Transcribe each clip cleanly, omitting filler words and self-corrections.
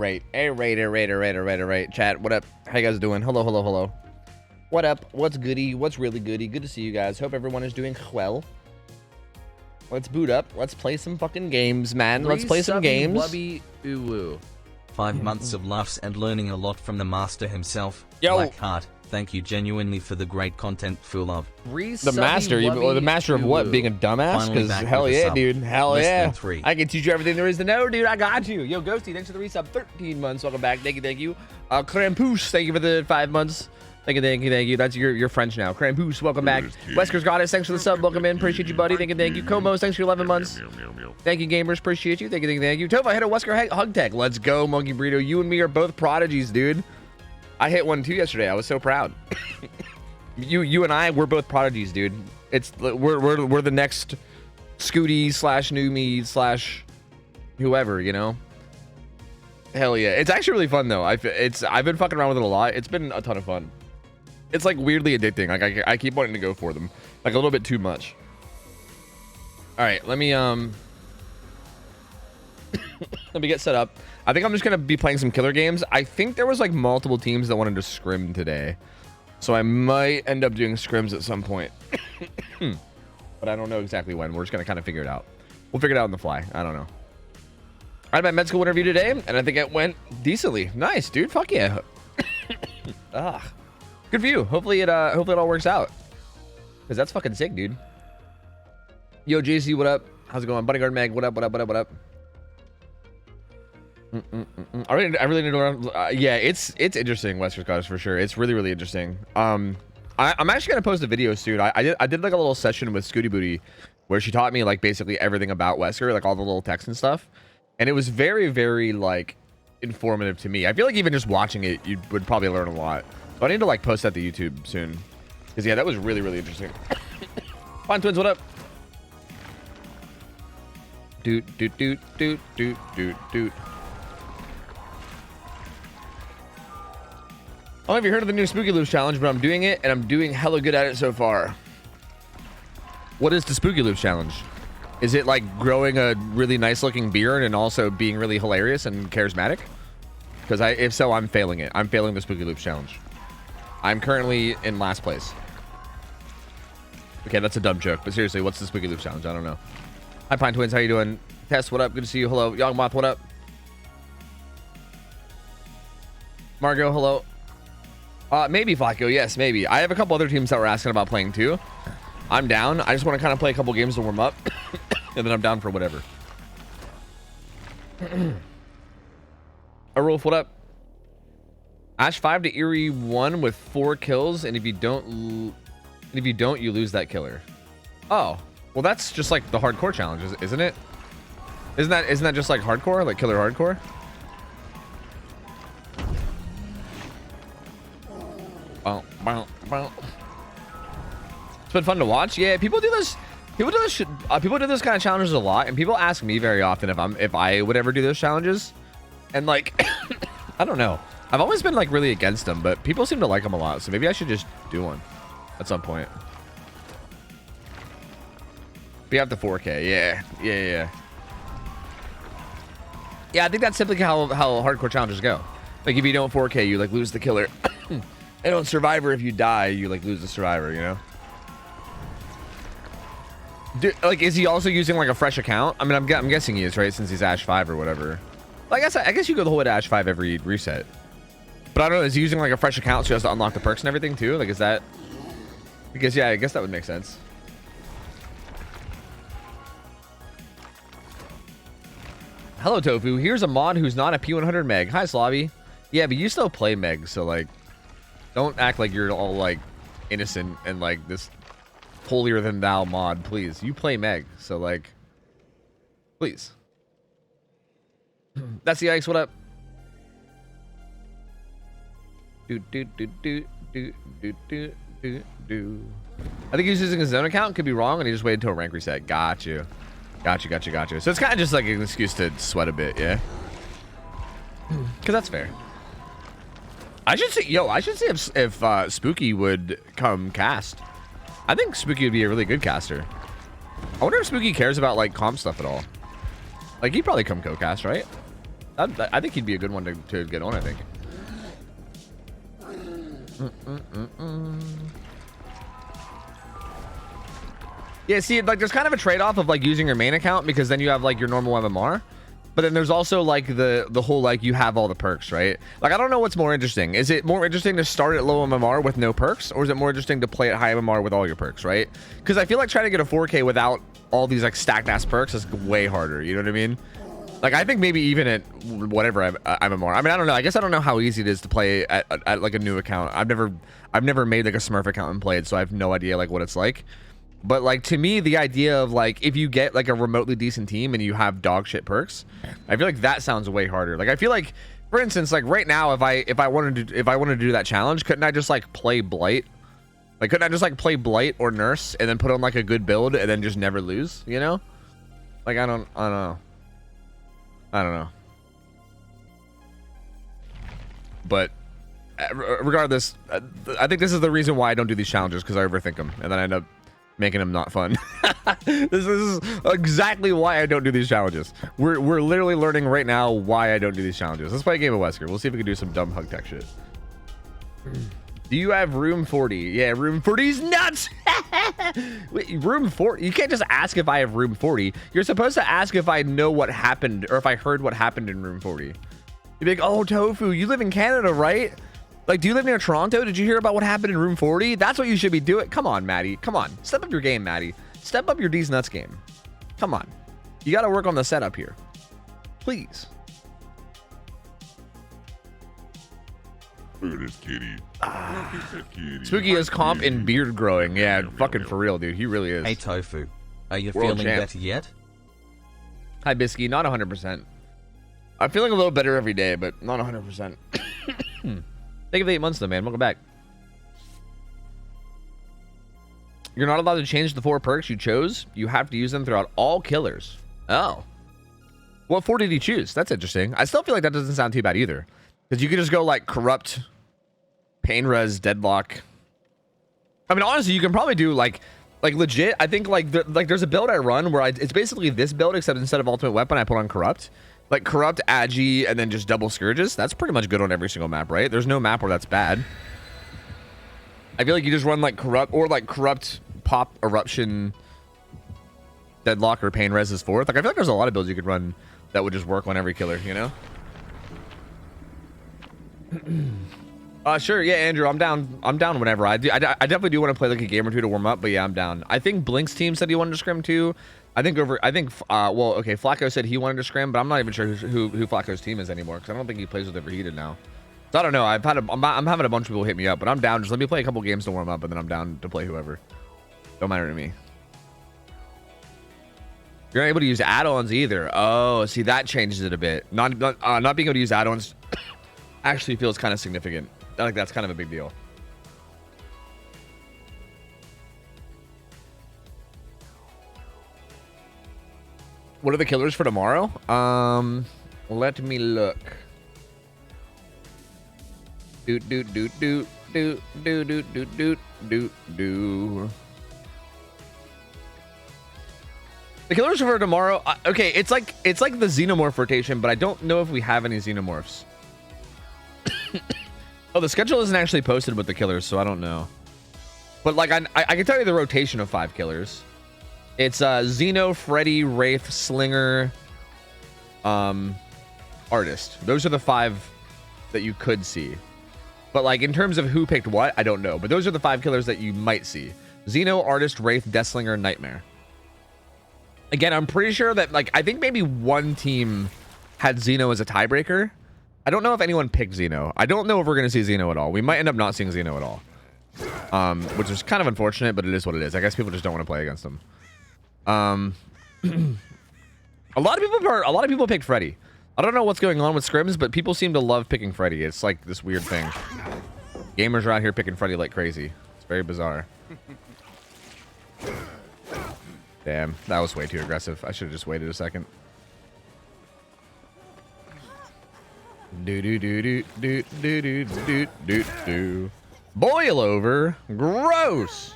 Right. Right. Chat, what up? How you guys doing? Hello. What up? What's goody? What's really goody? Good to see you guys. Hope everyone is doing well. Let's boot up. Let's play some fucking games, man. Let's play some games. Wubby Uwu. 5 months of laughs and learning a lot from the master himself. Yo. Blackheart, thank you genuinely for the great content full of. The master? The master of what? Being a dumbass? Because hell yeah, dude. Hell yeah. I can teach you everything there is to know, dude. I got you. Yo, Ghosty, thanks for the resub. 13 months. Welcome back. Thank you. Krampus, thank you for the 5 months. Thank you. That's your French now. Krampus, welcome back. Wesker's Goddess, thanks for the sub. Welcome in. Appreciate you, buddy. Thank you. Komos, thanks for your 11 months. Thank you, gamers. Appreciate you. Thank you. Tova, hit a Wesker hug tag. Let's go, Monkey Burrito. You and me are both prodigies, dude. I hit one too yesterday. I was so proud. you and I, we're both prodigies, dude. We're the next Scooty / New Me / whoever, you know. Hell yeah, it's actually really fun though. I've been fucking around with it a lot. It's been a ton of fun. It's like weirdly addicting. Like I keep wanting to go for them, like a little bit too much. All right, let me let me get set up. I think I'm just gonna be playing some killer games. I think there was like multiple teams that wanted to scrim today, so I might end up doing scrims at some point. But I don't know exactly when. We're just gonna kind of figure it out. We'll figure it out on the fly. I don't know. I had my med school interview today, and I think it went decently. Nice, dude. Fuck yeah. Good for you. Hopefully it all works out, because that's fucking sick, dude. Yo, JC, what up? How's it going? Bodyguard Meg, what up? I really need to learn. Yeah, it's interesting, Wester's Goddess, for sure. It's really interesting. I'm actually gonna post a video soon. I did like a little session with Scooty Booty where she taught me like basically everything about Wesker, like all the little text and stuff, and it was very like informative to me. I feel like even just watching it, you would probably learn a lot. So I need to like post that to YouTube soon, because yeah, that was really interesting. Fine Twins, what up? Doot. I don't know if you heard of the new Spooky Loops challenge, but I'm doing it, and I'm doing hella good at it so far. What is the Spooky Loops challenge? Is it like growing a really nice looking beard and also being really hilarious and charismatic? Because if so, I'm failing it. I'm failing the Spooky Loops challenge. I'm currently in last place. Okay, that's a dumb joke, but seriously, what's the Spooky Loops challenge? I don't know. Hi, Pine Twins. How you doing? Tess, what up? Good to see you. Hello. Young Moth, what up? Margot, hello. Maybe Flacco. Yes, maybe. I have a couple other teams that were asking about playing too. I'm down. I just want to kind of play a couple games to warm up, and then I'm down for whatever. Arulf, what up? Ash 5 to Eerie 1 with 4 kills, and if you don't, you lose that killer. Oh, well, that's just like the hardcore challenge, isn't it? Isn't that just like hardcore, like killer hardcore? It's been fun to watch. Yeah, people do this. People do this kind of challenges a lot, and people ask me very often if I would ever do those challenges, and like, I don't know. I've always been like really against them, but people seem to like them a lot, so maybe I should just do one at some point. Be up to 4K. Yeah. Yeah, I think that's simply how hardcore challenges go. Like if you don't 4K, you like lose the killer. And on Survivor, if you die, you like lose the survivor, you know? Like, is he also using like a fresh account? I mean, I'm guessing he is, right? Since he's Ash 5 or whatever. I guess you go the whole way to Ash 5 every reset. But I don't know, is he using like a fresh account so he has to unlock the perks and everything too? Like, is that? Because yeah, I guess that would make sense. Hello, Tofu. Here's a mod who's not a P100 Meg. Hi, Slavi. Yeah, but you still play Meg, so like, don't act like you're all like innocent and like this holier than thou mod, please. You play Meg, so like, please. That's the Ice. What up? Do. I think he's using his own account. Could be wrong, and he just waited till a rank reset. Got you. So it's kind of just like an excuse to sweat a bit, yeah. Because that's fair. I should see if Spooky would come cast. I think Spooky would be a really good caster. I wonder if Spooky cares about like comp stuff at all. Like he'd probably come co-cast, right? I think he'd be a good one to get on, I think. Yeah, see, like there's kind of a trade-off of like using your main account, because then you have like your normal MMR, but then there's also like the whole like you have all the perks, right? Like I don't know what's more interesting. Is it more interesting to start at low MMR with no perks, or is it more interesting to play at high MMR with all your perks, right? Because I feel like trying to get a 4K without all these like stacked ass perks is way harder. You know what I mean? Like I think maybe even at whatever MMR. I mean, I don't know. I guess I don't know how easy it is to play at like a new account. I've never made like a Smurf account and played, so I have no idea like what it's like. But like to me, the idea of like if you get like a remotely decent team and you have dog shit perks, I feel like that sounds way harder. Like I feel like, for instance, like right now, if I wanted to do that challenge, couldn't I just like play Blight? Like couldn't I just like play Blight or Nurse and then put on like a good build and then just never lose? You know? Like I don't know. But regardless, I think this is the reason why I don't do these challenges, because I overthink them and then I end up making them not fun. This is exactly why I don't do these challenges. We're literally learning right now why I don't do these challenges. Let's play a game of Wesker. We'll see if we can do some dumb hug tech shit. Do you have room 40? Yeah, room 40 is nuts. Wait, room 40? You can't just ask if I have room 40. You're supposed to ask if I know what happened, or if I heard what happened in room 40. You'd be like, oh, Tofu, you live in Canada, right? Like, do you live near Toronto? Did you hear about what happened in room 40? That's what you should be doing. Come on, Maddie. Come on. Step up your game, Maddie. Step up your D's Nuts game. Come on. You got to work on the setup here. Please. Look at this kitty. Kitty. Spooky has comp in beard growing. Yeah, fucking for real, dude. He really is. Hey, Tofu. Are you World feeling champ. better yet? Hi, Bisky. Not 100%. I'm feeling a little better every day, but not 100%. Thank you for 8 months, though, man. Welcome back. You're not allowed to change the 4 perks you chose. You have to use them throughout all killers. Oh. What 4 did he choose? That's interesting. I still feel like that doesn't sound too bad either. Because you could just go, like, Corrupt, Pain Res, Deadlock. I mean, honestly, you can probably do, like legit, I think, like there's a build I run where it's basically this build, except instead of Ultimate Weapon, I put on Corrupt. Like Corrupt, Agi, and then just double Scourges. That's pretty much good on every single map, right? There's no map where that's bad. I feel like you just run like Corrupt, or like Corrupt, Pop, Eruption, Deadlock, or Pain Res is 4th. Like I feel like there's a lot of builds you could run that would just work on every killer, you know? Sure, yeah, Andrew, I'm down whenever. I definitely do want to play like a game or two to warm up, but yeah, I'm down. I think Blink's team said he wanted to scrim too. Well, okay, Flacco said he wanted to scrim, but I'm not even sure who Flacco's team is anymore, because I don't think he plays with Overheated now. So I don't know. I'm having a bunch of people hit me up, but I'm down. Just let me play a couple games to warm up, and then I'm down to play whoever. Don't matter to me. You're not able to use add-ons either. Oh, see, that changes it a bit. Not being able to use add-ons actually feels kind of significant. I think that's kind of a big deal. What are the killers for tomorrow? Let me look. The killers for tomorrow. Okay, it's like the xenomorph rotation, but I don't know if we have any xenomorphs. Oh, the schedule isn't actually posted with the killers, so I don't know. But like I can tell you the rotation of 5 killers. It's Xeno, Freddy, Wraith, Slinger, Artist. Those are the 5 that you could see. But like in terms of who picked what, I don't know. But those are the 5 killers that you might see. Xeno, Artist, Wraith, Deathslinger, Nightmare. Again, I'm pretty sure that like I think maybe one team had Xeno as a tiebreaker. I don't know if anyone picked Xeno. I don't know if we're going to see Xeno at all. We might end up not seeing Xeno at all. Which is kind of unfortunate, but it is what it is. I guess people just don't want to play against them. A lot of people picked Freddy. I don't know what's going on with scrims, but people seem to love picking Freddy. It's like this weird thing. Gamers are out here picking Freddy like crazy. It's very bizarre. Damn, that was way too aggressive. I should have just waited a second. Boil over. Gross.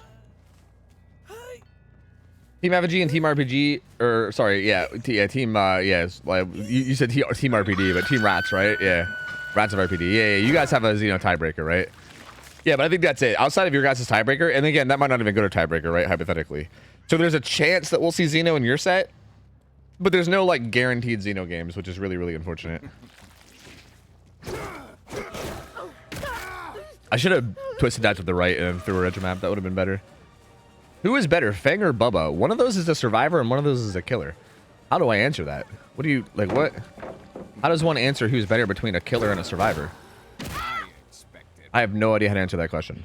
Team FG and Team RPG, or sorry, yeah, Team, yeah, like you said Team RPD, but Team Rats, right? Yeah, Rats of RPD. Yeah, you guys have a Xeno tiebreaker, right? Yeah, but I think that's it. Outside of your guys' tiebreaker, and again, that might not even go to tiebreaker, right? Hypothetically. So there's a chance that we'll see Xeno in your set, but there's no like guaranteed Xeno games, which is really, really unfortunate. I should have twisted that to the right and threw a retro map. That would have been better. Who is better, Feng or Bubba? One of those is a survivor and one of those is a killer. How do I answer that? What do you, like, what? How does one answer who's better between a killer and a survivor? I have no idea how to answer that question.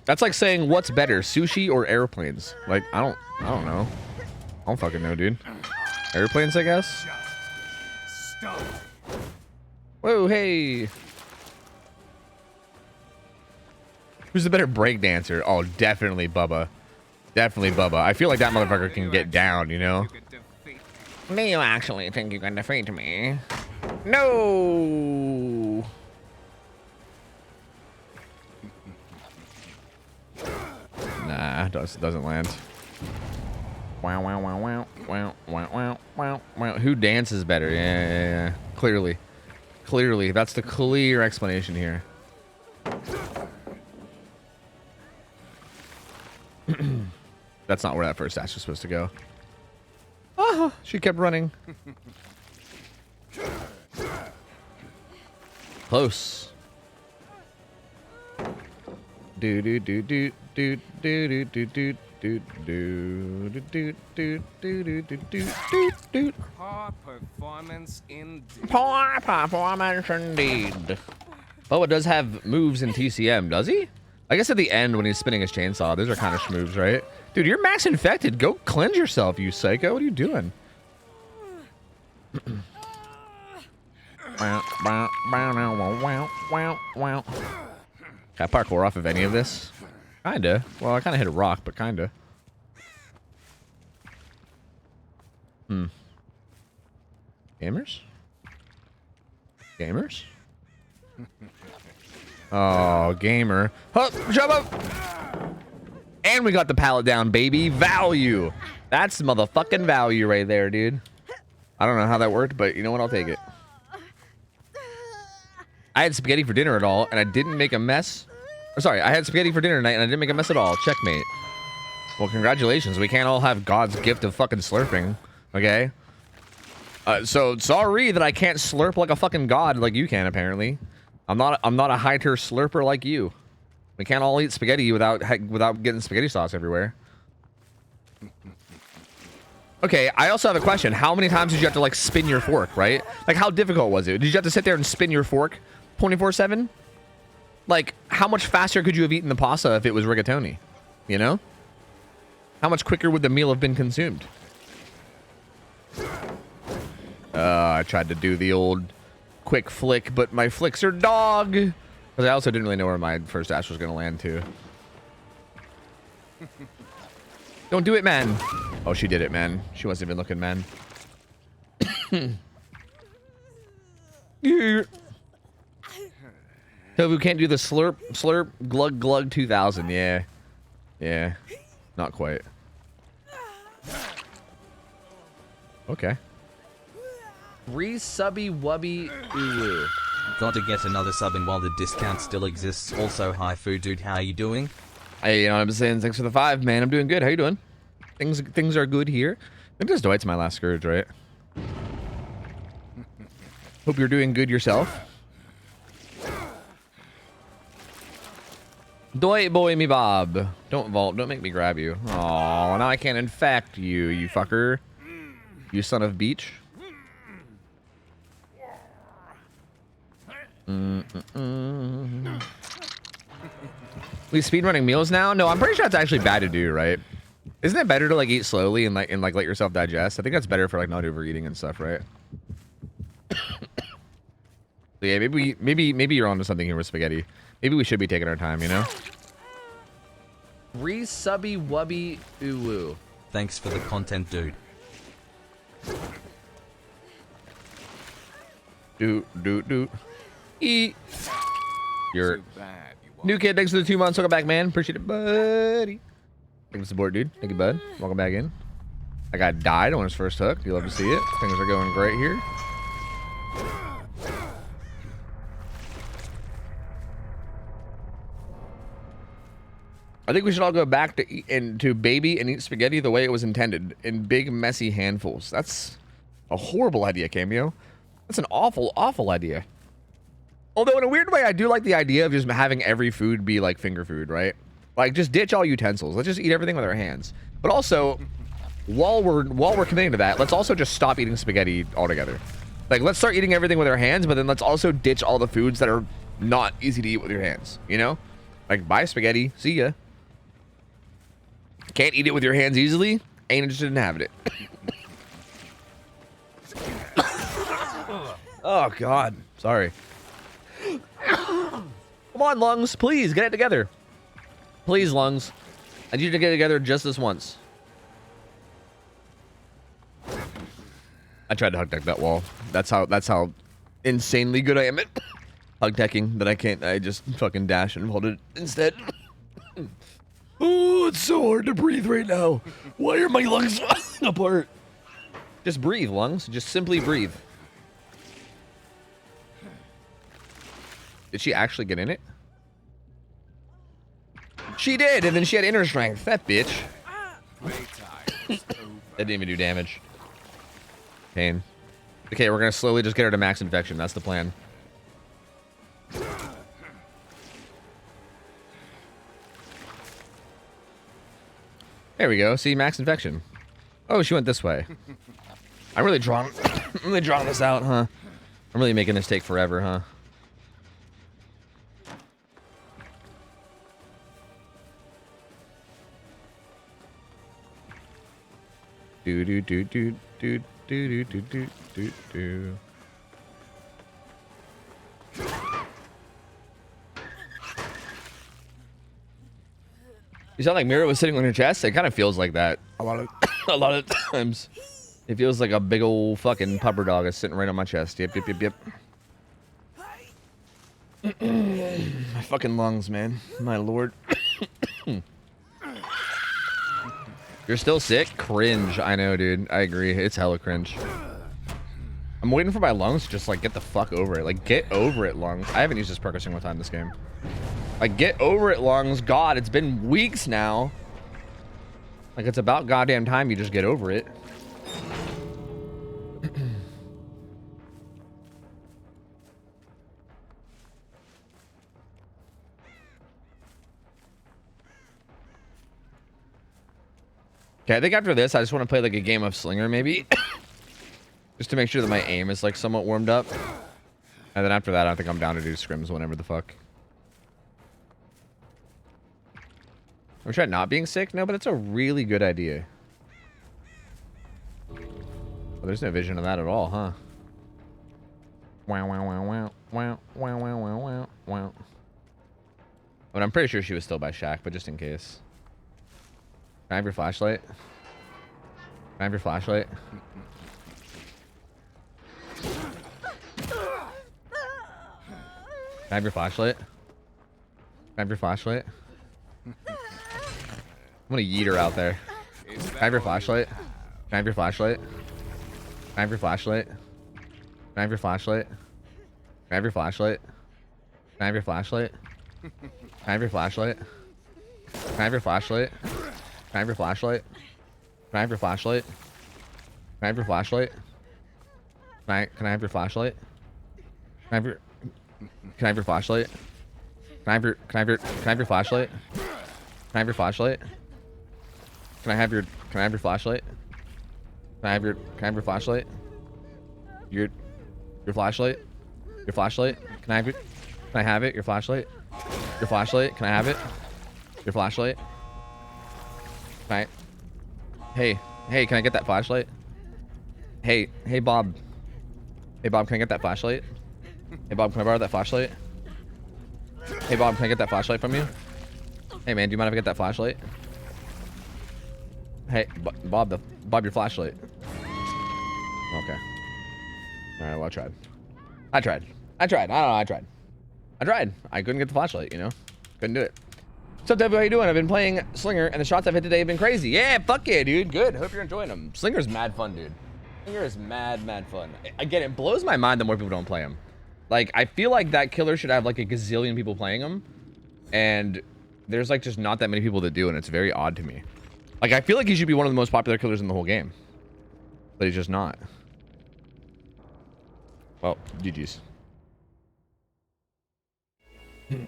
That's like saying what's better, sushi or airplanes? Like, I don't know. I don't fucking know, dude. Airplanes, I guess? Whoa, hey. Who's the better break dancer? Oh, definitely Bubba. Definitely Bubba. I feel like that motherfucker can get down, you know? Do you actually think you can defeat me? No! Nah, doesn't land. Wow, wow, wow, wow, wow, wow, wow, wow, wow. Who dances better? Yeah. Clearly. Clearly. That's the clear explanation here. That's not where that first dash was supposed to go. Oh, she kept running. Close. Do do do do do do do do do do do do do do do do. Poor performance indeed. Poor performance indeed. Boa does have moves in TCM, does he? I guess at the end when he's spinning his chainsaw, those are kind of schmoves, right? Dude, you're max infected. Go cleanse yourself, you psycho. What are you doing? Can I parkour off of any of this? Kinda. Well, I kind of hit a rock, but kinda. Gamers? Gamers? Oh, gamer. Hup, jump up! And we got the pallet down, baby. Value. That's motherfucking value right there, dude. I don't know how that worked, but you know what? I'll take it. I had spaghetti for dinner at all, and I didn't make a mess. Or, sorry, I had spaghetti for dinner tonight, and I didn't make a mess at all. Checkmate. Well, congratulations. We can't all have God's gift of fucking slurping, okay? So sorry that I can't slurp like a fucking god like you can, apparently. I'm not a high tier slurper like you. We can't all eat spaghetti without getting spaghetti sauce everywhere. Okay, I also have a question. How many times did you have to like spin your fork, right? Like how difficult was it? Did you have to sit there and spin your fork 24/7? Like how much faster could you have eaten the pasta if it was rigatoni? You know? How much quicker would the meal have been consumed? I tried to do the old quick flick, but my flicks are dog. Because I also didn't really know where my first dash was going to land to. Don't do it, man. Oh, she did it, man. She wasn't even looking, man. Tofu can't do the slurp, glug, glug 2000. Yeah. Yeah. Not quite. Okay. Resubby wubby ulu. Got to get another sub in while the discount still exists. Also, hi Food Dude, how you doing? Hey, you know what I'm saying? Thanks for the 5, man. I'm doing good. How you doing? Things are good here. I think this Dwight's my last Scourge, right? Hope you're doing good yourself. Dwight boy me Bob. Don't vault. Don't make me grab you. Oh, now I can't infect you, you fucker. You son of beach. We speedrunning meals now? No, I'm pretty sure that's actually bad to do, right? Isn't it better to like eat slowly and like let yourself digest? I think that's better for like not overeating and stuff, right? So yeah, maybe you're onto something here with spaghetti. Maybe we should be taking our time, you know? Resubby wubby uwu. Thanks for the content, dude. Do. Eat. You're Too bad you new kid. Thanks for the 2 months. Welcome back, man. Appreciate it, buddy. Thanks for the support, dude. Thank you, bud. Welcome back in. That guy died on his first hook. You love to see it. Things are going great here. I think we should all go back to to baby and eat spaghetti the way it was intended, in big, messy handfuls. That's a horrible idea, Cameo. That's an awful, awful idea. Although in a weird way, I do like the idea of just having every food be like finger food, right? Like just ditch all utensils. Let's just eat everything with our hands. But also, while we're committing to that, let's also just stop eating spaghetti altogether. Like let's start eating everything with our hands, but then let's also ditch all the foods that are not easy to eat with your hands. You know, like buy spaghetti. See ya. Can't eat it with your hands easily? Ain't interested in having it. Oh, God. Sorry. Come on, lungs. Please, get it together. Please, lungs. I need you to get it together just this once. I tried to hug deck that wall. That's how insanely good I am at hug decking that I just fucking dash and hold it instead. Oh, it's so hard to breathe right now. Why are my lungs falling apart? Just breathe, lungs. Just simply breathe. Did she actually get in it? She did, and then she had inner strength. That bitch. That didn't even do damage. Pain. Okay, we're gonna slowly just get her to max infection. That's the plan. There we go. See, max infection. Oh, she went this way. I'm really drawing this out, huh? I'm really making this take forever, huh? Do do do do do do do do do do. You sound like Mira was sitting on her chest. It kind of feels like that a lot of times. It feels like a big old fucking pupper dog is sitting right on my chest. Yep, yep, yep, yep. My fucking lungs, man. My lord. You're still sick? Cringe. I know, dude. I agree. It's hella cringe. I'm waiting for my lungs to just like get the fuck over it. Like get over it, lungs. I haven't used this perk a single time this game. Like, get over it, lungs. God, it's been weeks now. Like, it's about goddamn time you just get over it. Okay, I think after this, I just want to play, like, a game of Slinger, maybe. Just to make sure that my aim is, like, somewhat warmed up. And then after that, I think I'm down to do scrims whenever the fuck. I'm trying not being sick? No, but that's a really good idea. Well, there's no vision of that at all, huh? Wow, wow, wow, wow, wow, wow, wow, wow, wow, wow. But I'm pretty sure she was still by Shaq, but just in case. Can I have your flashlight? Can I have your flashlight? Can I have your flashlight? Can I have your flashlight? I'm gonna yeet her out there. Can I have your flashlight? Can I have your flashlight? Can I have your flashlight? Can I have your flashlight? Can I have your flashlight? Can I have your flashlight? Can I have your flashlight? Can I have your flashlight? Can I have your flashlight? Can I have your flashlight? Can I have your flashlight? Can I have your flashlight? Can I have your flashlight? Can I have your flashlight? Can I have your flashlight? Can I have your flashlight? Can I have your flashlight? Your flashlight? Your flashlight? Can I have it? Can I have it? Your flashlight? Your flashlight? Can I have it? Your flashlight? Can I? Hey, can I get that flashlight? Hey, Bob. Hey, Bob, can I get that flashlight? Hey, Bob, can I borrow that flashlight? Hey, Bob, can I get that flashlight from you? Hey, man, do you mind if I get that flashlight? Hey, Bob, your flashlight. Okay. All right, well, I tried. I don't know, I I tried. I couldn't get the flashlight, you know? Couldn't do it. What's up, Dev? How you doing? I've been playing Slinger, and the shots I've hit today have been crazy. Yeah, fuck yeah, dude. Good. Hope you're enjoying them. Slinger's mad fun, dude. Slinger is mad fun. Again, it blows my mind the more people don't play him. Like, I feel like that killer should have, like, a gazillion people playing him. And there's, like, just not that many people that do, and it's very odd to me. Like, I feel like he should be one of the most popular killers in the whole game. But he's just not. Well, GG's.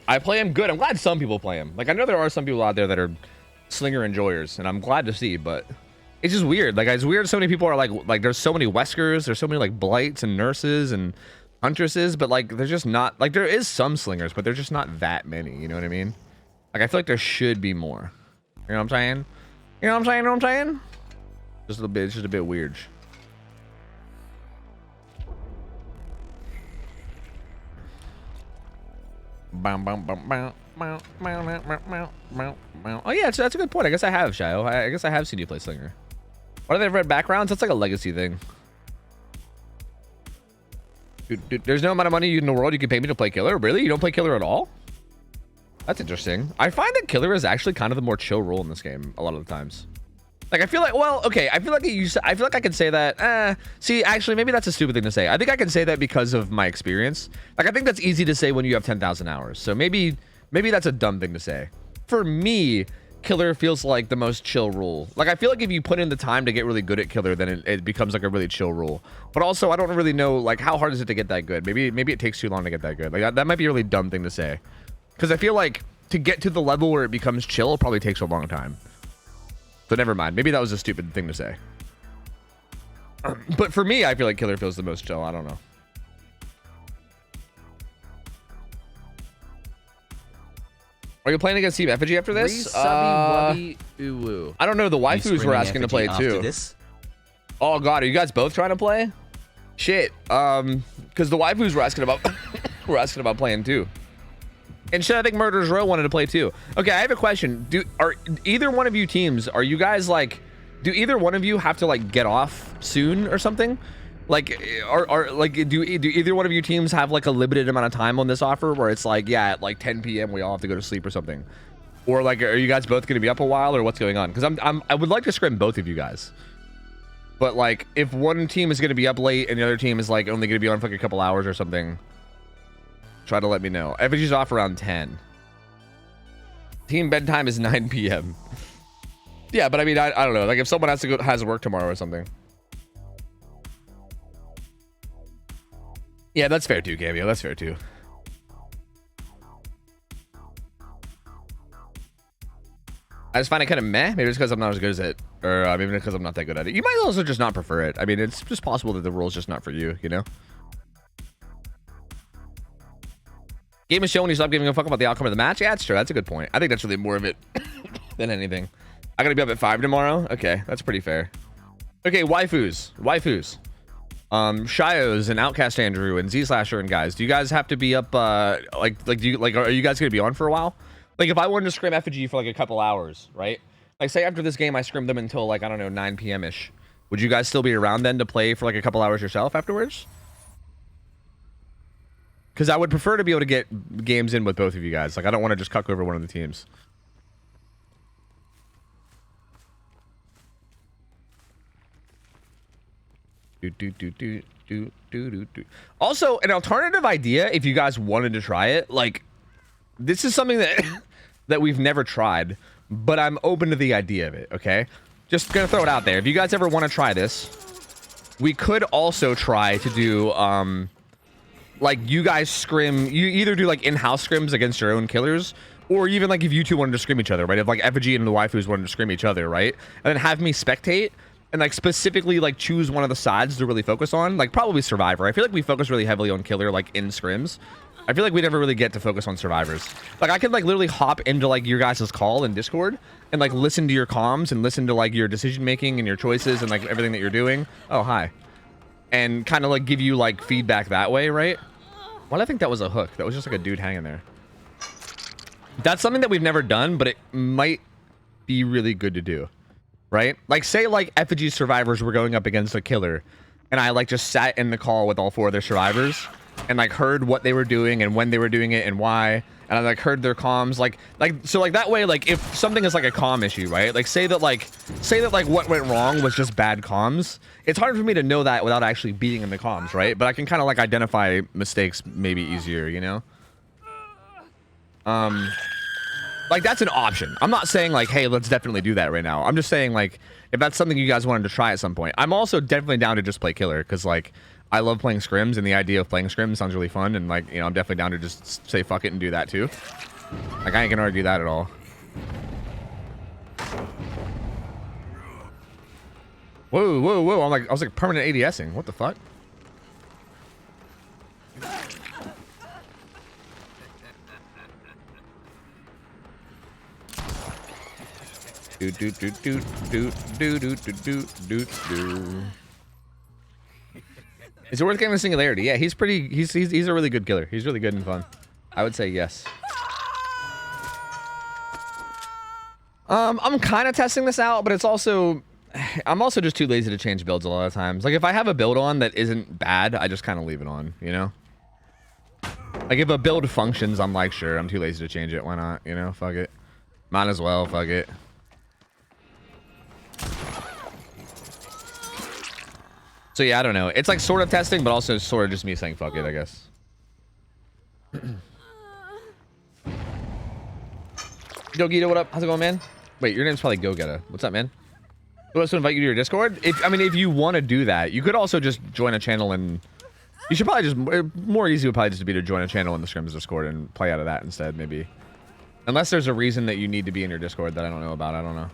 I play him good. I'm glad some people play him. Like, I know there are some people out there that are Slinger enjoyers, and I'm glad to see, but it's just weird. Like, it's weird so many people are like there's so many Weskers, there's so many, like, Blights and Nurses and Huntresses, but, like, they're just not, like, there is some Slingers, but there's just not that many, you know what I mean? Like, I feel like there should be more. You know what I'm saying? You know what I'm saying? You know what I'm saying? Just a little bit, it's just a bit weird. Oh yeah, that's a good point. I guess I have, Shio. I guess I have seen you play Slinger. What are they red backgrounds? That's like a legacy thing. Dude, there's no amount of money in the world you can pay me to play Killer. Really? You don't play Killer at all? That's interesting. I find that Killer is actually kind of the more chill role in this game a lot of the times. Like, I feel like, well, okay, I feel like I can say that. See, actually, maybe that's a stupid thing to say. I think I can say that because of my experience. Like, I think that's easy to say when you have 10,000 hours. So maybe that's a dumb thing to say. For me, Killer feels like the most chill rule. Like, I feel like if you put in the time to get really good at Killer, then it becomes like a really chill rule. But also, I don't really know, like, how hard is it to get that good? Maybe it takes too long to get that good. Like, that might be a really dumb thing to say. Because I feel like to get to the level where it becomes chill, it probably takes a long time. So never mind. Maybe that was a stupid thing to say. But for me, I feel like Killer feels the most chill. I don't know. Are you playing against Team Effigy after this? I don't know. The waifus were asking to play too. Oh god, are you guys both trying to play? Shit. Because the waifus were asking about playing too. And shit, I think Murderers Row wanted to play too. Okay, I have a question. Are either one of you teams, are you guys like, do either one of you have to like get off soon or something? Like, do either one of you teams have like a limited amount of time on this offer where it's like, yeah, at like 10 p.m. we all have to go to sleep or something? Or like, are you guys both going to be up a while or what's going on? Because I would like to scrim both of you guys. But like, if one team is going to be up late and the other team is like only going to be on for like a couple hours or something, try to let me know. Effigy's off around 10. Team bedtime is 9 p.m. Yeah, but I mean, I don't know. Like if someone has work tomorrow or something. Yeah, that's fair too, Cameo. That's fair too. I just find it kind of meh. Maybe it's because I'm not as good as it. Or maybe because I'm not that good at it. You might also just not prefer it. I mean, it's just possible that the rule's just not for you, you know? Game is shown when you stop giving a fuck about the outcome of the match. Yeah, that's true. That's a good point. I think that's really more of it than anything. I gotta be up at 5 tomorrow. Okay, that's pretty fair. Okay, waifus. Shios and Outcast Andrew and Z-Slasher and guys. Do you guys have to be up? Are you guys gonna be on for a while? Like, if I wanted to scrim effigy for like a couple hours, right? Like, say after this game I scrimmed them until like, I don't know, 9 p.m. ish. Would you guys still be around then to play for like a couple hours yourself afterwards? Because I would prefer to be able to get games in with both of you guys. Like, I don't want to just cuck over one of the teams. Also, an alternative idea, if you guys wanted to try it, like, this is something that that we've never tried, but I'm open to the idea of it, okay? Just gonna throw it out there. If you guys ever want to try this, we could also try to do, like, you guys scrim, you either do like in-house scrims against your own killers, or even like if you two wanted to scrim each other, right? If like Effigy and the waifus wanted to scrim each other, right? And then have me spectate and like specifically like choose one of the sides to really focus on, like probably Survivor. I feel like we focus really heavily on killer, like in scrims. I feel like we never really get to focus on survivors. Like I could like literally hop into like your guys' call in Discord and like listen to your comms and listen to like your decision making and your choices and like everything that you're doing. Oh, hi. And kind of like give you like feedback that way, right? Well, I think that was a hook. That was just like a dude hanging there. That's something that we've never done, but it might be really good to do, right? Like say like Effigy survivors were going up against a killer and I like just sat in the call with all 4 of their survivors and like heard what they were doing and when they were doing it and why, and I like heard their comms, like so like that way, like if something is like a comm issue, right? Like say that like what went wrong was just bad comms. It's hard for me to know that without actually being in the comms, right? But I can kind of like identify mistakes maybe easier, you know? Like that's an option. I'm not saying like, hey, let's definitely do that right now. I'm just saying like, if that's something you guys wanted to try at some point. I'm also definitely down to just play killer, because like I love playing scrims, and the idea of playing scrims sounds really fun, and like, you know, I'm definitely down to just say fuck it and do that too. Like I ain't gonna argue that at all. Whoa, whoa, whoa! I was like permanent ADSing. What the fuck? Do do do do do do do do do do. Is it worth getting the singularity? Yeah, he's a really good killer. He's really good and fun. I would say yes. I'm kind of testing this out, but it's also, I'm also just too lazy to change builds a lot of times. Like if I have a build on that isn't bad, I just kind of leave it on, you know? Like if a build functions, I'm like, sure, I'm too lazy to change it. Why not? You know, fuck it. Might as well, fuck it. So yeah, I don't know. It's like sort of testing, but also sort of just me saying fuck it, I guess. Go Gita, what up? How's it going, man? Wait, your name's probably Go Geta. What's up, man? Who else to invite you to your Discord? I mean, if you want to do that, you could also just join a channel, and you should probably just, more easy would probably just be to join a channel in the Scrims Discord and play out of that instead, maybe. Unless there's a reason that you need to be in your Discord that I don't know about. I don't know.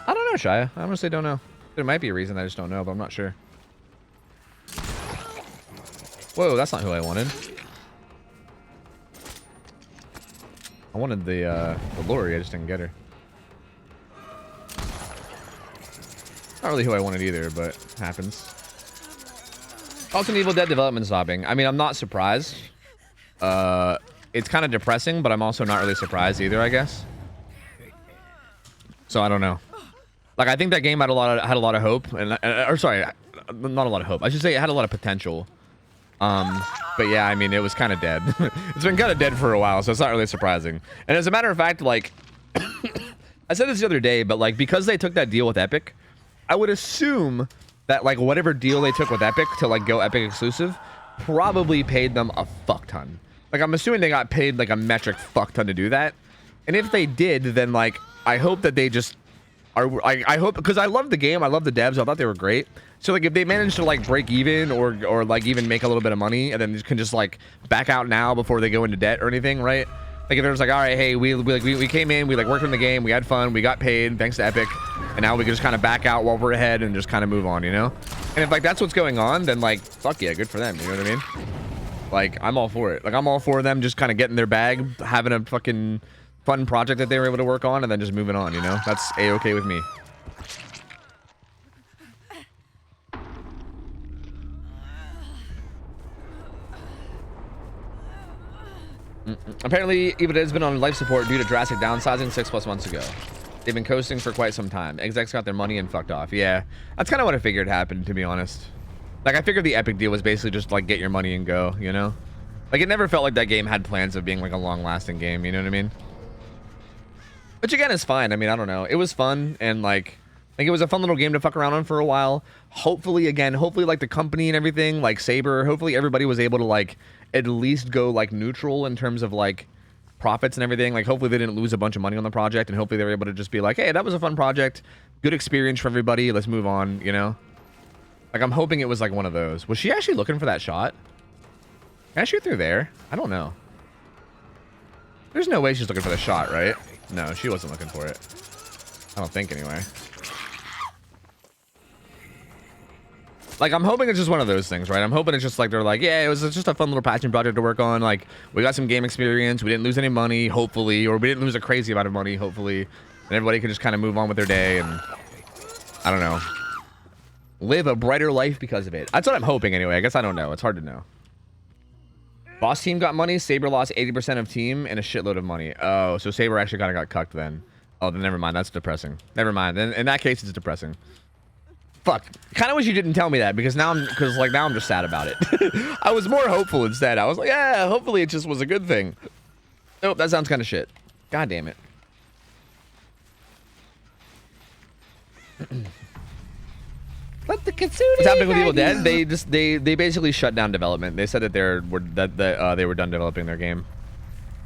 I don't know, Shia. I honestly don't know. There might be a reason, I just don't know, but I'm not sure. Whoa, that's not who I wanted. I wanted the Lori, I just didn't get her. Not really who I wanted either, but happens. Also, Evil Dead development stopping. I mean, I'm not surprised. It's kind of depressing, but I'm also not really surprised either, I guess. So I don't know. Like I think that game had a lot of hope, and or sorry, not a lot of hope. I should say it had a lot of potential. But yeah, I mean, it was kind of dead. It's been kind of dead for a while, so it's not really surprising. And as a matter of fact, like I said this the other day, but like because they took that deal with Epic, I would assume that like whatever deal they took with Epic to like go Epic exclusive probably paid them a fuck ton. Like I'm assuming they got paid like a metric fuck ton to do that. And if they did, then like I hope that they just I hope, because I love the game, I love the devs, I thought they were great. So like if they manage to like break even or like even make a little bit of money, and then can just like back out now before they go into debt or anything, right? Like if there's like, all right, hey, we came in, we like worked in the game, we had fun, we got paid thanks to Epic, and now we can just kind of back out while we're ahead and just kind of move on, you know? And if like that's what's going on, then like fuck yeah, good for them, you know what I mean? Like I'm all for it. Like I'm all for them just kind of getting their bag, having a fucking fun project that they were able to work on, and then just moving on, you know? That's a-okay with me. Apparently, Evil Dead has been on life support due to drastic downsizing 6+ months ago. They've been coasting for quite some time. Execs got their money and fucked off. Yeah, that's kind of what I figured happened, to be honest. Like, I figured the Epic deal was basically just, like, get your money and go, you know? Like, it never felt like that game had plans of being, like, a long-lasting game, you know what I mean? Which again is fine. I mean, I don't know. It was fun, and like it was a fun little game to fuck around on for a while. Hopefully like the company and everything, like Saber, hopefully everybody was able to like at least go like neutral in terms of like profits and everything. Like hopefully they didn't lose a bunch of money on the project, and hopefully they were able to just be like, hey, that was a fun project, good experience for everybody, let's move on, you know? Like I'm hoping it was like one of those. Was she actually looking for that shot? Can I shoot through there? I don't know. There's no way she's looking for the shot, right? No, she wasn't looking for it. I don't think, anyway. Like, I'm hoping it's just one of those things, right? I'm hoping it's just like, they're like, yeah, it was just a fun little passion project to work on. Like, we got some game experience. We didn't lose any money, hopefully. Or we didn't lose a crazy amount of money, hopefully. And everybody could just kind of move on with their day and, I don't know, live a brighter life because of it. That's what I'm hoping, anyway. I guess I don't know. It's hard to know. Boss team got money. Saber lost 80% of team and a shitload of money. Oh, so Saber actually kind of got cucked then. Oh, then never mind. That's depressing. Never mind. Then in that case, it's depressing. Fuck. Kind of wish you didn't tell me that because now I'm just sad about it. I was more hopeful instead. I was like, yeah, hopefully it just was a good thing. Nope, that sounds kind of shit. God damn it. Let the Kitsune. What's happening with Evil Dead? They basically shut down development. They said that they were done developing their game.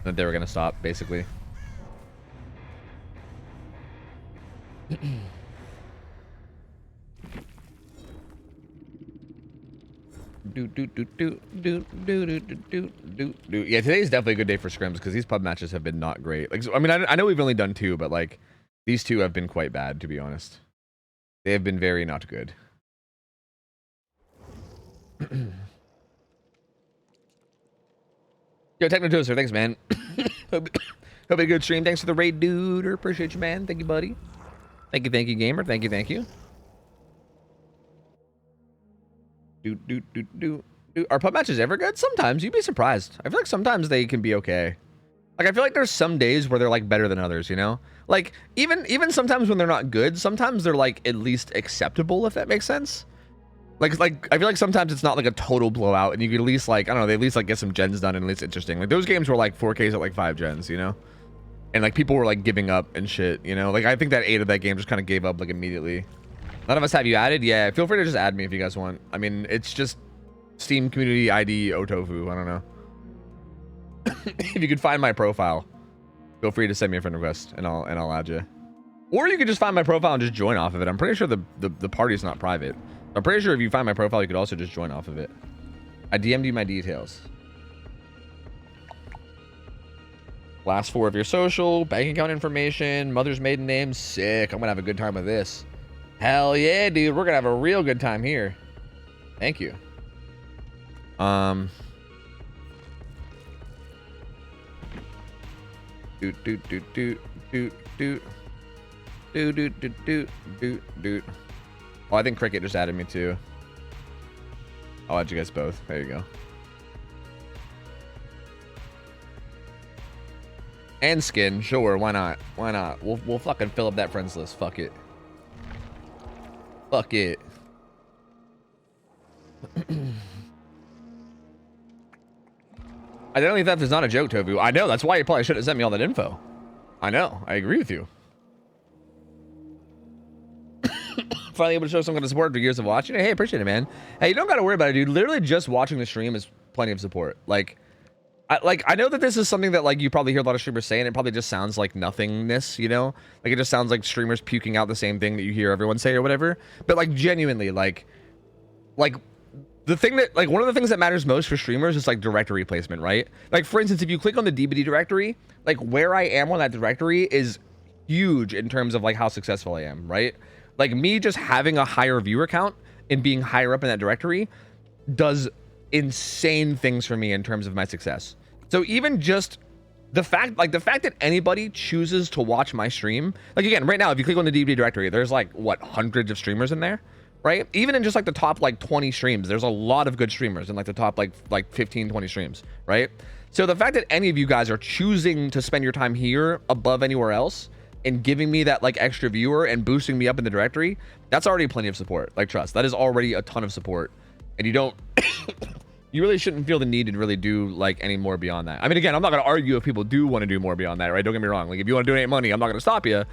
That they were gonna stop basically. Yeah, today's definitely a good day for scrims because these pub matches have been not great. Like, I mean, I know we've only done 2, but like, these 2 have been quite bad, to be honest. They have been very not good. Yo, Techno Toaster, thanks, man. Hope a good stream. Thanks for the raid, dude. Appreciate you, man. Thank you, buddy. Thank you, gamer. Thank you. Are pub matches ever good? Sometimes. You'd be surprised. I feel like sometimes they can be okay. Like, I feel like there's some days where they're like better than others, you know? Like, even sometimes when they're not good, sometimes they're like at least acceptable, if that makes sense. Like I feel like sometimes it's not like a total blowout, and you could at least like, I don't know, they at least like get some gens done and at least interesting. Like those games were like 4Ks at like 5 gens, you know? And like people were like giving up and shit, you know? Like I think that 8 of that game just kind of gave up like immediately. None of us have you added? Yeah, feel free to just add me if you guys want. I mean, it's just Steam community ID OhTofu. I don't know. If you could find my profile, feel free to send me a friend request and I'll add you. Or you could just find my profile and just join off of it. I'm pretty sure the party's not private. I'm pretty sure if you find my profile, you could also just join off of it. I DM'd you my details. Last 4 of your social, bank account information, mother's maiden name. Sick. I'm gonna have a good time with this. Hell yeah, dude. We're gonna have a real good time here. Thank you. Oh, I think Cricket just added me too. I'll add you guys both. There you go. And Skin, sure, why not? Why not? We'll fucking fill up that friends list. Fuck it. Fuck it. Identity theft is not a joke, Tofu. I know, that's why you probably should have sent me all that info. I know, I agree with you. Finally able to show some kind of support for years of watching. Hey, appreciate it, man. Hey, you don't gotta worry about it, dude. Literally just watching the stream is plenty of support. Like I know that this is something that like you probably hear a lot of streamers say, and it probably just sounds like nothingness, you know? Like it just sounds like streamers puking out the same thing that you hear everyone say or whatever. But like genuinely, like the thing that like one of the things that matters most for streamers is like directory placement, right? Like for instance, if you click on the DBD directory, like where I am on that directory is huge in terms of like how successful I am, right? Like me just having a higher viewer count and being higher up in that directory does insane things for me in terms of my success. So even just the fact that anybody chooses to watch my stream, like again, right now, if you click on the DBD directory, there's like what, hundreds of streamers in there, right? Even in just like the top like 20 streams, there's a lot of good streamers in like the top like 15, 20 streams, right? So the fact that any of you guys are choosing to spend your time here above anywhere else and giving me that like extra viewer and boosting me up in the directory, that's already plenty of support. Like trust, that is already a ton of support. And you don't you really shouldn't feel the need to really do like any more beyond that. I mean, again, I'm not going to argue if people do want to do more beyond that, right? Don't get me wrong. Like if you want to donate money, I'm not going to stop you.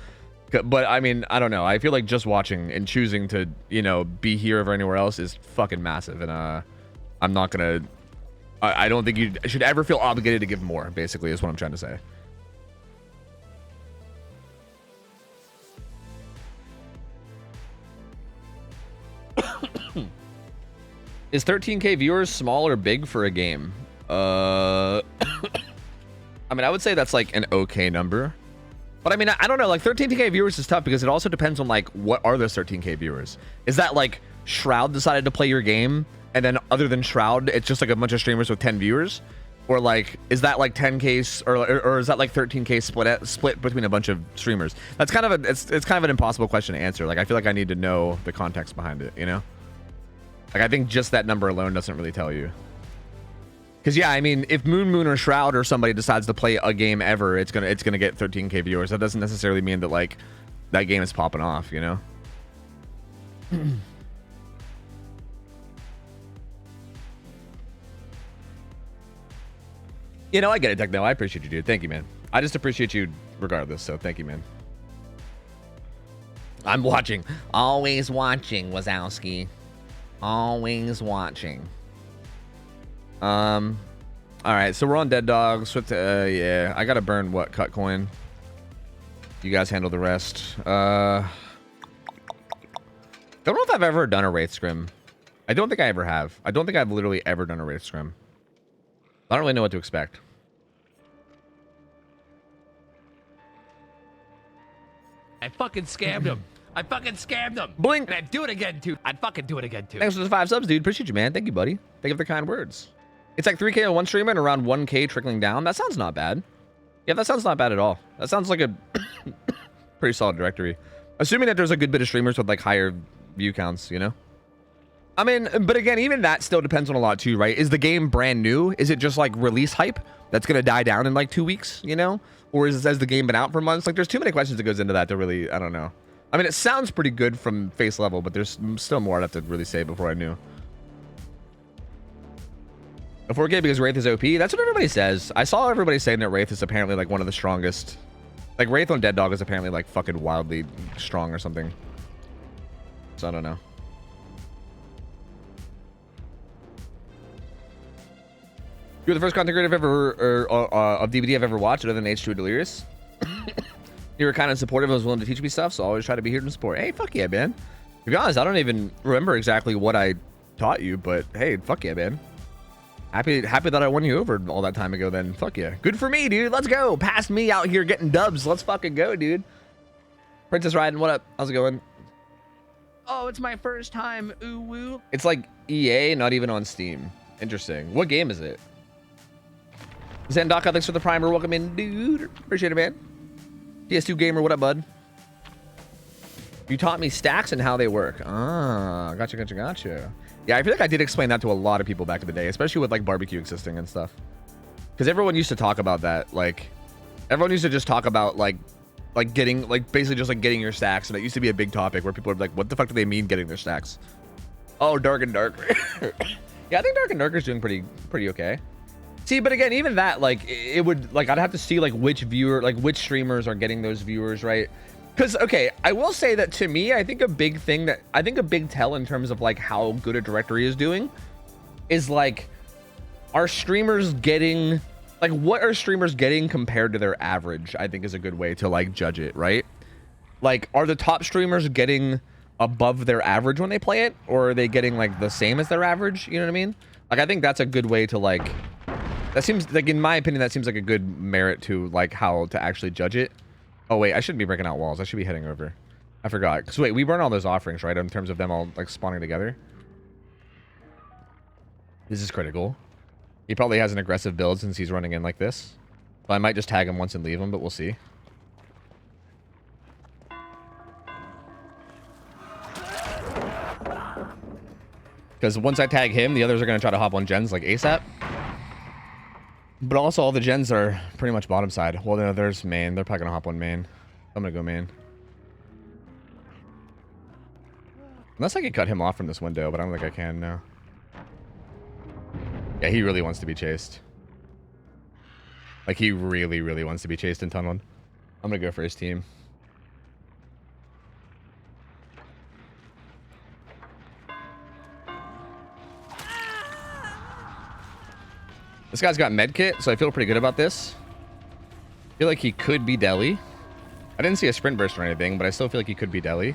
But I mean, I don't know. I feel like just watching and choosing to, you know, be here over anywhere else is fucking massive. And I'm not going to, I don't think you should ever feel obligated to give more, basically, is what I'm trying to say. Is 13K viewers small or big for a game? I mean, I would say that's like an okay number. But I mean, I don't know, like 13K viewers is tough because it also depends on like, what are those 13K viewers? Is that like Shroud decided to play your game and then other than Shroud, it's just like a bunch of streamers with 10 viewers? Or like, is that like 10K or is that like 13K split between a bunch of streamers? That's kind of it's kind of an impossible question to answer. Like, I feel like I need to know the context behind it, you know? Like, I think just that number alone doesn't really tell you. Because yeah, I mean, if Moon or Shroud or somebody decides to play a game ever, it's gonna get 13K viewers. That doesn't necessarily mean that like that game is popping off, you know? You know, I get it, Techno. I appreciate you, dude. Thank you, man. I just appreciate you regardless, so thank you, man. I'm watching. Always watching, Wazowski. Always watching. All right, so we're on Dead Dogs. Swift, yeah, I gotta burn what? Cut coin. You guys handle the rest. Don't know if I've ever done a Wraith Scrim. I don't think I ever have. I don't think I've literally ever done a Wraith Scrim. I don't really know what to expect. I fucking scammed him. I fucking scammed him. Blink. And I'd do it again, too. I'd fucking do it again, too. Thanks for the 5 subs, dude. Appreciate you, man. Thank you, buddy. Thank you for the kind words. It's like 3K on one streamer and around 1K trickling down. That sounds not bad. Yeah, that sounds not bad at all. That sounds like a pretty solid directory. Assuming that there's a good bit of streamers with like higher view counts, you know? I mean, but again, even that still depends on a lot too, right? Is the game brand new? Is it just like release hype that's going to die down in like 2 weeks, you know? Or has the game been out for months? Like there's too many questions that goes into that to really, I don't know. I mean, it sounds pretty good from face level, but there's still more I'd have to really say before I knew. A 4K because Wraith is OP. That's what everybody says. I saw everybody saying that Wraith is apparently like one of the strongest. Like Wraith on Dead Dog is apparently like fucking wildly strong or something. So I don't know. You're the first content creator I've ever, of DVD I've ever watched, other than H2 Delirious. You were kind of supportive. I was willing to teach me stuff, so I always try to be here to support. Hey, fuck yeah, man. To be honest, I don't even remember exactly what I taught you, but hey, fuck yeah, man. Happy that I won you over all that time ago then. Fuck yeah. Good for me, dude. Let's go. Past me out here getting dubs. Let's fucking go, dude. Princess Ryden, what up? How's it going? Oh, it's my first time. Ooh, woo. It's like EA, not even on Steam. Interesting. What game is it? Zendaka, thanks for the primer. Welcome in, dude. Appreciate it, man. PS2 Gamer, what up, bud? You taught me stacks and how they work. Ah, gotcha. Yeah, I feel like I did explain that to a lot of people back in the day, especially with like barbecue existing and stuff. Because everyone used to talk about that. Like, everyone used to just talk about like getting, like basically just like getting your stacks. And it used to be a big topic where people are like, what the fuck do they mean getting their stacks? Oh, Dark and Darker. Yeah, I think Dark and Darker is doing pretty okay. See, but again, even that, like, it would, like, I'd have to see, like, which streamers are getting those viewers, right? Because, okay, I will say that to me, I think a big tell in terms of, like, how good a directory is doing is, like, are streamers getting, like, what are streamers getting compared to their average, I think is a good way to, like, judge it, right? Like, are the top streamers getting above their average when they play it? Or are they getting, like, the same as their average? You know what I mean? Like, I think that's a good way to, like... That seems like, in my opinion, that seems like a good merit to like how to actually judge it. Oh wait, I shouldn't be breaking out walls. I should be heading over. I forgot. So wait, we burn all those offerings, right? In terms of them all like spawning together. This is critical. He probably has an aggressive build since he's running in like this. So I might just tag him once and leave him, but we'll see. Because once I tag him, the others are going to try to hop on gens like ASAP. But also all the gens are pretty much bottom side. Well, no, there's main. They're probably going to hop on main. I'm going to go main. Unless I can cut him off from this window, but I don't think I can now. Yeah, he really wants to be chased. Like, he really, really wants to be chased and tunneled. I'm going to go for his team. This guy's got medkit, so I feel pretty good about this. I feel like he could be deli. I didn't see a sprint burst or anything, but I still feel like he could be deli.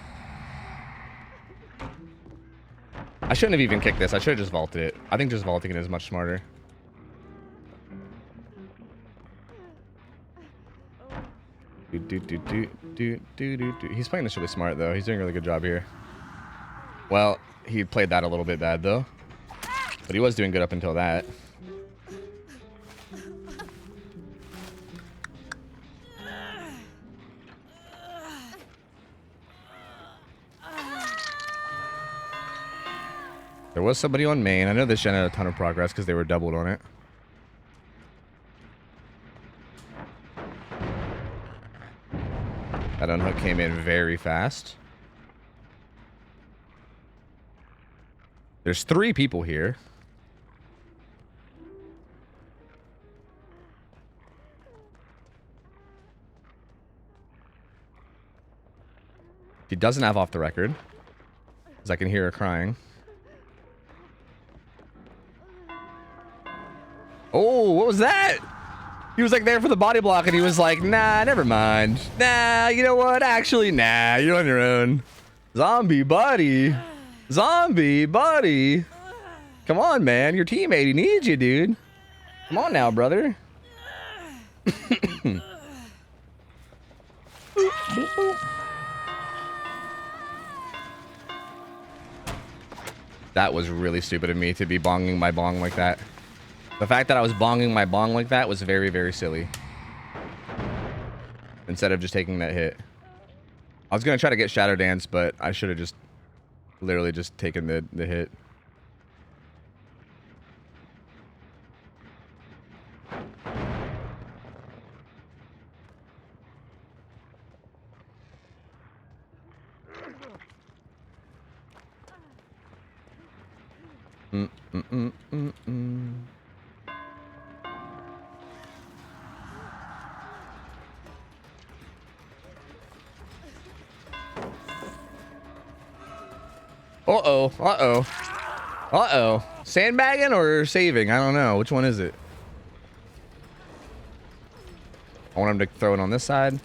I shouldn't have even kicked this. I should have just vaulted it. I think just vaulting it is much smarter. He's playing this really smart, though. He's doing a really good job here. Well, he played that a little bit bad, though. But he was doing good up until that. There was somebody on main. I know this gen had a ton of progress because they were doubled on it. That unhook came in very fast. There's 3 people here. She doesn't have off the record, because I can hear her crying. Oh, what was that? He was like there for the body block, and he was like, nah, never mind. Nah, you know what? Actually, nah, you're on your own. Zombie buddy. Zombie buddy. Come on, man. Your teammate, he needs you, dude. Come on now, brother. That was really stupid of me to be bonging my bong like that. The fact that I was bonging my bong like that was very, very silly. Instead of just taking that hit. I was going to try to get Shadow Dance, but I should have just literally just taken the hit. Uh-oh, uh-oh. Uh-oh. Sandbagging or saving? I don't know. Which one is it? I want him to throw it on this side.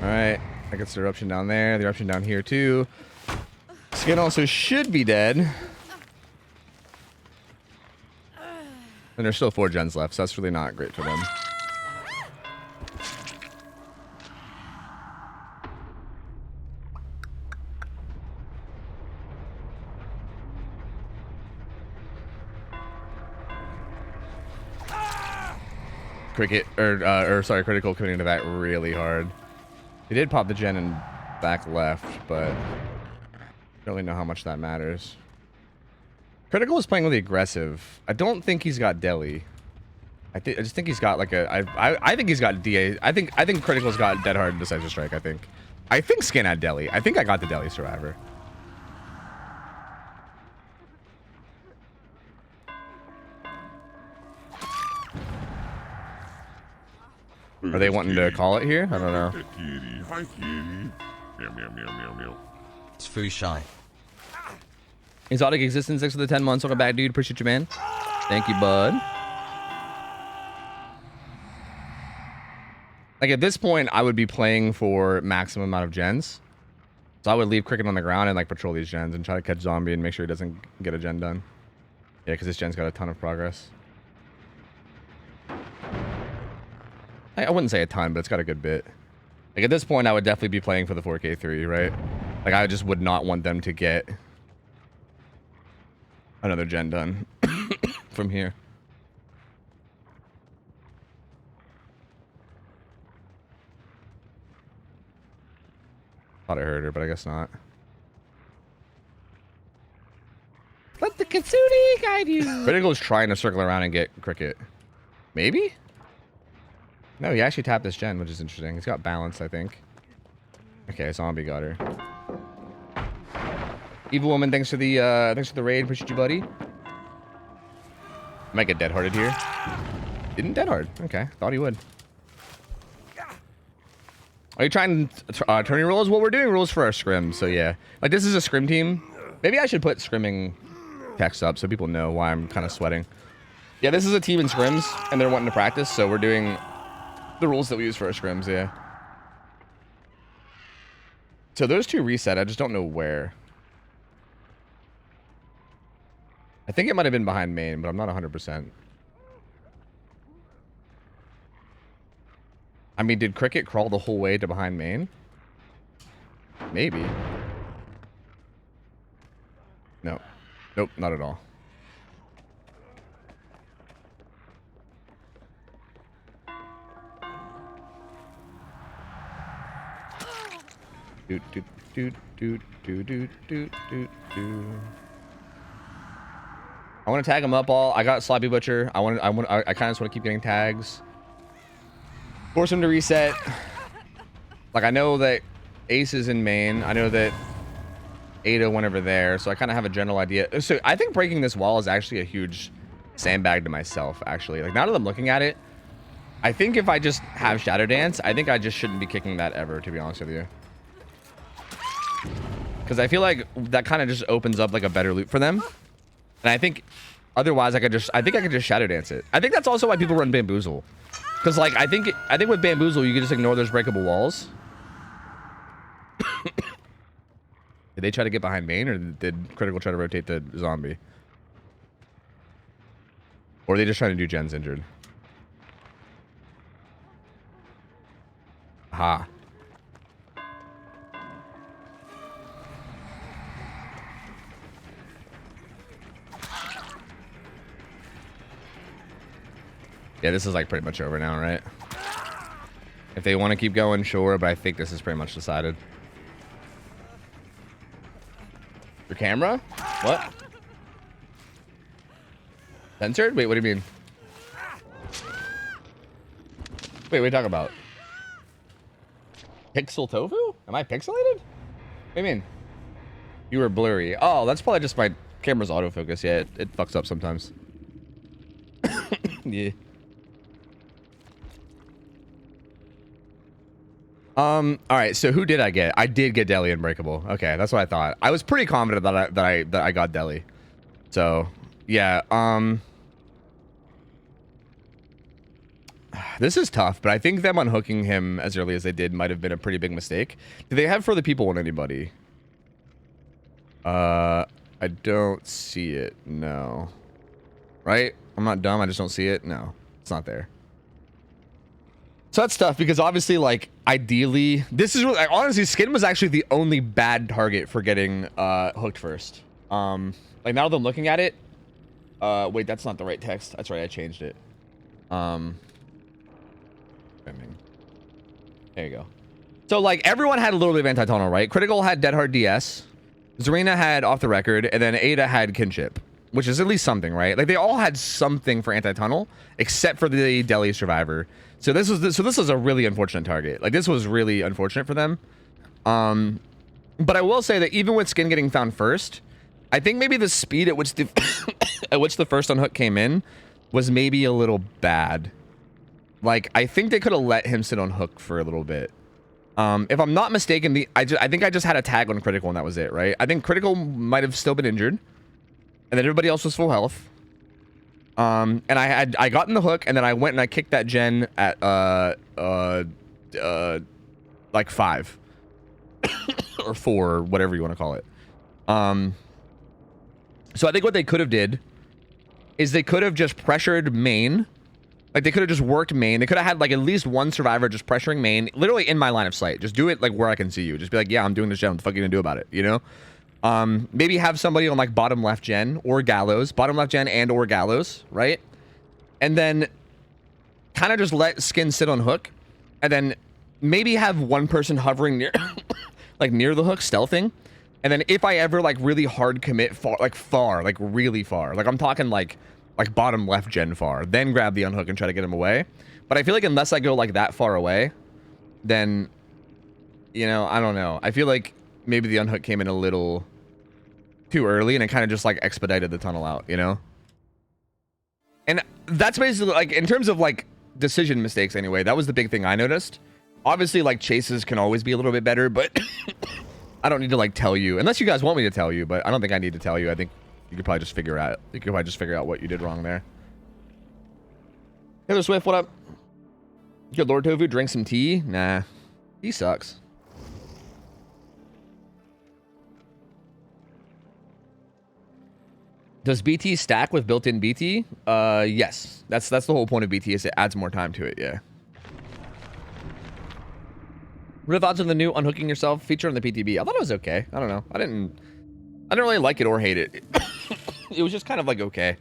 Alright. That gets the eruption down there. The eruption down here too. Skin also should be dead. And there's still 4 gens left, so that's really not great for them. Sorry, Critical coming into that really hard. He did pop the gen and back left, but I don't really know how much that matters. Critical is playing really aggressive. I don't think he's got deli. I just think he's got like a. I think he's got DA. I think Critical's got dead hard and decisive strike. I think Skin had deli. I think I got the deli survivor. Are they wanting to call it here? I don't know. Kitty. Hi, kitty. Meow, meow, meow, meow, meow. It's Fu Shy. Exotic existence, thanks for the 10 months. Welcome back, dude. Appreciate you, man. Thank you, bud. Like, at this point, I would be playing for maximum amount of gens. So I would leave Cricket on the ground and, like, patrol these gens and try to catch Zombie and make sure he doesn't get a gen done. Yeah, because this gen's got a ton of progress. I wouldn't say a ton, but it's got a good bit. Like, at this point, I would definitely be playing for the 4K3, right? Like, I just would not want them to get another gen done from here. Thought I heard her, but I guess not. Let the Kitsune guide you. Critical's trying to circle around and get Cricket. Maybe? No, he actually tapped this gen, which is interesting. He's got balance, I think. Okay, Zombie got her. Evil Woman, thanks for the raid. Appreciate you, buddy. Might get dead-hearted here. Didn't dead-hard. Okay, thought he would. Are you trying turning rules? Well, we're doing rules for our scrim, so yeah. Like, this is a scrim team. Maybe I should put scrimming text up so people know why I'm kind of sweating. Yeah, this is a team in scrims, and they're wanting to practice, so we're doing the rules that we use for our scrims, yeah. So those two reset. I just don't know where. I think it might have been behind main, but I'm not 100%. I mean, did Cricket crawl the whole way to behind main? Maybe. No. Nope, not at all. Doot doot doot doot doot doot doot doot doot. I want to tag him up all. I got Sloppy Butcher. I kind of just want to keep getting tags. Force him to reset. Like, I know that Ace is in main. I know that Ada went over there, so I kind of have a general idea. So I think breaking this wall is actually a huge sandbag to myself, actually. Like, now that I'm looking at it, I think if I just have Shadow Dance, I think I just shouldn't be kicking that ever, to be honest with you. Because I feel like that kind of just opens up like a better loop for them. And I think otherwise I could just Shadow Dance it. I think that's also why people run Bamboozle. Because like I think with Bamboozle you can just ignore those breakable walls. Did they try to get behind main, or did Critical try to rotate the zombie? Or are they just trying to do Jen's injured? Ha. Yeah, this is like pretty much over now, right? If they want to keep going, sure, but I think this is pretty much decided. Your camera? What? Censored? Wait, what do you mean? Wait, what are you talking about? Pixel tofu? Am I pixelated? What do you mean? You were blurry. Oh, that's probably just my camera's autofocus. Yeah, it fucks up sometimes. Yeah. All right, so who did I get? I did get Deli and Breakable. Okay, that's what I thought. I was pretty confident that I got Deli. So, yeah, this is tough, but I think them unhooking him as early as they did might have been a pretty big mistake. Do they have further people on anybody? I don't see it. No. Right? I'm not dumb. I just don't see it. No, it's not there. So that's tough because obviously, like, ideally, this is really, like, honestly, Skin was actually the only bad target for getting hooked first. Like, now that I'm looking at it, wait, that's not the right text. That's right, I changed it. There you go. So, like, everyone had a little bit of anti-tunnel, right? Critical had Dead Hard DS. Zarina had Off the Record, and then Ada had Kinship, which is at least something, right? Like, they all had something for anti-tunnel, except for the Deli Survivor. So this was a really unfortunate target. Like, this was really unfortunate for them. But I will say that even with Skin getting found first, I think maybe the speed at which the at which the first unhook came in was maybe a little bad. Like, I think they could have let him sit on hook for a little bit. If I'm not mistaken, I think I just had a tag on Critical and that was it, right? I think Critical might have still been injured, and then everybody else was full health. And I got in the hook, and then I went and I kicked that gen at like 5 or 4 or whatever you want to call it. So I think what they could have did is they could have just pressured main. Like, they could have just worked main. They could have had like at least one survivor just pressuring main, literally in my line of sight. Just do it like where I can see you. Just be like, yeah, I'm doing this gen. What the fuck are you gonna do about it? You know? Maybe have somebody on like bottom left gen or Gallows, bottom left gen and or Gallows, right? And then kind of just let Skin sit on hook, and then maybe have one person hovering near, like near the hook, stealthing. And then if I ever like really hard commit far, like really far, like I'm talking like bottom left gen far, then grab the unhook and try to get him away. But I feel like unless I go like that far away, then, you know, I don't know. I feel like maybe the unhook came in a little too early and it kind of just like expedited the tunnel out, you know? And that's basically like, in terms of like decision mistakes anyway, that was the big thing I noticed. Obviously, like, chases can always be a little bit better, but I don't need to like tell you, unless you guys want me to tell you, but I don't think I need to tell you. I think you could probably just figure out what you did wrong there. Taylor Swift, what up? Good Lord Tofu, drink some tea? Nah, he sucks. Does BT stack with built-in BT? Yes. That's the whole point of BT, is it adds more time to it, yeah. What are the thoughts on the new unhooking yourself feature on the PTB? I thought it was okay. I don't know. I didn't really like it or hate it. It was just kind of like okay.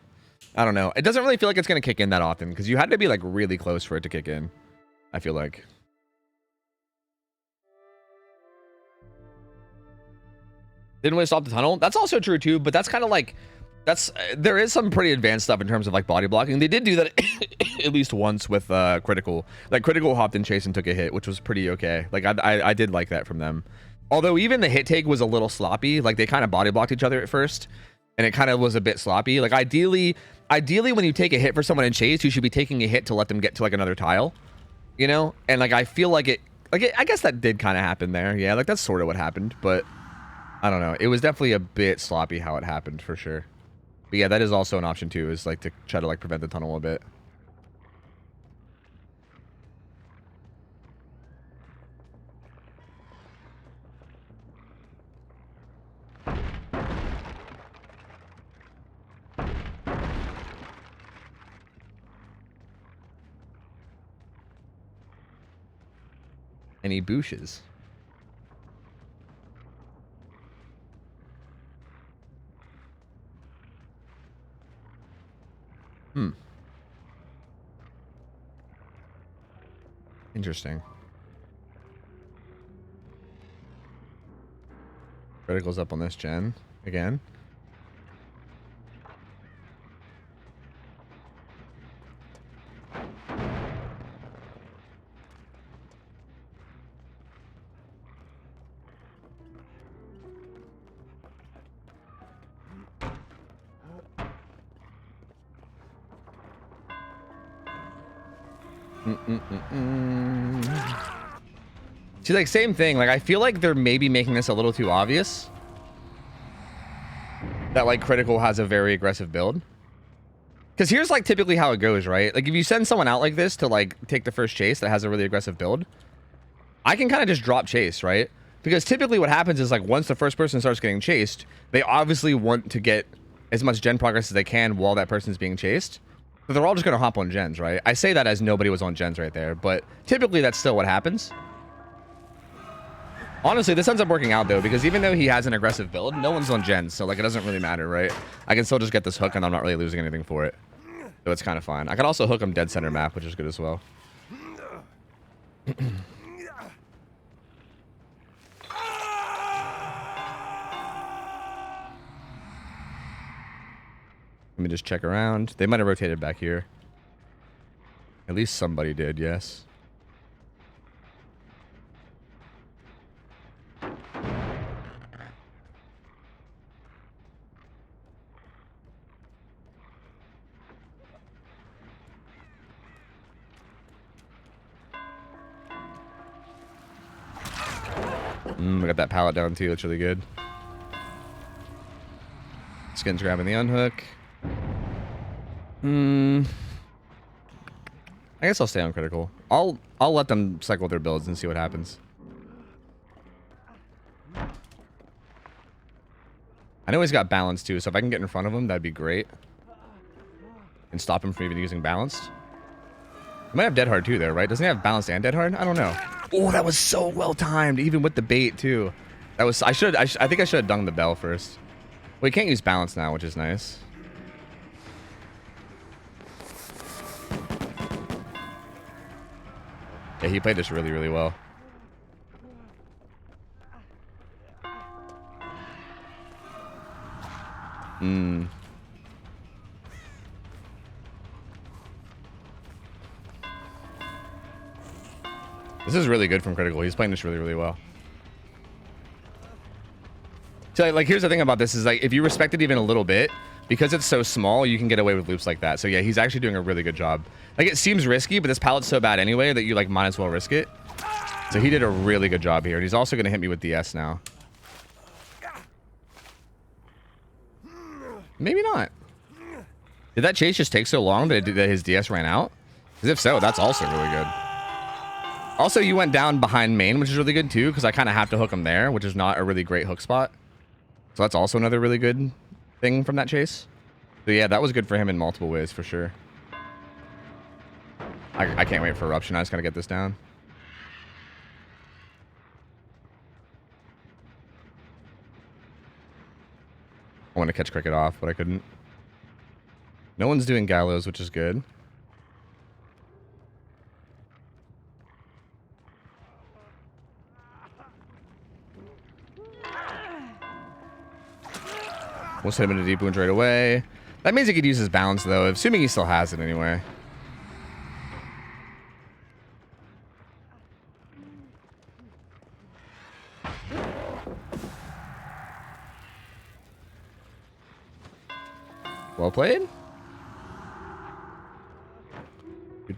I don't know. It doesn't really feel like it's going to kick in that often because you had to be like really close for it to kick in, I feel like. Didn't really stop the tunnel. That's also true too, but that's kind of like That's there is some pretty advanced stuff in terms of like body blocking. They did do that at least once with critical. Like critical hopped in chase and took a hit, which was pretty okay. Like I did like that from them. Although even the hit take was a little sloppy. Like they kind of body blocked each other at first, and it kind of was a bit sloppy. Like ideally when you take a hit for someone in chase, you should be taking a hit to let them get to like another tile, you know. And like I feel like I guess that did kind of happen there. Yeah, like that's sort of what happened, but I don't know. It was definitely a bit sloppy how it happened for sure. But yeah, that is also an option too, is like to try to like prevent the tunnel a bit. Any bushes? Interesting. Critical's up on this gen again. See, like, same thing. Like, I feel like they're maybe making this a little too obvious. That, like, Critical has a very aggressive build. Because here's, like, typically how it goes, right? Like, if you send someone out like this to, like, take the first chase that has a really aggressive build, I can kind of just drop chase, right? Because typically what happens is, like, once the first person starts getting chased, they obviously want to get as much gen progress as they can while that person's being chased. So they're all just going to hop on gens, right? I say that as nobody was on gens right there, but typically that's still what happens. Honestly, this ends up working out, though, because even though he has an aggressive build, no one's on gens, so, like, it doesn't really matter, right? I can still just get this hook, and I'm not really losing anything for it. So it's kind of fine. I can also hook him dead center map, which is good as well. Let me just check around. They might have rotated back here. At least somebody did, yes. We got that pallet down too. That's really good. Skin's grabbing the unhook. I guess I'll stay on critical. I'll let them cycle their builds and see what happens. I know he's got balance too, so if I can get in front of him, that'd be great. And stop him from even using balanced. He might have dead hard too there, right? Doesn't he have balanced and dead hard? I don't know. Oh, that was so well timed, even with the bait too. That was I think I should have dunged the bell first. Well, he can't use balance now, which is nice. Yeah, he played this really, really well. This is really good from Critical. He's playing this really, really well. So, like, here's the thing about this is, like, if you respect it even a little bit, because it's so small, you can get away with loops like that. So, yeah, he's actually doing a really good job. Like, it seems risky, but this pallet's so bad anyway that you, like, might as well risk it. So he did a really good job here. And he's also going to hit me with DS now. Maybe not. Did that chase just take so long that his DS ran out? Because if so, that's also really good. Also, you went down behind main, which is really good too, because I kind of have to hook him there, which is not a really great hook spot. So that's also another really good thing from that chase. So yeah, that was good for him in multiple ways, for sure. I can't wait for Eruption. I just gotta get this down. I want to catch Cricket off, but I couldn't. No one's doing Gallows, which is good. We'll send him into deep wounds right away. That means he could use his balance, though, assuming he still has it anyway. Well played. He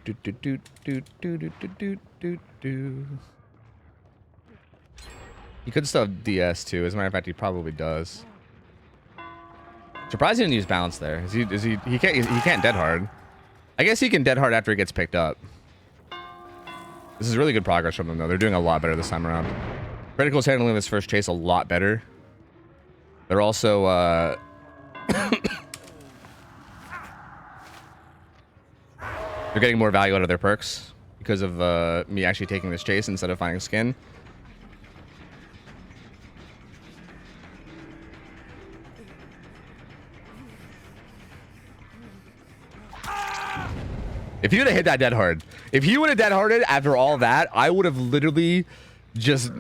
could still have DS too. As a matter of fact, he probably does. Surprised he didn't use balance there. He can't dead hard. I guess he can dead hard after he gets picked up. This is really good progress from them though. They're doing a lot better this time around. Critical's handling this first chase a lot better. They're also they're getting more value out of their perks because of me actually taking this chase instead of finding skin. If he would have hit that dead hard, if he would have dead harded after all that, I would have literally just,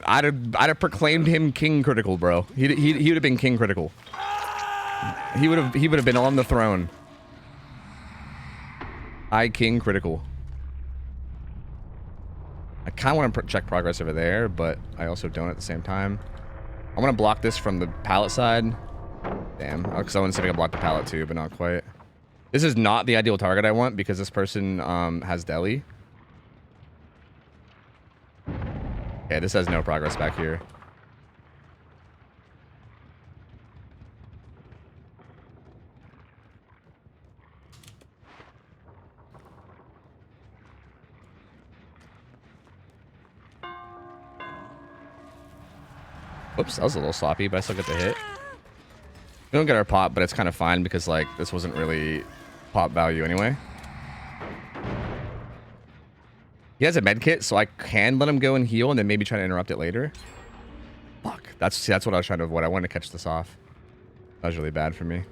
I'd have proclaimed him king critical, bro. He would have been king critical. He would have been on the throne. I king critical. I kind of want to check progress over there, but I also don't at the same time. I want to block this from the pallet side. Damn, because I want to see if I can block the pallet too, but not quite. This is not the ideal target I want because this person has deli. Okay, this has no progress back here. Oops, that was a little sloppy, but I still get the hit. We don't get our pop, but it's kind of fine because, like, this wasn't really pop value anyway. He has a med kit, so I can let him go and heal and then maybe try to interrupt it later. Fuck. That's what I was trying to avoid. I wanted to catch this off. That was really bad for me.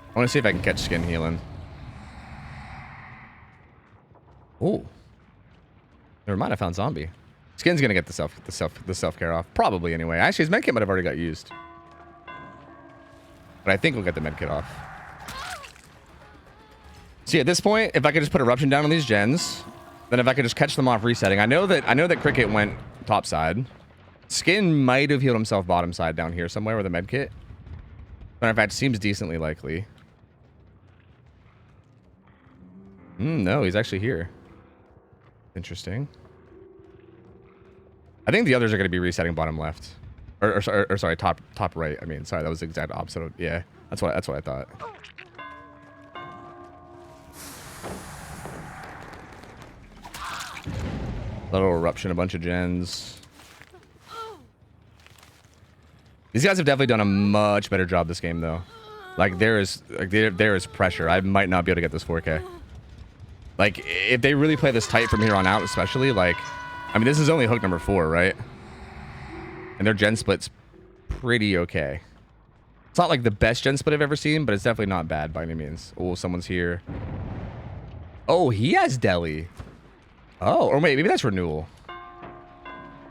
I want to see if I can catch skin healing. Oh, never mind. I found zombie. Skin's gonna get the self-care off, probably anyway. Actually, his medkit might have already got used, but I think we'll get the medkit off. See, at this point, if I could just put eruption down on these gens, then if I could just catch them off resetting, I know that Cricket went top side. Skin might have healed himself bottom side down here somewhere with a medkit. Matter of fact, seems decently likely. No, he's actually here. Interesting. I think the others are going to be resetting bottom left, or sorry, top right. I mean, sorry, that was the exact opposite. Of, yeah, that's what I thought. Little eruption, a bunch of gens. These guys have definitely done a much better job this game, though. Like there is pressure. I might not be able to get this 4K. Like, if they really play this tight from here on out, especially, like, I mean, this is only hook number 4, right? And their gen split's pretty okay. It's not like the best gen split I've ever seen, but it's definitely not bad by any means. Oh, someone's here. Oh, he has deli. Oh, or maybe that's renewal.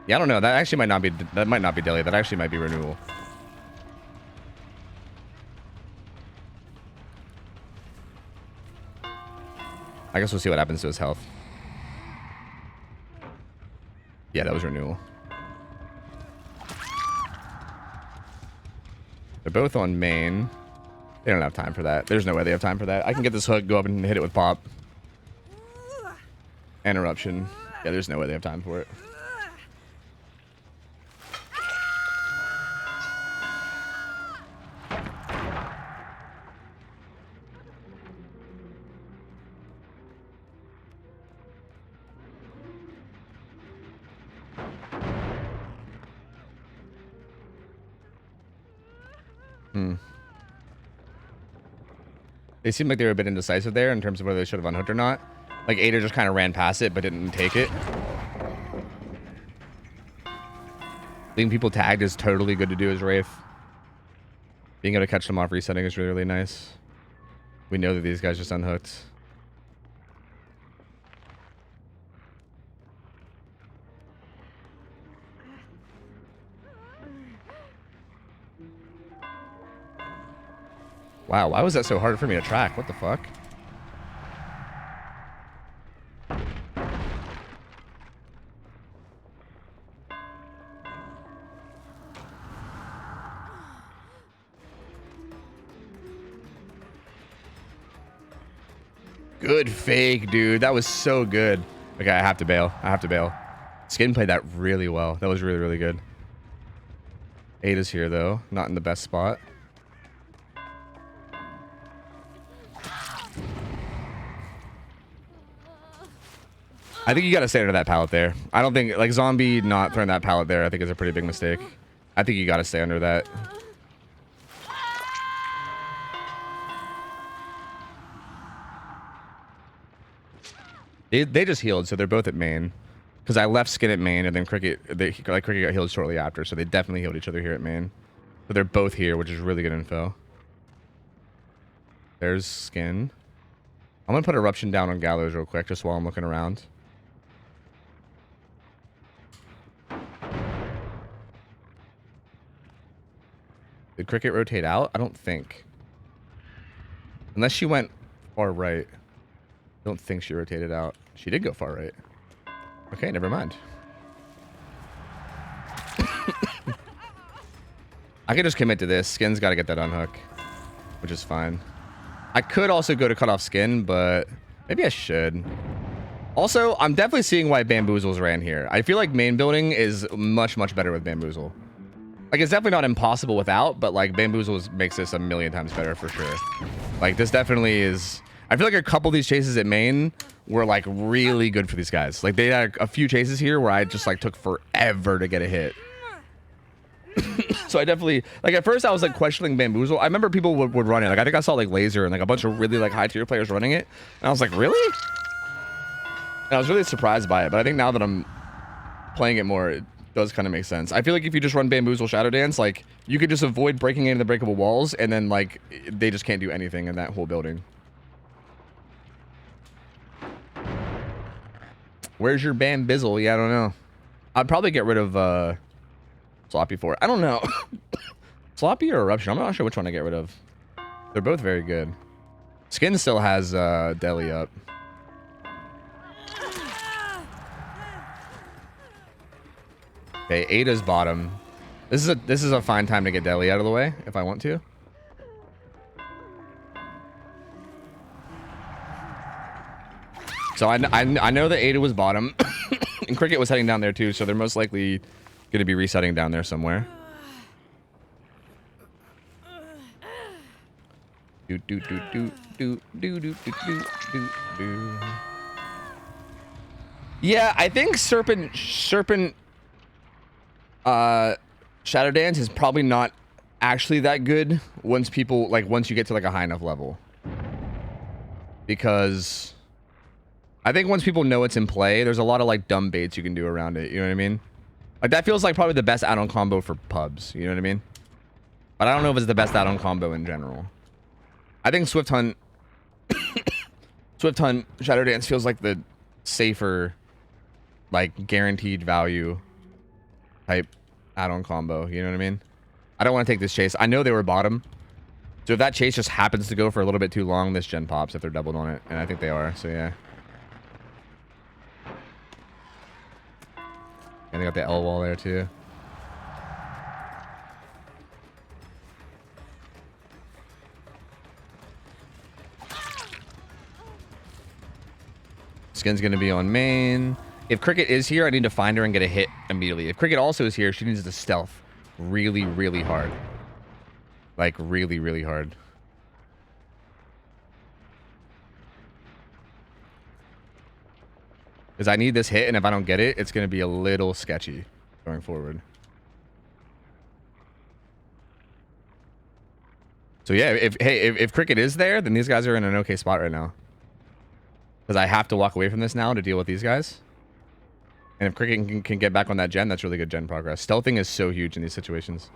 Yeah, I don't know. That actually might not be deli. That actually might be renewal. I guess we'll see what happens to his health. Yeah, that was renewal. They're both on main. They don't have time for that. There's no way they have time for that. I can get this hook, go up and hit it with pop. And eruption. Yeah, there's no way they have time for it. They seemed like they were a bit indecisive there in terms of whether they should have unhooked or not. Like, Ader just kind of ran past it, but didn't take it. Leaving people tagged is totally good to do as Wraith. Being able to catch them off resetting is really, really nice. We know that these guys just unhooked. Wow, why was that so hard for me to track? What the fuck? Good fake, dude. That was so good. Okay, I have to bail. I have to bail. Skin played that really well. That was really, really good. Ada's here, though. Not in the best spot. I think you got to stay under that pallet there. I don't think, like, zombie not throwing that pallet there, I think is a pretty big mistake. I think you got to stay under that. They just healed, so they're both at main. Because I left Skin at main, and then Cricket got healed shortly after, so they definitely healed each other here at main. So they're both here, which is really good info. There's Skin. I'm going to put Eruption down on Gallows real quick, just while I'm looking around. Did Cricket rotate out? I don't think. Unless she went far right. I don't think she rotated out. She did go far right. Okay, never mind. I could just commit to this. Skin's got to get that unhook, which is fine. I could also go to cut off Skin, but maybe I should. Also, I'm definitely seeing why Bamboozles ran here. I feel like main building is much, much better with Bamboozle. Like, it's definitely not impossible without, but, like, Bamboozles makes this a million times better for sure. Like, this definitely is... I feel like a couple of these chases at main were, like, really good for these guys. Like, they had a few chases here where I just, like, took forever to get a hit. So I definitely... Like, at first I was, like, questioning Bamboozle. I remember people would run it. Like, I think I saw, like, Laser and, like, a bunch of really, like, high-tier players running it. And I was like, really? And I was really surprised by it. But I think now that I'm playing it more... It does kind of make sense. I feel like if you just run Bamboozle Shadow Dance, like, you could just avoid breaking into the breakable walls, and then, like, they just can't do anything in that whole building. Where's your Bambizzle? Yeah, I don't know. I'd probably get rid of Sloppy for it. I don't know. Sloppy or Eruption? I'm not sure which one to get rid of. They're both very good. Skin still has Deli up. Okay, Ada's bottom. This is a fine time to get Deli out of the way if I want to. So I know that Ada was bottom, and Cricket was heading down there too. So they're most likely going to be resetting down there somewhere. Do do do do do do do do do do. Yeah, I think Serpent. Shadow Dance is probably not actually that good once you get to like a high enough level, because I think once people know it's in play, there's a lot of like dumb baits you can do around it. You know what I mean? Like that feels like probably the best add-on combo for pubs. You know what I mean? But I don't know if it's the best add-on combo in general. I think Swift Hunt Shadow Dance feels like the safer, like guaranteed value type add-on combo. You know what I mean? I don't want to take this chase. I know they were bottom, so if that chase just happens to go for a little bit too long, this gen pops if they're doubled on it, and I think they are. So yeah. And they got the L wall there too. Skin's gonna be on main. If Cricket is here, I need to find her and get a hit immediately. If Cricket also is here, she needs to stealth really, really hard. Like, really, really hard. Because I need this hit, and if I don't get it, it's going to be a little sketchy going forward. So yeah, if Cricket is there, then these guys are in an okay spot right now. Because I have to walk away from this now to deal with these guys. And if Cricket can get back on that gen, that's really good gen progress. Stealthing is so huge in these situations.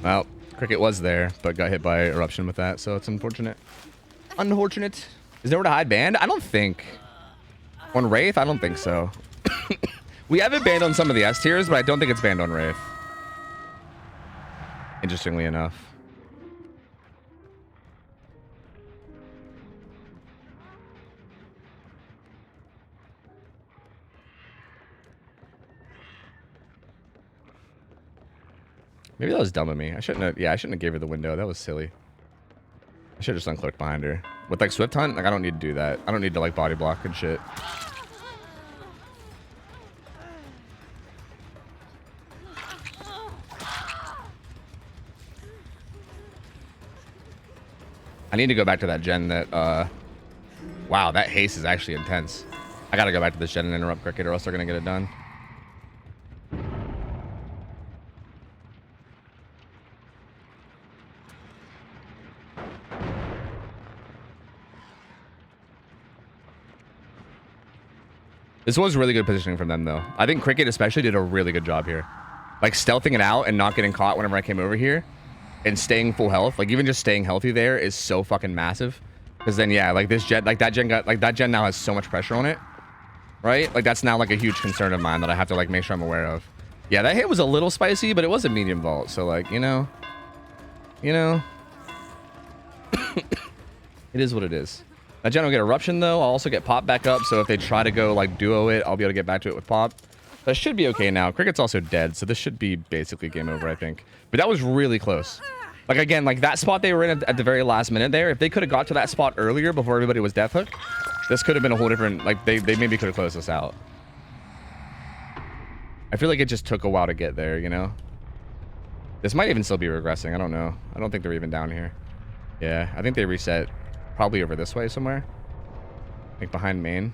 Well, Cricket was there, but got hit by Eruption with that, so it's unfortunate. Unfortunate. Is there nowhere to hide band? I don't think. On Wraith? I don't think so. We have it banned on some of the S tiers, but I don't think it's banned on Wraith. Interestingly enough. Maybe that was dumb of me. I shouldn't have. Yeah, I shouldn't have gave her the window. That was silly. I should have just uncloaked behind her. With like Swift Hunt, like I don't need to do that. I don't need to like body block and shit. I need to go back to that gen that, wow, that haste is actually intense. I gotta go back to this gen and interrupt Cricket or else they're gonna get it done. This was really good positioning from them, though. I think Cricket especially did a really good job here. Like, stealthing it out and not getting caught whenever I came over here. And staying full health. Like, even just staying healthy there is so fucking massive. Because then, yeah, like, this gen, like, that gen now has so much pressure on it. Right? Like, that's now, like, a huge concern of mine that I have to, like, make sure I'm aware of. Yeah, that hit was a little spicy, but it was a medium vault. So, like, you know. It is what it is. That gen will get eruption though. I'll also get pop back up, so if they try to go like duo it, I'll be able to get back to it with pop. That should be okay now. Cricket's also dead, so this should be basically game over, I think. But that was really close. Like again, like that spot they were in at the very last minute there, if they could have got to that spot earlier before everybody was death hook, this could have been a whole different, like they maybe could have closed this out. I feel like it just took a while to get there, you know? This might even still be regressing, I don't know. I don't think they're even down here. Yeah, I think they reset. Probably over this way somewhere. Like behind main.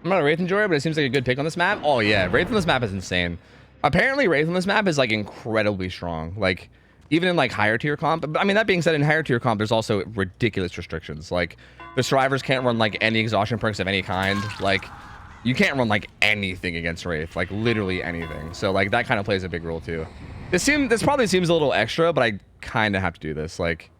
I'm not a Wraith enjoyer, but it seems like a good pick on this map. Oh yeah, Wraith on this map is insane. Apparently Wraith on this map is like incredibly strong. Like even in like higher tier comp. But I mean, that being said, in higher tier comp, there's also ridiculous restrictions. Like the survivors can't run like any exhaustion perks of any kind. Like you can't run like anything against Wraith, like literally anything. So like that kind of plays a big role too. This probably seems a little extra, but I kind of have to do this, like,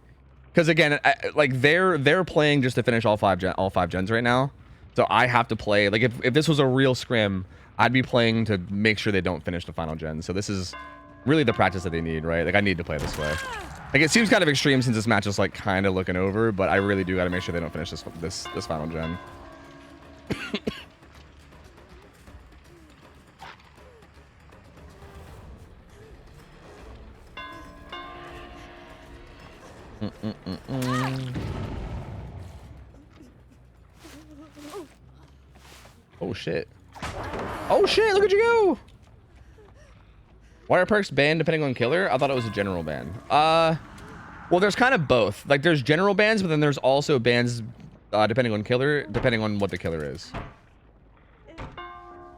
because again, like they're playing just to finish all five gens right now. So I have to play like if this was a real scrim, I'd be playing to make sure they don't finish the final gen. So this is really the practice that they need, right? Like I need to play this way. Like it seems kind of extreme since this match is like kind of looking over, but I really do got to make sure they don't finish this final gen. Oh shit. Oh shit, look at you go! Why are perks banned depending on killer? I thought it was a general ban. Well, there's kind of both. Like there's general bans, but then there's also bans depending on killer, depending on what the killer is.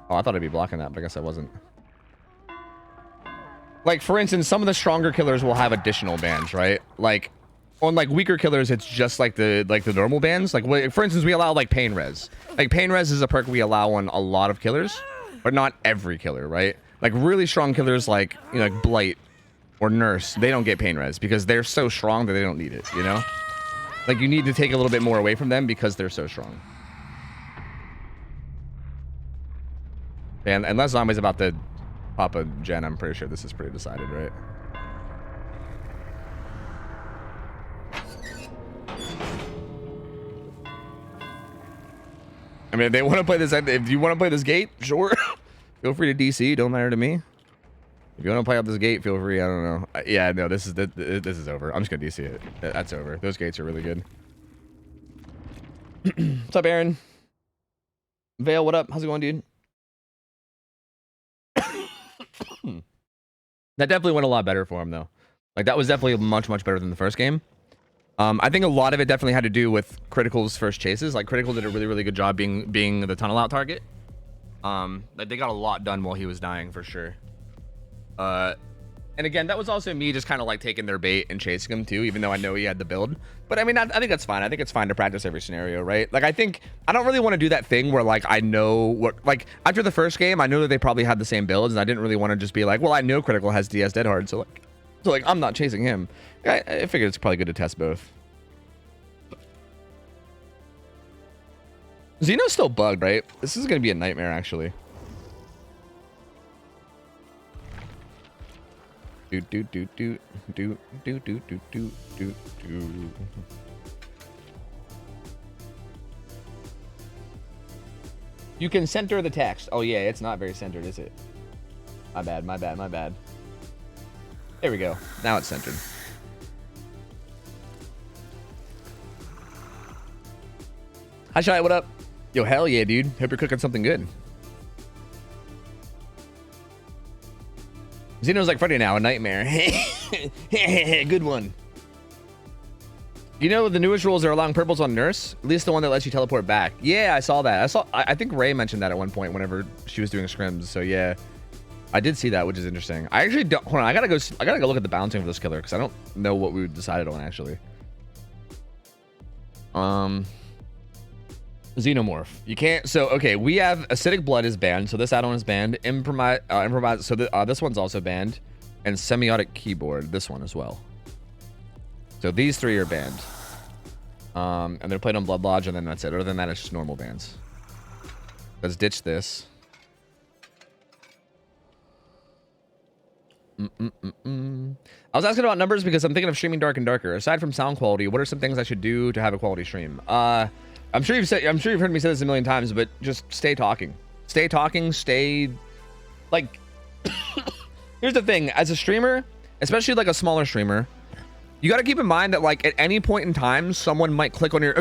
Oh, I thought I'd be blocking that, but I guess I wasn't. Like for instance, some of the stronger killers will have additional bans, right? Like on like weaker killers, it's just like the normal bans. Like for instance, we allow like pain res. Like pain res is a perk we allow on a lot of killers, but not every killer, right? Like really strong killers like, you know, like Blight or Nurse, they don't get pain res because they're so strong that they don't need it, you know? Like you need to take a little bit more away from them because they're so strong. And unless Zombie's about to pop a gen, I'm pretty sure this is pretty decided, right? I mean, if they want to play this, if you want to play this gate, sure. Feel free to DC. Don't matter to me. If you want to play out this gate, feel free. I don't know. Yeah, no, this is over. I'm just gonna DC it. That's over. Those gates are really good. What's up, Aaron? Vale, what up? How's it going, dude? That definitely went a lot better for him, though. Like that was definitely much better than the first game. I think a lot of it definitely had to do with Critical's first chases. Like Critical did a really good job being the tunnel out target. Like they got a lot done while he was dying for sure. And again, that was also me just kind of like taking their bait and chasing him too, even though I know he had the build. But I mean, I think that's fine. I think it's fine to practice every scenario, right? Like I don't really want to do that thing where like I know what, like after the first game, I know that they probably had the same builds, and I didn't really want to just be like, well, I know Critical has DS Dead Hard, so like I'm not chasing him. I figured it's probably good to test both. Xeno's still bugged, right? This is gonna be a nightmare, actually. Do do do do do do do do do do do. You can center the text. Oh yeah, it's not very centered, is it? My bad, my bad, my bad. There we go. Now it's centered. Hi Shy, what up? Yo, hell yeah, dude. Hope you're cooking something good. Xeno's like Freddy now, a nightmare. Good one. You know the newest rules are allowing purples on Nurse? At least the one that lets you teleport back. Yeah, I saw that. I think Ray mentioned that at one point whenever she was doing scrims. So yeah, I did see that, which is interesting. I actually don't. Hold on, I gotta go look at the balancing for this killer because I don't know what we decided on actually. Xenomorph. You can't. So okay, we have acidic blood is banned. So this add-on is banned. Improvise. So this one's also banned, and semiotic keyboard. This one as well. So these three are banned. And they're played on Blood Lodge, and then that's it. Other than that, it's just normal bans. Let's ditch this. I was asking about numbers because I'm thinking of streaming Dark and Darker. Aside from sound quality, what are some things I should do to have a quality stream? I'm sure you've heard me say this a million times, but just stay talking. Stay talking, like here's the thing, as a streamer, especially like a smaller streamer, you got to keep in mind that like at any point in time someone might click on your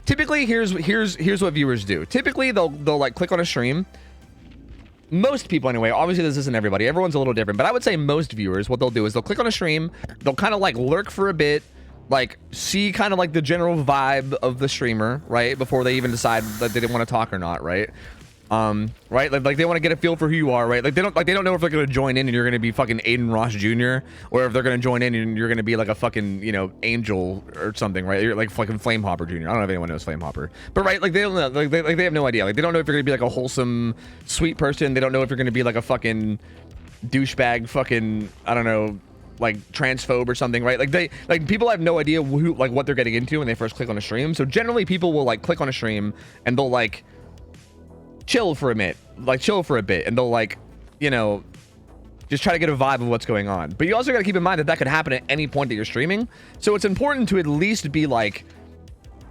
typically here's what viewers do. Typically they'll like click on a stream. Most people anyway, obviously this isn't everybody, everyone's a little different, but I would say most viewers, what they'll do is they'll click on a stream, they'll kind of like lurk for a bit, like see kind of like the general vibe of the streamer, right, before they even decide that they didn't want to talk or not, right? Right, like they want to get a feel for who you are, right? Like they don't know if they're gonna join in and you're gonna be fucking Aiden Ross Jr. or if they're gonna join in and you're gonna be like a fucking, you know, Angel or something, right? You're like fucking Flamehopper Jr. I don't know if anyone knows Flamehopper, but right, like they don't know, like they have no idea, like they don't know if you're gonna be like a wholesome, sweet person. They don't know if you're gonna be like a fucking douchebag, fucking, I don't know, like transphobe or something, right? Like people have no idea who, like what they're getting into when they first click on a stream. So generally people will like click on a stream and they'll like chill for a bit, and they'll like, you know, just try to get a vibe of what's going on. But you also got to keep in mind that could happen at any point that you're streaming. So it's important to at least be like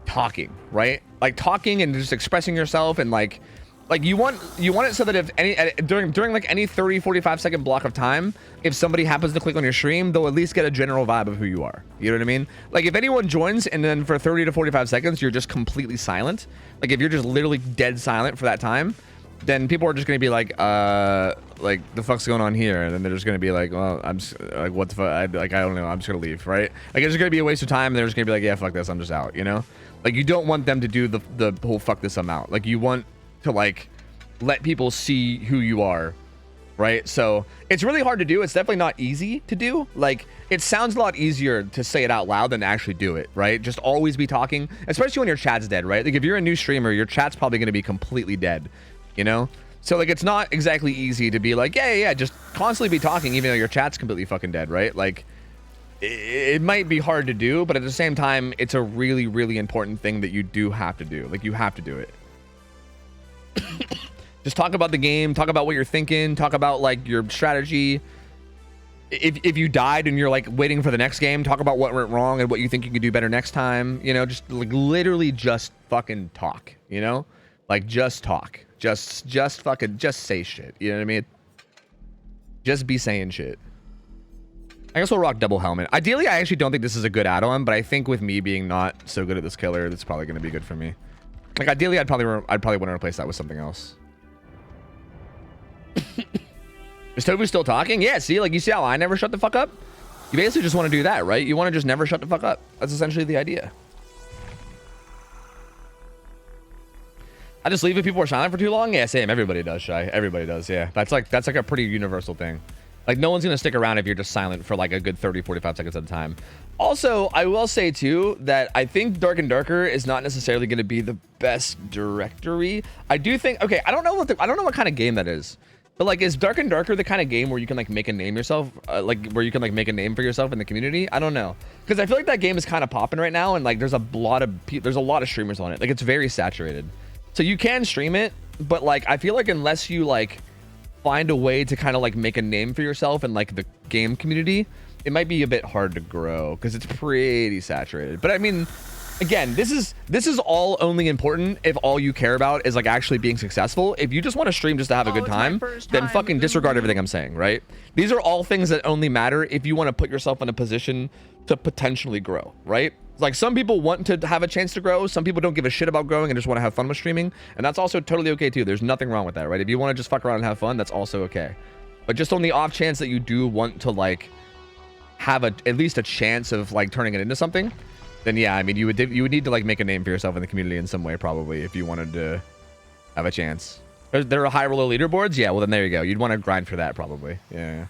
talking, right? Like talking and just expressing yourself, and like you want it so that if during like any 30-45 second block of time, if somebody happens to click on your stream, they'll at least get a general vibe of who you are. You know what I mean? Like if anyone joins and then for 30 to 45 seconds you're just completely silent, like if you're just literally dead silent for that time, then people are just gonna be like the fuck's going on here, and then they're just gonna be like, well, I'm just, like, what the fuck, I don't know, I'm just gonna leave, right? Like it's gonna be a waste of time, and they're just gonna be like, yeah, fuck this, I'm just out, you know? Like you don't want them to do the whole fuck this, I'm out. Like you want to like let people see who you are, right? So it's really hard to do. It's definitely not easy to do. Like it sounds a lot easier to say it out loud than to actually do it, right? Just always be talking, especially when your chat's dead, right? Like if you're a new streamer, your chat's probably going to be completely dead, you know? So like it's not exactly easy to be like, yeah, just constantly be talking even though your chat's completely fucking dead, right? Like it might be hard to do, but at the same time, it's a really, really important thing that you do have to do. Like you have to do it. Just talk about the game, talk about what you're thinking, talk about like your strategy. If you died and you're like waiting for the next game, talk about what went wrong and what you think you could do better next time. You know, just like literally just fucking talk, you know? Like just talk. Just fucking just say shit. You know what I mean? Just be saying shit. I guess we'll rock double helmet. Ideally, I actually don't think this is a good add-on, but I think with me being not so good at this killer, that's probably going to be good for me. Like ideally, I'd probably want to replace that with something else. Is Tofu still talking? Yeah, see, like you see how I never shut the fuck up? You basically just want to do that, right? You want to just never shut the fuck up. That's essentially the idea. I just leave if people are silent for too long? Yeah, same. Everybody does, Shy. Everybody does, yeah. That's like a pretty universal thing. Like no one's gonna stick around if you're just silent for like a good 30-45 seconds at a time. Also, I will say too that I think Dark and Darker is not necessarily gonna be the best directory. I do think, okay, I don't know what kind of game that is. But like, is Dark and Darker the kind of game where you can like make a name yourself, like where you can like make a name for yourself in the community? I don't know, because I feel like that game is kind of popping right now, and like there's a lot of streamers on it. Like it's very saturated. So you can stream it, but like I feel like unless you like find a way to kind of like make a name for yourself in like the game community, it might be a bit hard to grow because it's pretty saturated. But I mean, again, this is all only important if all you care about is like actually being successful. If you just want to stream just to have a good time, then fucking disregard everything I'm saying, right? These are all things that only matter if you want to put yourself in a position to potentially grow, right? Like some people want to have a chance to grow. Some people don't give a shit about growing and just want to have fun with streaming. And that's also totally okay too. There's nothing wrong with that, right? If you want to just fuck around and have fun, that's also okay. But just on the off chance that you do want to like have at least a chance of like turning it into something, then yeah, I mean, you would need to like make a name for yourself in the community in some way probably if you wanted to have a chance. There are high roller leaderboards? Yeah, well then there you go. You'd want to grind for that probably. Yeah.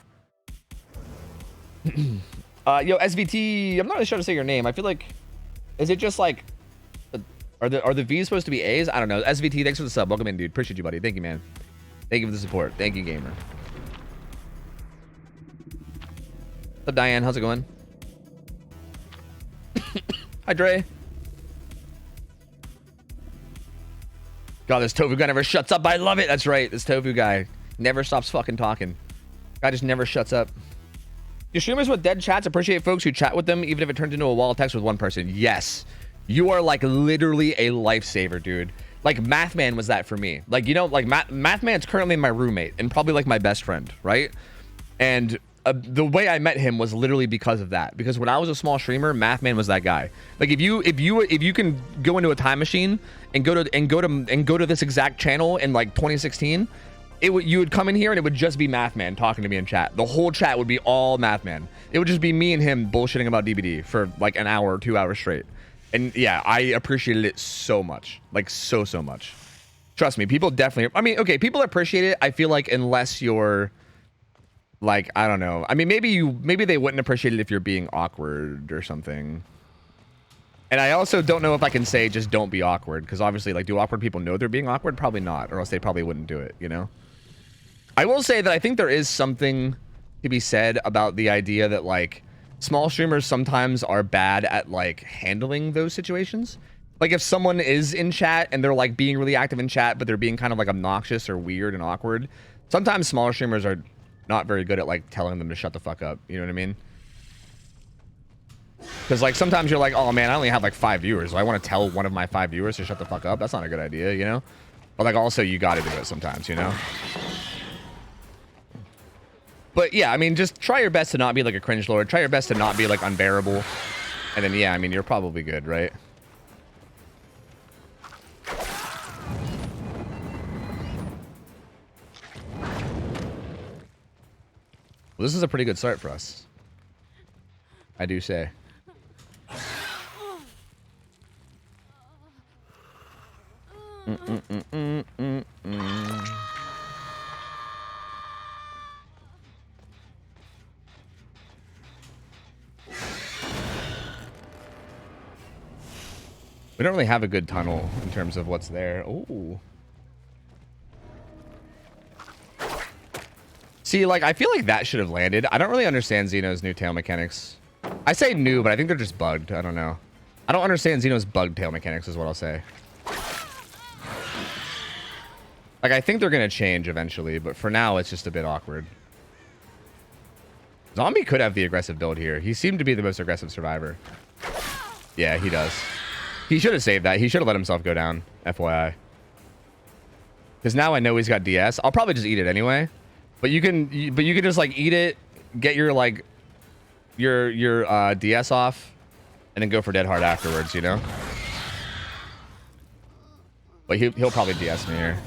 Yo, SVT, I'm not really sure to say your name. I feel like, is it just like, are the V's supposed to be A's? I don't know. SVT, thanks for the sub. Welcome in, dude. Appreciate you, buddy. Thank you, man. Thank you for the support. Thank you, gamer. What's up, Diane? How's it going? Hi, Dre. God, this Tofu guy never shuts up. I love it. That's right. This Tofu guy never stops fucking talking. Guy just never shuts up. Do streamers with dead chats appreciate folks who chat with them, even if it turns into a wall of text with one person? Yes. You are like literally a lifesaver, dude. Like Mathman was that for me. Like, you know, like Mathman's currently my roommate and probably like my best friend, right? And the way I met him was literally because of that. Because when I was a small streamer, Mathman was that guy. Like if you can go into a time machine and go to this exact channel in like 2016, you would come in here and it would just be Mathman talking to me in chat. The whole chat would be all Mathman. It would just be me and him bullshitting about DBD for like an hour or 2 hours straight. And yeah, I appreciated it so much. Like so much. Trust me, people definitely, I mean, okay, people appreciate it. I feel like unless you're like, I don't know. I mean, maybe they wouldn't appreciate it if you're being awkward or something. And I also don't know if I can say just don't be awkward, because obviously, like, do awkward people know they're being awkward? Probably not, or else they probably wouldn't do it, you know? I will say that I think there is something to be said about the idea that, like, small streamers sometimes are bad at, like, handling those situations. Like, if someone is in chat and they're, like, being really active in chat, but they're being kind of, like, obnoxious or weird and awkward, sometimes smaller streamers are not very good at, like, telling them to shut the fuck up. You know what I mean? Because, like, sometimes you're like, oh, man, I only have, like, 5 viewers. So I want to tell one of my 5 viewers to shut the fuck up. That's not a good idea, you know? But, like, also, you got to do it sometimes, you know? But, yeah, I mean, just try your best to not be, like, a cringe lord. Try your best to not be, like, unbearable. And then, yeah, I mean, you're probably good, right? Well, this is a pretty good start for us, I do say. We don't really have a good tunnel in terms of what's there. Ooh. See, like, I feel like that should have landed. I don't really understand Xeno's new tail mechanics. I say new, but I think they're just bugged. I don't know. I don't understand Xeno's bugged tail mechanics is what I'll say. Like, I think they're going to change eventually, but for now, it's just a bit awkward. Zombie could have the aggressive build here. He seemed to be the most aggressive survivor. Yeah, he does. He should have saved that. He should have let himself go down, FYI. Because now I know he's got DS. I'll probably just eat it anyway. But you can just like eat it, get your like your DS off, and then go for dead hard afterwards, you know. But he'll probably DS me here.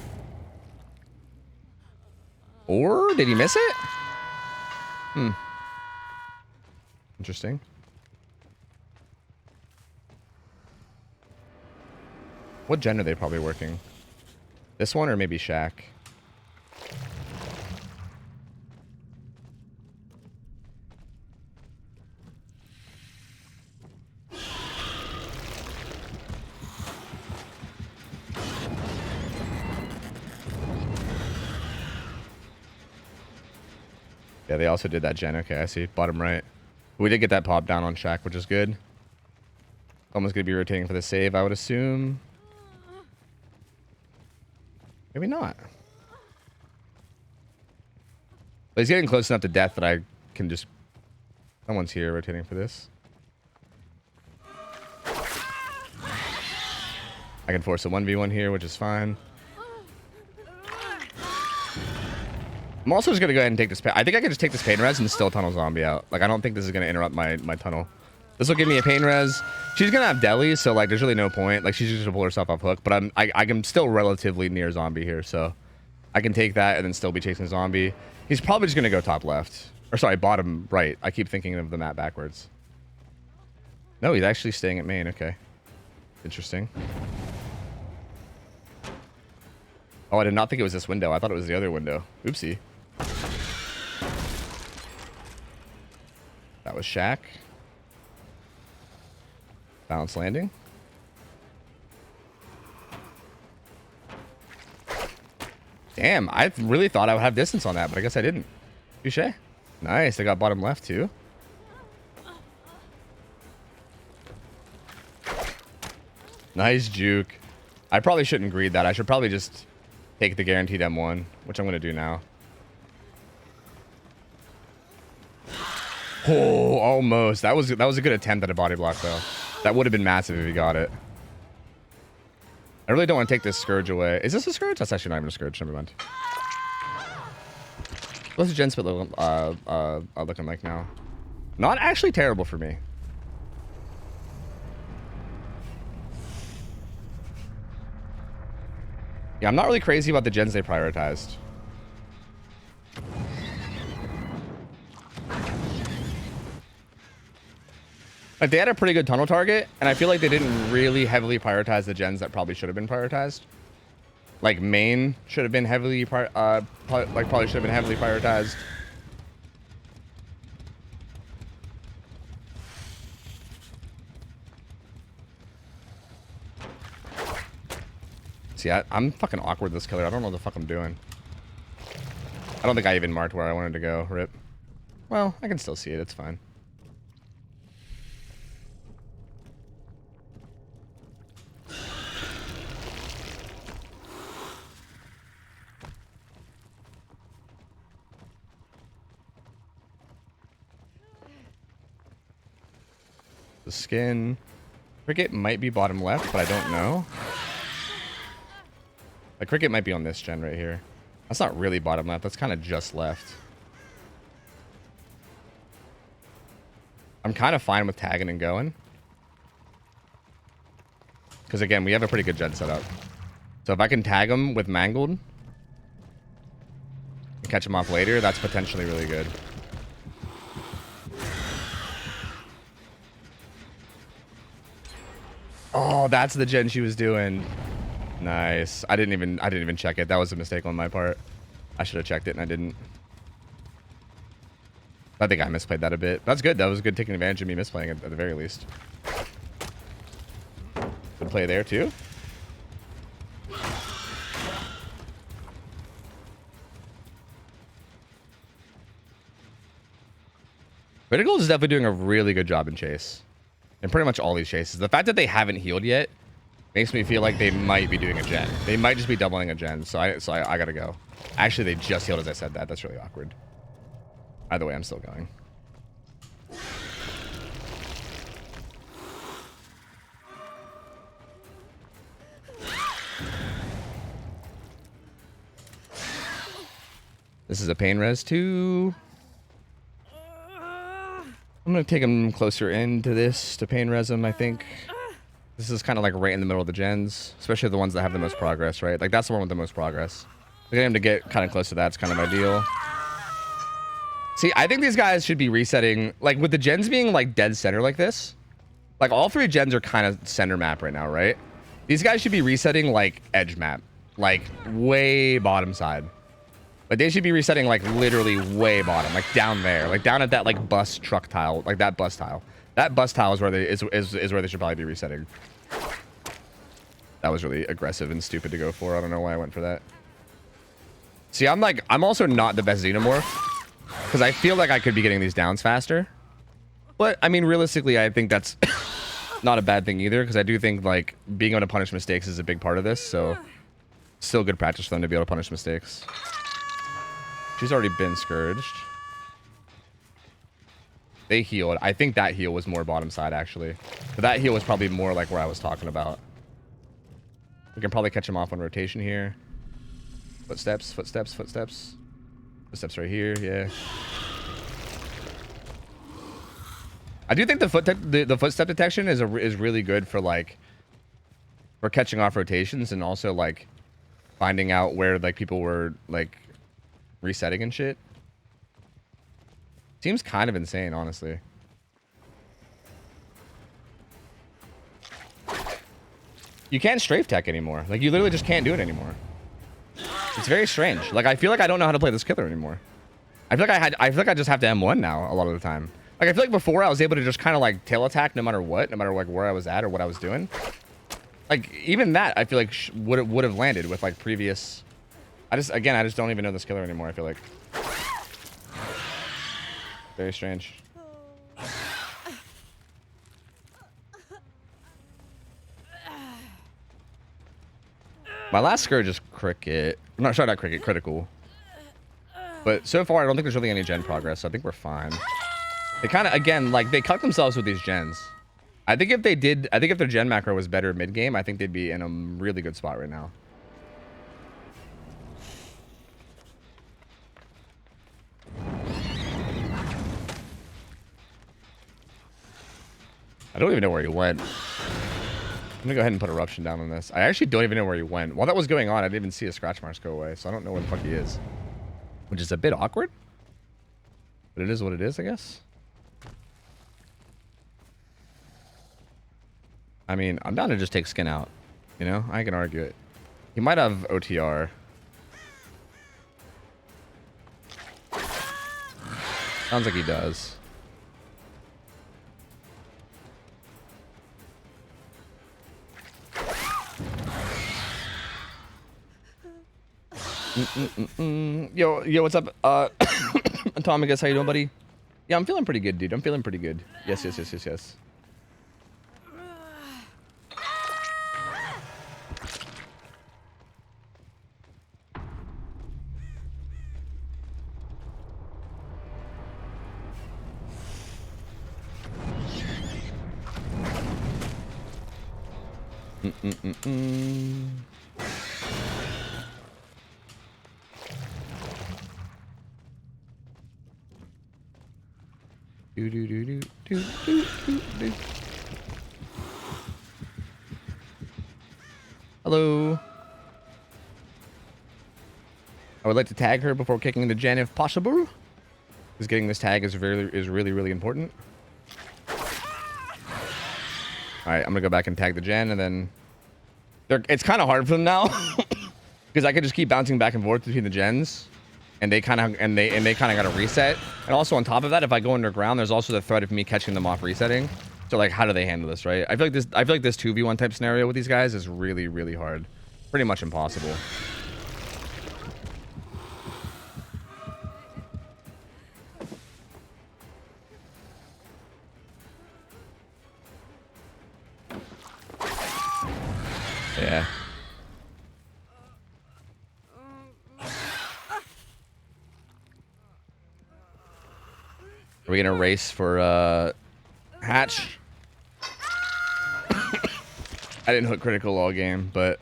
Or did he miss it? Hmm. Interesting. What gen are they probably working? This one or maybe Shaq? Yeah, they also did that gen. Okay, I see. Bottom right. We did get that pop down on Shaq, which is good. Almost going to be rotating for the save, I would assume. Maybe not. But he's getting close enough to death that I can just... Someone's here rotating for this. I can force a 1v1 here, which is fine. I'm also just going to go ahead and take this... I think I can just take this pain res and still tunnel zombie out. Like, I don't think this is going to interrupt my tunnel. This will give me a pain res. She's going to have deli, so, like, there's really no point. Like, she's just going to pull herself off hook. But I can still relatively near zombie here, so... I can take that and then still be chasing zombie. He's probably just going to go top left. Or, sorry, bottom right. I keep thinking of the map backwards. No, he's actually staying at main. Okay. Interesting. Oh, I did not think it was this window. I thought it was the other window. Oopsie. That was Shaq. Balance landing. Damn, I really thought I would have distance on that, but I guess I didn't. Touche. Nice, I got bottom left too. Nice juke. I probably shouldn't greed that. I should probably just take the guaranteed M1, which I'm going to do now. Oh, almost. That was a good attempt at a body block, though. That would have been massive if he got it. I really don't want to take this Scourge away. Is this a Scourge? That's actually not even a Scourge. Never mind. What's the gen split looking like now? Not actually terrible for me. Yeah, I'm not really crazy about the gens they prioritized. Like, they had a pretty good tunnel target, and I feel like they didn't really heavily prioritize the gens that probably should have been prioritized. Like, main should have been heavily, probably should have been heavily prioritized. See, I'm fucking awkward this killer. I don't know what the fuck I'm doing. I don't think I even marked where I wanted to go. Rip. Well, I can still see it. It's fine. The skin. Cricket might be bottom left, but I don't know. The cricket might be on this gen right here. That's not really bottom left. That's kind of just left. I'm kind of fine with tagging and going. Because again, we have a pretty good gen setup. So if I can tag him with Mangled and catch him off later, that's potentially really good. Oh, that's the gen she was doing. Nice. I didn't even check it. That was a mistake on my part. I should have checked it and I didn't. I think I misplayed that a bit. That's good. That was good taking advantage of me misplaying it at the very least. Good play there too. Critical is definitely doing a really good job in chase. In pretty much all these chases. The fact that they haven't healed yet makes me feel like they might be doing a gen. They might just be doubling a gen. So I gotta go. Actually, they just healed as I said that. That's really awkward. Either way, I'm still going. This is a pain res too. I'm going to take him closer into this to pain res him, I think. This is kind of like right in the middle of the gens, especially the ones that have the most progress, right? Like, that's the one with the most progress. Getting him to get kind of close to that's kind of ideal. See, I think these guys should be resetting, like, with the gens being, like, dead center like this. Like, all three gens are kind of center map right now, right? These guys should be resetting, like, edge map. Like, way bottom side. Like, they should be resetting, like, literally way bottom. Like, down there. Like, down at that, like, bus truck tile. Like, that bus tile. That bus tile is where they, is where they should probably be resetting. That was really aggressive and stupid to go for. I don't know why I went for that. See, I'm also not the best Xenomorph. Because I feel like I could be getting these downs faster. But, I mean, realistically, I think that's not a bad thing either. Because I do think, like, being able to punish mistakes is a big part of this. So Still good practice for them to be able to punish mistakes. She's already been scourged. They healed. I think that heal was more bottom side, actually. But that heal was probably more like where I was talking about. We can probably catch him off on rotation here. Footsteps, footsteps, footsteps. Footsteps right here, yeah. I do think the footstep detection is really good for like for catching off rotations and also like finding out where like people were like resetting and shit. Seems kind of insane, honestly. You can't strafe tech anymore. Like you literally just can't do it anymore. It's very strange. Like I feel like I don't know how to play this killer anymore. I feel like I just have to M1 now a lot of the time. Like I feel like before I was able to just kind of like tail attack no matter what, no matter like where I was at or what I was doing. Like even that I feel like would have landed with like previous. I just don't even know this killer anymore. I feel like very strange. My last scourge is cricket. I'm not sure, not cricket, critical. But so far I don't think there's really any gen progress, so I think we're fine. They kind of, again, like, they cut themselves with these gens. I think if their gen macro was better mid-game, I think they'd be in a really good spot right now. I don't even know where he went. I'm gonna go ahead and put Eruption down on this. I actually don't even know where he went. While that was going on, I didn't even see his scratch marks go away, so I don't know where the fuck he is. Which is a bit awkward. But it is what it is, I guess. I mean, I'm down to just take skin out. You know, I can argue it. He might have OTR. Sounds like he does. Yo, what's up? Atomicus, how you doing, buddy? Yeah, I'm feeling pretty good, dude. I'm feeling pretty good. Yes. Hello. I would like to tag her before kicking the gen if possible. Because getting this tag is really important. Alright, I'm gonna go back and tag the gen and then it's kind of hard for them now. Because I could just keep bouncing back and forth between the gens. And they kind of got to reset. And also on top of that, if I go underground, there's also the threat of me catching them off resetting. So like, how do they handle this, right? I feel like this 2v1 type scenario with these guys is really hard. Pretty much impossible. Yeah. Are we gonna race for hatch? I didn't hook critical all game, but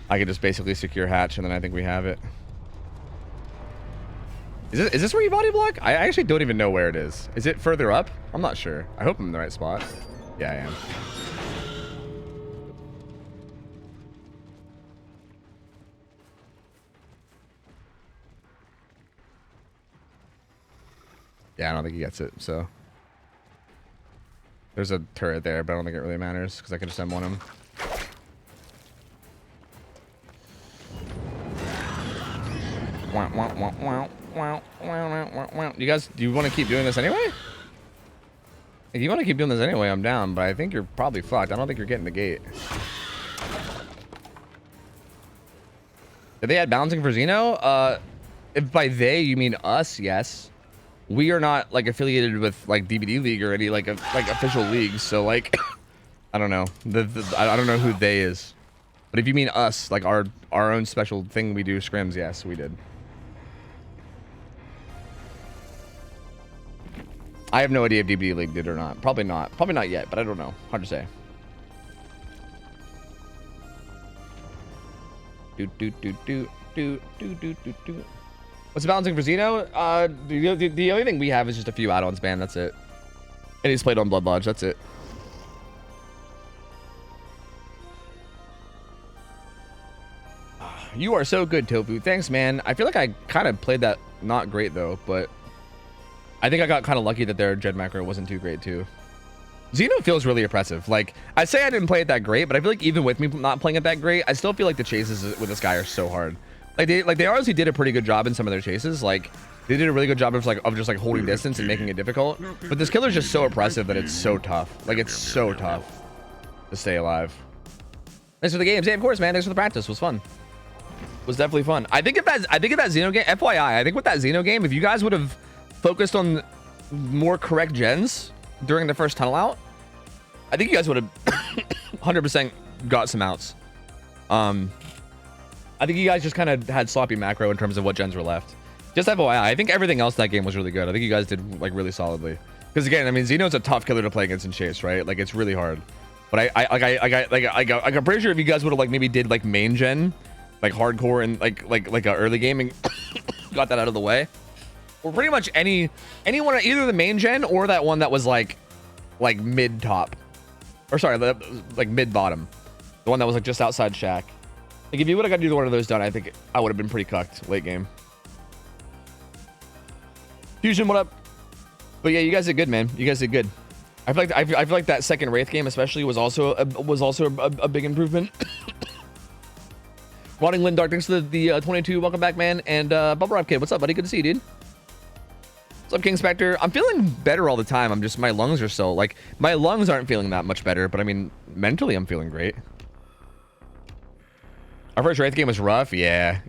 I could just basically secure hatch and then I think we have it. Is this where you body block? I actually don't even know where it is. Is it further up? I'm not sure. I hope I'm in the right spot. Yeah, I am. Yeah, I don't think he gets it, so. There's a turret there, but I don't think it really matters, because I can just M1 him. You guys, do you want to keep doing this anyway? If you want to keep doing this anyway, I'm down, but I think you're probably fucked. I don't think you're getting the gate. Did they add balancing for Xeno? If by they, you mean us, yes. We are not like affiliated with like DBD League or any like official leagues, so like I don't know. I don't know who they is. But if you mean us, like our own special thing we do scrims, yes, we did. I have no idea if DBD League did or not. Probably not. Probably not yet, but I don't know. Hard to say. What's the balancing for Xeno? The only thing we have is just a few add-ons, man. That's it. And he's played on Blood Lodge. That's it. You are so good, Tofu. Thanks, man. I feel like I kind of played that not great, though, but I think I got kind of lucky that their Jed macro wasn't too great, too. Xeno feels really oppressive. Like, I say I didn't play it that great, but I feel like even with me not playing it that great, I still feel like the chases with this guy are so hard. Like they honestly did a pretty good job in some of their chases. Like, they did a really good job of just holding distance and making it difficult. But this killer's just so oppressive that it's so tough. Like, it's so tough to stay alive. Thanks for the games. Yeah, of course, man. Thanks for the practice. It was fun. It was definitely fun. I think if that Xeno game, FYI, I think with that Xeno game, if you guys would have focused on more correct gens during the first tunnel out, I think you guys would have 100% got some outs. I think you guys just kind of had sloppy macro in terms of what gens were left. Just FYI, I think everything else in that game was really good. I think you guys did like really solidly. Because again, I mean, Xeno's a tough killer to play against in chase, right? Like, it's really hard. But I'm pretty sure if you guys would have like maybe did like main gen, like hardcore and like a early game and got that out of the way, or pretty much anyone, either the main gen or that one that was like mid top, or sorry, like mid bottom, the one that was like just outside Shack. Like, if you would have got either one of those done, I think I would have been pretty cucked late game. Fusion, what up? But yeah, you guys did good, man. You guys did good. I feel like that second Wraith game especially was also a big improvement. Rotting Lindark, thanks for the 22. Welcome back, man. And Bubble Wrap Kid, what's up, buddy? Good to see you, dude. What's up, King Spectre? I'm feeling better all the time. I'm just, my lungs are so, like, my lungs aren't feeling that much better, but I mean, mentally I'm feeling great. Our first Wraith game was rough. Yeah.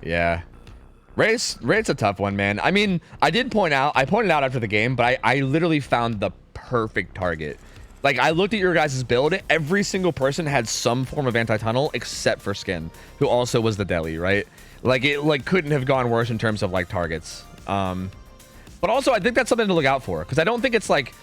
Wraith's a tough one, man. I mean, I pointed out after the game, but I literally found the perfect target. Like, I looked at your guys' build. Every single person had some form of anti-tunnel except for Skin, who also was the deli, right? Like, it couldn't have gone worse in terms of like targets. But also I think that's something to look out for, because I don't think it's like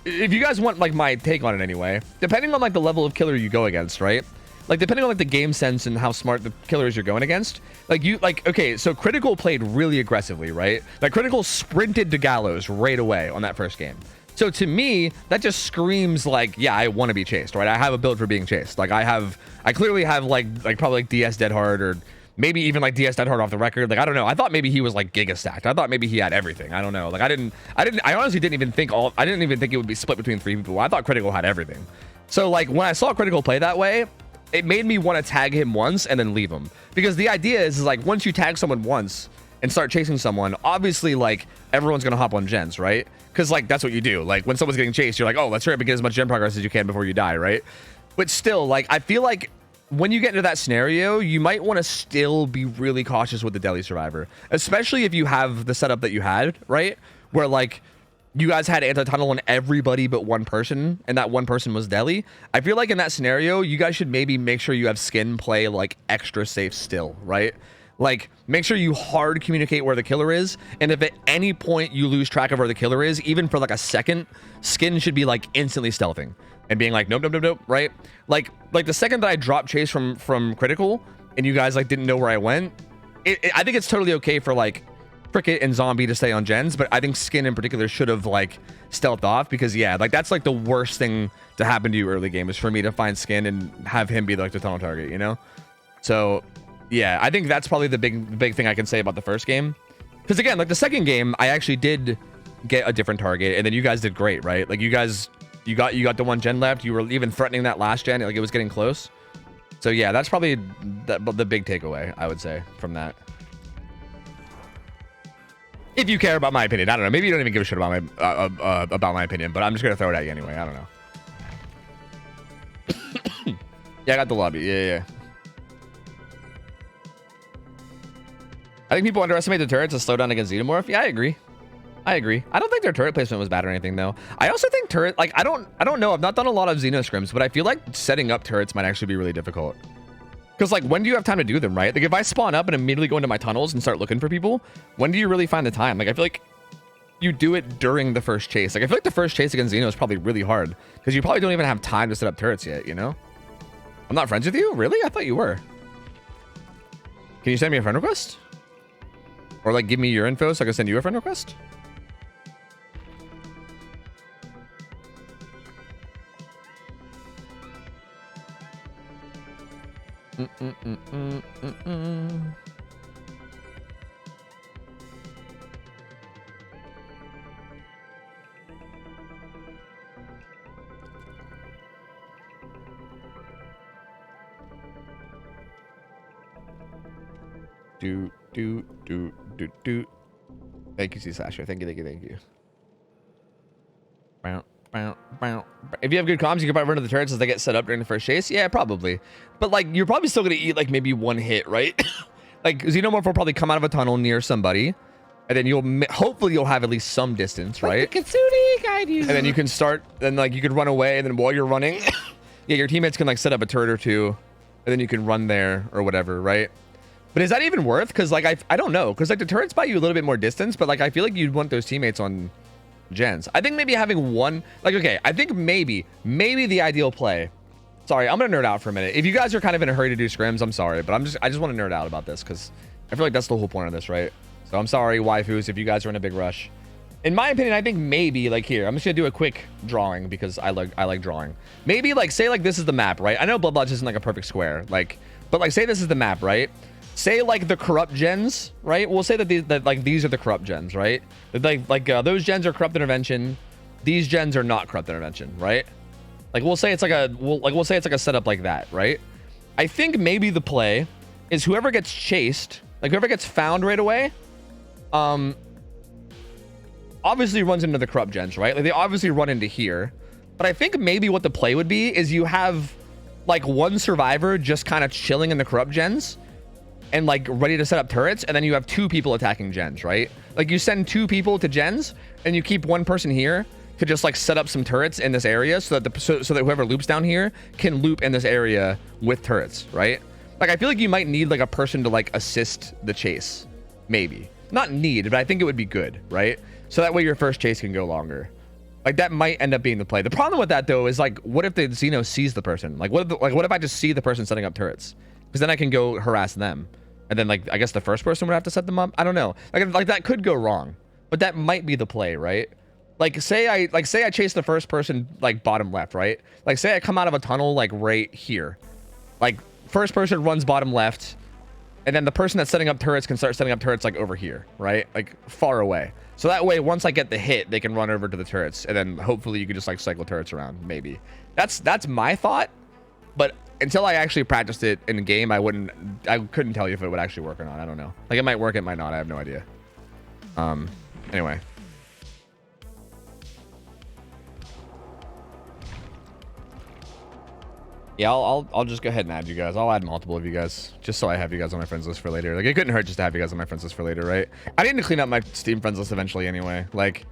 if you guys want like my take on it anyway, depending on like the level of killer you go against, right? Like, depending on like the game sense and how smart the killers you're going against, okay, so Critical played really aggressively, right? Like, Critical sprinted to Gallows right away on that first game. So to me, that just screams like, yeah, I want to be chased, right? I have a build for being chased. Like, I clearly have like probably like DS Dead Hard, or maybe even like DS Dead Hard off the record. Like, I don't know. I thought maybe he was like giga stacked. I thought maybe he had everything. I don't know. Like, I honestly didn't even think it would be split between 3 people. I thought Critical had everything. So like, when I saw Critical play that way, it made me want to tag him once and then leave him, because the idea is like, once you tag someone once and start chasing someone, obviously like everyone's gonna hop on gens, right? Because like, that's what you do. Like, when someone's getting chased, you're like, oh, let's hurry up and get as much gen progress as you can before you die, right? But still, like, I feel like when you get into that scenario, you might want to still be really cautious with the deli survivor, especially if you have the setup that you had, right? Where like, you guys had anti-tunnel on everybody but one person, and that one person was deli. I feel like in that scenario, you guys should maybe make sure you have Skin play like extra safe still, right? Like, make sure you hard communicate where the killer is, and if at any point you lose track of where the killer is, even for like a second, Skin should be like instantly stealthing and being like, nope, right? Like the second that I dropped chase from Critical and you guys like didn't know where I went, I think it's totally okay for like Cricket and Zombie to stay on gens, but I think Skin in particular should have like stealthed off, because yeah, like that's like the worst thing to happen to you early game, is for me to find Skin and have him be like the tunnel target, you know? So yeah, I think that's probably the big thing I can say about the first game. Because again, like the second game, I actually did get a different target, and then you guys did great, right? Like, you guys, you got the one gen left. You were even threatening that last gen, like it was getting close. So yeah, that's probably the big takeaway, I would say, from that. If you care about my opinion, I don't know. Maybe you don't even give a shit about my opinion, but I'm just gonna throw it at you anyway. I don't know. Yeah, I got the lobby. Yeah. I think people underestimate the turrets to slow down against Xenomorph. Yeah, I agree. I don't think their turret placement was bad or anything, though. I also think turret, like, I don't know. I've not done a lot of Xeno scrims, but I feel like setting up turrets might actually be really difficult. Because like, when do you have time to do them, right? Like if I spawn up and immediately go into my tunnels and start looking for people, when do you really find the time? Like I feel like you do it during the first chase. Like I feel like the first chase against Xeno is probably really hard because you probably don't even have time to set up turrets yet, you know? I'm not friends with you? Really? I thought you were. Can you send me a friend request? Or like give me your info so I can send you a friend request? Do. Thank you, C Slasher. Thank you. If you have good comms, you can probably run to the turrets as they get set up during the first chase. Yeah, probably. But like, you're probably still gonna eat like maybe one hit, right? Like Xenomorph will probably come out of a tunnel near somebody, and then hopefully you'll have at least some distance, right? Like the Kitsune guide you. And then you can start, then like you could run away, and then while you're running, yeah, your teammates can like set up a turret or two, and then you can run there or whatever, right? But is that even worth? Because like I don't know, because like the turrets buy you a little bit more distance, but like I feel like you'd want those teammates on gens. I think maybe having one, like, okay, I think maybe the ideal play. Sorry, I'm gonna nerd out for a minute. If you guys are kind of in a hurry to do scrims, I'm sorry, but I just want to nerd out about this because I feel like that's the whole point of this, right? So I'm sorry, waifus, if you guys are in a big rush. In my opinion, I think maybe like here, I'm just gonna do a quick drawing because I like drawing. Maybe like say like this is the map, right? I know Blood Lodge isn't like a perfect square, like, but like say this is the map, right? Say like the corrupt gens, right? We'll say that these are the corrupt gens, right? Those gens are corrupt intervention. These gens are not corrupt intervention, right? Like we'll say it's like a setup like that, right? I think maybe the play is whoever gets chased, like whoever gets found right away, obviously runs into the corrupt gens, right? Like they obviously run into here. But I think maybe what the play would be is you have like one survivor just kind of chilling in the corrupt gens and like ready to set up turrets, and then you have two people attacking gens, right? Like you send two people to gens and you keep one person here to just like set up some turrets in this area so that so that whoever loops down here can loop in this area with turrets, right? Like I feel like you might need like a person to like assist the chase, maybe not need, but I think it would be good, right? So that way your first chase can go longer. Like that might end up being the play. The problem with that though is like, what if the Xeno sees the person? Like what if I just see the person setting up turrets? Because then I can go harass them. And then like, I guess the first person would have to set them up. I don't know. Like that could go wrong, but that might be the play, right? Like say I chase the first person like bottom left, right? Like say I come out of a tunnel like right here. Like first person runs bottom left, and then the person that's setting up turrets can start setting up turrets like over here, right? Like far away. So that way, once I get the hit, they can run over to the turrets, and then hopefully you can just like cycle turrets around. Maybe that's my thought, but until I actually practiced it in the game, I couldn't tell you if it would actually work or not. I don't know. Like it might work, it might not. I have no idea. Anyway. Yeah, I'll just go ahead and add you guys. I'll add multiple of you guys just so I have you guys on my friends list for later. Like it couldn't hurt just to have you guys on my friends list for later, right? I need to clean up my Steam friends list eventually anyway. Like,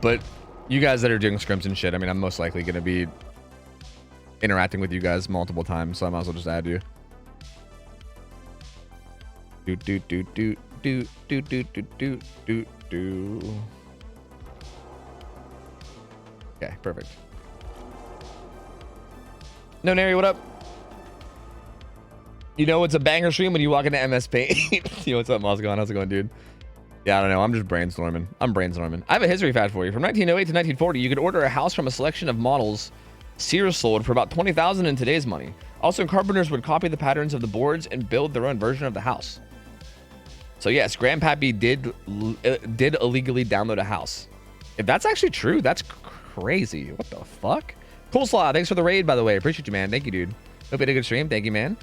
but you guys that are doing scrims and shit, I mean, I'm most likely going to be interacting with you guys multiple times, so I might as well just add you. Okay, perfect. No, Nary, what up? You know it's a banger stream when you walk into MS Paint. Yo, what's up, Moscow? How's it going, dude? Yeah, I don't know. I'm just brainstorming. I have a history fact for you. From 1908 to 1940, you could order a house from a selection of models Sears sold for about $20,000 in today's money. Also, carpenters would copy the patterns of the boards and build their own version of the house. So yes, Grandpappy did illegally download a house. If that's actually true, that's crazy. What the fuck? Cool Slaw, thanks for the raid, by the way. Appreciate you, man. Thank you, dude. Hope you had a good stream. Thank you, man.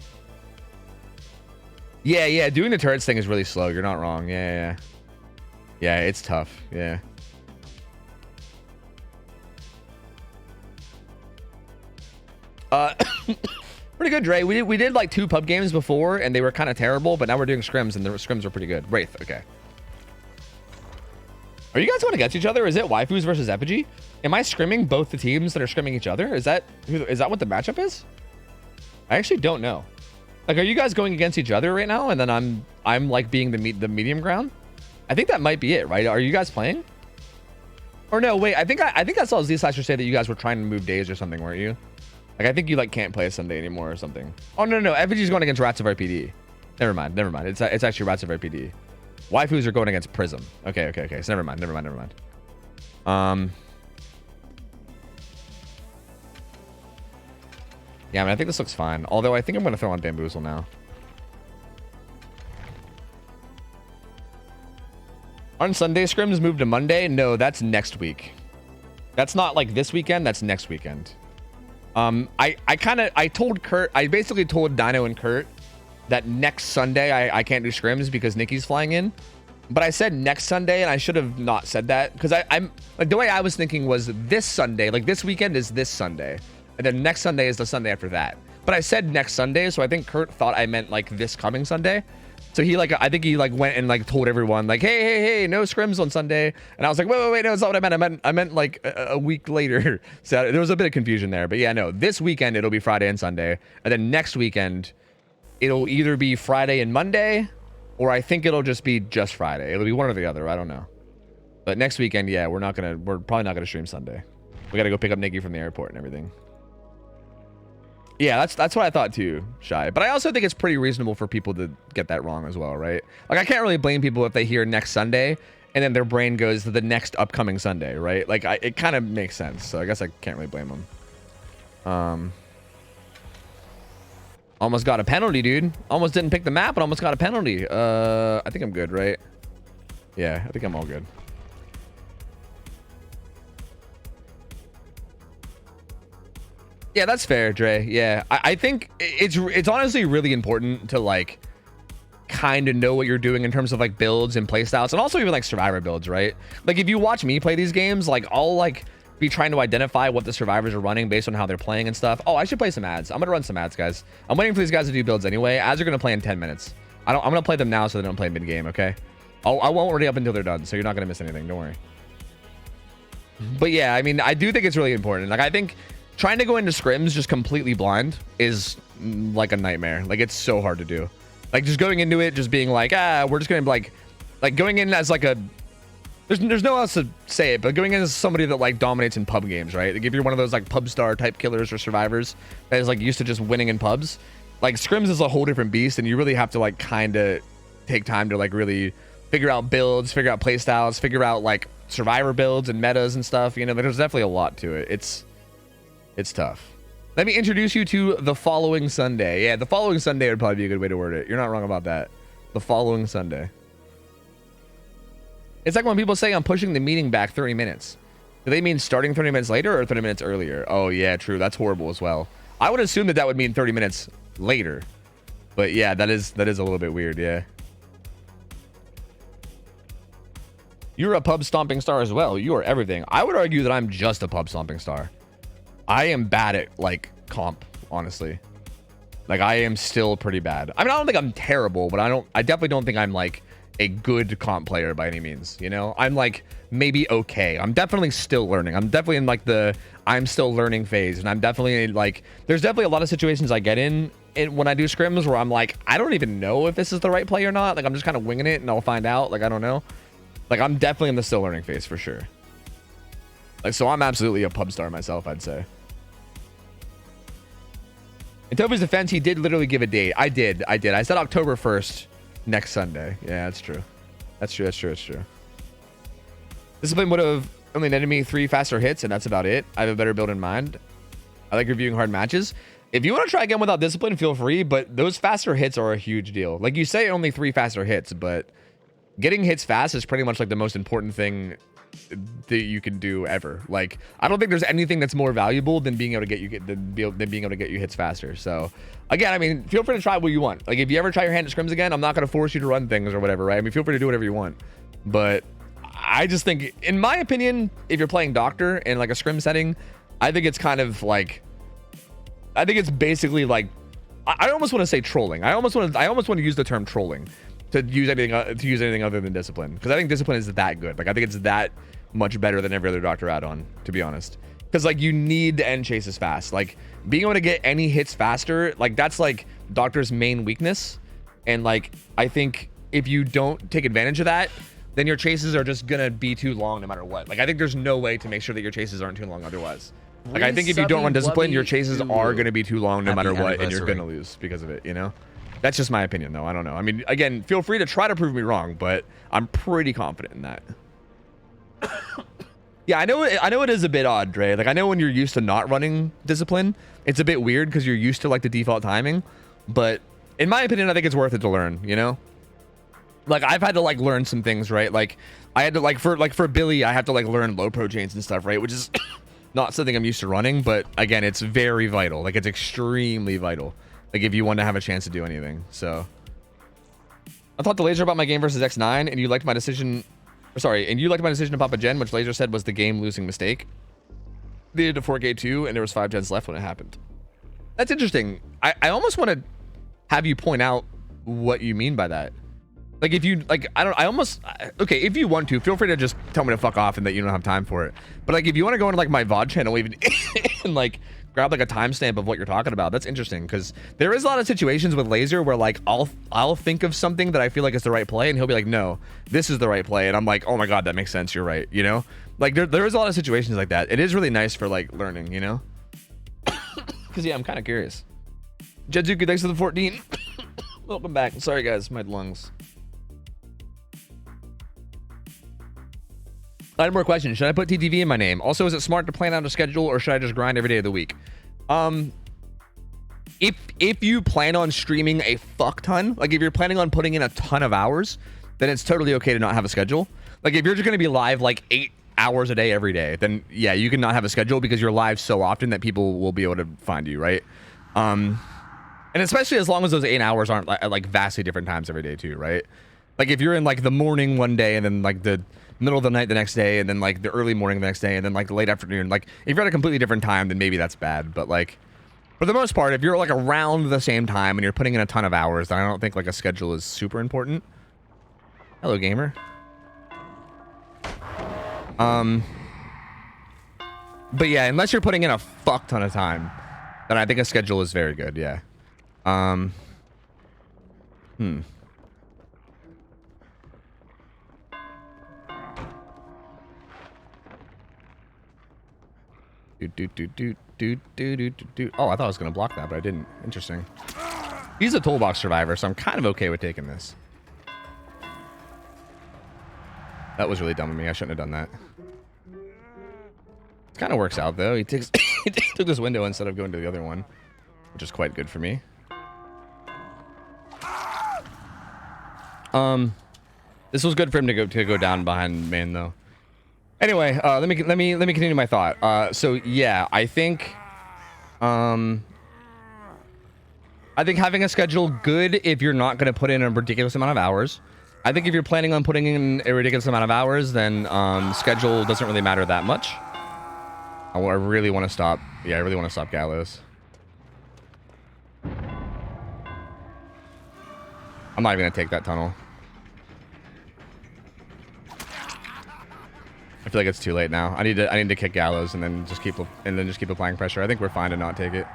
Yeah, doing the turrets thing is really slow. You're not wrong. Yeah, it's tough. Yeah. Pretty good, Dre. We did like 2 pub games before, and they were kind of terrible, but now we're doing scrims, and the scrims are pretty good. Wraith, okay. Are you guys going against each other? Is it waifus versus effigy? Am I scrimming both the teams that are scrimming each other? Is that what the matchup is? I actually don't know. Like, are you guys going against each other right now? And then I'm like being the medium ground? I think that might be it, right? Are you guys playing? Or no, wait, I think I saw Z-Slasher say that you guys were trying to move days or something, weren't you? Like, I think you like can't play a Sunday anymore or something. Oh, no. FG's going against Rats of RPD. Never mind. It's actually Rats of RPD. Waifus are going against Prism. Okay. So never mind. Yeah, I mean, I think this looks fine. Although I think I'm going to throw on Bamboozle now. Aren't Sunday scrims moved to Monday? No, that's next week. That's not like this weekend. That's next weekend. I told Kurt, I basically told Dino and Kurt that next Sunday I can't do scrims because Nikki's flying in. But I said next Sunday, and I should have not said that because I'm like, the way I was thinking was this Sunday, like this weekend is this Sunday, and then next Sunday is the Sunday after that. But I said next Sunday, so I think Kurt thought I meant like this coming Sunday. So he like, I think he like went and like told everyone like, hey, no scrims on Sunday. And I was like, wait, no, that's not what I meant. I meant like a week later. So there was a bit of confusion there, but yeah, no, this weekend it'll be Friday and Sunday. And then next weekend, it'll either be Friday and Monday, or I think it'll just be just Friday. It'll be one or the other. I don't know. But next weekend, yeah, we're probably not gonna stream Sunday. We gotta go pick up Nikki from the airport and everything. Yeah, that's what I thought too, Shy. But I also think it's pretty reasonable for people to get that wrong as well, right? Like, I can't really blame people if they hear next Sunday and then their brain goes to the next upcoming Sunday, right? Like, it kind of makes sense. So I guess I can't really blame them. Almost got a penalty, dude. Almost didn't pick the map, but almost got a penalty. I think I'm good, right? Yeah, I think I'm all good. Yeah, that's fair, Dre. Yeah, I think it's honestly really important to like kind of know what you're doing in terms of like builds and playstyles, and also even like survivor builds, right? Like, if you watch me play these games, like I'll like be trying to identify what the survivors are running based on how they're playing and stuff. Oh, I should play some ads. I'm gonna run some ads, guys. I'm waiting for these guys to do builds anyway. Ads are gonna play in 10 minutes. I'm gonna play them now so they don't play mid game. Okay. I won't ready up until they're done, so you're not gonna miss anything. Don't worry. But yeah, I mean, I do think it's really important. Like, I think trying to go into scrims just completely blind is like a nightmare. Like, it's so hard to do. Like, just going into it, just being like, we're just gonna be like going in as like a, there's no else to say it, but going in as somebody that like dominates in pub games, right? Like, if you're one of those like pub star type killers or survivors that is like used to just winning in pubs, like scrims is a whole different beast, and you really have to like kind of take time to like really figure out builds, figure out play styles, figure out like survivor builds and metas and stuff. You know, there's definitely a lot to it. It's tough. Let me introduce you to the following Sunday. Yeah, the following Sunday would probably be a good way to word it. You're not wrong about that. The following Sunday. It's like when people say I'm pushing the meeting back 30 minutes. Do they mean starting 30 minutes later or 30 minutes earlier? Oh, yeah, true. That's horrible as well. I would assume that would mean 30 minutes later. But yeah, that is a little bit weird, yeah. You're a pub stomping star as well. You are everything. I would argue that I'm just a pub stomping star. I am bad at like comp, honestly. Like, I am still pretty bad. I mean, I don't think I'm terrible, but I definitely don't think I'm like a good comp player by any means, you know? I'm like maybe okay. I'm definitely still learning. I'm definitely in like the I'm still learning phase, and I'm definitely like, there's definitely a lot of situations I get in when I do scrims where I'm like, I don't even know if this is the right play or not. Like, I'm just kind of winging it and I'll find out. Like, I don't know. Like, I'm definitely in the still learning phase for sure. Like, so I'm absolutely a pub star myself, I'd say. In Tofu's defense, he did literally give a date. I did. I said October 1st, next Sunday. Yeah, that's true. That's true. Discipline would have only netted me 3 faster hits, and that's about it. I have a better build in mind. I like reviewing hard matches. If you want to try again without discipline, feel free, but those faster hits are a huge deal. Like, you say only 3 faster hits, but getting hits fast is pretty much like the most important thing that you can do ever. Like, I don't think there's anything that's more valuable than being able to get you hits faster. So again, I mean, feel free to try what you want. Like, if you ever try your hand at scrims again, I'm not going to force you to run things or whatever, right? I mean, feel free to do whatever you want. But I just think, in my opinion, if you're playing doctor in like a scrim setting, I think it's kind of like, I think it's basically like, I almost want to say trolling. I almost want to use the term trolling to use anything other than discipline, because I think discipline is that good. Like, I think it's that much better than every other doctor add-on, to be honest. because like you need to end chases fast. Like being able to get any hits faster, like that's like Doctor's main weakness. And like I think if you don't take advantage of that, then your chases are just gonna be too long no matter what. Like I think there's no way to make sure that your chases aren't too long otherwise. Like I think if you don't run discipline, your chases are gonna be too long no matter what, and you're gonna lose because of it, you know? That's just my opinion though. I don't know. I mean, again, feel free to try to prove me wrong, but I'm pretty confident in that. Yeah, I know it is a bit odd, Dre. Like I know when you're used to not running discipline, it's a bit weird because you're used to like the default timing, but in my opinion, I think it's worth it to learn, you know? Like I've had to like learn some things, right? Like I had to like for Billy, I have to like learn low pro chains and stuff, right? Which is not something I'm used to running, but again, it's very vital. Like it's extremely vital. Like if you want to have a chance to do anything. So I thought the Laser about my game versus X9, and you liked my decision. Sorry, and you liked my decision to pop a gen, which Laser said was the game losing mistake. They did a 4K 2, and there was 5 gens left when it happened. That's interesting. I almost want to have you point out what you mean by that. Like if you like, okay, if you want to, feel free to just tell me to fuck off and that you don't have time for it. But like if you want to go into like my VOD channel even and like grab like a timestamp of what you're talking about, that's interesting because there is a lot of situations with Laser where like I'll think of something that I feel like is the right play and he'll be like, no, this is the right play, and I'm like, oh my god, that makes sense, you're right, you know? Like there is a lot of situations like that. It is really nice for like learning, you know? Because yeah, I'm kind of curious. Jedzuki, thanks for the 14. Welcome back. Sorry guys, my lungs. I have more questions. Should I put TTV in my name? Also, is it smart to plan out a schedule, or should I just grind every day of the week? If you plan on streaming a fuck ton, like if you're planning on putting in a ton of hours, then it's totally okay to not have a schedule. Like if you're just gonna be live like 8 hours a day every day, then yeah, you can not have a schedule because you're live so often that people will be able to find you, right? And especially as long as those 8 hours aren't like vastly different times every day too, right? Like if you're in like the morning one day and then like the middle of the night the next day and then like the early morning the next day and then like the late afternoon, like if you're at a completely different time, then maybe that's bad. But like for the most part, if you're like around the same time and you're putting in a ton of hours, then I don't think like a schedule is super important. Hello, gamer. But yeah, unless you're putting in a fuck ton of time, then I think a schedule is very good. Yeah. Oh, I thought I was gonna block that, but I didn't. Interesting. He's a toolbox survivor, so I'm kind of okay with taking this. That was really dumb of me. I shouldn't have done that. It kind of works out though. He takes he took this window instead of going to the other one, which is quite good for me. This was good for him to go down behind main though. Anyway, let me continue my thought. So yeah, I think having a schedule good if you're not going to put in a ridiculous amount of hours. I think if you're planning on putting in a ridiculous amount of hours, then schedule doesn't really matter that much. I really want to stop. Yeah, I really want to stop Gallows. I'm not even gonna take that tunnel. I feel like it's too late now. I need to kick Gallows and then just keep applying pressure. I think we're fine to not take it.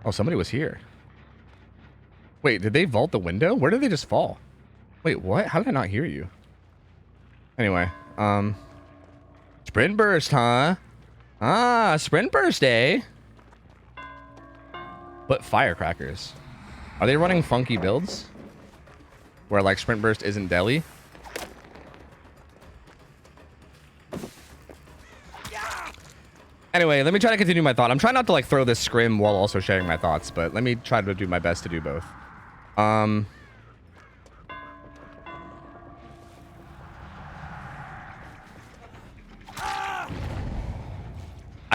Oh, somebody was here. Wait, did they vault the window? Where did they just fall? Wait, what? How did I not hear you? Anyway, sprint burst, huh? Ah, sprint burst, eh? But firecrackers. Are they running funky builds? Where like sprint burst isn't deli? Anyway, let me try to continue my thought. I'm trying not to like throw this scrim while also sharing my thoughts, but let me try to do my best to do both. I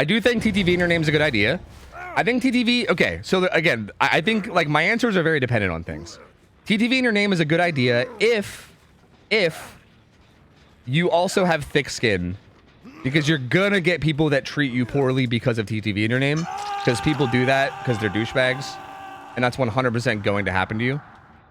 do think TTV in your name is a good idea. I think TTV, okay, so again, I think like my answers are very dependent on things. TTV in your name is a good idea if you also have thick skin, because you're gonna get people that treat you poorly because of TTV in your name, because people do that because they're douchebags, and that's 100% going to happen to you,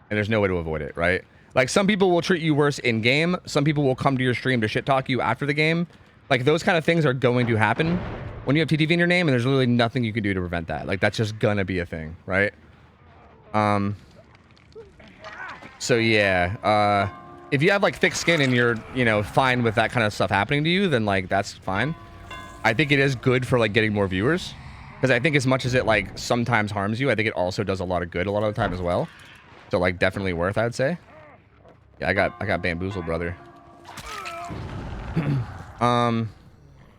and there's no way to avoid it, right? Like some people will treat you worse in game, some people will come to your stream to shit talk you after the game, Like those kind of things are going to happen when you have TTV in your name, and there's literally nothing you can do to prevent that. Like that's just gonna be a thing, right? So yeah, if you have like thick skin and you're, you know, fine with that kind of stuff happening to you, then like that's fine. I think it is good for like getting more viewers, because I think as much as it like sometimes harms you, I think it also does a lot of good a lot of the time as well. So like definitely worth, I'd say. Yeah, I got bamboozled, brother.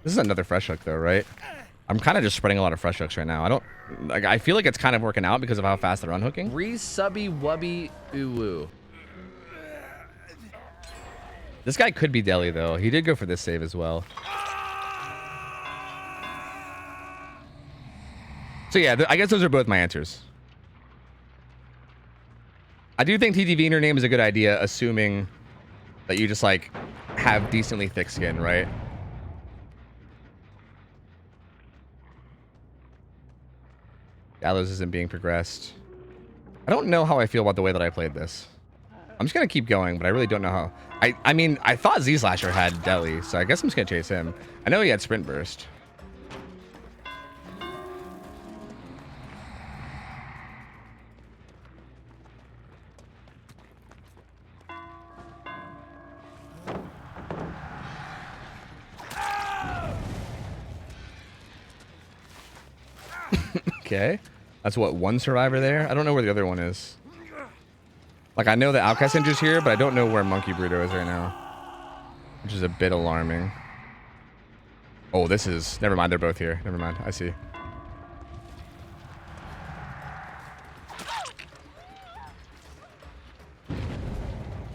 This is another fresh hook though, right? I'm kind of just spreading a lot of fresh hooks right now. I feel like it's kind of working out because of how fast they're unhooking. Re-subby wubby ooh. This guy could be Deli though. He did go for this save as well. So yeah, I guess those are both my answers. I do think TTV in your name is a good idea, assuming that you just like have decently thick skin, right? Gallows isn't being progressed. I don't know how I feel about the way that I played this. I'm just gonna keep going, but I really don't know how. I mean, I thought Z-Slasher had Deli, so I guess I'm just gonna chase him. I know he had Sprint Burst. Okay. That's what, one survivor there? I don't know where the other one is. Like, I know the Outcast Ninja's here, but I don't know where Monkey Bruto is right now. Which is a bit alarming. Oh, this is... Never mind, they're both here. Never mind, I see.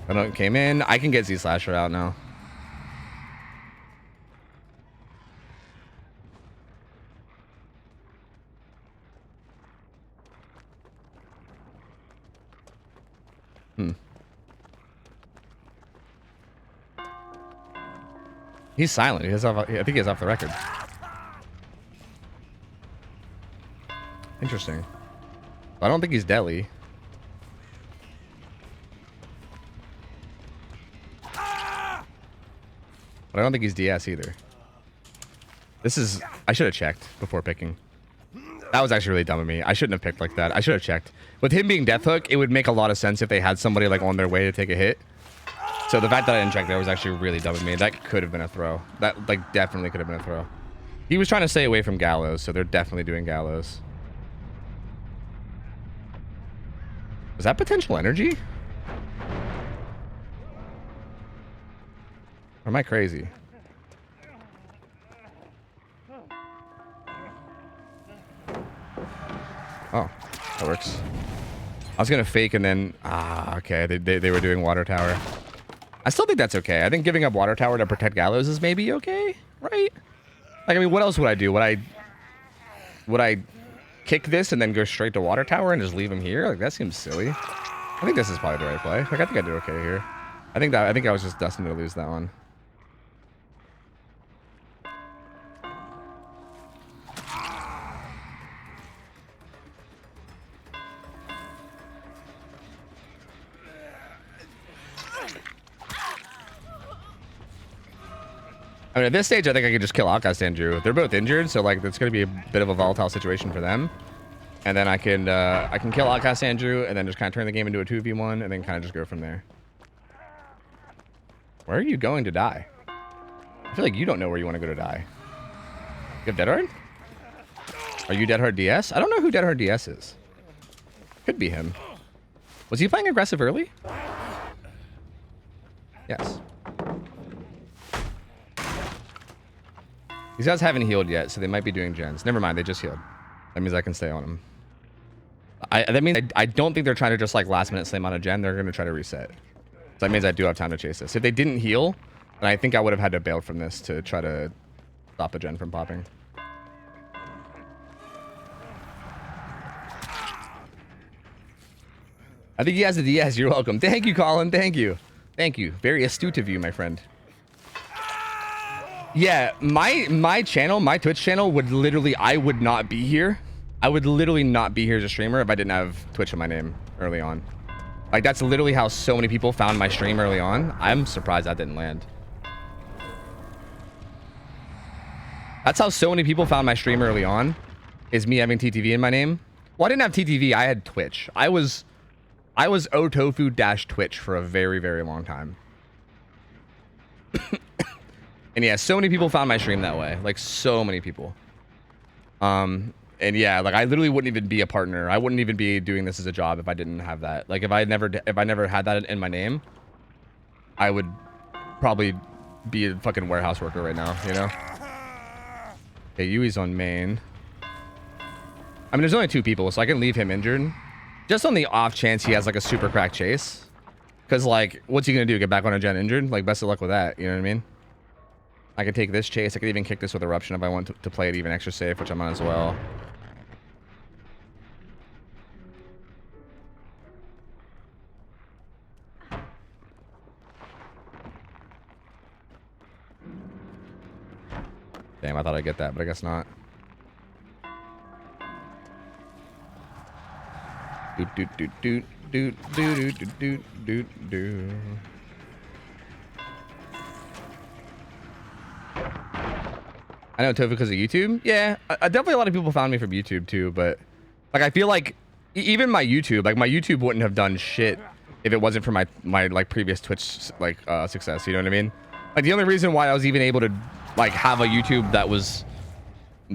I don't came in. I can get Z-Slasher out now. He's silent. I think he's off the record. Interesting. I don't think he's Deli. But I don't think he's DS either. This is... I should have checked before picking. That was actually really dumb of me. I shouldn't have picked like that. I should have checked. With him being Death Hook, it would make a lot of sense if they had somebody like on their way to take a hit. So the fact that I didn't check there was actually really dumb of me. That could have been a throw. That like definitely could have been a throw. He was trying to stay away from Gallows, so they're definitely doing Gallows. Was that potential energy? Or am I crazy? Oh, that works. I was gonna fake and then okay, they were doing water tower. I still think that's okay. I think giving up water tower to protect Gallows is maybe okay, right? Like, I mean, what else would I do? Would I kick this and then go straight to water tower and just leave him here? Like, that seems silly. I think this is probably the right play. Like, I think I did okay here. I think I was just destined to lose that one. I mean, at this stage, I think I could just kill Outcast Andrew. They're both injured, so like it's going to be a bit of a volatile situation for them. And then I can kill Outcast Andrew and then just kind of turn the game into a 2v1 and then kind of just go from there. Where are you going to die? I feel like you don't know where you want to go to die. You have Dead Hard? Are you Dead Hard DS? I don't know who Dead Hard DS is. Could be him. Was he playing aggressive early? Yes. These guys haven't healed yet, so they might be doing gens. Never mind, they just healed. That means I can stay on them. That means I don't think they're trying to just like last minute slam on a gen. They're going to try to reset. So that means I do have time to chase this. If they didn't heal, then I think I would have had to bail from this to try to stop the gen from popping. I think he has a DS. You're welcome. Thank you, Colin. Thank you. Thank you. Very astute of you, my friend. Yeah, my channel, my Twitch channel would literally, I would not be here. I would literally not be here as a streamer if I didn't have Twitch in my name early on. Like, that's literally how so many people found my stream early on. I'm surprised that didn't land. That's how so many people found my stream early on, is me having TTV in my name. Well, I didn't have TTV. I had Twitch. I was OhTofu-Twitch for a very, very long time. And yeah, so many people found my stream that way. Like, so many people. And yeah, like, I literally wouldn't even be a partner. I wouldn't even be doing this as a job if I didn't have that. Like, if I never had that in my name, I would probably be a fucking warehouse worker right now, you know? Okay, Yui's on main. I mean, there's only 2 people, so I can leave him injured. Just on the off chance he has, like, a super crack chase. Because, like, what's he going to do? Get back on a gen injured? Like, best of luck with that, you know what I mean? I could take this chase. I could even kick this with Eruption if I want to play it even extra safe, which I might as well. Damn, I thought I'd get that, but I guess not. Doot doot doot doot doot doot doot doot doot doot. I know Tofu because of YouTube. Yeah, definitely a lot of people found me from YouTube too, but like I feel like even my YouTube wouldn't have done shit if it wasn't for my like previous Twitch like success. You know what I mean? Like the only reason why I was even able to like have a YouTube that was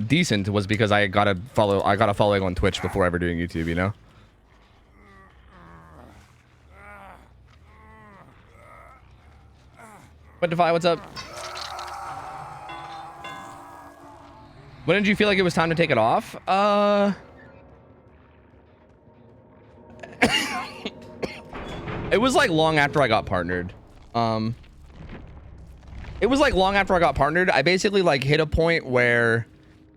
decent was because I got a following on Twitch before ever doing YouTube, you know? What Defy, what's up? When did you feel like it was time to take it off? It was like long after I got partnered. It was like long after I got partnered. I basically like hit a point where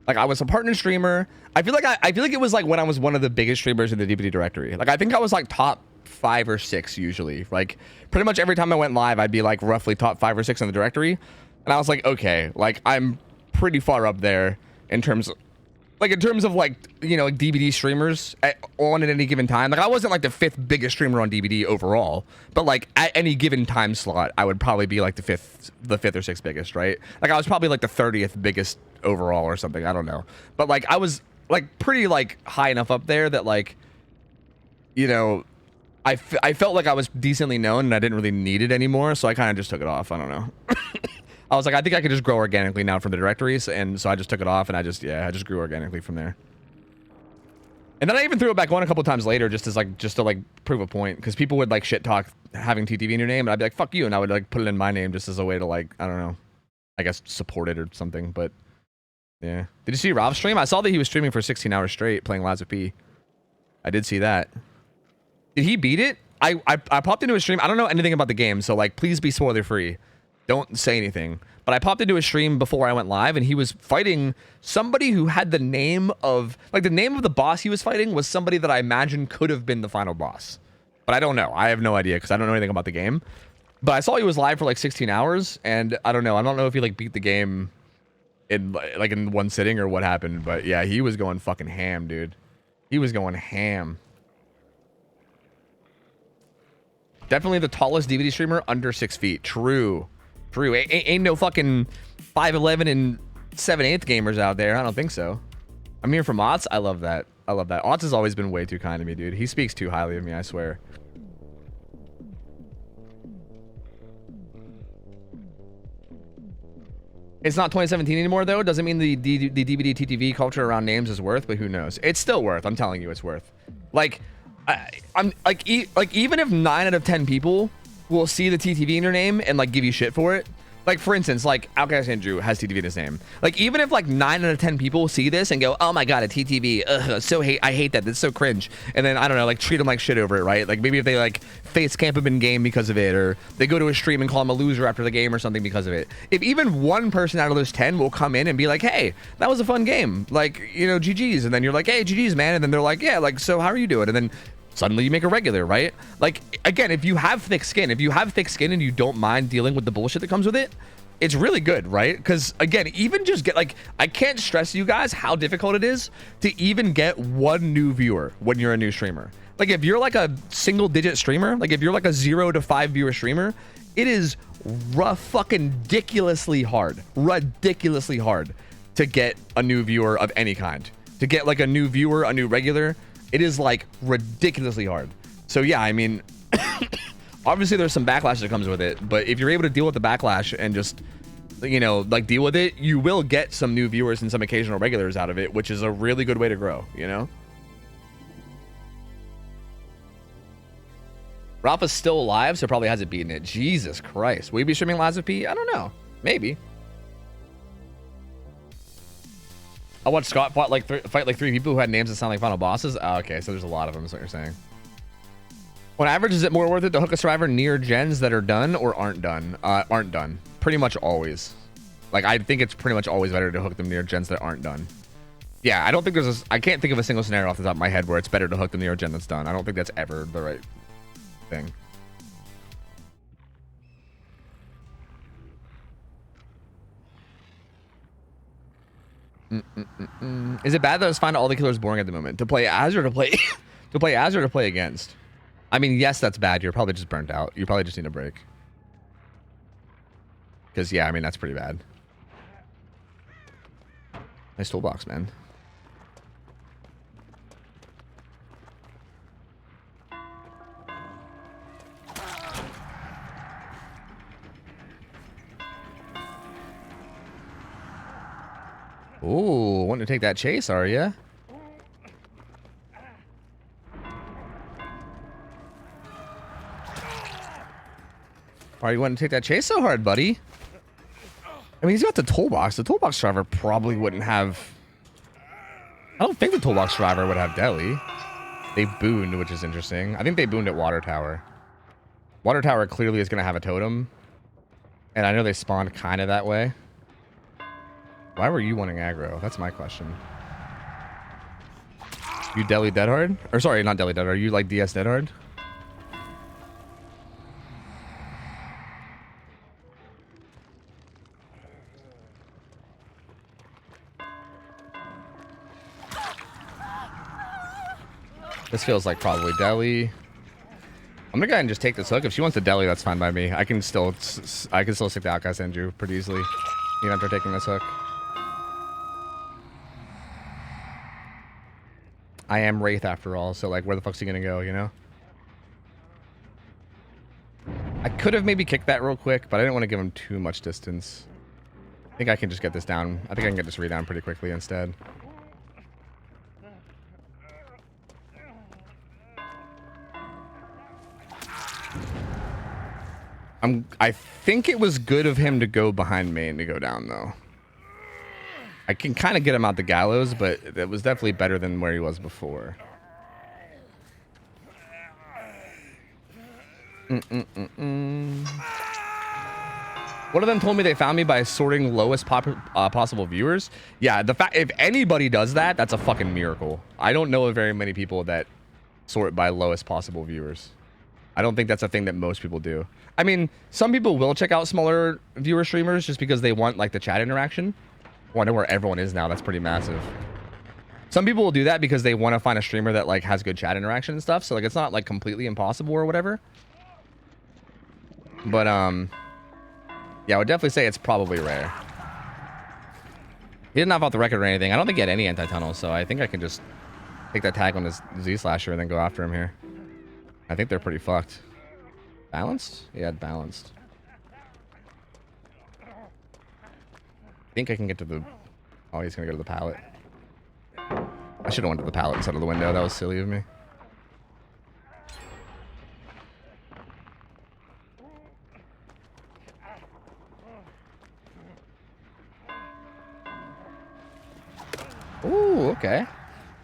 like I was a partner streamer. I feel like it was like when I was one of the biggest streamers in the DVD directory. Like I think I was like top 5 or 6 usually. Like pretty much every time I went live, I'd be like roughly top 5 or 6 in the directory. And I was like, okay, like I'm pretty far up there in terms of like, you know, like DVD streamers on at any given time. Like I wasn't like the 5th biggest streamer on DVD overall, but like at any given time slot, I would probably be like the 5th or 6th biggest, right? Like I was probably like the 30th biggest overall or something. I don't know. But like I was like pretty like high enough up there that like, you know, I felt like I was decently known and I didn't really need it anymore. So I kind of just took it off. I don't know. I was like, I think I could just grow organically now from the directories, and so I just took it off, and I just grew organically from there. And then I even threw it back on a couple times later, just to like prove a point, because people would like shit talk having TTV in your name, and I'd be like, fuck you, and I would like put it in my name just as a way to like, I don't know, I guess support it or something. But yeah, did you see Rob's stream? I saw that he was streaming for 16 hours straight playing Lazo P. I did see that. Did he beat it? I popped into his stream. I don't know anything about the game, so like, please be spoiler free. Don't say anything. But I popped into a stream before I went live, and he was fighting somebody who had the name of... Like, the name of the boss he was fighting was somebody that I imagine could have been the final boss. But I don't know. I have no idea, because I don't know anything about the game. But I saw he was live for, like, 16 hours, and I don't know. I don't know if he, like, beat the game in, like, in one sitting or what happened. But, yeah, he was going fucking ham, dude. He was going ham. Definitely the tallest DVD streamer under 6 feet. True. True. Ain't no fucking 5'11" and 7/8 gamers out there. I don't think so. I'm here from Otz. I love that. I love that. Otz has always been way too kind to me, dude. He speaks too highly of me, I swear. It's not 2017 anymore, though. Doesn't mean the DVD TTV culture around names is worth, but who knows? It's still worth. I'm telling you, it's worth. Like, I'm like, even if 9 out of 10 people will see the TTV in your name and like give you shit for it. Like for instance, like Outcast Andrew has TTV in his name. Like even if like 9 out of 10 people see this and go, oh my god, a TTV, ugh, I hate that. That's so cringe. And then I don't know, like treat them like shit over it, right? Like maybe if they like face camp him in game because of it, or they go to a stream and call him a loser after the game or something because of it. If even one person out of those 10 will come in and be like, hey, that was a fun game, like, you know, GG's, and then you're like, hey, GG's, man, and then they're like, yeah, like, so how are you doing? And then suddenly you make a regular, right? Like, again, if you have thick skin and you don't mind dealing with the bullshit that comes with it, it's really good, right? Because again, even just get like, I can't stress to you guys how difficult it is to even get one new viewer when you're a new streamer. Like if you're like a single digit streamer, like if you're like a 0 to 5 viewer streamer, it is fucking ridiculously hard to get a new viewer of any kind. To get like a new viewer, a new regular, it is like ridiculously hard. So yeah, I mean, obviously there's some backlash that comes with it, but if you're able to deal with the backlash and just, you know, like deal with it, you will get some new viewers and some occasional regulars out of it, which is a really good way to grow, you know? Rafa's still alive, so probably hasn't beaten it. Jesus Christ. Will you be streaming Lies of P? I don't know. Maybe. I watched Scott fight like 3 people who had names that sound like final bosses. Oh, okay, so there's a lot of them, is what you're saying. On average, is it more worth it to hook a survivor near gens that are done or aren't done? Aren't done. Pretty much always. Like, I think it's pretty much always better to hook them near gens that aren't done. Yeah, I don't think there's I can't think of a single scenario off the top of my head where it's better to hook them near a gen that's done. I don't think that's ever the right thing. Is it bad that I find all the killers boring at the moment? To play as or to play to play as or to play against? I mean, yes, that's bad. You're probably just burnt out. You probably just need a break. Because yeah, I mean, that's pretty bad. Nice toolbox, man. Ooh, wanting to take that chase, are ya? Why are you wanting to take that chase so hard, buddy? I mean, he's got the toolbox. The toolbox driver probably wouldn't have... I don't think the toolbox driver would have deli. They booned, which is interesting. I think they booned at Water Tower. Water Tower clearly is going to have a totem. And I know they spawned kind of that way. Why were you wanting aggro? That's my question. You deli dead hard? Or sorry, not deli dead hard. You like DS dead hard? This feels like probably deli. I'm gonna go ahead and just take this hook. If she wants to deli, that's fine by me. I can still stick the Outcast Senju pretty easily, even after taking this hook. I am Wraith after all, so like, where the fuck's he gonna go, you know? I could have maybe kicked that real quick, but I didn't want to give him too much distance. I think I can just get this down. I think I can get this re-down pretty quickly instead. I think it was good of him to go behind main to go down, though. I can kind of get him out the gallows, but it was definitely better than where he was before. One of them told me they found me by sorting lowest possible viewers. Yeah, the fact if anybody does that, that's a fucking miracle. I don't know of very many people that sort by lowest possible viewers. I don't think that's a thing that most people do. I mean, some people will check out smaller viewer streamers just because they want like the chat interaction. Well, I know where everyone is now. That's pretty massive. Some people will do that because they want to find a streamer that like has good chat interaction and stuff. So like it's not like completely impossible or whatever. But yeah, I would definitely say it's probably rare. He didn't knock off the record or anything. I don't think he had any anti-tunnel, so I think I can just take that tag on his Z-slasher and then go after him here. I think they're pretty fucked. Balanced? Yeah, balanced. I think I can get to the... Oh, he's gonna go to the pallet. I should have went to the pallet instead of the window. That was silly of me. Ooh, okay. I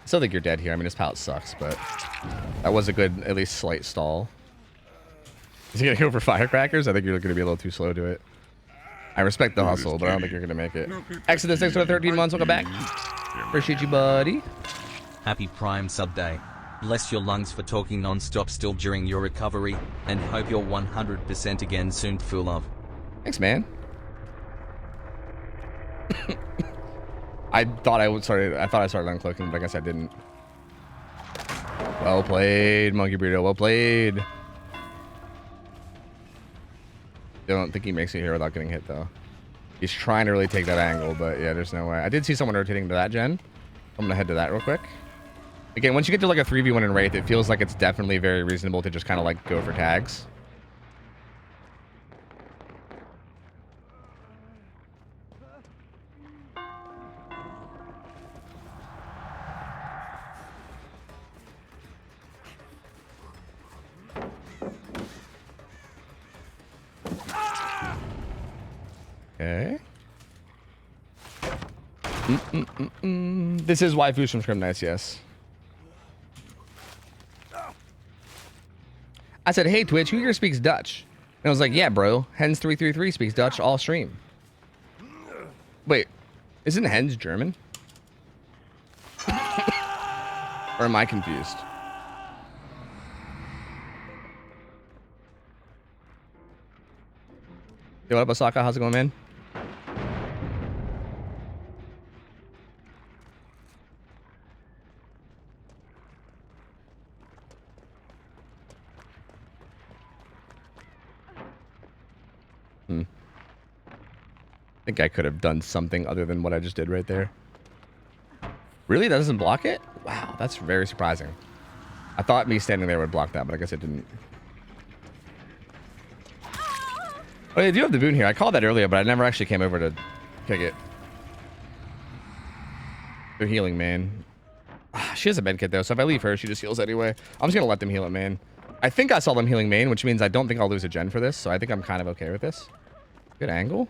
still think you're dead here. I mean, this pallet sucks, but that was a good, at least slight stall. Is he gonna go for firecrackers? I think you're gonna be a little too slow to it. I respect the hustle, but I don't think you're gonna make it. Exodus 6 for 13 months. Welcome back. Appreciate you, buddy. Happy Prime Sub Day. Bless your lungs for talking non-stop still during your recovery, and hope you're 100% again soon. Full love. Thanks, man. I thought I started uncloaking, but I guess I didn't. Well played, Monkey Burrito. Well played. Don't think he makes it here without getting hit, though. He's trying to really take that angle, but yeah, there's no way. I did see someone rotating to that gen. I'm gonna head to that real quick. Again, once you get to like a 3v1 in Wraith, it feels like it's definitely very reasonable to just kind of like go for tags. Okay. This is waifus from Scrim Nights, yes. I said, hey, Twitch, who here speaks Dutch? And I was like, yeah, bro. Hens333 speaks Dutch all stream. Wait, isn't Hens German? Or am I confused? Yo, what up, Osaka? How's it going, man? I think I could have done something other than what I just did right there. Really? That doesn't block it? Wow, that's very surprising. I thought me standing there would block that, but I guess it didn't. Oh, yeah, I do have the boon here. I called that earlier, but I never actually came over to kick it. They're healing, man. She has a med kit, though, so if I leave her, she just heals anyway. I'm just going to let them heal it, man. I think I saw them healing main, which means I don't think I'll lose a gen for this, so I think I'm kind of okay with this. Good angle.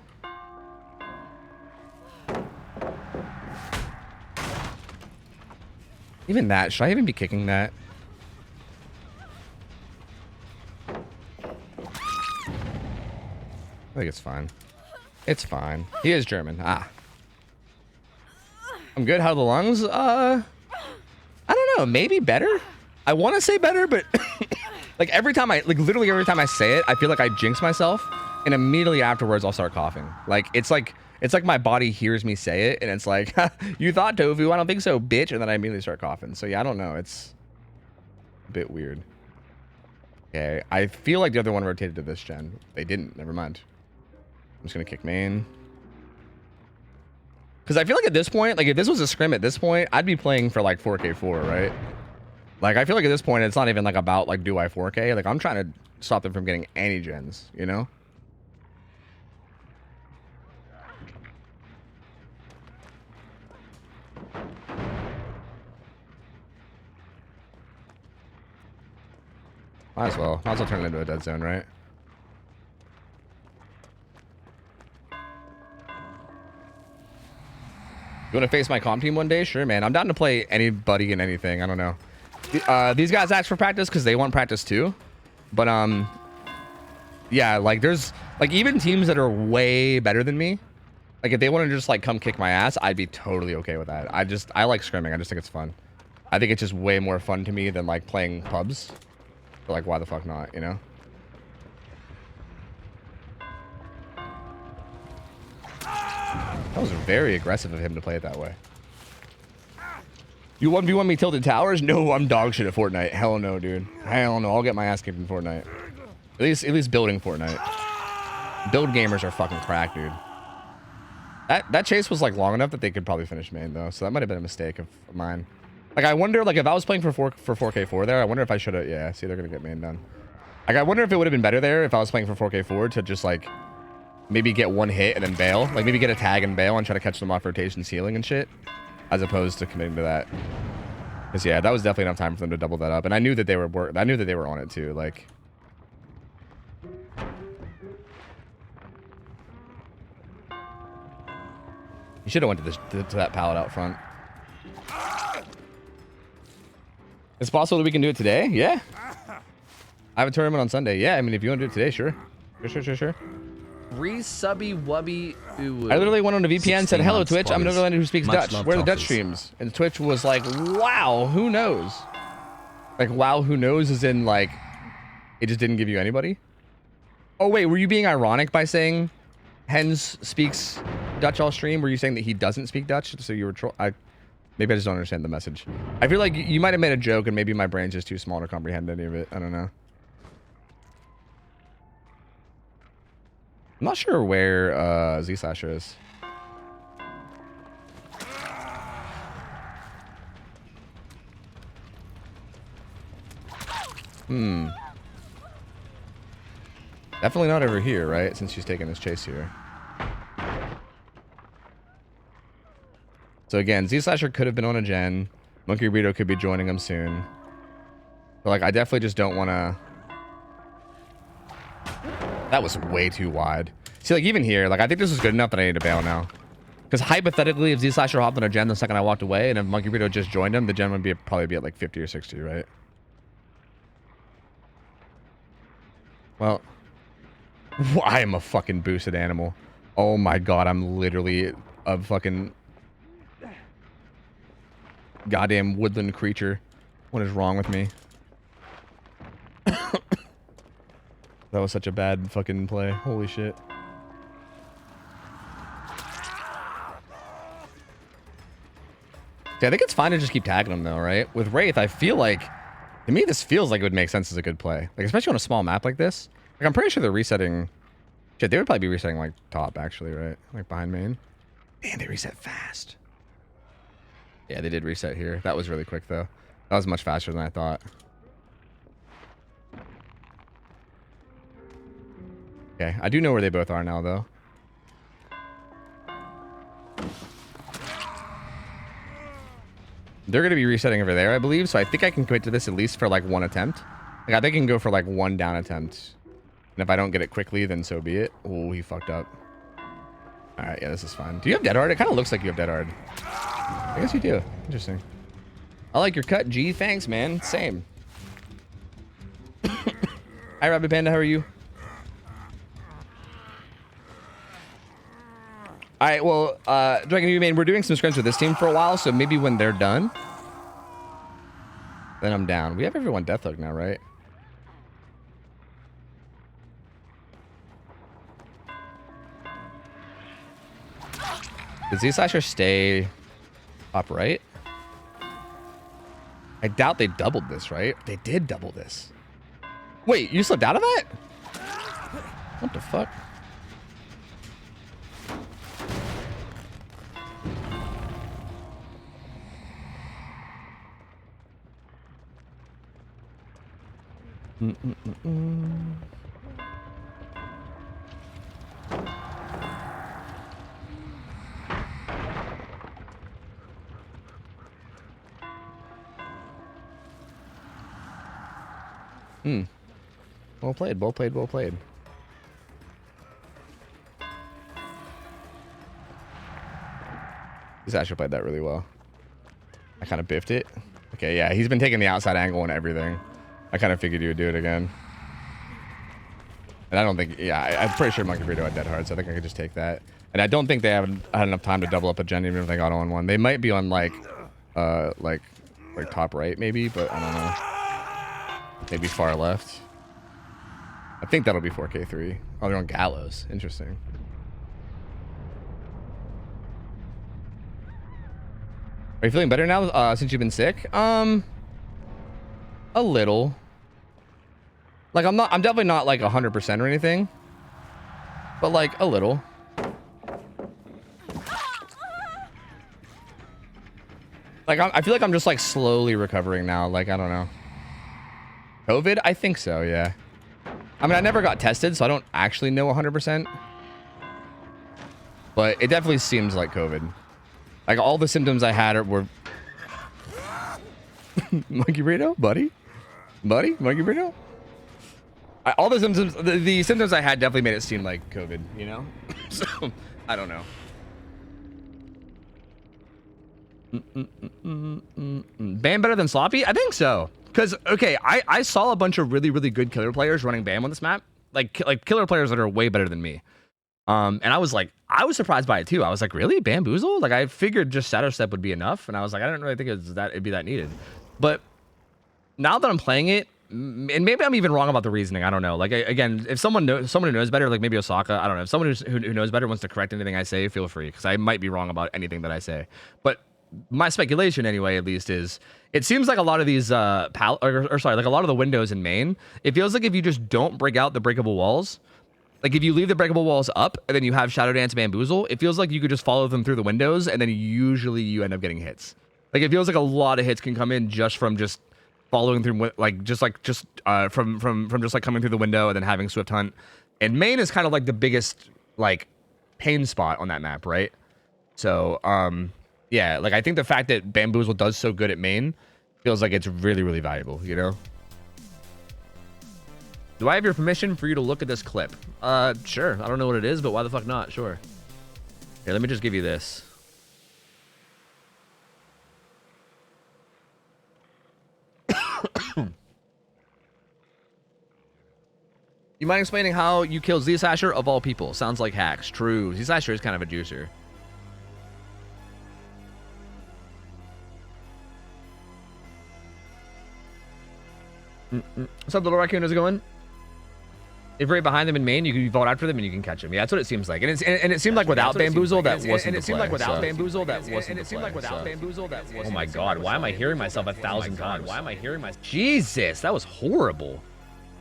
Even that, should I even be kicking that? I think it's fine. It's fine. He is German. Ah. I'm good. How are the lungs? I don't know. Maybe better? I want to say better, but like every time literally every time I say it, I feel like I jinx myself, and immediately afterwards I'll start coughing. It's like my body hears me say it, and it's like, you thought tofu? I don't think so, bitch. And then I immediately start coughing. So yeah, I don't know. It's a bit weird. Okay, I feel like the other one rotated to this gen. They didn't. Never mind. I'm just gonna kick main. Because I feel like at this point, like if this was a scrim at this point, I'd be playing for like 4K4, right? Like I feel like at this point, it's not even like about like do I 4K. Like I'm trying to stop them from getting any gens, you know? Might as well turn it into a dead zone, right? You want to face my comp team one day? Sure, man. I'm down to play anybody and anything. I don't know. These guys ask for practice because they want practice too. But yeah, like there's like even teams that are way better than me. Like if they want to just like come kick my ass, I'd be totally okay with that. I like scrimming. I just think it's fun. I think it's just way more fun to me than like playing pubs. But like, why the fuck not, you know? That was very aggressive of him to play it that way. You 1v1 me tilted towers? No, I'm dog shit at Fortnite. Hell no, dude. Hell no. I'll get my ass kicked in Fortnite. At least building Fortnite. Build gamers are fucking crack, dude. That chase was like long enough that they could probably finish main though, so that might have been a mistake of mine. Like I wonder, like if I was playing for 4K4 there, I wonder if I should have. Yeah, see, they're gonna get main done. Like I wonder if it would have been better there if I was playing for 4K4 to just like maybe get one hit and then bail, like maybe get a tag and bail and try to catch them off rotation ceiling and shit, as opposed to committing to that. Because yeah, that was definitely enough time for them to double that up, and I knew that they were on it too. Like. You should have went to that pallet out front. It's possible that we can do it today? Yeah. I have a tournament on Sunday. Yeah, I mean, if you want to do it today, sure. Sure. Resubby wubby ooh. I literally went on a VPN and said, hello, Twitch. I'm another who speaks Dutch. Where are the Dutch streams? And Twitch was like, wow, who knows? Like, wow, who knows is in, like, it just didn't give you anybody? Oh, wait, were you being ironic by saying Hens speaks Dutch all stream? Were you saying that he doesn't speak Dutch? So you were maybe I just don't understand the message. I feel like you might have made a joke and maybe my brain's just too small to comprehend any of it. I don't know. I'm not sure where Z Slasher is. Definitely not over here, right? Since she's taking this chase here. So again, Z Slasher could have been on a gen. Monkey Burrito could be joining him soon. But like, I definitely just don't want to. That was way too wide. See, like even here, like I think this is good enough that I need to bail now. Because hypothetically, if Z Slasher hopped on a gen the second I walked away, and if Monkey Burrito just joined him, the gen would probably be at like 50 or 60, right? Well, I am a fucking boosted animal. Oh my god, I'm literally a fucking goddamn woodland creature. What is wrong with me? That was such a bad fucking play. Holy shit. See, I think it's fine to just keep tagging them though, right? With Wraith, I feel like, to me, this feels like it would make sense as a good play. Like, especially on a small map like this. Like, I'm pretty sure they're resetting. Shit, they would probably be resetting like top, actually, right? Like behind main. Man, they reset fast. Yeah, they did reset here. That was really quick though. That was much faster than I thought. Okay, I do know where they both are now though. They're going to be resetting over there, I believe. So I think I can commit to this at least for like one attempt. Like I think I can go for like one down attempt. And if I don't get it quickly, then so be it. Oh, he fucked up. All right, yeah, this is fine. Do you have Dead Hard? It kind of looks like you have Dead Hard. I guess you do. Interesting. I like your cut, G. Thanks, man. Same. Hi, Rabbit Panda. How are you? All right, well, Dragon U, man, we're doing some scrims with this team for a while, so maybe when they're done, then I'm down. We have everyone Deathhook now, right? Did Z-Slasher stay up right? I doubt they doubled this, right? They did double this. Wait, you slipped out of that? What the fuck? Well played, well played, well played. He's actually played that really well. I kind of biffed it. Okay, yeah, he's been taking the outside angle and everything. I kind of figured you would do it again. And I don't think, yeah, I'm pretty sure Monkey Burrito had Dead Hard, so I think I could just take that. And I don't think they haven't had enough time to double up a gen even if they got on one. They might be on like top right maybe, but I don't know. Maybe far left. I think that'll be 4K3. Oh, they're on Gallows. Interesting. Are you feeling better now since you've been sick? A little. Like I'm definitely not like 100% or anything. But like a little. Like I feel like I'm just like slowly recovering now. Like I don't know. COVID? I think so, yeah. I mean, I never got tested, so I don't actually know 100%. But it definitely seems like COVID. Like, all the symptoms I had were... Monkey Burrito? Buddy? Buddy? Monkey Burrito? All the symptoms... The symptoms I had definitely made it seem like COVID, you know? So, I don't know. BAM better than Sloppy? I think so. Because, okay, I saw a bunch of really, really good killer players running BAM on this map. Like killer players that are way better than me. And I was surprised by it too. I was like, really? Bamboozle? Like, I figured just Shadow Step would be enough. And I was like, I didn't really think it'd be that needed. But now that I'm playing it, and maybe I'm even wrong about the reasoning. I don't know. Like, again, if someone who knows better, like maybe Osaka, I don't know. If someone who knows better wants to correct anything I say, feel free. Because I might be wrong about anything that I say. But my speculation anyway, at least, is it seems like a lot of these like a lot of the windows in main, it feels like if you just don't break out the breakable walls, Like if you leave the breakable walls up and then you have Shadow Dance Bamboozle, it feels like you could just follow them through the windows and then usually you end up getting hits. Like it feels like a lot of hits can come in just from just following through, like from just like coming through the window and then having Swift Hunt. And main is kind of like the biggest like pain spot on that map, right? So yeah, like I think the fact that Bamboozle does so good at main feels like it's really, really valuable, you know? Do I have your permission for you to look at this clip? Sure. I don't know what it is, but why the fuck not? Sure. Here, let me just give you this. You mind explaining how you killed Z-Slasher of all people? Sounds like hacks. True. Z-Slasher is kind of a juicer. What's up, Little Raccoon? How's it going? If right behind them in main, you can vault after them and you can catch them. Yeah, that's what it seems like. And it seemed like without Bamboozle, that wasn't the play. Oh my god, why am I hearing myself 1,000 times? Why am I hearing myself? Jesus, that was horrible.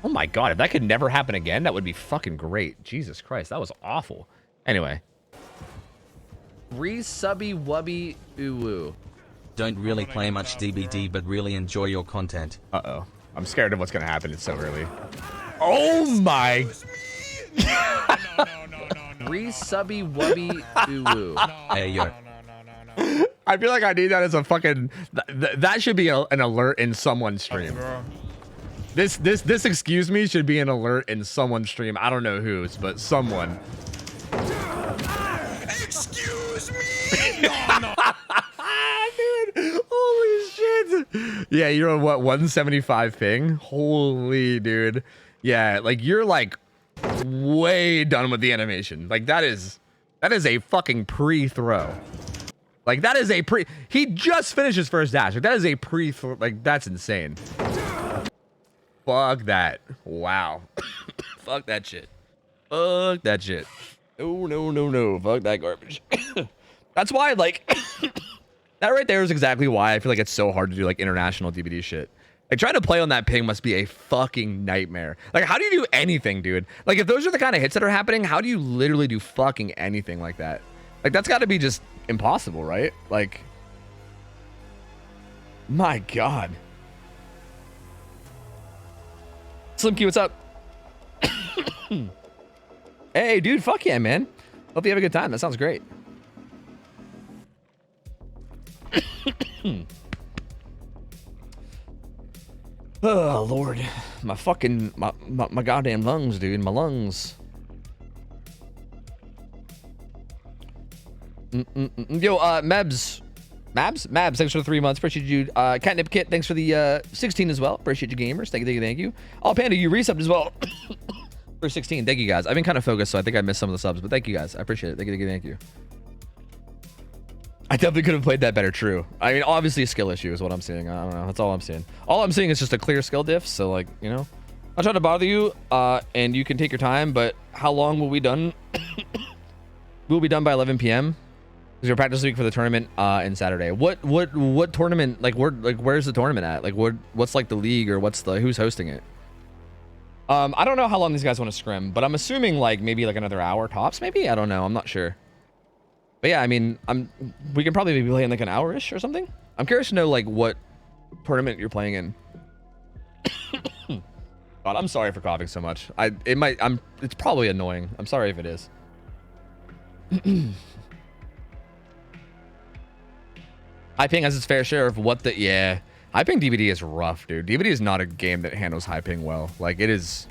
Oh my god, if that could never happen again, that would be fucking great. Jesus Christ, that was awful. Anyway. Resubby wubby ooh. Don't really play much DBD, but really enjoy your content. Uh-oh. I'm scared of what's gonna happen. It's so early. Oh my. Resubby wubby ooh. Hey, yo. I feel like I need that as a fucking. That should be an alert in someone's stream. This excuse me should be an alert in someone's stream. I don't know whose, but someone. Excuse me. No. Dude, holy shit. Yeah, you're on what, 175 ping? Holy dude. Yeah, like you're like way done with the animation. Like that is a fucking pre-throw. Like that is a he just finished his first dash. Like that is a like that's insane. Fuck that. Wow. Fuck that shit. Fuck that shit. No, no, no, no. Fuck that garbage. That's why, like, that right there is exactly why I feel like it's so hard to do, like, international DVD shit. Like, trying to play on that ping must be a fucking nightmare. Like, how do you do anything, dude? Like, if those are the kind of hits that are happening, how do you literally do fucking anything like that? Like, that's got to be just impossible, right? Like, my God. Slim Key, what's up? Hey, dude, fuck yeah, man. Hope you have a good time. That sounds great. Oh, Lord. My fucking, my goddamn lungs, dude. My lungs. Yo, Mabs, thanks for the 3 months. Appreciate you. Catnip Kit, thanks for the 16 as well. Appreciate you, gamers. Thank you. Oh, Panda, you resubbed as well. For 16. Thank you, guys. I've been kind of focused, so I think I missed some of the subs, but thank you, guys. I appreciate it. Thank you. I definitely could have played that better, true. I mean, obviously a skill issue is what I'm seeing. I don't know. That's all I'm seeing. All I'm seeing is just a clear skill diff, so, like, you know. I'll try to bother you, and you can take your time, but how long will we done? We'll be done by 11 p.m. Because we're practice week for the tournament in Saturday. What tournament, like, where's the tournament at? Like, what's like the league, or who's hosting it? I don't know how long these guys want to scrim, but I'm assuming like maybe like another hour tops, maybe? I don't know. I'm not sure. But yeah, I mean, we can probably be playing like an hour-ish or something. I'm curious to know like what tournament you're playing in. God, I'm sorry for coughing so much. It's probably annoying. I'm sorry if it is. High ping has its fair share of what the, yeah. High ping DVD is rough, dude. DVD is not a game that handles high ping well. Like, it is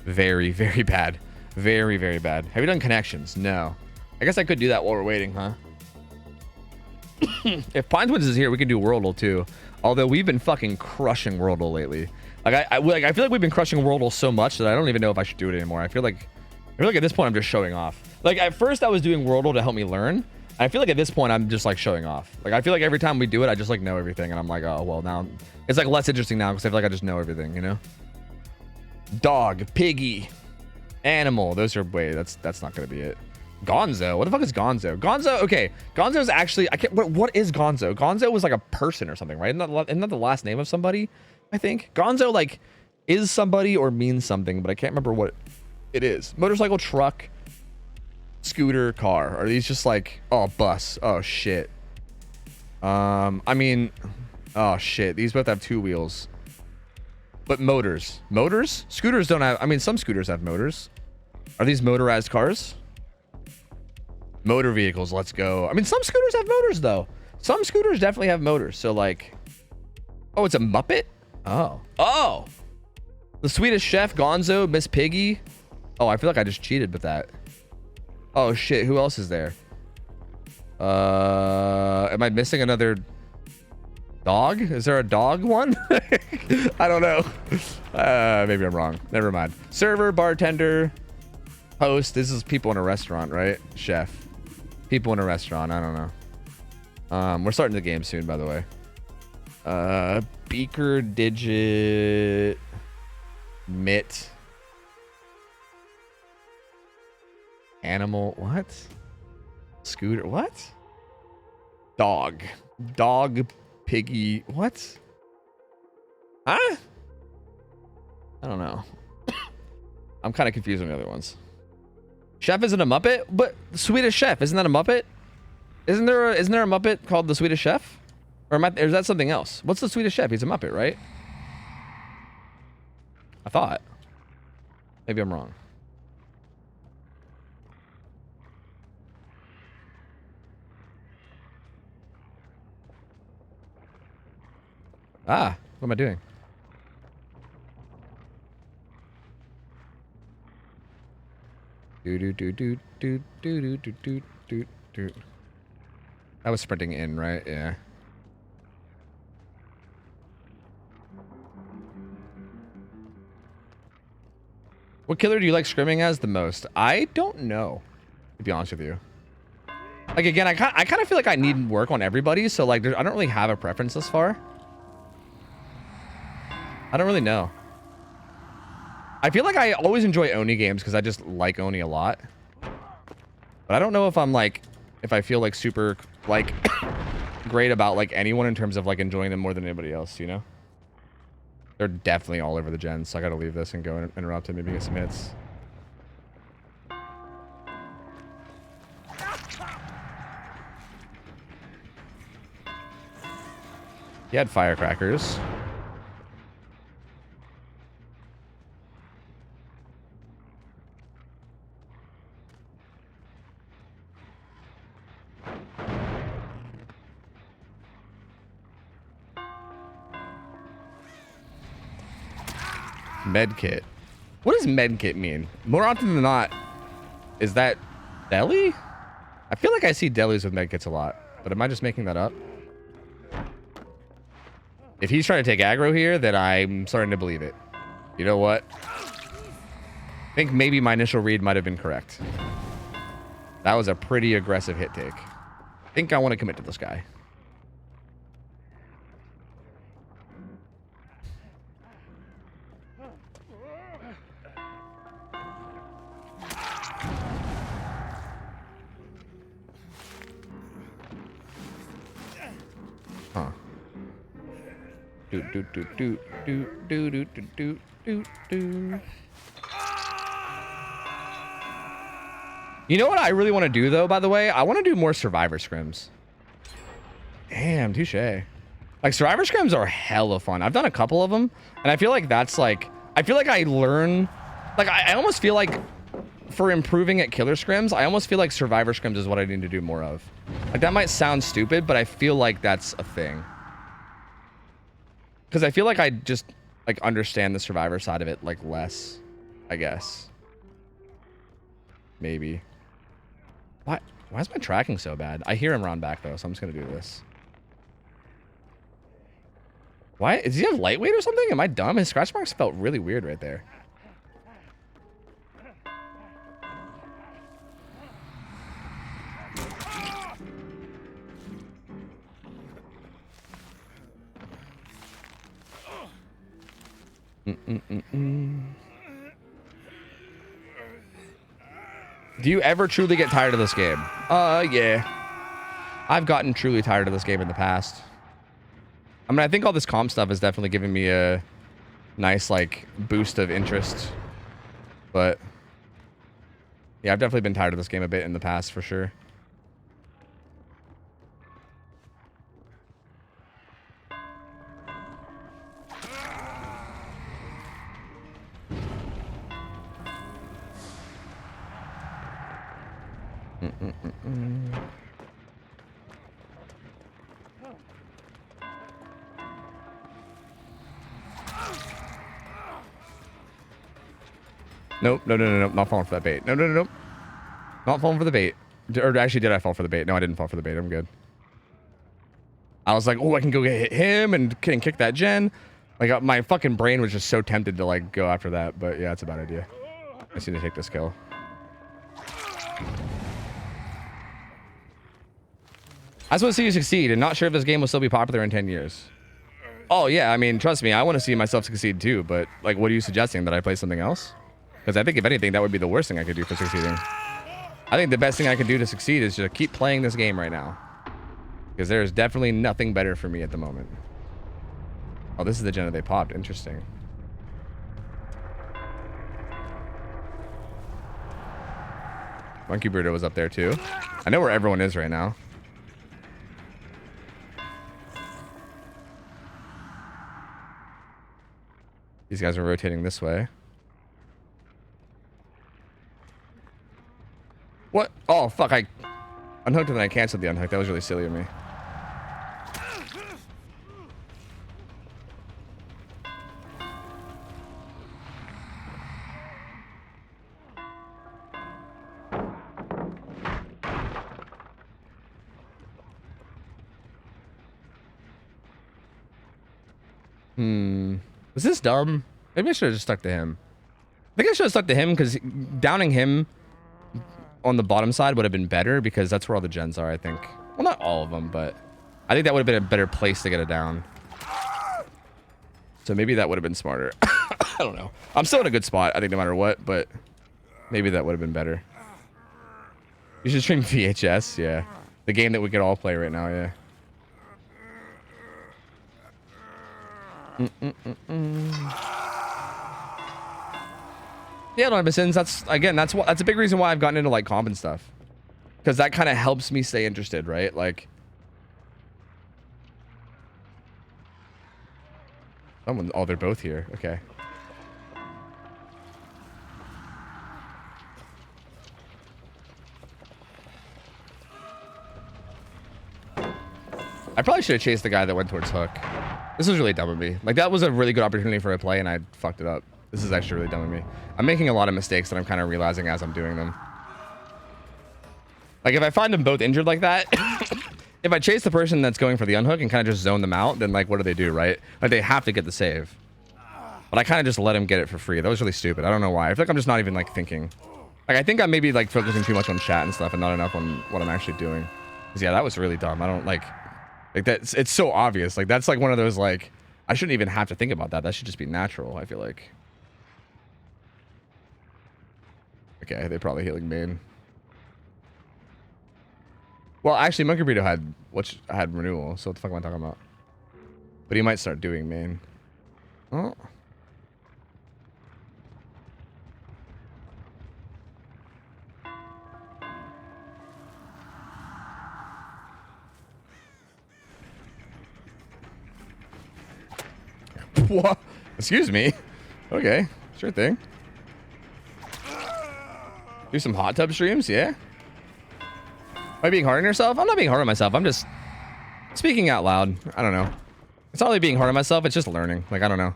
very, very bad. Very, very bad. Have you done connections? No. I guess I could do that while we're waiting, huh? If Pinewoods is here, we can do Worldle too. Although we've been fucking crushing Worldle lately. Like, I feel like we've been crushing Worldle so much that I don't even know if I should do it anymore. I feel like at this point I'm just showing off. Like, at first I was doing Worldle to help me learn. I feel like at this point I'm just like showing off. Like, I feel like every time we do it, I just like know everything, and I'm like, oh well, now it's like less interesting now because I feel like I just know everything, you know? Dog, piggy, animal. Those are that's not gonna be it. Gonzo. What the fuck is Gonzo? Gonzo. Okay, Gonzo's actually what is Gonzo? Gonzo was like a person or something, right? Isn't that the last name of somebody? I think Gonzo like is somebody or means something, but I can't remember what It is. Motorcycle, truck, scooter, car. Are these just like, oh, bus? Oh, shit. I mean, oh, shit. These both have 2 wheels. But motors. Motors? Scooters don't have, I mean, some scooters have motors. Are these motorized cars? Motor vehicles, let's go. I mean, some scooters have motors, though. Some scooters definitely have motors. So, like, oh, it's a Muppet? Oh. Oh! The Swedish Chef, Gonzo, Miss Piggy. Oh, I feel like I just cheated with that. Oh, shit. Who else is there? Am I missing another dog? Is there a dog one? I don't know. Maybe I'm wrong. Never mind. Server, bartender, host. This is people in a restaurant, right? Chef. People in a restaurant. I don't know. We're starting the game soon, by the way. Beaker, digit, mitt, animal. What? Scooter. What? Dog. Dog. Piggy. What? Huh? I don't know. I'm kind of confused on the other ones. Chef isn't a Muppet, but Swedish Chef, isn't that a Muppet? Isn't there a Muppet called the Swedish Chef? Or is that something else? What's the Swedish Chef? He's a Muppet, right? I thought. Maybe I'm wrong. Ah, what am I doing? Do. I was sprinting in, right? Yeah. What killer do you like scrimming as the most? I don't know, to be honest with you. Like, again, I kind of feel like I need work on everybody, so like, I don't really have a preference this far. I don't really know. I feel like I always enjoy Oni games because I just like Oni a lot. But I don't know if I'm like, if I feel like super like great about like anyone in terms of like enjoying them more than anybody else, you know? They're definitely all over the gens, so I gotta leave this and go and interrupt and maybe get some hits. He had firecrackers. Medkit. What does medkit mean? More often than not, is that deli? I feel like I see delis with medkits a lot, but am I just making that up? If he's trying to take aggro here, then I'm starting to believe it. You know what? I think maybe my initial read might have been correct. That was a pretty aggressive hit take. I think I want to commit to this guy. Huh. You know what I really want to do, though, by the way? I want to do more Survivor scrims. Damn, touche. Like, Survivor scrims are hella fun. I've done a couple of them, and I feel like that's, like... I feel like I learn... Like, I almost feel like for improving at killer scrims, I almost feel like Survivor scrims is what I need to do more of. Like, that might sound stupid, but I feel like that's a thing. Because I feel like I just, like, understand the Survivor side of it, like, less, I guess. Maybe. Why is my tracking so bad? I hear him round back, though, so I'm just going to do this. Why? Does he have lightweight or something? Am I dumb? His scratch marks felt really weird right there. Do you ever truly get tired of this game? Yeah. I've gotten truly tired of this game in the past. I mean, I think all this comp stuff has definitely given me a nice, like, boost of interest. But Yeah, I've definitely been tired of this game a bit in the past for sure. Nope, no, not falling for that bait. No. Not falling for the bait. Or actually, did I fall for the bait? No, I didn't fall for the bait. I'm good. I was like, oh, I can go hit him and kick that gen. Like, my fucking brain was just so tempted to, like, go after that. But, yeah, it's a bad idea. I just need to take this kill. I just want to see you succeed, and not sure if this game will still be popular in 10 years. Oh, yeah, I mean, trust me, I want to see myself succeed, too. But, like, what are you suggesting? That I play something else? Because I think, if anything, that would be the worst thing I could do for succeeding. I think the best thing I can do to succeed is just keep playing this game right now. Because there's definitely nothing better for me at the moment. Oh, this is the gen that they popped. Interesting. Monkey Burrito was up there too. I know where everyone is right now. These guys are rotating this way. What? Oh, fuck. I unhooked and then I canceled the unhook. That was really silly of me. Was this dumb? Maybe I should have just stuck to him. I think I should have stuck to him because downing him on the bottom side would have been better because that's where all the gens are, I think. Well, not all of them, but I think that would have been a better place to get it down. So maybe that would have been smarter. I don't know. I'm still in a good spot, I think, no matter what, but maybe that would have been better. You should stream VHS, yeah. The game that we could all play right now, yeah. Yeah, no, but since that's a big reason why I've gotten into like comp and stuff, because that kind of helps me stay interested, right? Like, oh, they're both here. Okay. I probably should have chased the guy that went towards hook. This was really dumb of me. Like, that was a really good opportunity for a play, and I fucked it up. This is actually really dumb of me. I'm making a lot of mistakes that I'm kind of realizing as I'm doing them. Like, if I find them both injured like that, if I chase the person that's going for the unhook and kind of just zone them out, then, like, what do they do, right? Like, they have to get the save. But I kind of just let him get it for free. That was really stupid. I don't know why. I feel like I'm just not even, like, thinking. Like, I think I'm maybe, like, focusing too much on chat and stuff and not enough on what I'm actually doing. Because, yeah, that was really dumb. I don't, like, that's, it's so obvious. Like, that's, like, one of those, like, I shouldn't even have to think about that. That should just be natural, I feel like. Okay, they're probably healing main. Well, actually, Monkey Burrito had renewal, so what the fuck am I talking about? But he might start doing main. Oh. What? Excuse me. Okay, sure thing. Do some hot tub streams, yeah. Am I being hard on yourself? I'm not being hard on myself. I'm just speaking out loud. I don't know. It's not really being hard on myself. It's just learning. Like, I don't know.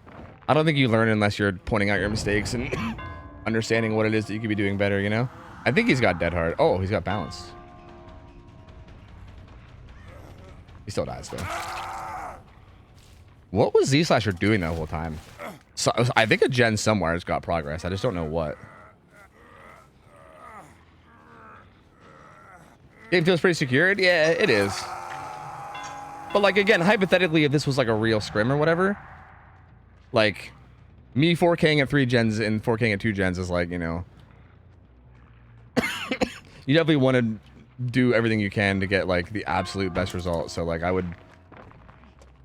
I don't think you learn unless you're pointing out your mistakes and understanding what it is that you could be doing better, you know? I think he's got dead hard. Oh, he's got balance. He still dies, though. What was Z-Slasher doing that whole time? So, I think a gen somewhere has got progress. I just don't know what. Game feels pretty secured? Yeah, it is. But, like, again, hypothetically, if this was, like, a real scrim or whatever, like, me 4K'ing at 3 gens and 4K'ing at 2 gens is, like, you know... you definitely want to do everything you can to get, like, the absolute best result. So, like, I would...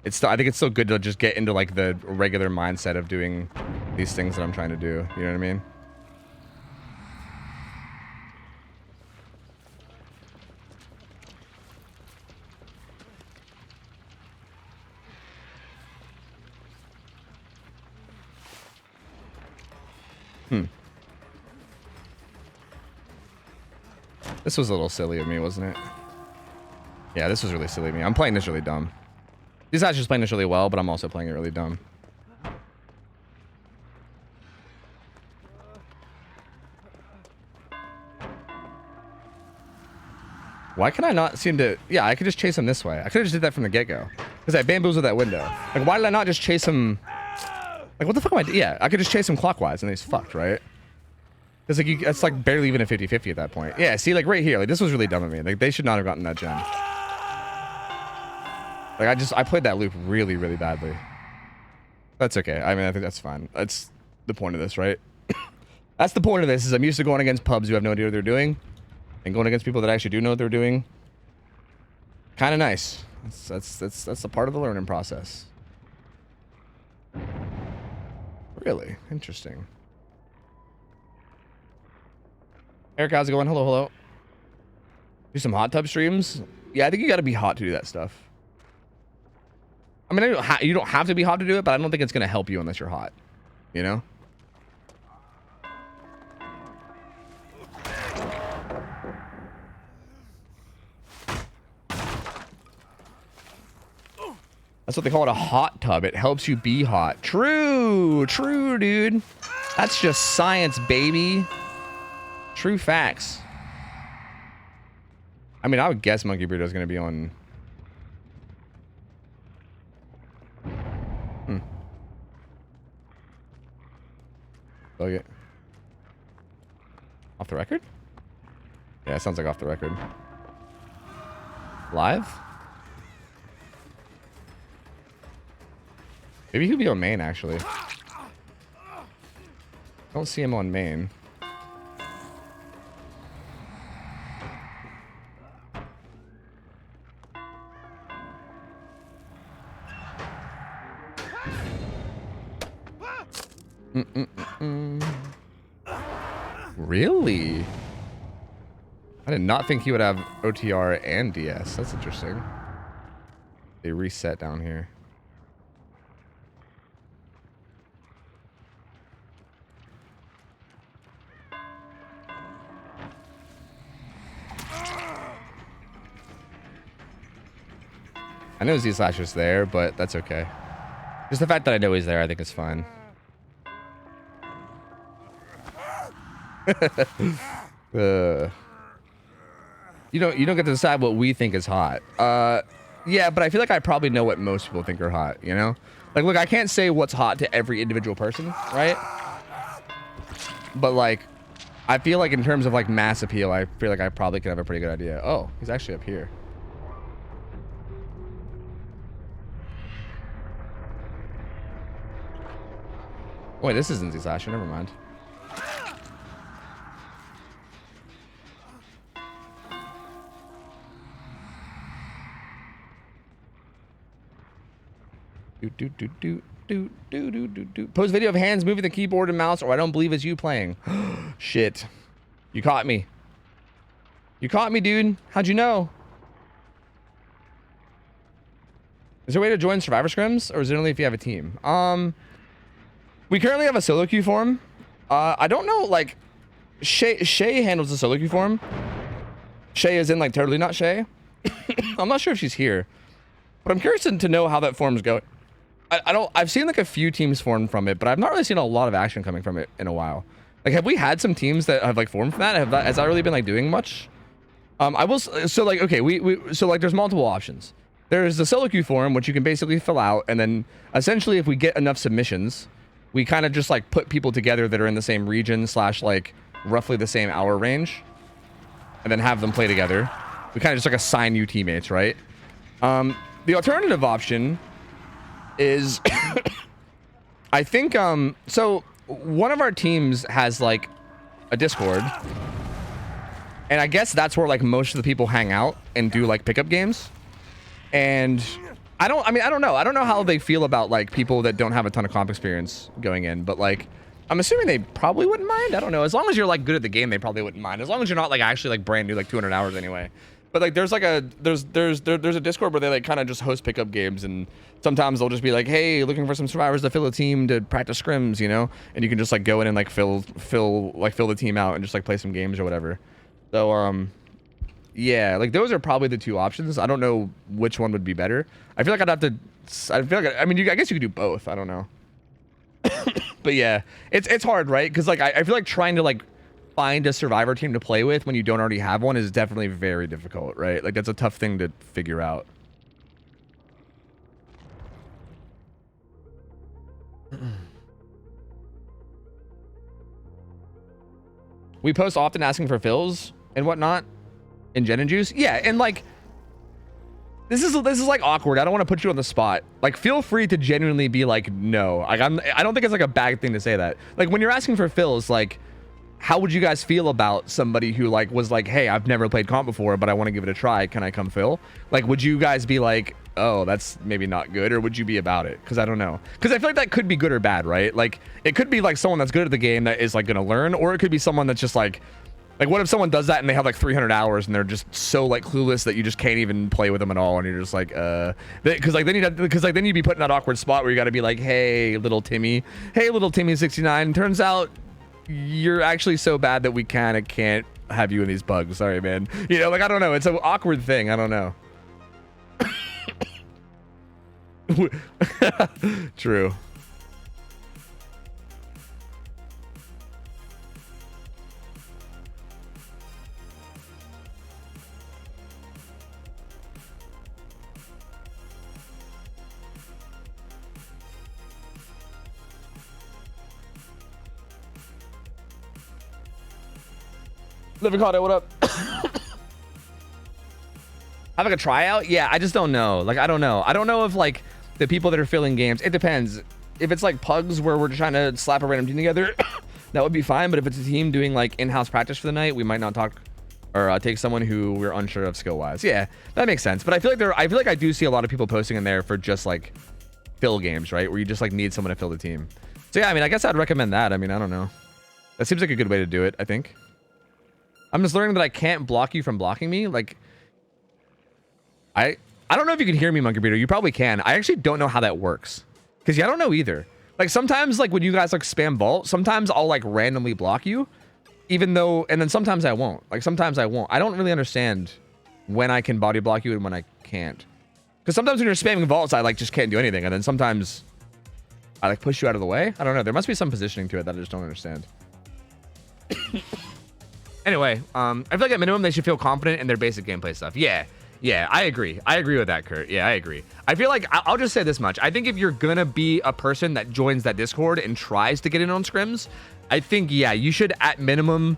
I think it's still good to just get into, like, the regular mindset of doing these things that I'm trying to do. You know what I mean? This was a little silly of me, wasn't it? Yeah, this was really silly of me. I'm playing this really dumb. These guys just playing this really well, but I'm also playing it really dumb. Why can I not seem to... Yeah, I could just chase him this way. I could have just did that from the get-go. Because I bamboozled that window. Like, why did I not just chase him... Like, what the fuck am I... Yeah, I could just chase him clockwise and he's fucked, right? Because, like, it's, like, barely even a 50-50 at that point. Yeah, see, like, right here. Like, this was really dumb of me. Like, they should not have gotten that gem. Like, I played that loop really, really badly. That's okay. I mean, I think that's fine. That's the point of this, right? That's the point of this, is I'm used to going against pubs who have no idea what they're doing. And going against people that actually do know what they're doing. Kind of nice. That's a part of the learning process. Really? Interesting. Eric, how's it going? Hello, hello. Do some hot tub streams? Yeah, I think you got to be hot to do that stuff. I mean, you don't have to be hot to do it, but I don't think it's going to help you unless you're hot. You know? That's what they call it, a hot tub. It helps you be hot. True, dude. That's just science, baby. True facts. I mean, I would guess Monkey Burrito is going to be on... Bug it. Off the record? Yeah, it sounds like off the record. Live? Maybe he'll be on main, actually. Don't see him on main. Really? I did not think he would have OTR and DS. That's interesting. They reset down here. I know Z/'s there, but that's okay. Just the fact that I know he's there, I think is fine. You don't get to decide what we think is hot. Yeah, but I feel like I probably know what most people think are hot, you know? Like, look, I can't say what's hot to every individual person, right? But, like, I feel like in terms of, like, mass appeal, I feel like I probably could have a pretty good idea. Oh, he's actually up here. Wait, this isn't Z/. Never mind. Post video of hands moving the keyboard and mouse, or I don't believe it's you playing. Shit. You caught me. You caught me, dude. How'd you know? Is there a way to join Survivor Scrims, or is it only if you have a team? We currently have a solo queue for him. I don't know, like, Shay handles the solo queue for him. Shay is in, like, totally not Shay. I'm not sure if she's here, but I'm curious to know how that form's going. I've seen, like, a few teams formed from it, but I've not really seen a lot of action coming from it in a while. Like, have we had some teams that have, like, formed from that? Has that really been, like, doing much? So, like, okay, so, like, there's multiple options. There's the solo queue forum, which you can basically fill out, and then, essentially, if we get enough submissions, we kind of just, like, put people together that are in the same region / like, roughly the same hour range, and then have them play together. We kind of just, like, assign you teammates, right? The alternative option is I think so one of our teams has, like, a Discord, and I guess that's where, like, most of the people hang out and do, like, pickup games. And I don't know how they feel about, like, people that don't have a ton of comp experience going in, but, like, I'm assuming they probably wouldn't mind. I don't know, as long as you're, like, good at the game, they probably wouldn't mind, as long as you're not, like, actually, like, brand new, like, 200 hours anyway. But like there's like a there's a Discord where they like kind of just host pickup games, and sometimes they'll just be like, hey, looking for some survivors to fill a team to practice scrims, you know, and you can just like go in and like fill the team out and just like play some games or whatever. So yeah, like those are probably the two options. I don't know which one would be better. I feel like I'd have to. I feel like I mean, I guess you could do both. I don't know. But yeah, it's hard, right? Because like I feel like trying to like find a survivor team to play with when you don't already have one is definitely very difficult, right? Like that's a tough thing to figure out. We post often asking for fills and whatnot in Gen and Juice. Yeah, and like this is like awkward. I don't want to put you on the spot. Like feel free to genuinely be like no. Like I don't think it's like a bad thing to say that. Like when you're asking for fills, like how would you guys feel about somebody who like was like, hey, I've never played comp before, but I want to give it a try. Can I come fill? Like, would you guys be like, oh, that's maybe not good, or would you be about it? Because I don't know. Because I feel like that could be good or bad, right? Like it could be like someone that's good at the game that is like gonna learn, or it could be someone that's just like what if someone does that and they have like 300 hours and they're just so like clueless that you just can't even play with them at all, and you're just like because like then you'd be put in that awkward spot where you got to be like, hey little Timmy 69, turns out you're actually so bad that we kind of can't have you in these bugs. Sorry, man. You know, like I don't know, it's an awkward thing. I don't know. True. Living Cardo, what up? Have like a tryout? Yeah, I just don't know. Like, I don't know. I don't know if like the people that are filling games, it depends. If it's like pugs where we're trying to slap a random team together, that would be fine. But if it's a team doing like in-house practice for the night, we might not talk or take someone who we're unsure of skill-wise. Yeah, that makes sense. But I feel like I do see a lot of people posting in there for just like fill games, right? Where you just like need someone to fill the team. So yeah, I mean, I guess I'd recommend that. I mean, I don't know. That seems like a good way to do it, I think. I'm just learning that I can't block you from blocking me. Like, I don't know if you can hear me, Monkey Breeder. You probably can. I actually don't know how that works. Because yeah, I don't know either. Like, sometimes, like, when you guys, like, spam vault, sometimes I'll, like, randomly block you. Even though, and then sometimes I won't. Like, sometimes I won't. I don't really understand when I can body block you and when I can't. Because sometimes when you're spamming vaults, I, like, just can't do anything. And then sometimes I, like, push you out of the way. I don't know. There must be some positioning to it that I just don't understand. Anyway, I feel like at minimum they should feel confident in their basic gameplay stuff. Yeah, I agree. I agree with that, Kurt. Yeah, I agree. I feel like I'll just say this much. I think if you're gonna be a person that joins that Discord and tries to get in on scrims, I think, yeah, you should at minimum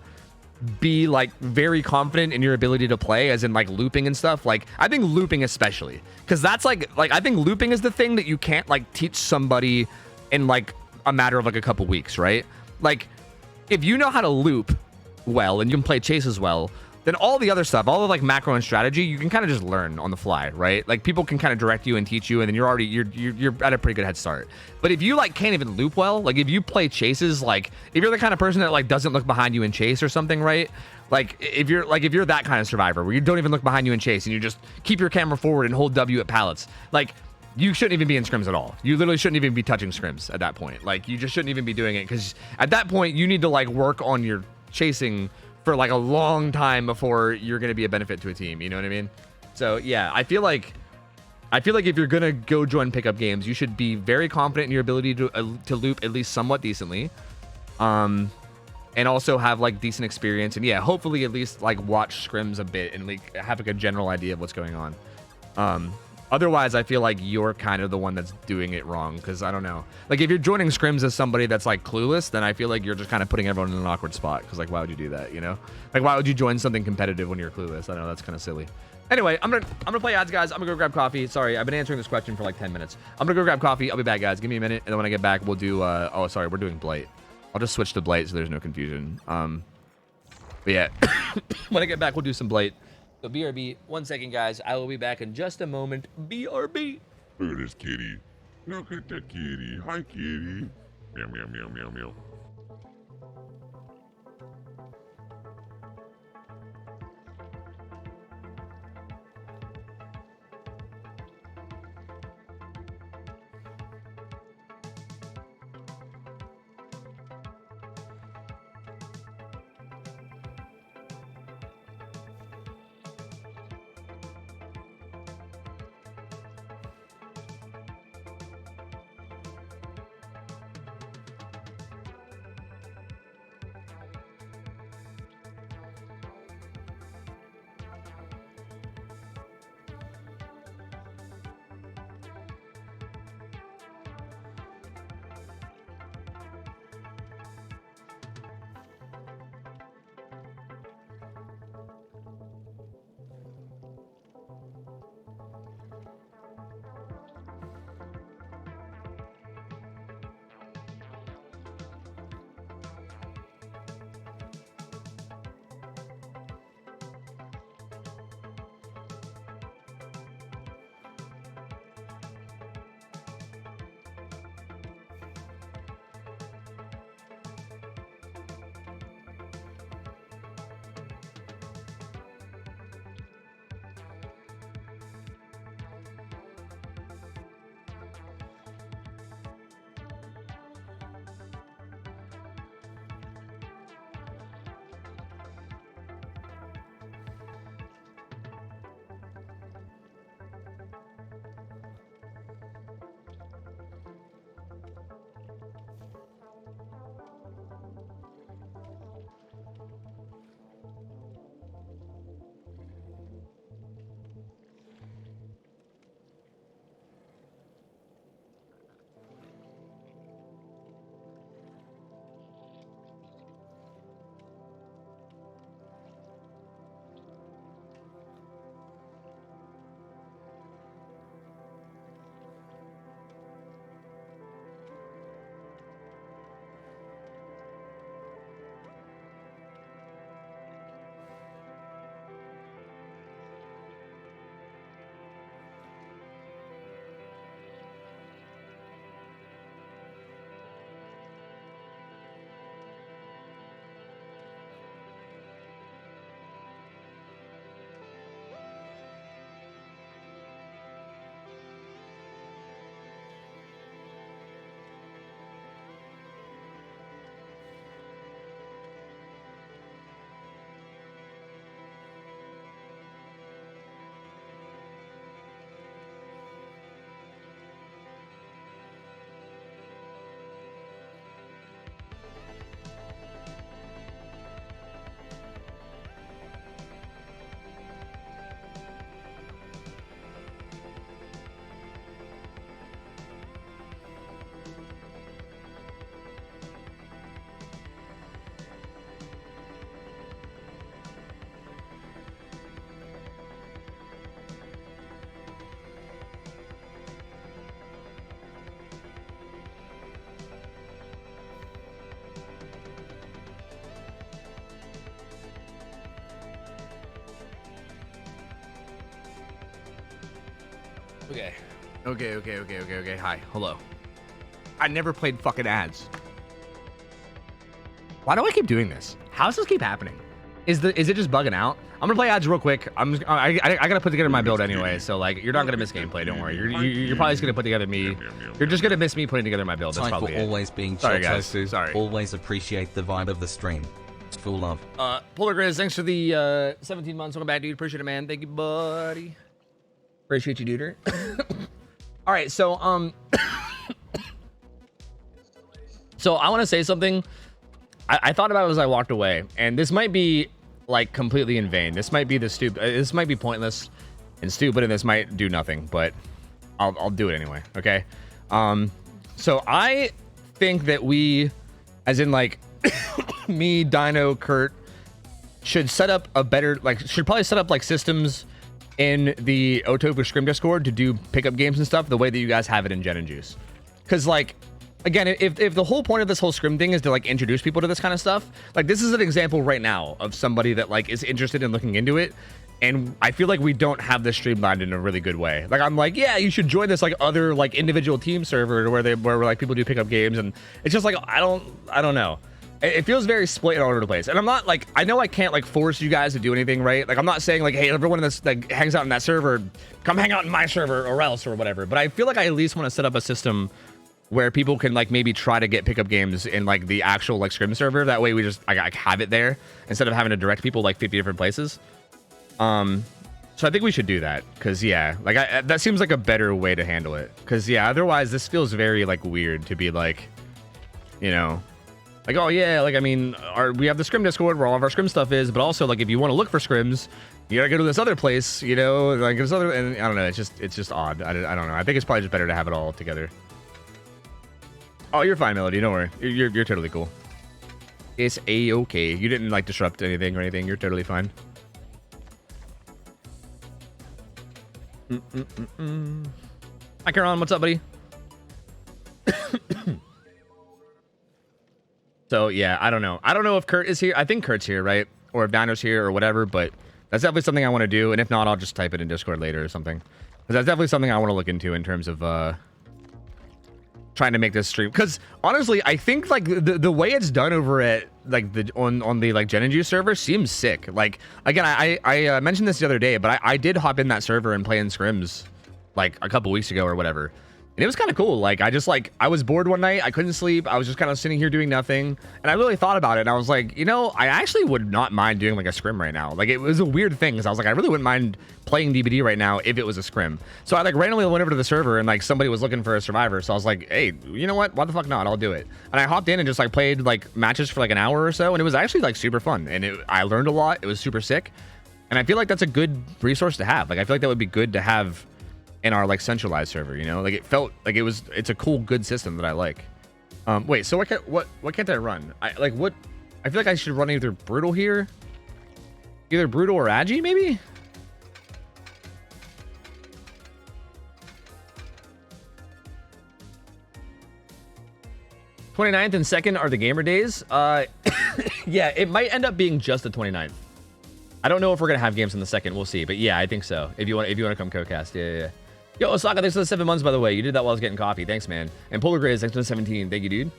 be like very confident in your ability to play, as in like looping and stuff. Like, I think looping especially, because that's like I think looping is the thing that you can't like teach somebody in like a matter of like a couple weeks, right? Like, if you know how to loop well and you can play chase as well, then all the other stuff, all the like macro and strategy, you can kind of just learn on the fly, right? Like, people can kind of direct you and teach you, and then you're at a pretty good head start. But if you like can't even loop well, like if you play chases, like if you're the kind of person that like doesn't look behind you in chase or something, right? Like if you're that kind of survivor where you don't even look behind you in chase and you just keep your camera forward and hold W at pallets, like you shouldn't even be in scrims at all. You literally shouldn't even be touching scrims at that point. Like, you just shouldn't even be doing it, because at that point you need to like work on your chasing for like a long time before you're going to be a benefit to a team. You know what I mean? So yeah, I feel like if you're going to go join pickup games, you should be very confident in your ability to loop at least somewhat decently. And also have like decent experience, and yeah, hopefully at least like watch scrims a bit and like have like a general idea of what's going on. Otherwise, I feel like you're kind of the one that's doing it wrong, because I don't know. Like, if you're joining scrims as somebody that's like clueless, then I feel like you're just kind of putting everyone in an awkward spot, because like, why would you do that, you know? Like, why would you join something competitive when you're clueless? I don't know, that's kind of silly. Anyway, I'm gonna play ads, guys. I'm gonna go grab coffee. Sorry, I've been answering this question for like 10 minutes. I'm gonna go grab coffee. I'll be back, guys. Give me a minute, and then when I get back, we'll do oh, sorry, we're doing Blight. I'll just switch to Blight so there's no confusion. But yeah, when I get back, we'll do some Blight. So BRB, 1 second, guys. I will be back in just a moment. BRB. Look at this kitty. Look at that kitty. Hi, kitty. Meow, meow, meow, meow, meow. Okay. Okay. Hi. Hello. I never played fucking ads. Why do I keep doing this? How does this keep happening? Is it just bugging out? I'm gonna play ads real quick. I gotta put together my build anyway, so like you're not gonna miss gameplay. Don't worry. You're probably just gonna put together me. You're just gonna miss me putting together my build. That's Time for probably it. always being Sorry, guys. OhTofu. Sorry. Always appreciate the vibe of the stream. It's full love. Polar Grizz, thanks for the 17 months. Welcome back, dude. Appreciate it, man. Thank you, buddy. Appreciate you, duder. All right, so so I want to say something. I thought about it as I walked away, and this might be like completely in vain. This might be this might be pointless and stupid, and this might do nothing. But I'll do it anyway. Okay. So I think that we, as in like me, Dino, Kurt, should set up a better should probably set up like systems in the OhTofu Scrim Discord to do pickup games and stuff the way that you guys have it in Gen and Juice. Because like, again, if the whole point of this whole Scrim thing is to like introduce people to this kind of stuff, like this is an example right now of somebody that like is interested in looking into it. And I feel like we don't have this streamlined in a really good way. Like I'm like, yeah, you should join this like other like individual team server where like people do pickup games, and it's just like I don't know. It feels very split all over the place. And I'm not like, I know I can't like force you guys to do anything, right? Like I'm not saying like, hey, everyone that's like hangs out in that server, come hang out in my server or else or whatever. But I feel like I at least want to set up a system where people can like maybe try to get pickup games in like the actual like Scrim server. That way we just like have it there instead of having to direct people like 50 different places. So I think we should do that, because yeah, like that seems like a better way to handle it. Because yeah, otherwise this feels very like weird to be like, you know, like, oh yeah, like I mean, we have the Scrim Discord where all of our Scrim stuff is, but also like if you want to look for Scrims, you gotta go to this other place, you know, like this other, and I don't know, it's just odd. I don't know. I think it's probably just better to have it all together. Oh, you're fine, Melody. Don't worry. You're totally cool. It's a-okay. You didn't like disrupt anything or anything. You're totally fine. Hi, Karan. What's up, buddy? So yeah, I don't know. I don't know if Kurt is here. I think Kurt's here, right? Or if Dino's here or whatever, but that's definitely something I want to do. And if not, I'll just type it in Discord later or something. Because that's definitely something I want to look into in terms of trying to make this stream. Because honestly, I think like the way it's done over at like on the like Gen and Juice server seems sick. Like again, I mentioned this the other day, but I did hop in that server and play in scrims like a couple weeks ago or whatever. And it was kind of cool. Like, I was bored one night. I couldn't sleep. I was just kind of sitting here doing nothing. And I really thought about it. And I was like, you know, I actually would not mind doing like a scrim right now. Like, it was a weird thing. Because I was like, I really wouldn't mind playing DBD right now if it was a scrim. So I like randomly went over to the server and like somebody was looking for a survivor. So I was like, hey, you know what? Why the fuck not? I'll do it. And I hopped in and just like played like matches for like an hour or so. And it was actually like super fun. And I learned a lot. It was super sick. And I feel like that's a good resource to have. Like, I feel like that would be good to have in our like centralized server, you know, like it felt like it's a cool, good system that I like. Wait, so what can't I run? I feel like I should run either brutal here, either brutal or agi maybe. '29th and 2nd are the gamer days. Yeah, it might end up being just the 29th. I don't know if we're gonna have games on the 2nd. We'll see, but yeah, I think so. If you want to come co-cast, yeah. Yo, Osaka, thanks for the 7 months, by the way. You did that while I was getting coffee. Thanks, man. And Polar Grizz, thanks for the 17. Thank you, dude.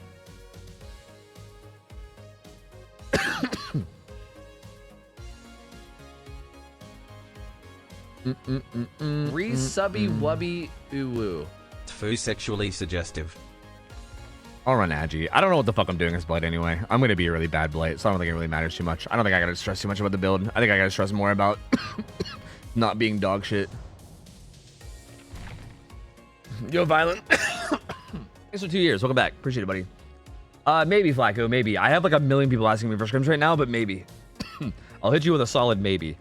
Re-subby wubby ooh. Tfu sexually suggestive. I'll run agi. I don't know what the fuck I'm doing as Blight anyway. I'm going to be a really bad Blight, so I don't think it really matters too much. I don't think I got to stress too much about the build. I think I got to stress more about not being dog shit. Yo, Violent. Thanks for 2 years. Welcome back. Appreciate it, buddy. Maybe, Flacco. Maybe. I have like a million people asking me for scrims right now, but maybe. I'll hit you with a solid maybe.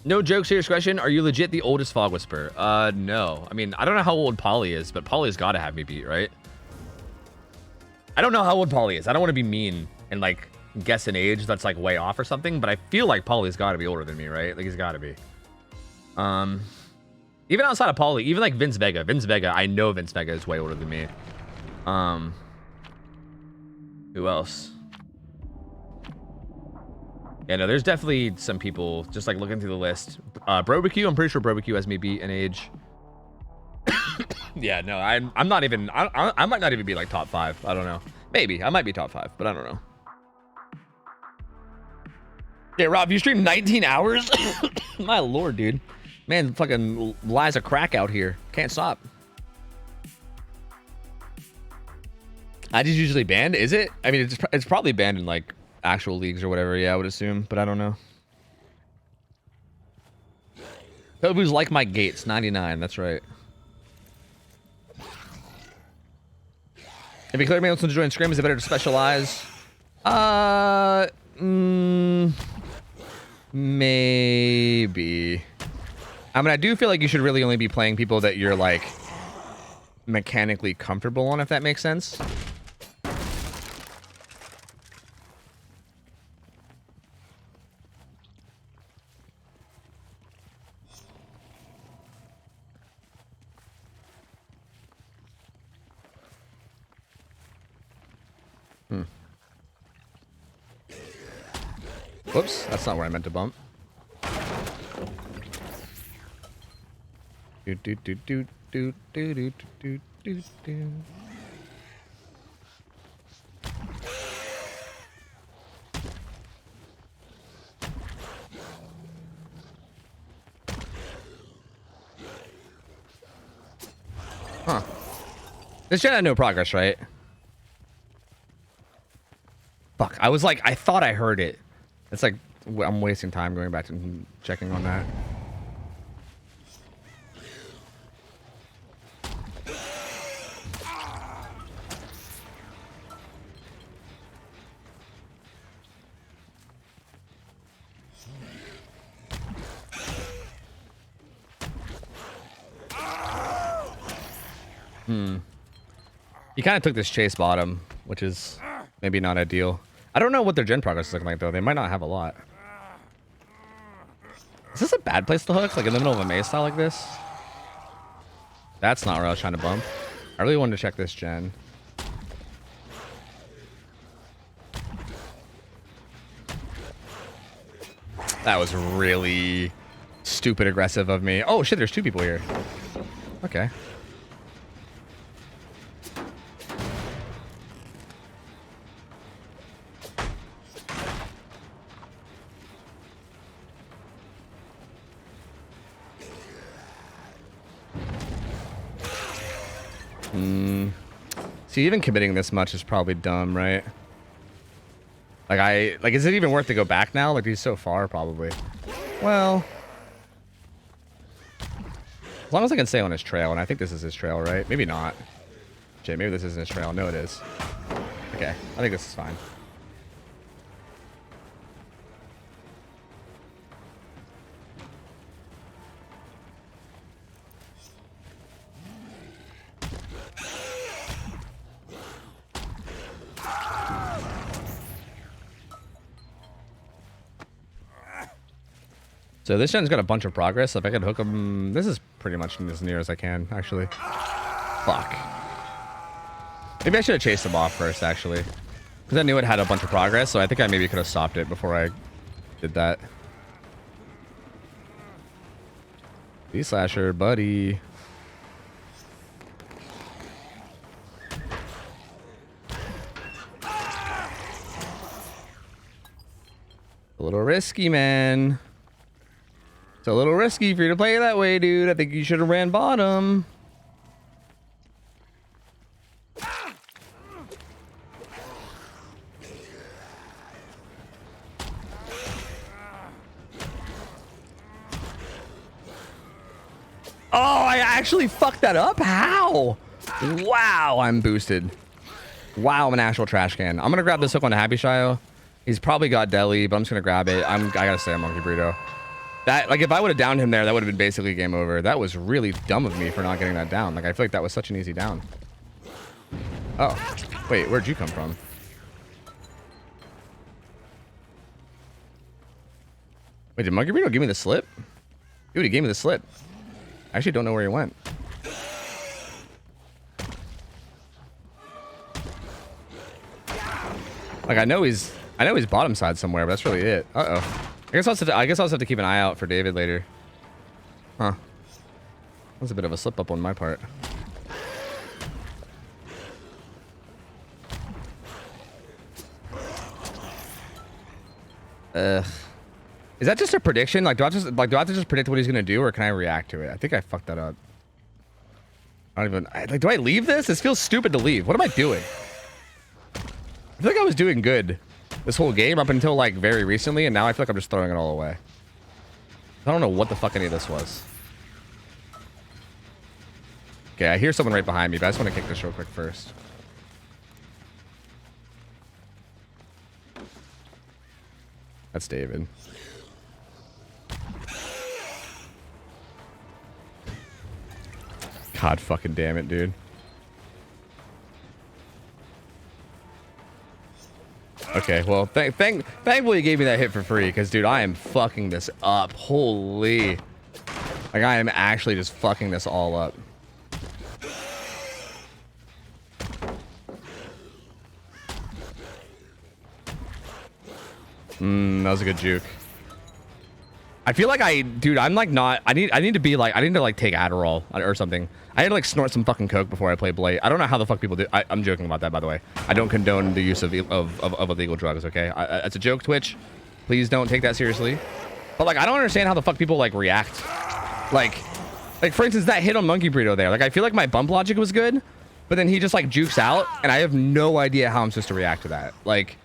No joke, serious question. Are you legit the oldest Fog Whisperer? No. I mean, I don't know how old Polly is, but Polly's got to have me beat, right? I don't know how old Polly is. I don't want to be mean and like guess an age that's like way off or something, but I feel like Polly's got to be older than me, right? Like he's got to be. Even outside of Polly, even like Vince Vega, I know Vince Vega is way older than me. Who else? Yeah, no, there's definitely some people just like looking through the list. Barbecue, I'm pretty sure Barbecue has me beat in age. Yeah, no, I'm not even. I might not even be like top 5. I don't know. Maybe I might be top 5, but I don't know. Yeah, Rob, you stream 19 hours? My lord, dude. Man, fucking lies a crack out here. Can't stop. IG's usually banned, is it? I mean, it's probably banned in like actual leagues or whatever. Yeah, I would assume, but I don't know. Tobu's like Mike Gates, 99. That's right. If you clear me wants to join Scrim, is it better to specialize? Maybe. I mean, I do feel like you should really only be playing people that you're like mechanically comfortable on, if that makes sense. Whoops, that's not where I meant to bump. Do do do do do do do do do do. Huh. This gen had no progress, right? Fuck, I was like, I thought I heard it. It's like, I'm wasting time going back and checking on that. He kind of took this chase bottom, which is maybe not ideal. I don't know what their gen progress is looking like, though. They might not have a lot. Is this a bad place to hook? Like in the middle of a maze style like this? That's not where I was trying to bump. I really wanted to check this gen. That was really stupid aggressive of me. Oh shit, there's 2 people here. Okay. See, even committing this much is probably dumb, right? Like, is it even worth to go back now? Like, he's so far, probably. Well, as long as I can stay on his trail, and I think this is his trail, right? Maybe not. Shit, maybe this isn't his trail. No, it is. Okay, I think this is fine. So this gen's got a bunch of progress. So if I could hook him, this is pretty much as near as I can, actually. Fuck. Maybe I should have chased him off first, actually, because I knew it had a bunch of progress. So I think I maybe could have stopped it before I did that. B-slasher, buddy. A little risky, man. It's a little risky for you to play that way, dude. I think you should have ran bottom. Oh, I actually fucked that up? How? Wow, I'm boosted. Wow, I'm an actual trash can. I'm gonna grab this hook on the Happy Shio. He's probably got deli, but I'm just gonna grab it. I gotta say, I'm Monkey Burrito. That, like, if I would have downed him there, that would have been basically game over. That was really dumb of me for not getting that down. Like, I feel like that was such an easy down. Oh, wait, where'd you come from? Wait, did Monkey Burrito give me the slip? Dude, he gave me the slip. I actually don't know where he went. Like, I know he's I know he's bottom side somewhere, but that's really it. Uh-oh. I guess I'll have to keep an eye out for David later. Huh. That's a bit of a slip up on my part. Ugh. Is that just a prediction? Like, do I have to just predict what he's gonna do, or can I react to it? I think I fucked that up. I don't even. Like, do I leave this? This feels stupid to leave. What am I doing? I feel like I was doing good this whole game up until like very recently, and now I feel like I'm just throwing it all away. I don't know what the fuck any of this was. Okay, I hear someone right behind me, but I just want to kick this real quick first. That's David. God fucking damn it, dude. Okay, well, thankfully you gave me that hit for free, because, dude, I am fucking this up. Holy. Like, I am actually just fucking this all up. That was a good juke. I feel like I'm like not, I need to take Adderall or something. I had to like snort some fucking coke before I play Blight. I don't know how the fuck people do. I'm joking about that, by the way. I don't condone the use of illegal drugs, okay? It's a joke, Twitch. Please don't take that seriously. But like, I don't understand how the fuck people like react. Like for instance, that hit on Monkey Burrito there. Like, I feel like my bump logic was good, but then he just like jukes out, and I have no idea how I'm supposed to react to that. Like,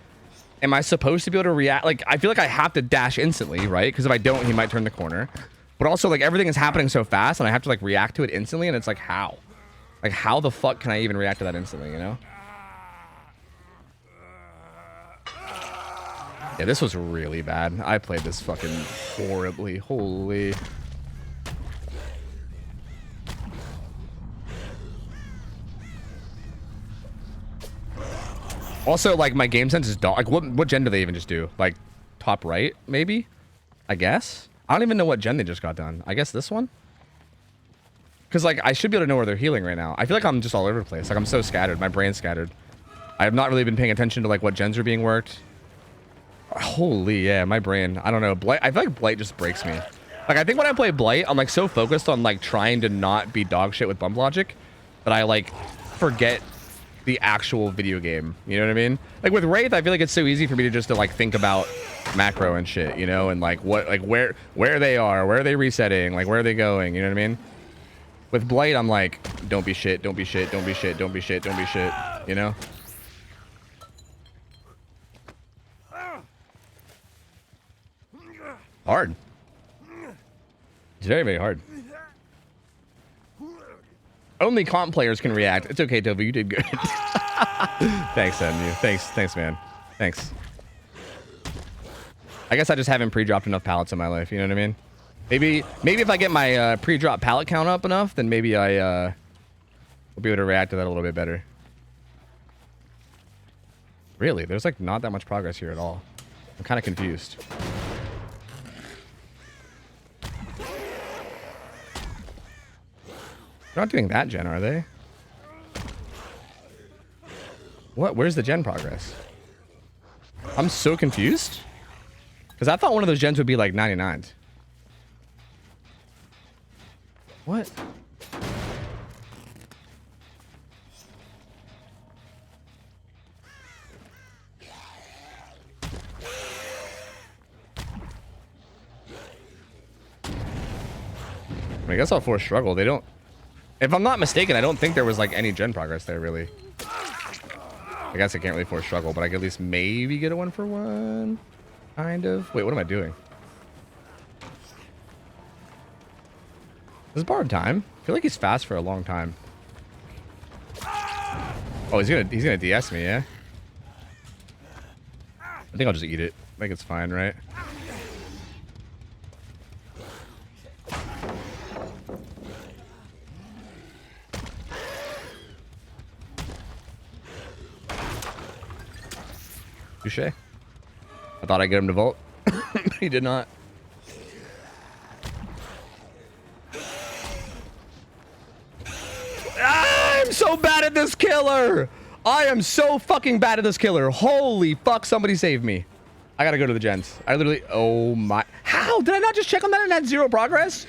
am I supposed to be able to react? Like, I feel like I have to dash instantly, right? Because if I don't, he might turn the corner. But also, like, everything is happening so fast, and I have to, like, react to it instantly, and it's like, how? Like, how the fuck can I even react to that instantly, you know? Yeah, this was really bad. I played this fucking horribly. Holy. Also, like, my game sense is dog. Like, what gen do they even just do? Like, top right, maybe? I guess? I don't even know what gen they just got done. I guess this one? Because, like, I should be able to know where they're healing right now. I feel like I'm just all over the place. Like, I'm so scattered. My brain's scattered. I have not really been paying attention to, like, what gens are being worked. Holy, yeah, my brain. I don't know. Blight, I feel like Blight just breaks me. Like, I think when I play Blight, I'm, like, so focused on, like, trying to not be dog shit with bump logic that I, like, forget the actual video game. You know what I mean? Like, with Wraith, I feel like it's so easy for me to just to, like, think about macro and shit, you know? And, like, what, like, where they are, where are they resetting, like, where are they going, you know what I mean? With Blight, I'm like, don't be shit, don't be shit, don't be shit, don't be shit, don't be shit, you know? Hard. It's very, very hard. Only comp players can react. It's okay, Tofu, you did good. Thanks, Enu. Thanks, man. Thanks. I guess I just haven't pre-dropped enough pallets in my life, you know what I mean? Maybe if I get my pre-drop pallet count up enough, then maybe I will be able to react to that a little bit better. Really, there's like not that much progress here at all. I'm kind of confused. They're not doing that gen, are they? What? Where's the gen progress? I'm so confused. Because I thought one of those gens would be like 99. What? I guess I'll force struggle. They don't... If I'm not mistaken, I don't think there was like any gen progress there, really. I guess I can't really force struggle, but I can at least maybe get a 1-for-1. Kind of. Wait, what am I doing? This is borrowed time. I feel like he's fast for a long time. Oh, he's gonna DS me, yeah? I think I'll just eat it. I think it's fine, right? Touche. I thought I'd get him to vault. He did not. I'm so bad at this killer. I am so fucking bad at this killer. Holy fuck, somebody save me. I gotta go to the gens. I literally, oh my, how? Did I not just check on that and had 0 progress?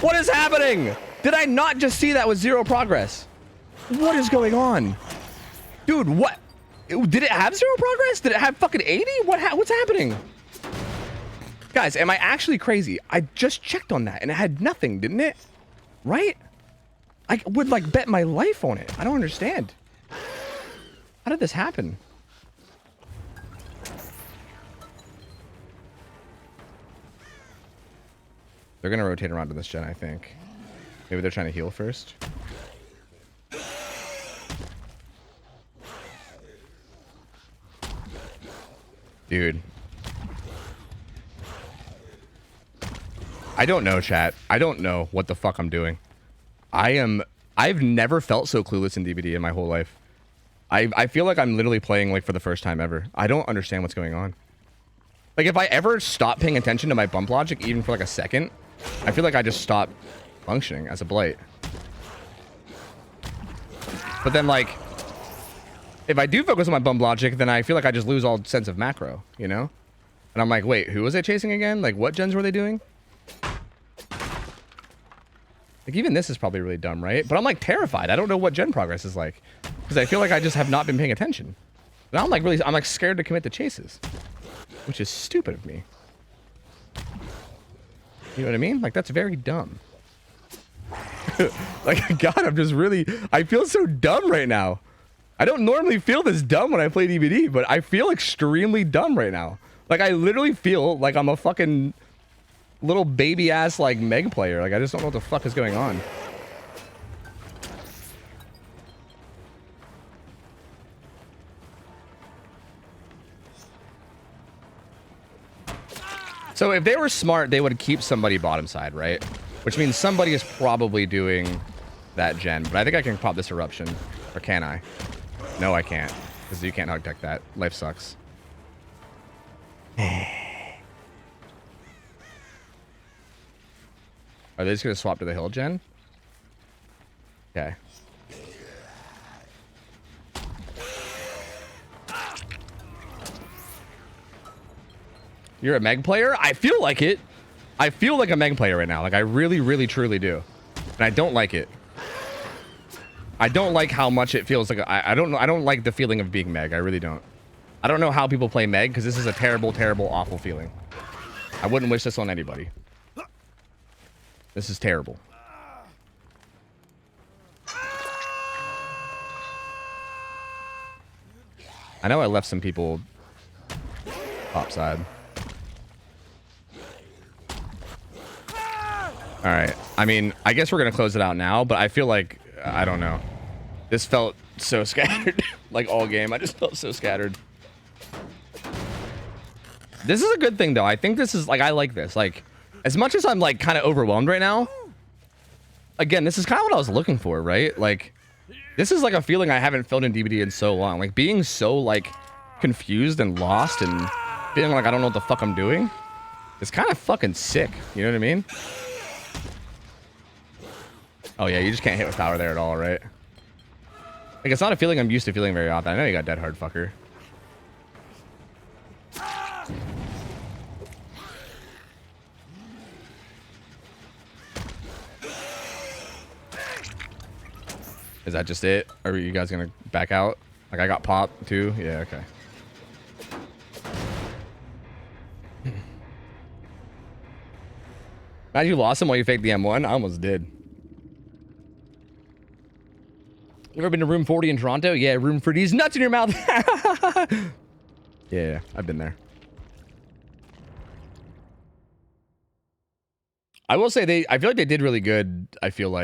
What is happening? Did I not just see that with 0 progress? What is going on? Dude, what? Did it have 0 progress? Did it have fucking 80? What's happening? Guys, am I actually crazy? I just checked on that and it had nothing, didn't it? Right? I would like bet my life on it. I don't understand. How did this happen? They're gonna rotate around to this gen, I think. Maybe they're trying to heal first. Dude. I don't know, chat. I don't know what the fuck I'm doing. I've never felt so clueless in DBD in my whole life. I feel like I'm literally playing like for the first time ever. I don't understand what's going on. Like if I ever stop paying attention to my bump logic, even for like a second, I feel like I just stop functioning as a blight. But then like, if I do focus on my bump logic, then I feel like I just lose all sense of macro, you know? And I'm like, wait, who was I chasing again? Like what gens were they doing? Like even this is probably really dumb, right? But I'm like terrified. I don't know what gen progress is like because I feel like I just have not been paying attention. Now I'm like scared to commit the chases, which is stupid of me. You know what I mean? Like that's very dumb. Like God, I feel so dumb right now. I don't normally feel this dumb when I play DBD, but I feel extremely dumb right now. Like I literally feel like I'm a fucking little baby ass like Meg player. Like I just don't know what the fuck is going on. So if they were smart, they would keep somebody bottom side, right? Which means somebody is probably doing that gen. But I think I can pop this eruption. Or can I? No, I can't. Because you can't hug tech that. Life sucks. Are they just going to swap to the hill gen? Okay. You're a Meg player? I feel like it. I feel like a Meg player right now. Like I really, really, truly do. And I don't like it. I don't like how much it feels like. I don't know. I don't like the feeling of being Meg. I really don't. I don't know how people play Meg because this is a terrible, terrible, awful feeling. I wouldn't wish this on anybody. This is terrible. I know I left some people topside. All right. I mean, I guess we're going to close it out now, but I feel like, I don't know. This felt so scattered. Like all game. I just felt so scattered. This is a good thing, though. I think this is, like, I like this. Like, as much as I'm, like, kind of overwhelmed right now, again, this is kind of what I was looking for, right? Like, this is, like, a feeling I haven't felt in DBD in so long. Like, being so, like, confused and lost and feeling like I don't know what the fuck I'm doing is kind of fucking sick. You know what I mean? Oh, yeah, you just can't hit with power there at all, right? Like, it's not a feeling I'm used to feeling very often. I know you got dead hard, fucker. Is that just it? Or are you guys gonna back out? Like I got popped too? Yeah, okay. Imagine you lost him while you faked the M1? I almost did. You ever been to room 40 in Toronto? Yeah, room 40's nuts in your mouth. Yeah, I've been there. I will say I feel like they did really good. I mean,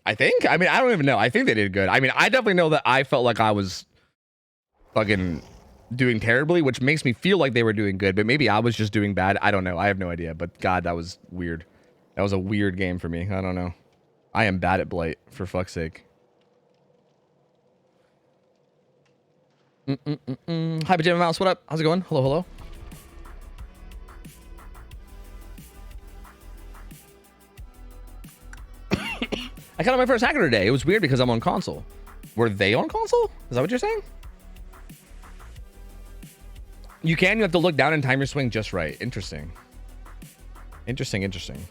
I don't even know. I think they did good. I mean, I definitely know that I felt like I was fucking doing terribly, which makes me feel like they were doing good, but maybe I was just doing bad. I don't know. I have no idea, but God, that was weird. That was a weird game for me. I don't know. I am bad at Blight, for fuck's sake. Hi, Pajama Mouse. What up? How's it going? Hello, hello. I got on my first hacker today. It was weird because I'm on console. Were they on console? Is that what you're saying? You can. You have to look down and time your swing just right. Interesting. Interesting.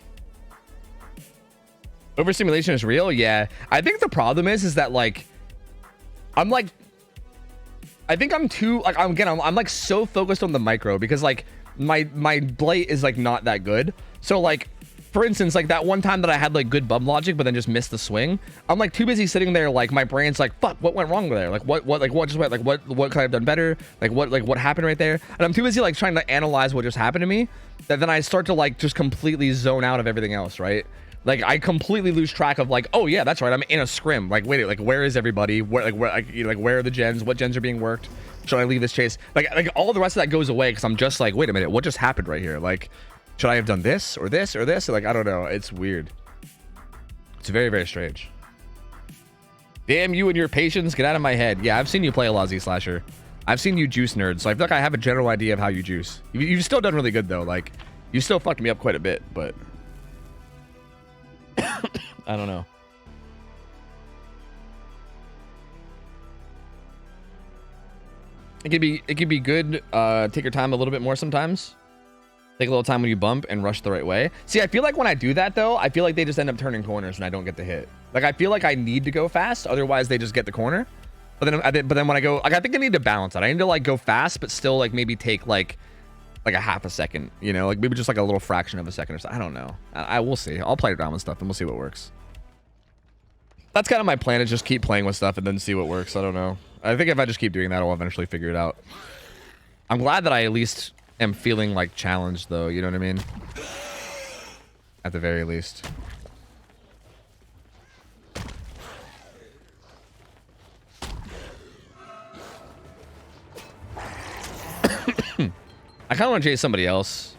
Overstimulation is real. Yeah. I think the problem is that like, I'm like, I think I'm too like I'm like so focused on the micro because like my blight is like not that good. So like, for instance, like that one time that I had like good bum logic, but then just missed the swing. I'm like too busy sitting there. Like my brain's like, fuck, what went wrong there? Like what just went, like what could I have done better? Like what happened right there? And I'm too busy like trying to analyze what just happened to me that then I start to like just completely zone out of everything else, right? Like I completely lose track of like, oh yeah, that's right, I'm in a scrim. Like wait, like where is everybody? Where are the gens? What gens are being worked? Should I leave this chase? Like all the rest of that goes away because I'm just like, wait a minute, what just happened right here? Like, should I have done this or this or this? Like I don't know. It's weird. It's very, very strange. Damn you and your patience, get out of my head. Yeah, I've seen you play a lot, Z Slasher. I've seen you juice nerds, so I feel like I have a general idea of how you juice. You've still done really good though. Like you still fucked me up quite a bit, but I don't know. It could be good. Take your time a little bit more sometimes. Take a little time when you bump and rush the right way. See, I feel like when I do that though, I feel like they just end up turning corners and I don't get the hit. Like I feel like I need to go fast, otherwise they just get the corner. But then when I go, like I think I need to balance it. I need to like go fast, but still like maybe take like a half a second, you know, like maybe just like a little fraction of a second or something. I don't know. I will see. I'll play around with stuff and we'll see what works. That's kind of my plan, is just keep playing with stuff and then see what works. I don't know. I think if I just keep doing that, I'll eventually figure it out. I'm glad that I at least am feeling like challenged though. You know what I mean? At the very least. I kind of want to chase somebody else.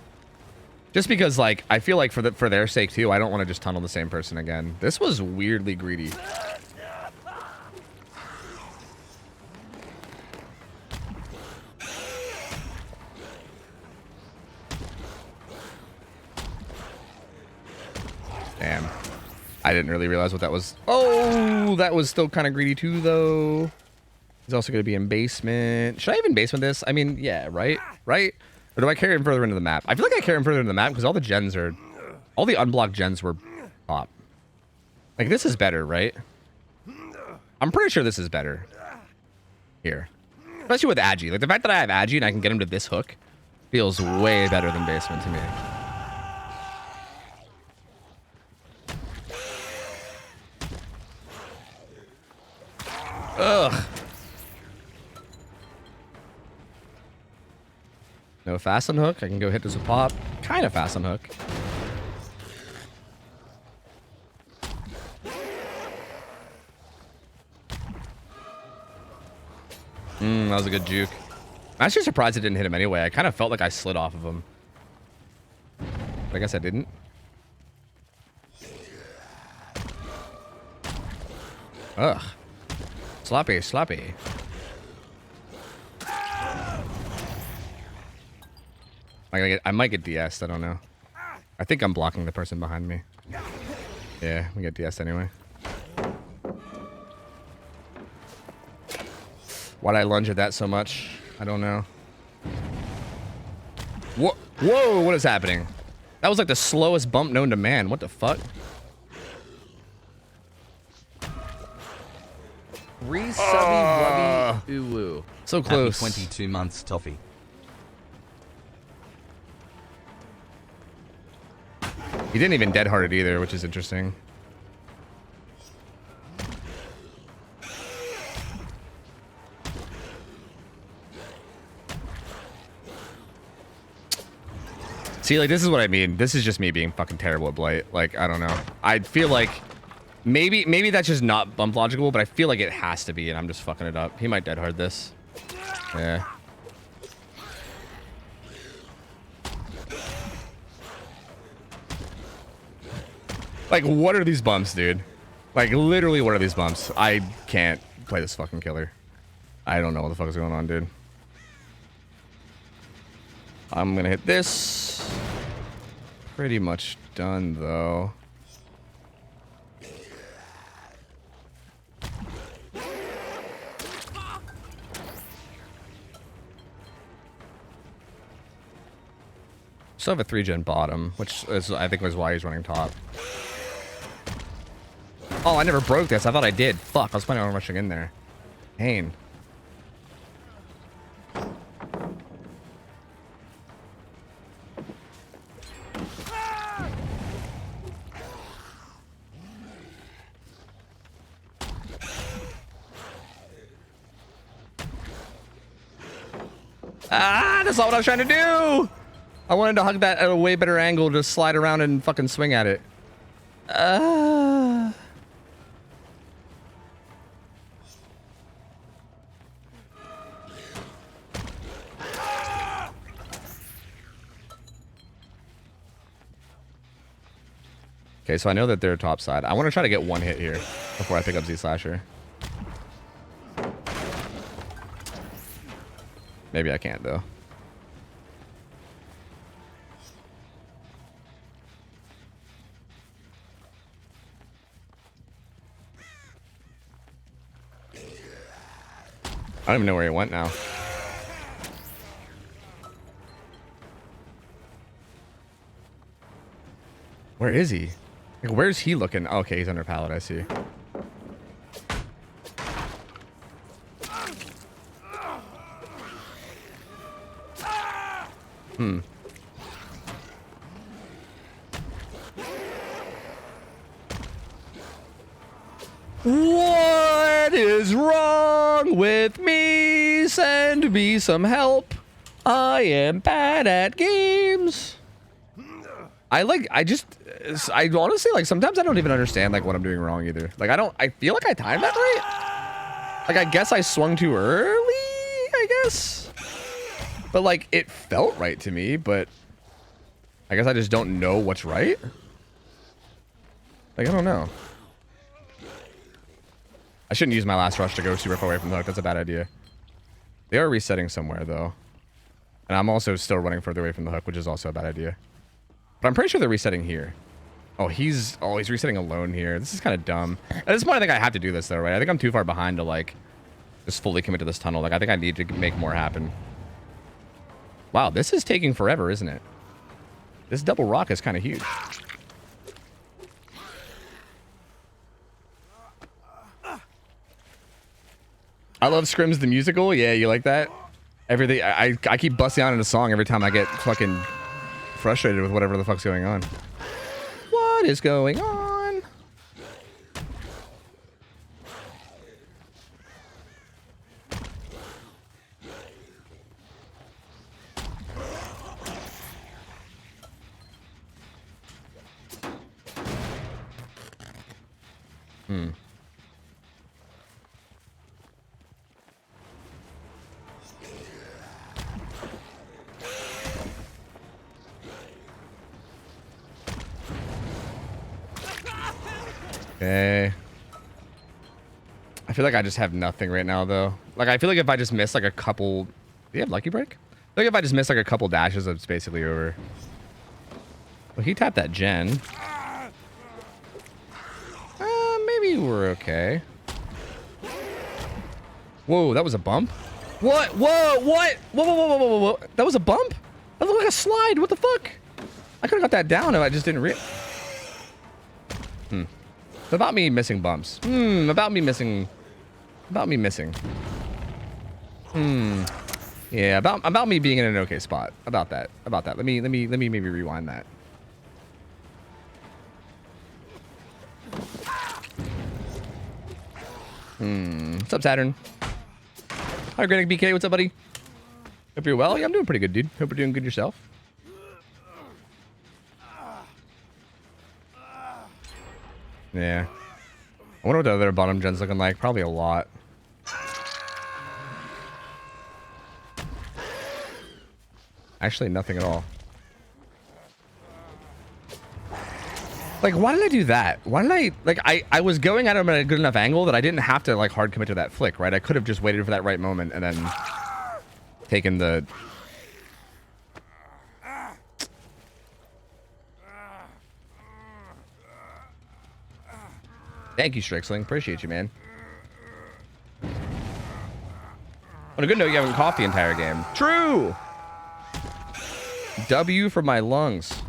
Just because, like, I feel like for their sake, too, I don't want to just tunnel the same person again. This was weirdly greedy. Damn. I didn't really realize what that was. Oh, that was still kind of greedy, too, though. He's also going to be in basement. Should I even basement this? I mean, yeah, right? Right? Or do I carry him further into the map? I feel like I carry him further into the map because all the unblocked gens were pop. Like, this is better, right? I'm pretty sure this is better. Here. Especially with Agi. Like, the fact that I have Agi and I can get him to this hook feels way better than basement to me. Ugh. No fast on hook. I can go hit this with pop. Kind of fast on hook. That was a good juke. I'm actually surprised it didn't hit him anyway. I kind of felt like I slid off of him. But I guess I didn't. Ugh. Sloppy, sloppy. I might get DS'd, I don't know. I think I'm blocking the person behind me. Yeah, we get DS'd anyway. Why'd I lunge at that so much? I don't know. Whoa, whoa, what is happening? That was like the slowest bump known to man. What the fuck? Resubby Wubby Uwu. So close. Happy 22 months, Toffee. He didn't even dead heart it either, which is interesting. See, like, this is what I mean. This is just me being fucking terrible at Blight. Like, I don't know. I feel like maybe that's just not bump logical, but I feel like it has to be, and I'm just fucking it up. He might dead hard this. Yeah. Like, what are these bumps, dude? Like, literally, what are these bumps? I can't play this fucking killer. I don't know what the fuck is going on, dude. I'm gonna hit this. Pretty much done, though. Still have a 3-gen bottom, which is, I think was why he's running top. Oh, I never broke this. I thought I did. Fuck, I was planning on rushing in there. Pain. Ah, that's not what I was trying to do. I wanted to hug that at a way better angle, just slide around and fucking swing at it. Okay, so I know that they're top side. I want to try to get one hit here before I pick up Z Slasher. Maybe I can't, though. I don't even know where he went now. Where is he? Like, where's he looking? Oh, okay, he's under pallet, I see. What is wrong with me? Send me some help. I am bad at games. I honestly, like, sometimes I don't even understand, like, what I'm doing wrong either. Like, I feel like I timed that right. Like, I guess I swung too early, I guess. But, like, it felt right to me, but I guess I just don't know what's right. Like, I don't know. I shouldn't use my last rush to go super far away from the hook. That's a bad idea. They are resetting somewhere, though. And I'm also still running further away from the hook, which is also a bad idea. But I'm pretty sure they're resetting here. Oh, he's resetting alone here. This is kind of dumb. At this point, I think I have to do this, though, right? I think I'm too far behind to, like, just fully commit to this tunnel. Like, I think I need to make more happen. Wow, this is taking forever, isn't it? This double rock is kind of huge. I love Scrims the musical. Yeah, you like that? Everything. I keep busting out into song every time I get fucking frustrated with whatever the fuck's going on. What is going on? Okay. I feel like I just have nothing right now, though. Like, I feel like if I just miss, like, a couple... Do you have Lucky Break? I feel like if I just miss, like, a couple dashes, it's basically over. Well, he tapped that gen. Maybe we're okay. Whoa, that was a bump? What? Whoa, what? Whoa, whoa, whoa, whoa, whoa, whoa. That was a bump? That looked like a slide. What the fuck? I could have got that down if I just didn't It's about me missing bumps. About me missing. Yeah, about me being in an okay spot. About that. Let me maybe rewind that. What's up, Saturn? Hi, Granic BK. What's up, buddy? Hope you're well. Yeah, I'm doing pretty good, dude. Hope you're doing good yourself. Yeah. I wonder what the other bottom gen's looking like. Probably a lot. Actually, nothing at all. Like, why did I do that? Why did I... Like, I was going at him at a good enough angle that I didn't have to, like, hard commit to that flick, right? I could have just waited for that right moment and then taken the... Thank you, Strixling. Appreciate you, man. On a good note, you haven't coughed the entire game. True! W for my lungs.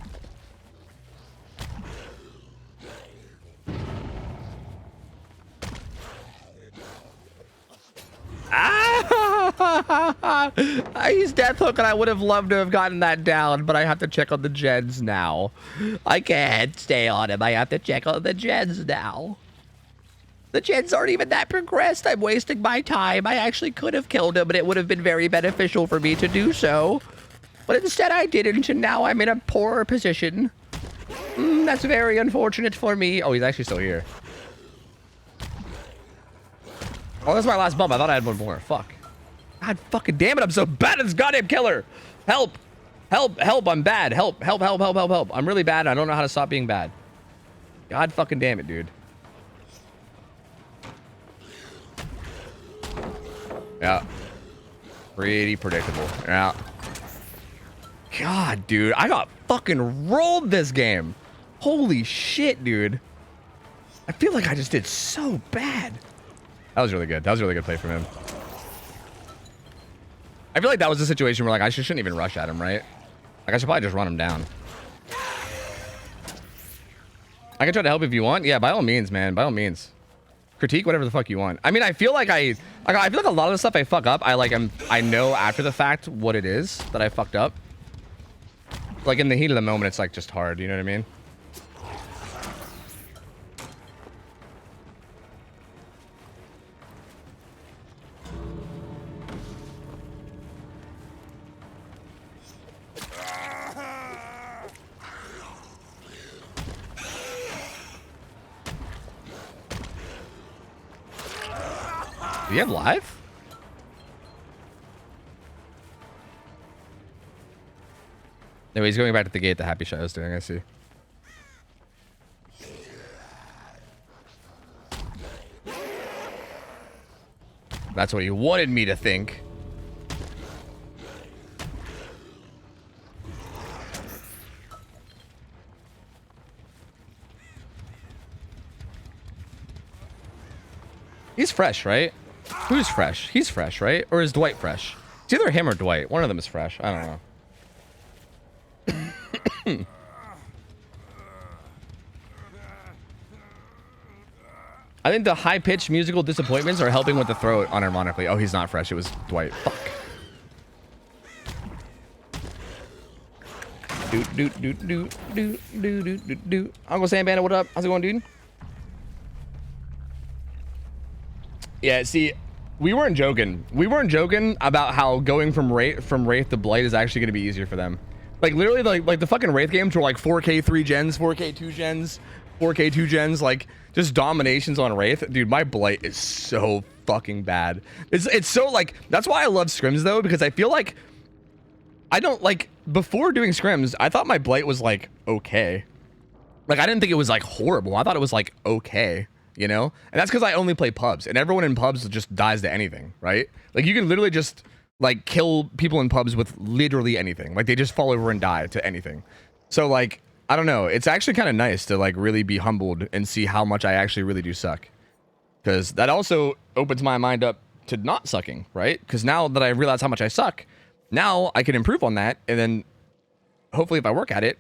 Ah! I used Death Hook and I would have loved to have gotten that down, but I have to check on the gens now. I can't stay on him. I have to check on the gens now. The gens aren't even that progressed. I'm wasting my time. I actually could have killed him, but it would have been very beneficial for me to do so. But instead I didn't, and now I'm in a poorer position. That's very unfortunate for me. Oh, he's actually still here. Oh, that's my last bump. I thought I had one more. Fuck. God fucking damn it. I'm so bad at this goddamn killer. Help. Help. Help. I'm bad. Help. Help. Help. Help. Help. Help. I'm really bad. I don't know how to stop being bad. God fucking damn it, dude. Yeah. Pretty predictable. Yeah. God, dude. I got fucking rolled this game. Holy shit, dude. I feel like I just did so bad. That was really good. That was a really good play from him. I feel like that was a situation where like I shouldn't even rush at him, right? Like I should probably just run him down. I can try to help if you want. Yeah, by all means, man. By all means. Critique whatever the fuck you want. I mean, I feel like I feel like a lot of the stuff I fuck up, I know after the fact what it is that I fucked up. Like in the heat of the moment, it's like just hard. You know what I mean? Do you have live? No, he's going back to the gate the Happy Shot was doing, I see. That's what you wanted me to think. He's fresh, right? Who's fresh? He's fresh, right? Or is Dwight fresh? It's either him or Dwight. One of them is fresh. I don't know. I think the high-pitched musical disappointments are helping with the throat unironically. Oh, he's not fresh. It was Dwight. Fuck. Do. Uncle Sam Bandit, what up? How's it going, dude? Yeah, see, we weren't joking. We weren't joking about how going from Wraith to Blight is actually going to be easier for them. Like, literally, like the fucking Wraith games were like 4K 3 gens, 4K 2 gens, 4K 2 gens, like, just dominations on Wraith. Dude, my Blight is so fucking bad. It's so, like, that's why I love scrims, though, because I feel like I don't, like, before doing scrims, I thought my Blight was, like, okay. Like, I didn't think it was, like, horrible. I thought it was, like, okay. You know? And that's because I only play pubs, and everyone in pubs just dies to anything, right? Like, you can literally just, like, kill people in pubs with literally anything. Like, they just fall over and die to anything. So, like, I don't know. It's actually kind of nice to, like, really be humbled and see how much I actually really do suck. Because that also opens my mind up to not sucking, right? Because now that I realize how much I suck, now I can improve on that, and then hopefully if I work at it,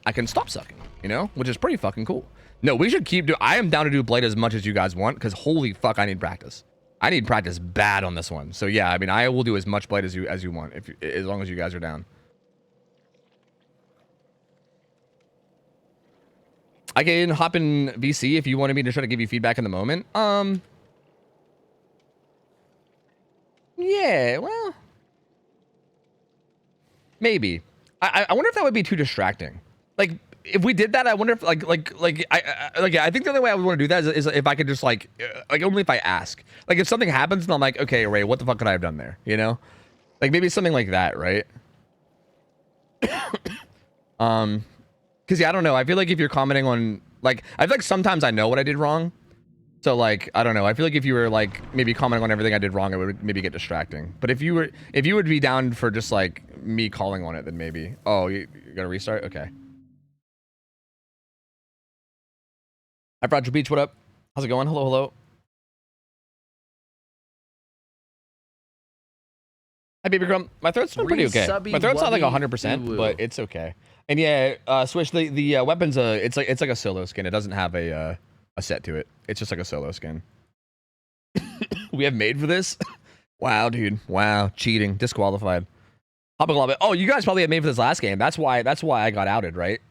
I can stop sucking, you know? Which is pretty fucking cool. No, we should keep doing... I am down to do Blade as much as you guys want, because holy fuck, I need practice. I need practice bad on this one. So yeah, I mean, I will do as much Blade as you want, as long as you guys are down. I can hop in VC if you wanted me to try to give you feedback in the moment. Yeah, well... Maybe. I wonder if that would be too distracting. Like... If we did that, I wonder if I think the only way I would want to do that is if I could just like only if I ask. Like if something happens and I'm like, okay, Ray, what the fuck could I have done there? You know, like maybe something like that, right? Because yeah, I don't know. I feel like if you're commenting on like, I feel like sometimes I know what I did wrong. So like, I don't know. I feel like if you were like maybe commenting on everything I did wrong, it would maybe get distracting. But if you would be down for just like me calling on it, then maybe. Oh, you gotta restart? Okay. Hi, Roger Beach. What up? How's it going? Hello, hello. Hi, Baby Crumb. My throat's doing pretty okay. My throat's not like 100%, but it's okay. And yeah, Swish, the weapon's it's like a solo skin. It doesn't have a set to it. It's just like a solo skin. We have made for this. Wow, dude. Wow, cheating, disqualified. Oh, you guys probably had made for this last game. That's why I got outed, right?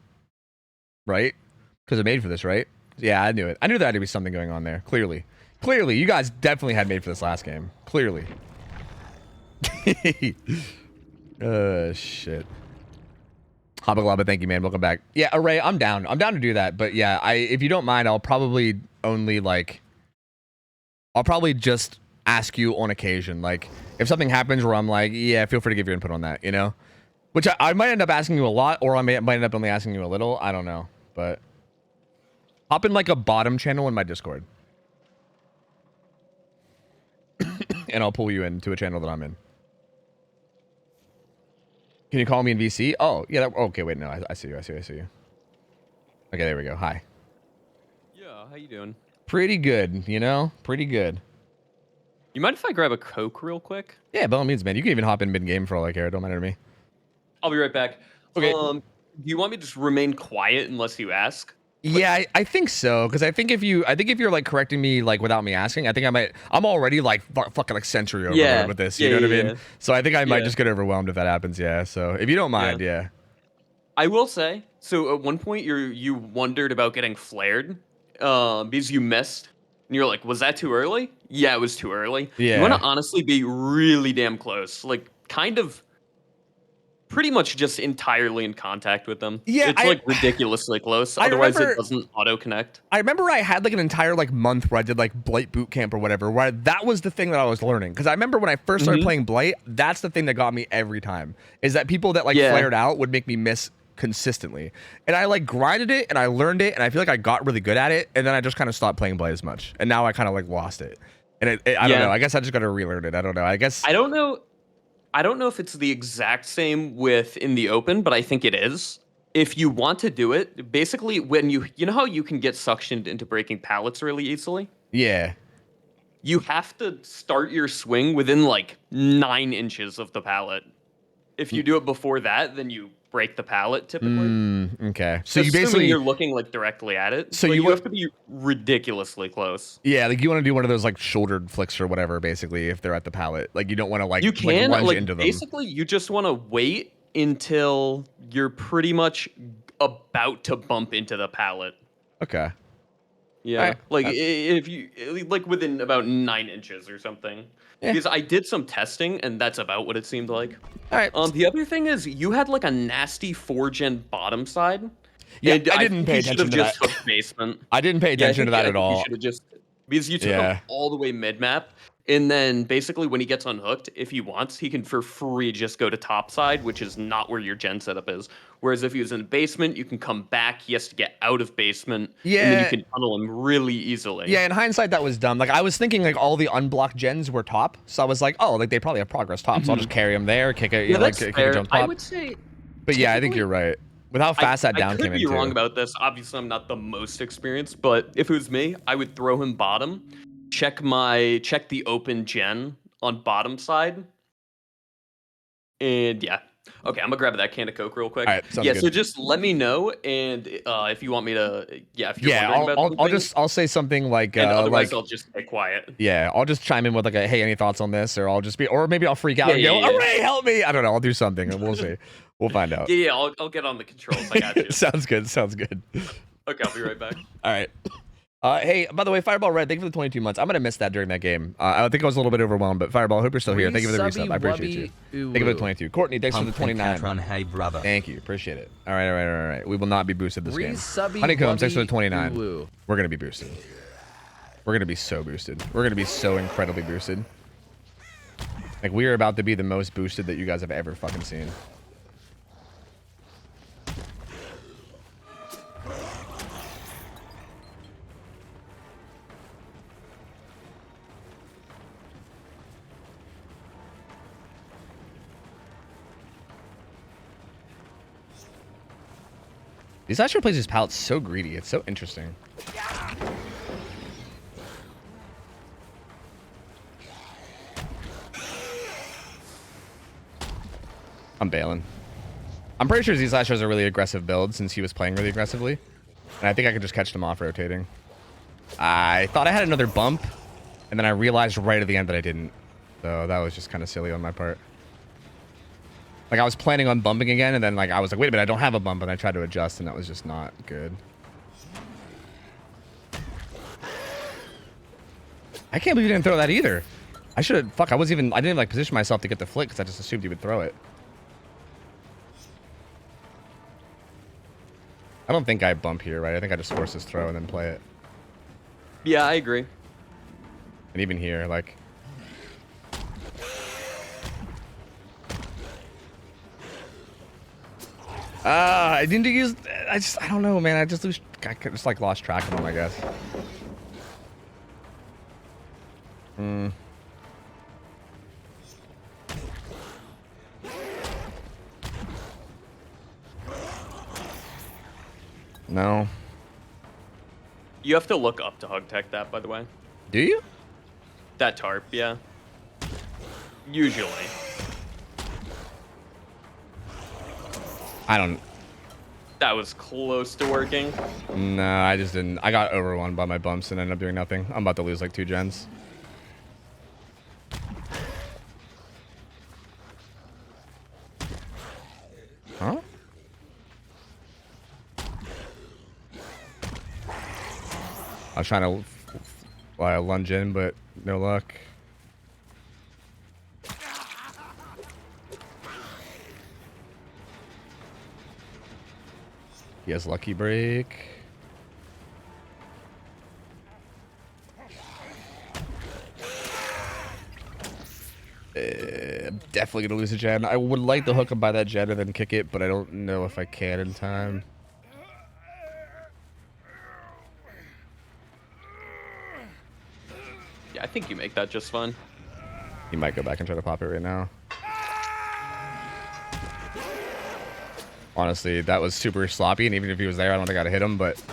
Right? Because I made for this, right? Yeah, I knew it. I knew there had to be something going on there. Clearly, you guys definitely had made for this last game. Clearly. Shit. Hobbaglobba, thank you, man. Welcome back. Yeah, Array, I'm down. I'm down to do that. But yeah, if you don't mind, I'll probably only I'll probably just ask you on occasion. Like, if something happens where I'm like, yeah, feel free to give your input on that, you know? Which I might end up asking you a lot, or I might end up only asking you a little. I don't know. But hop in like a bottom channel in my Discord. And I'll pull you into a channel that I'm in. Can you call me in VC? Oh, yeah. Okay, wait, no. I see you. Okay, there we go. Hi. Yeah, how you doing? Pretty good, you know? Pretty good. You mind if I grab a Coke real quick? Yeah, by all means, man. You can even hop in mid-game for all I care. Don't matter to me. I'll be right back. Okay. Do you want me to just remain quiet unless you ask? Yeah, I think so, because I think if you're like correcting me like without me asking, I think I'm already like fucking like century overloaded with this. You know what I mean? So I think I might just get overwhelmed if that happens. Yeah. So if you don't mind, yeah. I will say. So at one point you wondered about getting flared, because you missed, and you're like, was that too early? Yeah, it was too early. Yeah. You want to honestly be really damn close, like kind of. Pretty much just entirely in contact with them. Yeah, it's like ridiculously close. Otherwise, it doesn't auto connect. I remember I had like an entire like month where I did like Blight boot camp or whatever. Where that was the thing that I was learning. Because I remember when I first started playing Blight, that's the thing that got me every time. Is that people that like flared out would make me miss consistently. And I like grinded it and I learned it and I feel like I got really good at it. And then I just kind of stopped playing Blight as much. And now I kind of like lost it. And I don't know. I guess I just got to relearn it. I don't know. I don't know if it's the exact same with in the open, but I think it is. If you want to do it, basically when you know how you can get suctioned into breaking pallets really easily? Yeah. You have to start your swing within like 9 inches of the pallet. If you do it before that, then you break the pallet typically. Okay. So you basically you're looking like directly at it. So you have to be ridiculously close. Yeah, like you want to do one of those like shouldered flicks or whatever, basically, if they're at the pallet. Like you don't want to like you can lunge like into them. Basically, you just want to wait until you're pretty much about to bump into the pallet. Okay. Yeah, right. Like if you like within about 9 inches or something. Yeah. Because I did some testing and that's about what it seemed like. All right. The other thing is you had like a nasty 4-gen bottom side. Yeah, I didn't pay attention to that. Hooked basement. I didn't pay attention to that at all. You should have just because you took him all the way mid map. And then basically when he gets unhooked, if he wants, he can for free just go to top side, which is not where your gen setup is. Whereas if he was in the basement, you can come back. He has to get out of basement. Yeah. And then you can tunnel him really easily. Yeah, in hindsight, that was dumb. Like, I was thinking, like, all the unblocked gens were top. So I was like, oh, like, they probably have progress top. So I'll just carry him there, kick a jump top. I would say... But yeah, I think you're right. With how fast that down came in, I could be wrong about this. Obviously, I'm not the most experienced. But if it was me, I would throw him bottom. Check the open gen on bottom side. And yeah. Okay, I'm gonna grab that can of Coke real quick. All right, sounds good. So just let me know, and if you want me to, if you're wondering about I'll say something like, and otherwise I'll just stay quiet. Yeah, I'll just chime in with like a, hey, any thoughts on this? Or maybe I'll freak out and go, Array, help me! I don't know. I'll do something, and we'll see. We'll find out. Yeah, I'll get on the controls. I got you. Sounds good. Okay, I'll be right back. All right. Hey, by the way, Fireball Red, thank you for the 22 months. I'm gonna miss that during that game. I think I was a little bit overwhelmed, but Fireball, I hope you're still here. Thank you for the resub. I appreciate you. Thank you for the 22. Courtney, thanks for the 29. Run, hey brother. Thank you, appreciate it. All right. We will not be boosted this game. Honeycomb, thanks for the 29. We're gonna be boosted. We're gonna be so boosted. We're gonna be so incredibly boosted. Like, we are about to be the most boosted that you guys have ever fucking seen. These Astro plays his palette so greedy. It's so interesting. I'm bailing. I'm pretty sure Z-Slash has a really aggressive build since he was playing really aggressively. And I think I could just catch them off rotating. I thought I had another bump, and then I realized right at the end that I didn't. So that was just kind of silly on my part. Like, I was planning on bumping again, and then like I was like, wait a minute, I don't have a bump, and I tried to adjust, and that was just not good. I can't believe you didn't throw that either. I should have, fuck, I didn't even like position myself to get the flick, because I just assumed you would throw it. I don't think I bump here, right? I think I just force this throw and then play it. Yeah, I agree. And even here, like... I didn't use... I don't know, man. I just like lost track of them, I guess. No. You have to look up to hug tech that, by the way. Do you? That tarp, yeah. Usually. I don't... That was close to working. No, I just didn't. I got overwhelmed by my bumps and ended up doing nothing. I'm about to lose like 2 gens. Huh? I was trying to lunge in, but no luck. He has lucky break. I'm definitely gonna lose a gen. I would like to hook him by that gen and then kick it, but I don't know if I can in time. Yeah, I think you make that just fine. He might go back and try to pop it right now. Honestly, that was super sloppy, and even if he was there, I don't think I'd hit him, but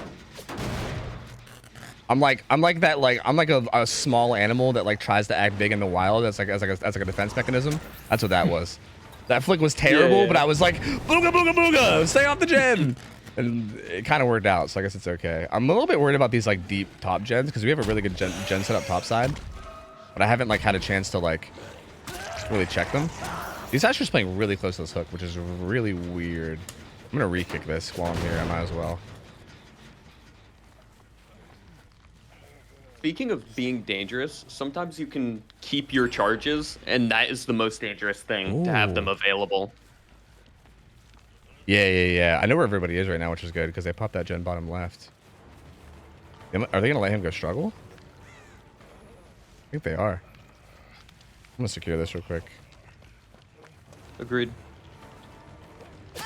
I'm like a small animal that like tries to act big in the wild as like a defense mechanism. That's what that was. That flick was terrible, but I was like, booga booga booga, stay off the gen. And it kind of worked out, so I guess it's okay. I'm a little bit worried about these like deep top gens because we have a really good gen set up top side, but I haven't like had a chance to like really check them. These guys are just playing really close to this hook, which is really weird. I'm gonna re-kick this while I'm here. I might as well. Speaking of being dangerous, sometimes you can keep your charges, and that is the most dangerous thing, to have them available. Yeah. I know where everybody is right now, which is good because they popped that gen bottom left. Are they gonna let him go struggle? I think they are. I'm gonna secure this real quick. Agreed.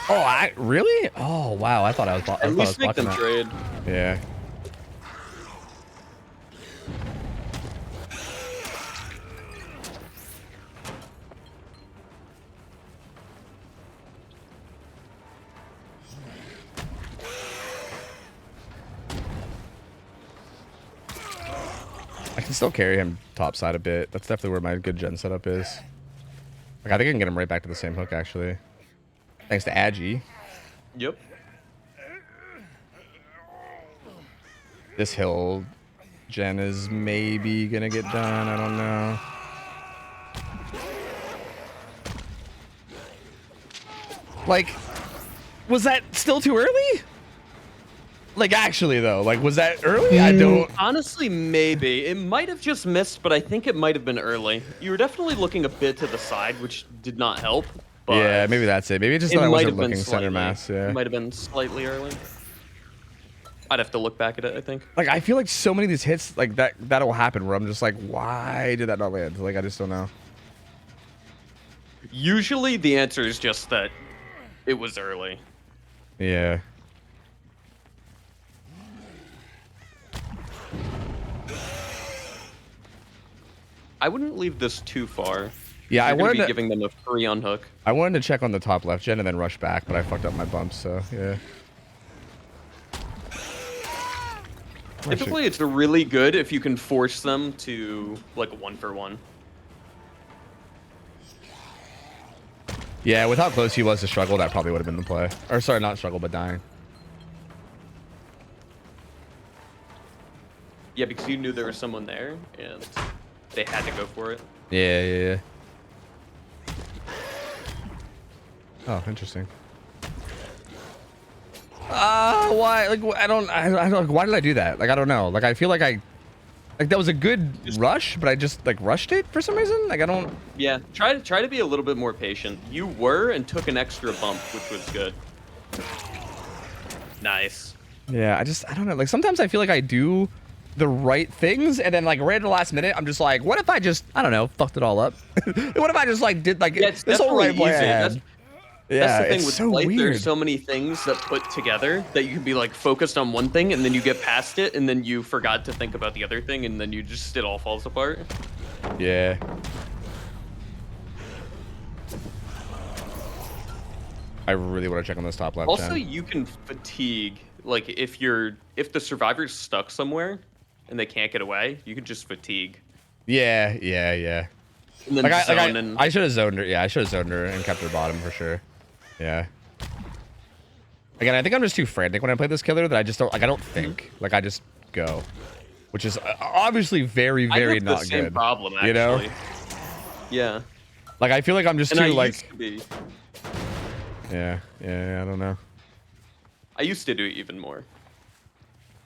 Oh, really? Oh, wow. I thought I was. At least make them trade. Yeah. I can still carry him topside a bit. That's definitely where my good gen setup is. Like, I think I can get him right back to the same hook, actually. Thanks to Agi. Yep. This hill gen is maybe gonna get done. I don't know. Like, was that still too early? Like, actually, though, like, was that early? I don't... Honestly, maybe. It might have just missed, but I think it might have been early. You were definitely looking a bit to the side, which did not help. But yeah, maybe that's it. Maybe it just thought I wasn't looking center mass. Yeah. It might have been slightly early. I'd have to look back at it, I think. Like, I feel like so many of these hits, like, that'll happen where I'm just like, why did that not land? Like, I just don't know. Usually, the answer is just that it was early. Yeah. I wouldn't leave this too far. Yeah, I wanted to be giving them a free unhook. I wanted to check on the top left gen and then rush back, but I fucked up my bumps, so yeah. Typically, it's really good if you can force them to like 1-for-1. Yeah, with how close he was to struggle, that probably would have been the play. Or sorry, not struggle, but dying. Yeah, because you knew there was someone there, and they had to go for it. Yeah. Oh, interesting. Why? Like, I don't. Why did I do that? Like, I don't know. Like, I feel like that was a good rush, but I just like rushed it for some reason. Like, I don't. Yeah, try to be a little bit more patient. You were and took an extra bump, which was good. Nice. Yeah, I don't know. Like, sometimes I feel like I do the right things, and then like right at the last minute, I'm just like, what if I just, I don't know, fucked it all up? What if I just like did like this whole right play I had? That's the thing with so life. weird. There's so many things that put together that you can be like focused on one thing, and then you get past it, and then you forgot to think about the other thing, and then it all falls apart. Yeah. I really want to check on this top left. Also, you can fatigue. Like if the survivor's stuck somewhere and they can't get away, you can just fatigue. Yeah. And then I should have zoned her. Yeah, I should have zoned her and kept her bottom for sure. Yeah. Again, I think I'm just too frantic when I play this killer that I just don't like. I don't think. Like, I just go, which is obviously very not good. I have the same problem, actually. You know? Yeah. Like, I feel like I'm just too like. Yeah. I don't know. I used to do it even more.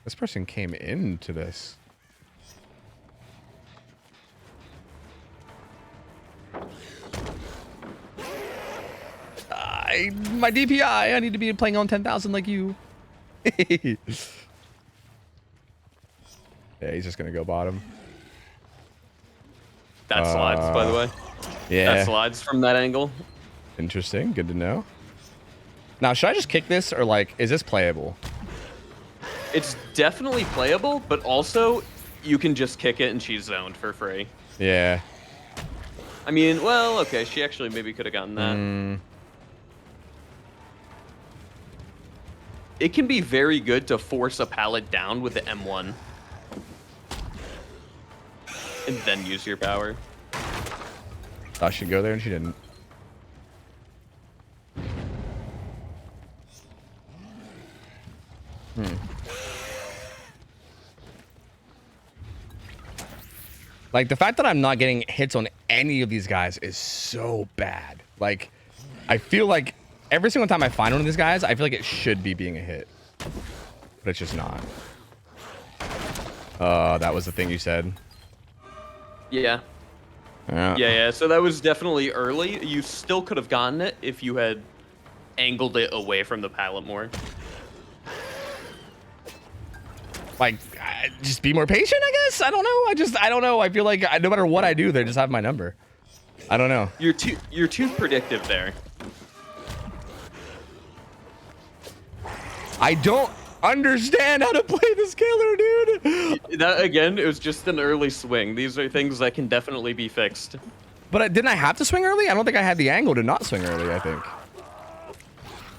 This person came into this. My DPI, I need to be playing on 10,000 like you. Yeah, he's just gonna go bottom. That slides, by the way. Yeah. That slides from that angle. Interesting, good to know. Now, should I just kick this, or like, is this playable? It's definitely playable, but also you can just kick it and she's zoned for free. Yeah. I mean, well, okay, she actually maybe could have gotten that. It can be very good to force a pallet down with the M1. And then use your power. Thought she'd go there and she didn't. Like, the fact that I'm not getting hits on any of these guys is so bad. Like, I feel like every single time I find one of these guys, I feel like it should be being a hit. But it's just not. That was the thing you said. Yeah. Yeah. So that was definitely early. You still could have gotten it if you had angled it away from the pallet more. Like, just be more patient, I guess. I don't know. I don't know. I feel like no matter what I do, they just have my number. I don't know. You're too predictive there. I don't understand how to play this killer, dude. That again, it was just an early swing. These are things that can definitely be fixed. But didn't I have to swing early? I don't think I had the angle to not swing early, I think.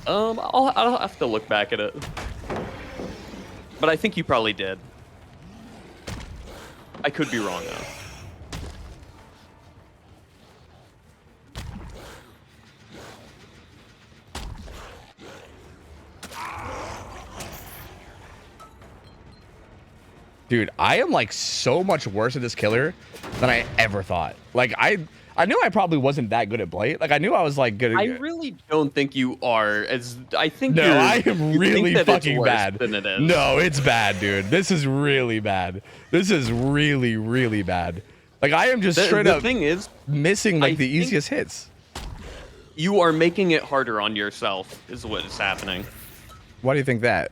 I'll have to look back at it. But I think you probably did. I could be wrong, though. Dude, I am like so much worse at this killer than I ever thought. Like, I knew I probably wasn't that good at Blade. Like, I knew I was like good at I really don't think you are. As I think no, I am really fucking bad. bad. No, it's bad, dude. This is really bad. This is really, really bad. Like, I am just straight up thing is missing like the easiest hits. You are making it harder on yourself, is what is happening. Why do you think that?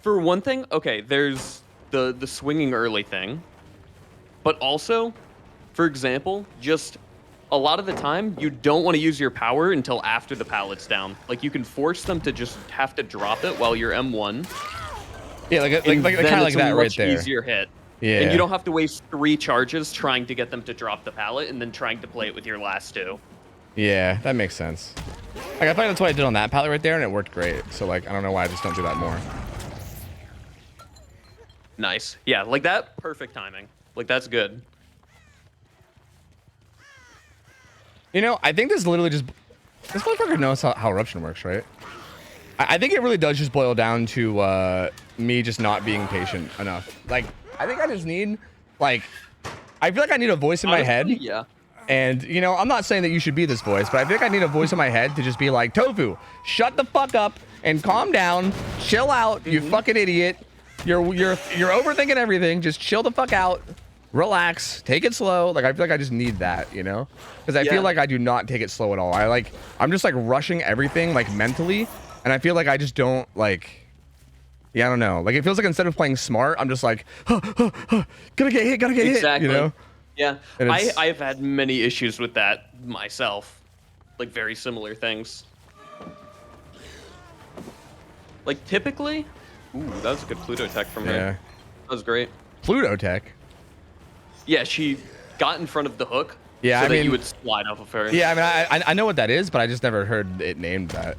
For one thing, okay, there's the swinging early thing. But also, for example, just a lot of the time, you don't want to use your power until after the pallet's down. Like, you can force them to just have to drop it while you're M1. Yeah, like kind of like that right there. Easier hit. Yeah. And you don't have to waste 3 charges trying to get them to drop the pallet and then trying to play it with your last 2. Yeah, that makes sense. Like, I thought that's what I did on that pallet right there, and it worked great. So, like, I don't know why I just don't do that more. Nice. Yeah, like that, perfect timing. Like, that's good. You know, I think this literally just... This motherfucker knows how eruption works, right? I think it really does just boil down to me just not being patient enough. Like, I think I just need, like... I feel like I need a voice in my head. Yeah. And, you know, I'm not saying that you should be this voice, but I think I need a voice in my head to just be like, Tofu, shut the fuck up and calm down. Chill out, you fucking idiot. You're overthinking everything. Just chill the fuck out. Relax. Take it slow. Like, I feel like I just need that, you know? Because I feel like I do not take it slow at all. I'm just, like, rushing everything, like, mentally. And I feel like I just don't, like... Yeah, I don't know. Like, it feels like instead of playing smart, I'm just like, gotta get hit, Exactly. you know? Yeah, I've had many issues with that myself. Like, very similar things. Like, typically... Ooh, that was a good Pluto tech from her. Yeah. That was great. Pluto tech? Yeah, she got in front of the hook yeah, so I that mean, you would slide off of her. Yeah, I mean, I know what that is, but I just never heard it named that.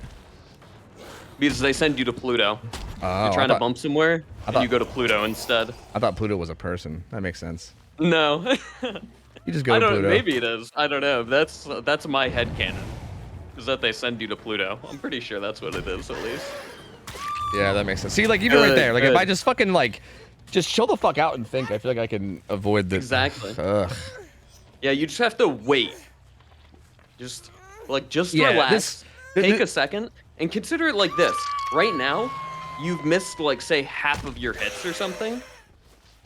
Because they send you to Pluto. Oh, You're trying to bump somewhere, and you go to Pluto instead. I thought Pluto was a person. That makes sense. No. You just go to Pluto. Maybe it is. I don't know. That's my headcanon. Is that they send you to Pluto. I'm pretty sure that's what it is, at least. Yeah, that makes sense. See, like, even right there, like, if I just fucking, like, just chill the fuck out and think, I feel like I can avoid this. Exactly. Ugh. Yeah, you just have to wait. Just relax. Take a second and consider it like this. Right now, you've missed, like, say, half of your hits or something.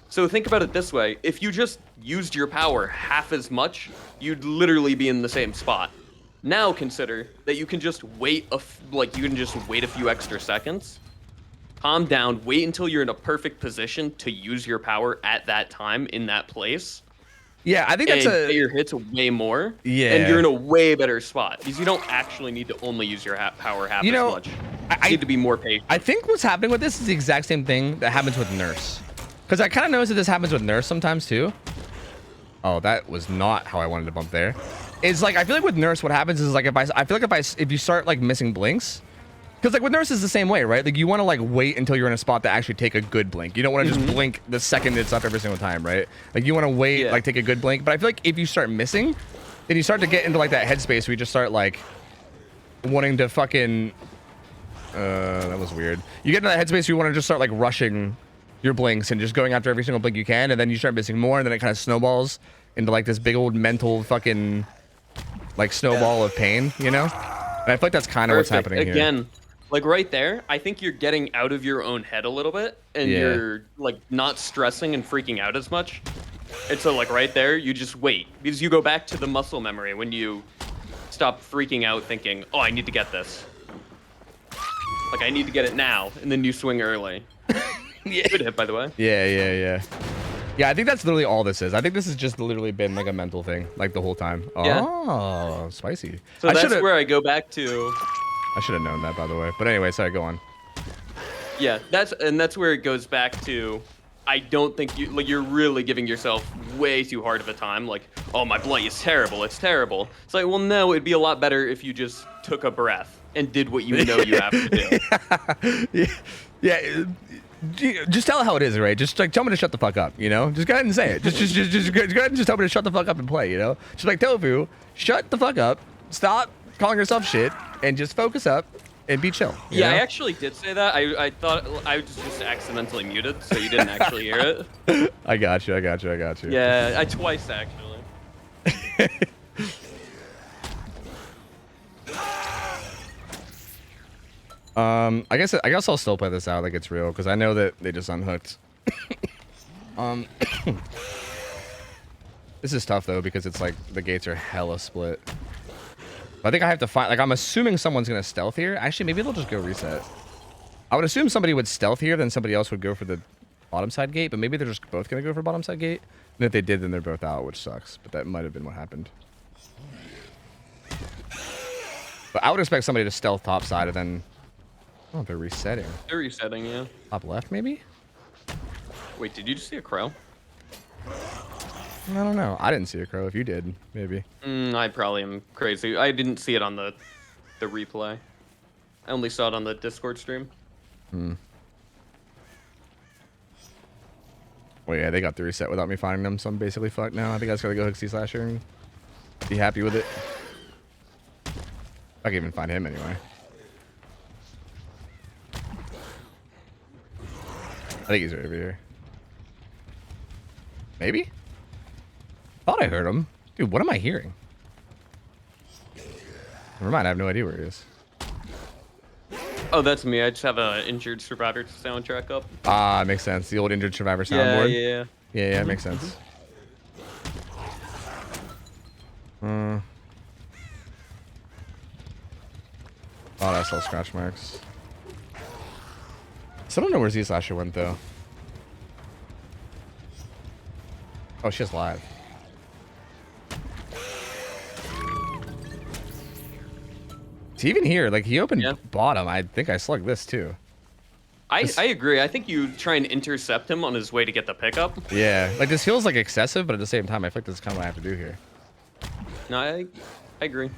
So think about it this way. If you just used your power half as much, you'd literally be in the same spot. Now consider that you can just wait a few extra seconds. Calm down, wait until you're in a perfect position to use your power at that time in that place. Yeah, I think that's and your hits way more. Yeah. And you're in a way better spot because you don't actually need to only use your power half as much. You need to be more patient. I think what's happening with this is the exact same thing that happens with Nurse. Because I kind of noticed that this happens with Nurse sometimes too. Oh, that was not how I wanted to bump there. It's like, I feel like with Nurse, what happens is like, if you start like missing blinks, because like with Nurse is the same way, right? Like you want to like wait until you're in a spot to actually take a good blink. You don't want to just blink the second it's up every single time, right? Like you want to wait, like take a good blink. But I feel like if you start missing, then you start to get into like that headspace where you just start like wanting to fucking, that was weird. You get into that headspace where you want to just start like rushing your blinks and just going after every single blink you can. And then you start missing more and then it kind of snowballs into like this big old mental fucking like snowball of pain, you know? And I feel like that's kind of what's happening here. Again, like right there, I think you're getting out of your own head a little bit and you're like not stressing and freaking out as much. And so like right there, you just wait because you go back to the muscle memory when you stop freaking out thinking, oh, I need to get this. Like I need to get it now. And then you swing early. Yeah. Good hit, by the way. Yeah. Yeah, I think that's literally all this is. I think this has just literally been like a mental thing, like the whole time. Oh, spicy. So that's where I go back to. I should have known that, by the way. But anyway, sorry, go on. Yeah, that's where it goes back to. I don't think you're really giving yourself way too hard of a time. Like, oh, my blight is terrible. It's terrible. It's like, well, no, it'd be a lot better if you just took a breath and did what you know you have to do. Yeah. Just tell it how it is, right? Just like tell me to shut the fuck up, you know? Just go ahead and say it. Just go ahead and just tell me to shut the fuck up and play, you know? Just like Tofu, shut the fuck up, stop calling yourself shit, and just focus up and be chill. Yeah, know? I actually did say that. I thought I was just accidentally muted, so you didn't actually hear it. I got you. Yeah, twice actually. I guess I'll still play this out like it's real because I know that they just unhooked. This is tough though because it's like the gates are hella split. But I think I have to find, like, I'm assuming someone's gonna stealth here. Actually, maybe they'll just go reset. I would assume somebody would stealth here, then somebody else would go for the bottom side gate, but maybe they're just both gonna go for bottom side gate. And if they did, then they're both out, which sucks. But that might have been what happened. But I would expect somebody to stealth top side and then... Oh, they're resetting. They're resetting, yeah. Top left, maybe? Wait, did you just see a crow? I don't know. I didn't see a crow. If you did, maybe. I probably am crazy. I didn't see it on the replay. I only saw it on the Discord stream. Well, yeah, they got the reset without me finding them, so I'm basically fucked now. I think I just gotta go hook C Slasher and be happy with it. I can even find him anyway. I think he's right over here. Maybe? Thought I heard him. Dude, what am I hearing? Never mind, I have no idea where he is. Oh, that's me. I just have an Injured Survivor soundtrack up. Ah, makes sense. The old Injured Survivor soundboard. Yeah. Makes sense. Oh, that's all scratch marks. So I don't know where Z-Slasher went, though. Oh, she's live. Is he even here? Like, he opened bottom. I think I slugged this, too. I agree. I think you try and intercept him on his way to get the pickup. Yeah. Like, this feels, like, excessive, but at the same time, I feel like this is kind of what I have to do here. No, I agree.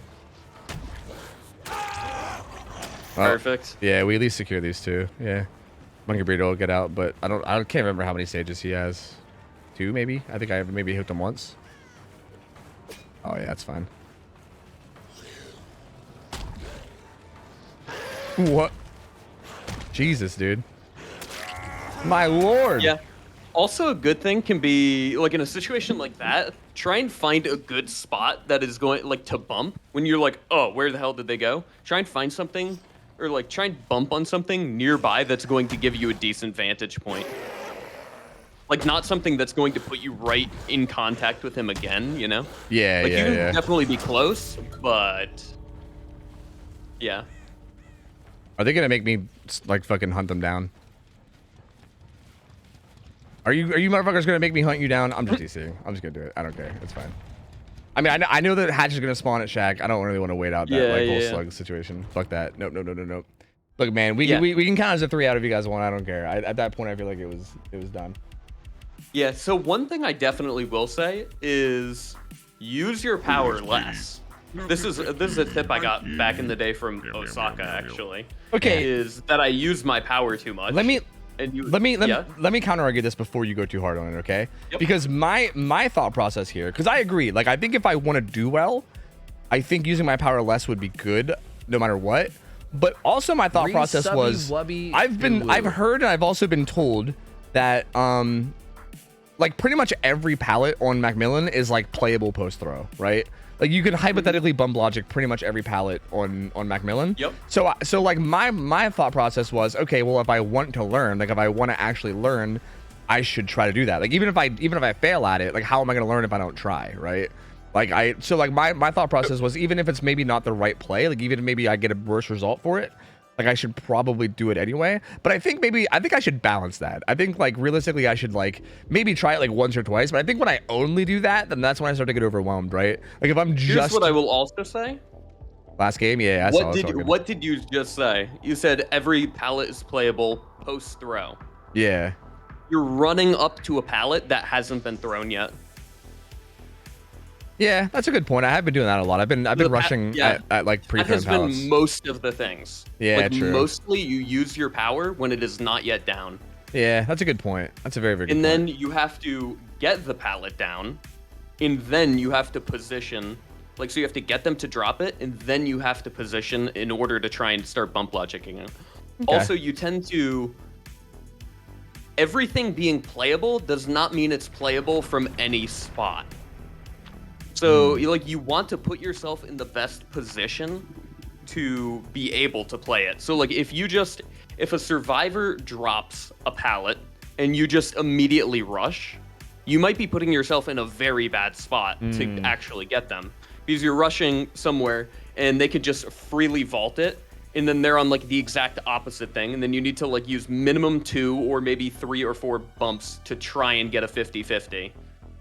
Well, perfect. Yeah, we at least secure these two. Yeah. Monkey Burrito will get out, but I can't remember how many stages he has. 2, maybe? I think I maybe hooked him once. Oh, yeah, that's fine. What? Jesus, dude. My lord. Yeah. Also, a good thing can be, like, in a situation like that, try and find a good spot that is going, like, to bump. When you're like, oh, where the hell did they go? Try and find something, or, like, try and bump on something nearby that's going to give you a decent vantage point. Like, not something that's going to put you right in contact with him again, you know? Yeah, like, yeah, you can definitely be close, but... yeah. Are they gonna make me, like, fucking hunt them down? Are you motherfuckers gonna make me hunt you down? I'm just DCing. I'm just gonna do it. I don't care. It's fine. I mean, I know that Hatch is gonna spawn at Shack. I don't really want to wait out that whole slug situation. Fuck that. Nope. Look, man, we can count as a 3 out if you guys want. I don't care. At that point, I feel like it was done. Yeah. So one thing I definitely will say is use your power less. This is a tip I got back in the day from Osaka, actually. Okay. Is that I use my power too much. Let me counter argue this before you go too hard on it, okay? Yep. Because my thought process here, because I agree, like, I think if I want to do well, I think using my power less would be good no matter what. But also my thought process was I've heard and I've also been told that like pretty much every pallet on Macmillan is like playable post throw, right? Like, you can hypothetically bump logic pretty much every pallet on Macmillan. Yep. So like my thought process was, okay, well, if I want to learn, like if I want to actually learn, I should try to do that. Like, even if I fail at it, like, how am I going to learn if I don't try, right? Like, my thought process was, even if it's maybe not the right play, like, even if maybe I get a worse result for it, like, I should probably do it anyway. But I think I should balance that. I think, like, realistically, I should, like, maybe try it like once or twice. But I think when I only do that, then that's when I start to get overwhelmed, right? Like, if I'm just... Here's what I will also say. Last game, yeah. What did you just say? You said every pallet is playable post throw. Yeah. You're running up to a pallet that hasn't been thrown yet. Yeah, that's a good point. I have been doing that a lot. I've been rushing at like pre-thrown pallets. That has been most of the things. Yeah, like, true. Mostly you use your power when it is not yet down. Yeah, that's a good point. That's a very, very good point. And then you have to get the pallet down, and then you have to position. Like, so you have to get them to drop it, and then you have to position in order to try and start bump logicking it. Okay. Also, you tend to... Everything being playable does not mean it's playable from any spot. So, you want to put yourself in the best position to be able to play it. So, like, if a survivor drops a pallet and you just immediately rush, you might be putting yourself in a very bad spot to actually get them. Because you're rushing somewhere and they could just freely vault it, and then they're on, like, the exact opposite thing, and then you need to, like, use minimum 2 or maybe 3 or 4 bumps to try and get a 50-50.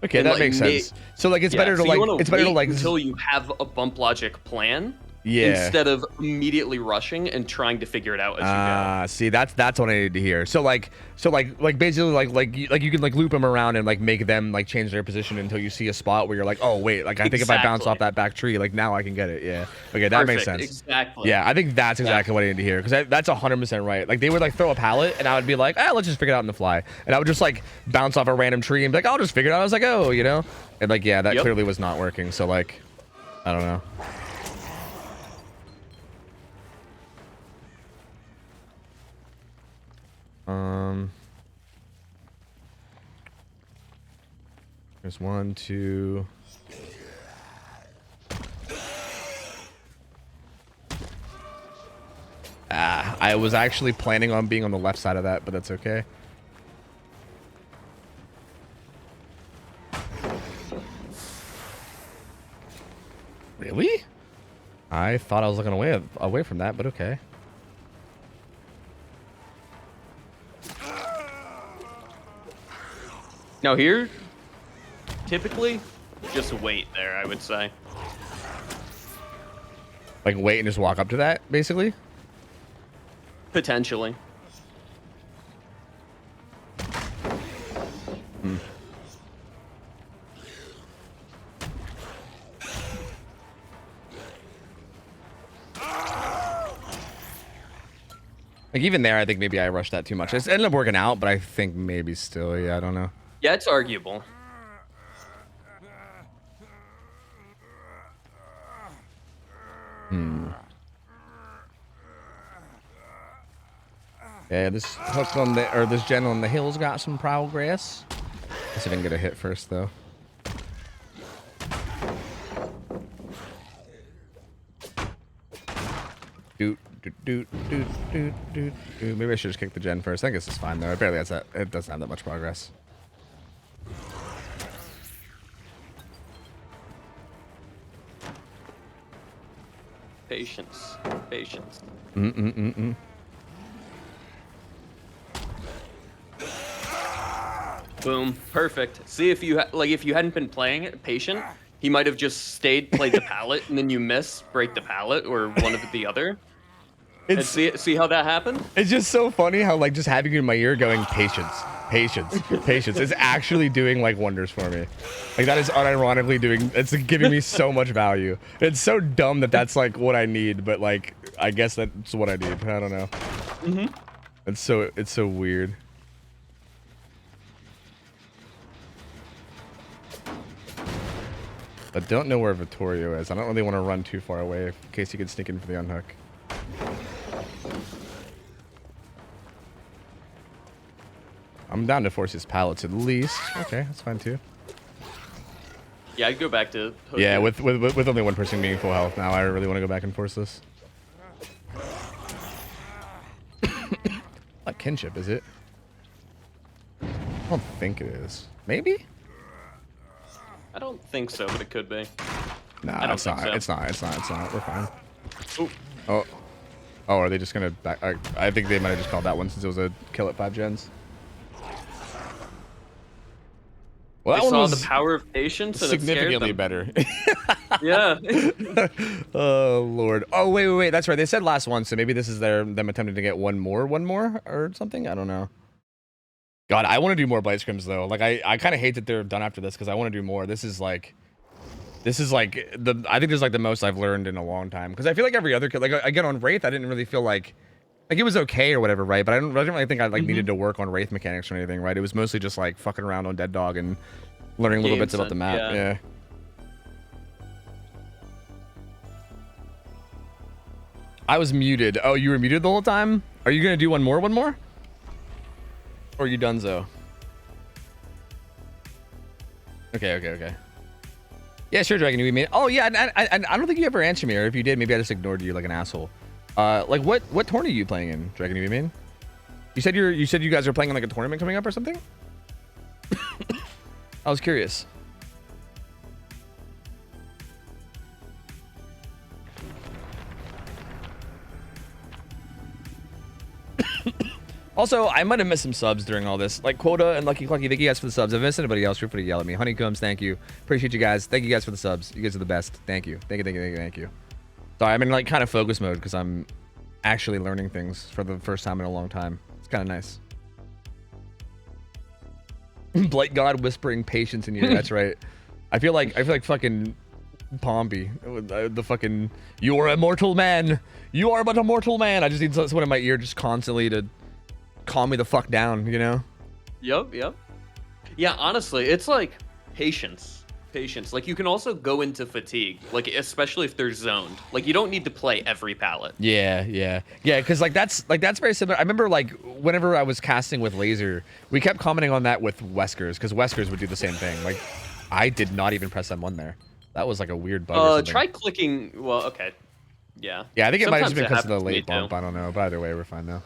Okay, and that makes sense. So, like, it's better to like until you have a bump logic plan. Yeah. Instead of immediately rushing and trying to figure it out as you go. See, that's what I needed to hear. So basically like you can like loop them around and like make them like change their position until you see a spot where you're like, oh wait, like I think if I bounce off that back tree, like now I can get it. Yeah. Okay, that makes sense. Exactly. Yeah, I think that's exactly what I need to hear, because that's 100% right. Like, they would like throw a pallet and I would be like, let's just figure it out on the fly, and I would just like bounce off a random tree and be like, I'll just figure it out. I was like, oh, you know, and like, yeah, that clearly was not working. So like, I don't know. There's 1, 2. I was actually planning on being on the left side of that, but that's okay. Really? I thought I was looking away from that, but okay. Now here, typically, just wait there, I would say. Like wait and just walk up to that, basically? Potentially. Like even there, I think maybe I rushed that too much. It ended up working out, but I think maybe still, yeah, I don't know. Yeah, it's arguable. Yeah, this hook on the, or this gen on the hill's got some progress. Let's see if I can get a hit first, though. Doot, doot, doot, doot, doot, doot, doot. Maybe I should just kick the gen first. I think this is fine, though. It barely has that. It doesn't have that much progress. Patience. Patience. Boom. Perfect. See, if you if you hadn't been playing it patient, he might have just stayed, played the pallet, and then you miss, break the pallet, or one of the other. And see how that happened? It's just so funny how like just having it in my ear going patience, patience, patience is actually doing like wonders for me. Like that is unironically doing. It's giving me so much value. It's so dumb that that's like what I need, but like I guess that's what I need. I don't know. It's so weird. I don't know where Vittorio is. I don't really want to run too far away in case he could sneak in for the unhook. I'm down to force his pallets at least. Okay, that's fine too. Yeah, I'd go back to hook. Yeah, with only one person being full health now, I really want to go back and force this. Not kinship, is it? I don't think it is. Maybe? I don't think so, but it could be. Nah, it's not. So. It's not. We're fine. Ooh. Oh, are they just gonna back? I think they might have just called that one since it was a kill at 5 gens. Well, that one saw was the power of patience and significantly better. Yeah. Oh Lord. Oh wait. That's right. They said last one, so maybe this is them attempting to get one more or something. I don't know. God, I want to do more Blight Scrims though. Like I kind of hate that they're done after this because I want to do more. This is like I think this is like the most I've learned in a long time. Because I feel like every other like again on Wraith, I didn't really feel like it was okay or whatever, right? But I didn't really think I needed to work on Wraith mechanics or anything, right? It was mostly just like fucking around on Dead Dog and learning little bits about the map. Yeah. I was muted. Oh, you were muted the whole time? Are you gonna do one more? Or are you donezo? Okay. Yeah, sure, Dragon. You mean? Oh yeah, I don't think you ever answered me, or if you did, maybe I just ignored you like an asshole. Like what tournament are you playing in, Dragon? You mean? You said you guys are playing in like a tournament coming up or something? I was curious. Also, I might have missed some subs during all this. Like Quota and Lucky Clucky, thank you guys for the subs. If I missed anybody else, feel free to yell at me. Honeycombs, thank you. Appreciate you guys. Thank you guys for the subs. You guys are the best. Thank you. Thank you. Sorry, I'm in like kind of focus mode because I'm actually learning things for the first time in a long time. It's kind of nice. Blight God whispering patience in your ear. That's right. I feel like fucking Pompey. The fucking, you are a mortal man. You are but a mortal man. I just need someone in my ear just constantly to calm me the fuck down, you know? Yep. Yeah, honestly, it's like patience. patience. Like you can also go into fatigue, like especially if they're zoned. Like you don't need to play every pallet. Yeah. Because like that's very similar. I remember like whenever I was casting with laser, we kept commenting on that with Weskers because Weskers would do the same thing. Like I did not even press M1 there. That was like a weird bug. Or something. Try clicking. Well, okay. Yeah. Yeah, I think it might have just been because of the happens to me late bump. too. I don't know. But either way, we're fine now.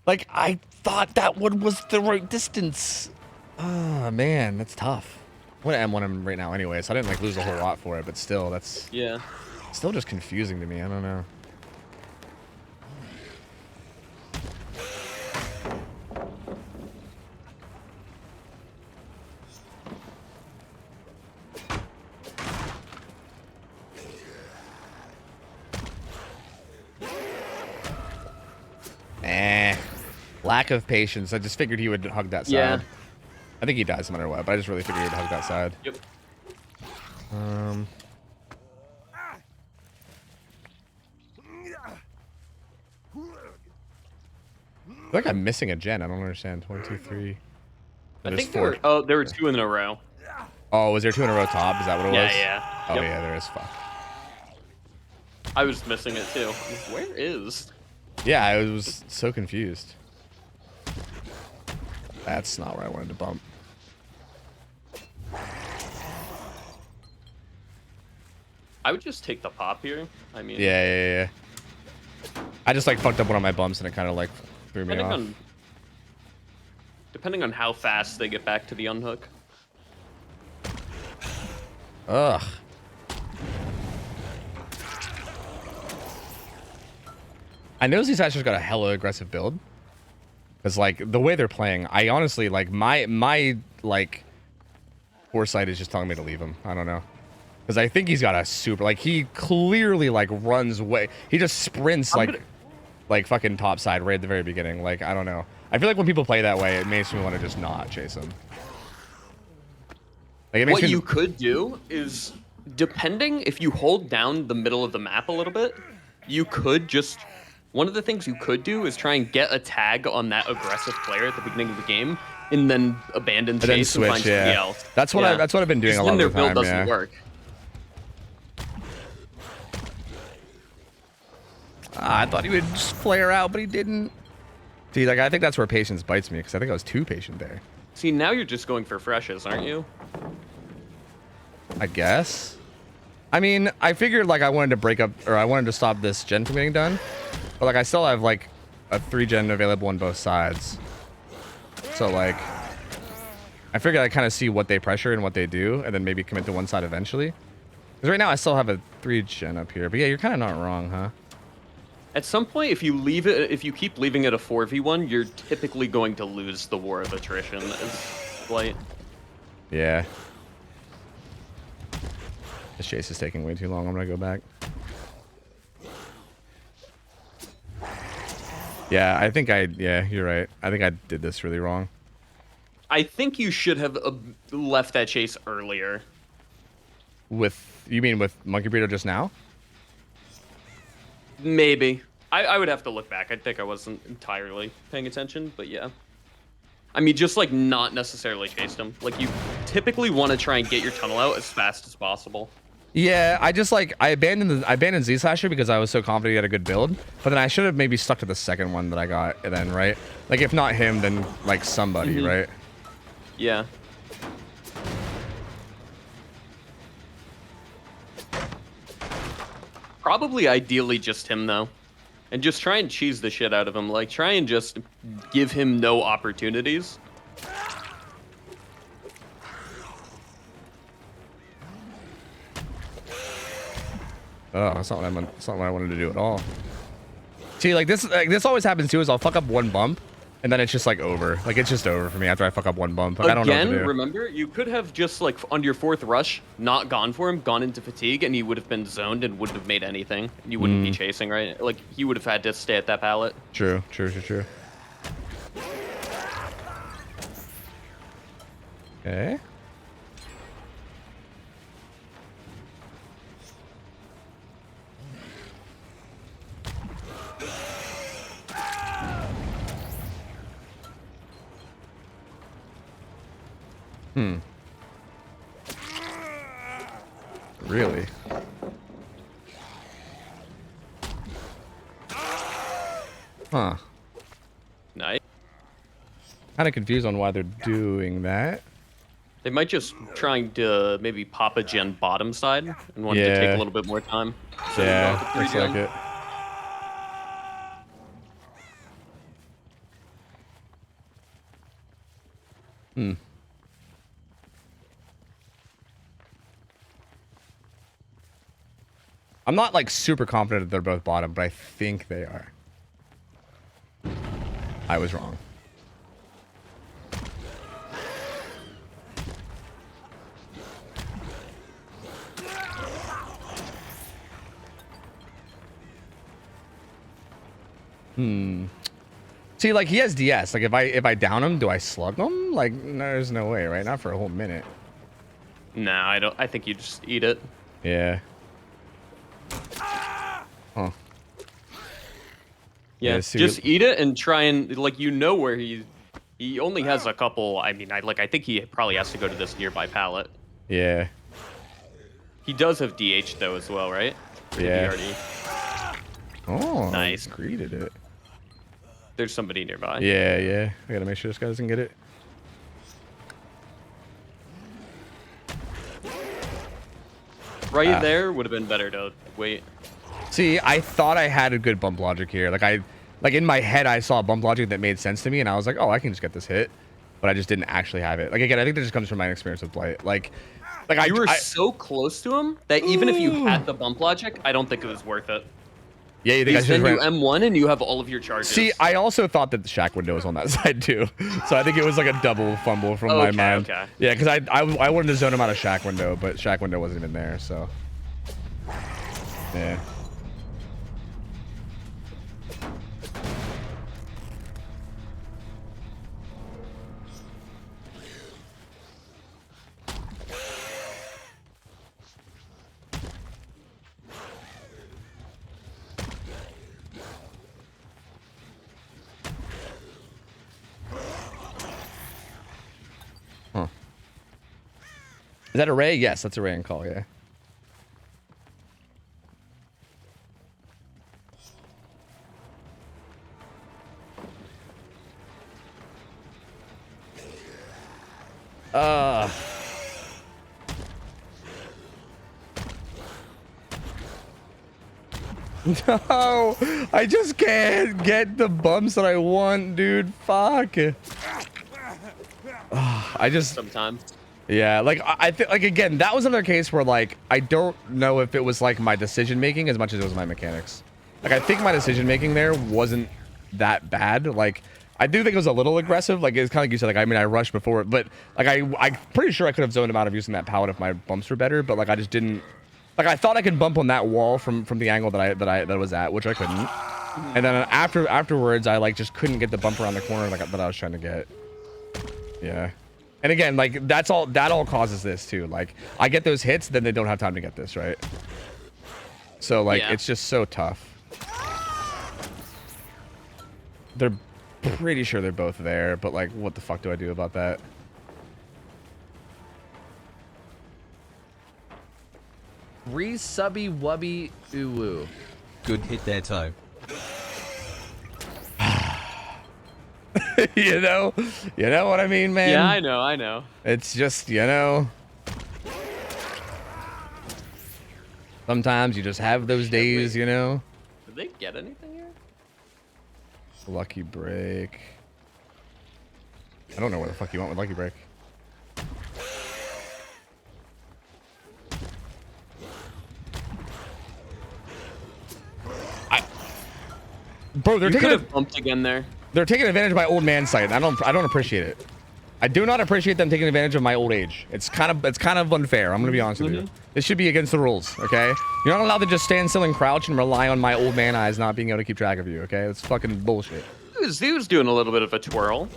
Like, I thought that one was the right distance. Oh, man, that's tough. I'm going to M1 him right now anyway, so I didn't, like, lose a whole lot for it. But still, that's still just confusing to me. I don't know. Lack of patience. I just figured he would hug that side. Yeah. I think he dies no matter what, but I just really figured he would hug that side. Yep. I feel like I'm missing a gen. I don't understand. 1, 2, 3. I think there were 2 in a row. Oh, was there 2 in a row top? Is that what it was? Yeah. Oh, yeah, there is. Fuck. I was missing it too. Where is? Yeah, I was so confused. That's not where I wanted to bump. I would just take the pop here. I mean. Yeah. I just like fucked up one of my bumps and it kind of like threw me off. Depending on how fast they get back to the unhook. Ugh. I know these guys just got a hella aggressive build. Because, like, the way they're playing, I honestly, like, my like, foresight is just telling me to leave him. I don't know. Because I think he's got a super, like, he clearly, like, runs way. He just sprints, like, fucking topside right at the very beginning. Like, I don't know. I feel like when people play that way, it makes me want to just not chase him. Like, it makes what you could do is, depending, if you hold down the middle of the map a little bit, you could just... One of the things you could do is try and get a tag on that aggressive player at the beginning of the game, and then abandon chase and find somebody else. That's what I've been doing a lot of the time. Then their build doesn't work. I thought he would just flare out, but he didn't. See, like I think that's where patience bites me because I think I was too patient there. See, now you're just going for freshes, aren't you? I guess. I mean, I figured like I wanted to break up, or I wanted to stop this gen from getting done. But like I still have like a 3 gen available on both sides. So like I figured I'd kind of see what they pressure and what they do and then maybe commit to one side eventually. Because right now I still have a 3 gen up here. But yeah, you're kind of not wrong, huh? At some point, if you keep leaving it a 4v1, you're typically going to lose the war of attrition as Blight. Yeah. This chase is taking way too long. I'm gonna go back. Yeah, I think yeah, you're right. I think I did this really wrong. I think you should have left that chase earlier. You mean with Monkey Burrito just now? Maybe. I would have to look back. I think I wasn't entirely paying attention, but yeah. I mean, just like not necessarily chased him. Like you typically want to try and get your tunnel out as fast as possible. Yeah, I just like I abandoned Z Slasher because I was so confident he had a good build, but then I should have maybe stuck to the second one that I got then, right? Like if not him, then like somebody, right? Yeah. Probably ideally just him though. And just try and cheese the shit out of him. Like try and just give him no opportunities. Oh, that's not what I wanted to do at all. See, like this always happens too. Is I'll fuck up one bump, and then it's just like over. Like it's just over for me after I fuck up one bump. Like, I don't know what to do. Remember, you could have just like on your 4th rush, not gone for him, gone into fatigue, and he would have been zoned and wouldn't have made anything. You wouldn't be chasing, right? Like he would have had to stay at that pallet. True. Okay. Really? Huh. Nice. Kind of confused on why they're doing that. They might just trying to maybe pop a gen bottom side and wanted to take a little bit more time. So Yeah, looks like it. I'm not like super confident that they're both bottom, but I think they are. I was wrong. See, like he has DS. Like if I down him, do I slug him? Like there's no way, right? Not for a whole minute. Nah, I don't. I think you just eat it. Yeah. Huh. Yeah, just eat it and try and like where he only has a couple. I mean, I think he probably has to go to this nearby pallet. Yeah. He does have DH though as well, right? Or Yeah. did he already... Oh, nice. Greeted it. There's somebody nearby. Yeah, yeah. I gotta make sure this guy doesn't get it. Right there would have been better to wait. See, I thought I had a good bump logic here. Like in my head, I saw a bump logic that made sense to me, and I was like, oh, I can just get this hit. But I just didn't actually have it. Like again, I think that just comes from my experience with Blight. Like you were so close to him that even if you had the bump logic, I don't think it was worth it. Yeah, you think I should do M1 and you have all of your charges. See, I also thought that the shack window was on that side too, so I think it was like a double fumble from my mind. Okay. Yeah, because I wanted to zone him out of shack window, but shack window wasn't even there, so yeah. Huh. Is that a ray? Yes, that's a ray and call, yeah. No, I just can't get the bumps that I want, dude. Fuck. I just sometimes. Yeah, like I think like again, that was another case where like I don't know if it was like my decision making as much as it was my mechanics. Like I think my decision making there wasn't that bad. Like I do think it was a little aggressive. Like it's kind of like you said. Like I mean, I rushed before, but like I'm pretty sure I could have zoned him out of using that pallet if my bumps were better. But like I just didn't. Like I thought I could bump on that wall from the angle that I was at, which I couldn't. And then afterwards, I like just couldn't get the bump around the corner that I was trying to get. Yeah. And again, like that all causes this too. Like I get those hits, then they don't have time to get this, right? So like it's just so tough. They're pretty sure they're both there, but like what the fuck do I do about that? Resubby wubby uwu. Good hit there, Toe. you know what I mean, man? Yeah, I know. It's just, sometimes you just have those days, Did they get anything here? Lucky break. I don't know where the fuck you went with lucky break. Bro, they're taking bumped again there. They're taking advantage of my old man sight. I don't appreciate it. I do not appreciate them taking advantage of my old age. It's kind of unfair. I'm gonna be honest with you. This should be against the rules, okay? You're not allowed to just stand still and crouch and rely on my old man eyes not being able to keep track of you, okay? It's fucking bullshit. He was doing a little bit of a twirl.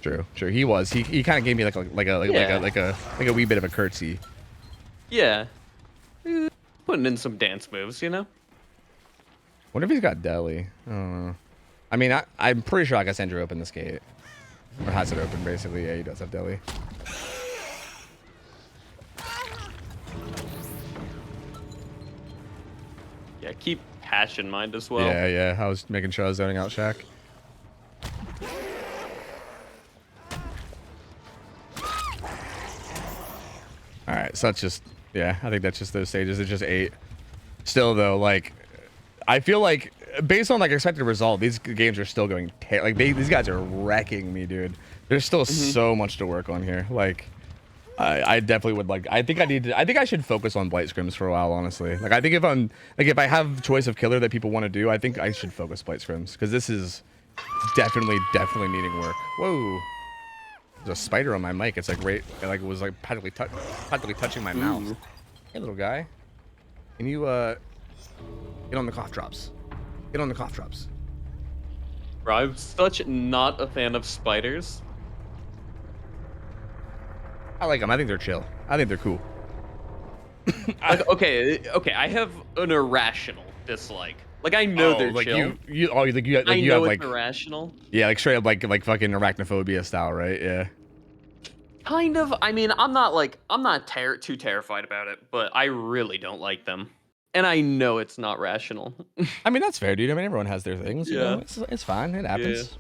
True. He was. He kind of gave me like a wee bit of a curtsy. Yeah. Putting in some dance moves, Wonder if he's got deli. I don't know. I mean, I'm pretty sure I can send you open this gate. Or has it open, basically. Yeah, he does have deli. Yeah, keep hash in mind as well. Yeah, yeah. I was making sure I was zoning out Shaq. All right, so that's just, yeah, I think that's just those stages. It's just 8. Still, though, like, I feel like, based on, like, expected result, these games are still going, like, these guys are wrecking me, dude. There's still so much to work on here. Like, I definitely would like, I think I should focus on blight scrims for a while, honestly. Like, I think if I have choice of killer that people want to do, I think I should focus blight scrims, because this is definitely needing work. Whoa. There's a spider on my mic. It's like right, like it was like practically touching my mouth. Hey, little guy, can you get on the cough drops? Get on the cough drops. Bro, I'm such not a fan of spiders. I like them. I think they're chill. I think they're cool. Like, okay, I have an irrational dislike. Like, I know they're like chill. you I you know have it's like irrational. yeah, like straight up like fucking arachnophobia style, right? Yeah. Kind of. I mean, I'm not too terrified about it, but I really don't like them, and I know it's not rational. I mean, that's fair, dude. I mean, everyone has their things. You know? It's fine. It happens.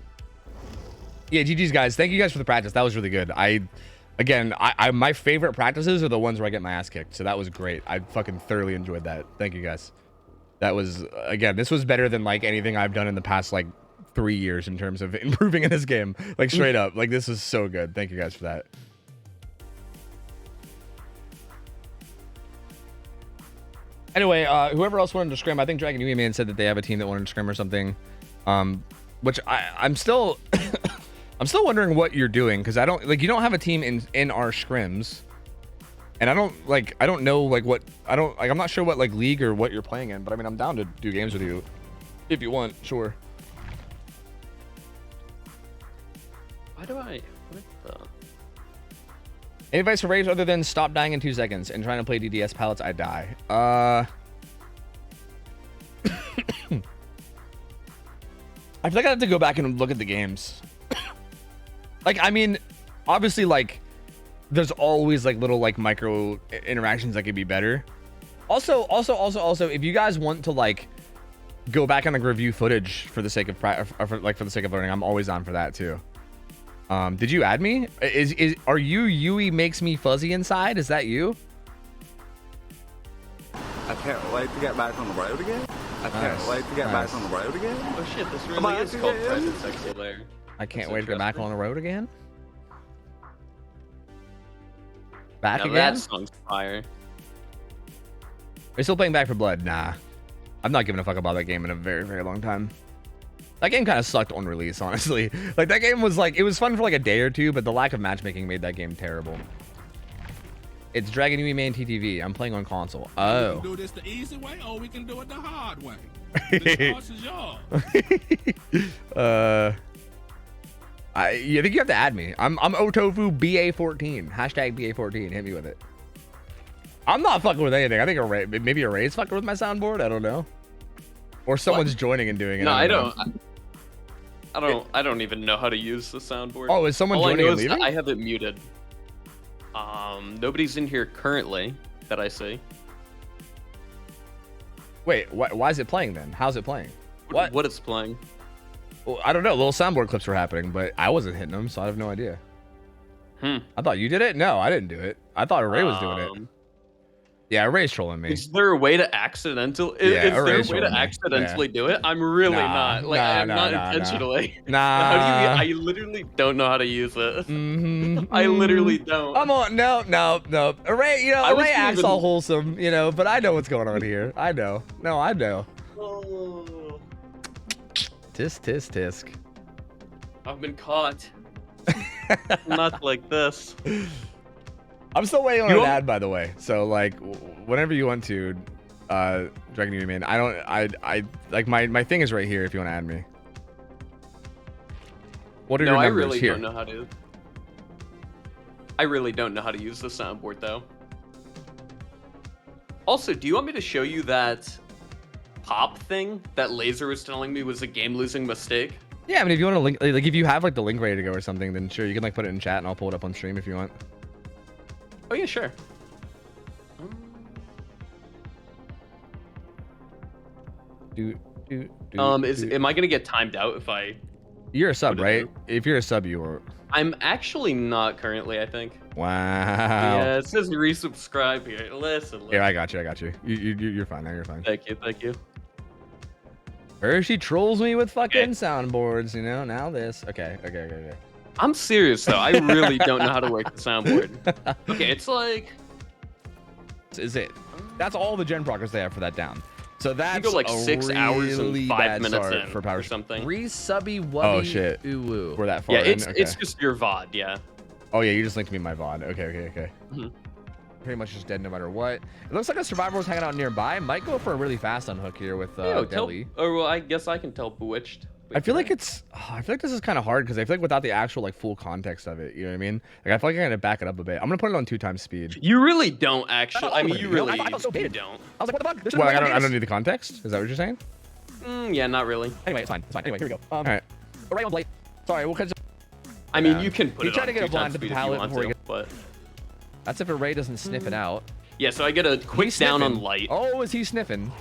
Yeah, GG's guys. Thank you guys for the practice. That was really good. Again, my favorite practices are the ones where I get my ass kicked. So that was great. I fucking thoroughly enjoyed that. Thank you guys. That was, again, this was better than like anything I've done in the past like 3 years in terms of improving in this game. Like straight up, like this is so good. Thank you guys for that. Anyway, whoever else wanted to scrim, I think Dragon Yui Man said that they have a team that wanted to scrim or something. Which I'm still I'm still wondering what you're doing, because I don't like, you don't have a team in our scrims, and I don't know like what, I'm not sure what like league or what you're playing in, but I mean, I'm down to do games with you if you want. Sure. What the? Any advice for Rage other than stop dying in 2 seconds and trying to play DDS pallets? I die. I feel like I have to go back and look at the games. Like, I mean, obviously, like, there's always like little like micro interactions that could be better. Also, if you guys want to like go back and like review footage for the sake of for the sake of learning, I'm always on for that too. Did you add me? Are you Yui makes me fuzzy inside? Is that you? I can't wait to get back on the road again. I can't wait to get back on the road again. Oh shit, this really is called Present Sexy Lair. I can't wait to get back on the road again. Back again? That song's fire. Are you still playing Back 4 Blood? Nah. I'm not giving a fuck about that game in a very, very long time. That game kind of sucked on release, honestly. Like, that game was like, it was fun for like a day or two, but the lack of matchmaking made that game terrible. It's Dragon Yui Man TTV. I'm playing on console. Oh. We can do this the easy way, or we can do it the hard way. The choice is yours. I think you have to add me. I'm OhTofu BA14. Hashtag BA14. Hit me with it. I'm not fucking with anything. I think maybe Array's fucking with my soundboard. I don't know. Or someone's joining and doing it. No, I don't even know how to use the soundboard. Oh, is someone joining and leaving? I have it muted. Nobody's in here currently that I see. Wait, why is it playing then? How's it playing? What it's playing? Well, I don't know. Little soundboard clips were happening, but I wasn't hitting them, so I have no idea. I thought you did it? No, I didn't do it. I thought Array was doing it. Yeah, Array's trolling me. Is there a way to accidentally do it? I'm really not. Like, I'm not intentionally. Nah. I literally don't know how to use it. I literally don't. I'm on. No. Array, Array acts all wholesome, but I know what's going on here. I know. No, I know. Oh. Tisk. I've been caught. Not like this. I'm still waiting on an ad, by the way. So like, whenever you want to, Dragon Yui Man, I like my thing is right here. If you want to add me. What are your numbers? I really here? Don't know how to. I really don't know how to use the soundboard though. Also, do you want me to show you that pop thing that Laser was telling me was a game-losing mistake? Yeah, I mean, if you want to link, like, if you have like the link ready to go or something, then sure, you can like put it in chat and I'll pull it up on stream if you want. Oh yeah, sure. Am I gonna get timed out if I? You're a sub, right? If you're a sub, you are. I'm actually not currently, I think. Wow. Yeah, it says resubscribe here. Listen. Yeah, I got you. You're fine now. You're fine. Thank you. Or she trolls me with fucking soundboards, you know? Now this. Okay. I'm serious though. I really don't know how to work the soundboard. Okay, it's like. Is it? That's all the gen progress they have for that down. So that's you go like 6 hours and 5 minutes in for power or something. Resubby wubby. Oh shit. Ooh. We're that far. Yeah, in? it's just your VOD. Yeah. Oh yeah, you just linked me my VOD. Okay. Mm-hmm. Pretty much just dead no matter what. It looks like a survivor was hanging out nearby. Might go for a really fast unhook here with Deli. Well, I guess I can tell Bewitched. I feel like this is kind of hard because I feel like without the actual like full context of it, you know what I mean? Like I feel like I'm gonna back it up a bit. I'm gonna put it on 2x speed. You really don't actually. I mean, you really I felt so you big. don't. I was like, what the fuck? Well, I don't need the context. Is that what you're saying? Yeah, not really. Anyway, it's fine. Anyway, here we go. All right. Right on Blade. Sorry, we'll catch. I mean, you can put he it tried on to get a blind to speed pallet if you want before he to, but that's if Array doesn't sniff it out. yeah. So I get a quick down on light. Oh, is he sniffing?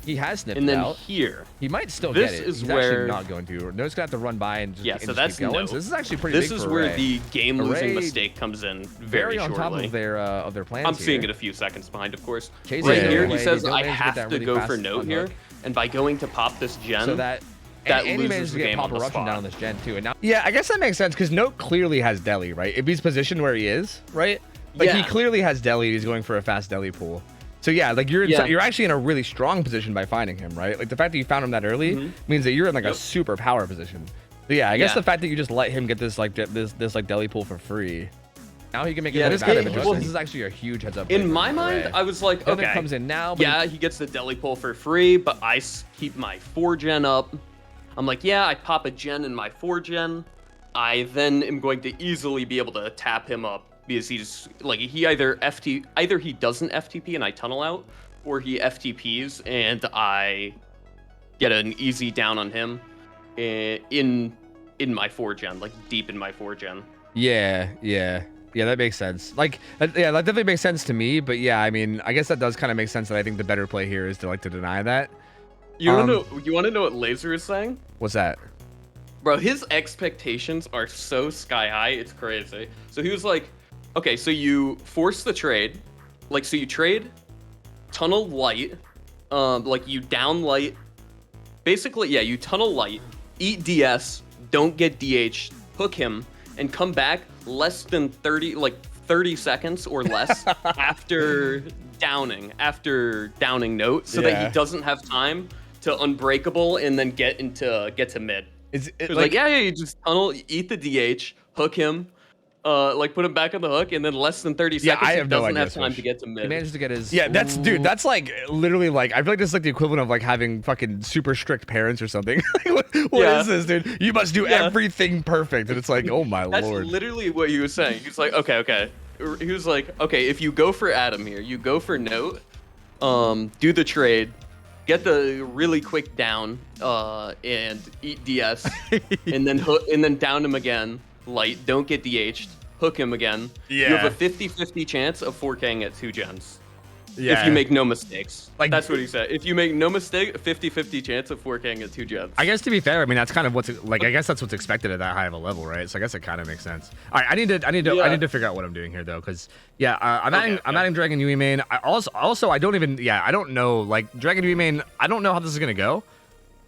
He has sniffed and then out. here, he might still this get it. is He's where actually not going to. No's gonna have to run by and just, yeah. So that's keep going. no. So this is actually pretty This big is for where Array. the game losing Array mistake comes in very on top shortly. of their plans. I'm seeing it a few seconds behind, of course. Chasing Right it here, away, he says they don't I manage to get have that to really go fast for note unhook. here, and by going to pop this gen, So that that and he managed loses to the get game on Pop the Eruption down on spot. this gen too. And now, yeah, I guess that makes sense because Note clearly has Deli, right? If he's positioned where he is, right? Like he clearly has Deli. He's going for a fast Deli pool. So yeah, like you're actually in a really strong position by finding him, right? Like the fact that you found him that early means that you're in like a super power position. So yeah, I guess the fact that you just let him get this like this like Deli pool for free. Now he can make it. this This is actually a huge heads up. In my mind, I was like, okay, comes in now. But yeah, he gets the Deli pull for free, but I keep my 4-gen up. I'm like, yeah, I pop a gen in my 4-gen. I then am going to easily be able to tap him up because he's like he either he doesn't FTP and I tunnel out, or he FTPs and I get an easy down on him in my 4-gen, like deep in my 4-gen. Yeah, that makes sense. Like, yeah, that definitely makes sense to me. But yeah, I mean, I guess that does kind of make sense. That I think the better play here is to deny that. You want to know what Laser is saying? What's that? Bro, his expectations are so sky high, it's crazy. So he was like, okay, so you force the trade, like, so you trade, tunnel light, like you down light, basically, yeah, you tunnel light, eat DS, don't get DH, hook him, and come back less than 30 seconds or less after downing Note, so that he doesn't have time to unbreakable and then get to mid. Is it like you just tunnel, eat the DH, hook him, like put him back on the hook, and then less than 30 seconds, he doesn't have time to get to mid. He managed to get his. Yeah, that's like literally like I feel like this is like the equivalent of like having fucking super strict parents or something. What is this, dude? You must do everything perfect, and it's like, oh my lord. That's literally what he was saying. He was like, okay. He was like, okay, if you go for Adam here, you go for Note, do the trade, get the really quick down, and eat DS, and then down him again, light, don't get DH'd, hook him again. Yeah. You have a 50-50 chance of 4K'ing at 2 gens. Yeah. If you make no mistakes. Like, that's what he said. If you make no mistake, a 50-50 chance of 4K'ing at 2 gens. I guess to be fair, I mean that's kind of what's like. I guess that's what's expected at that high of a level, right? So I guess it kind of makes sense. All right, I need to figure out what I'm doing here though, because I'm adding Dragon Yui main. I also I don't know like Dragon Yui main. I don't know how this is gonna go,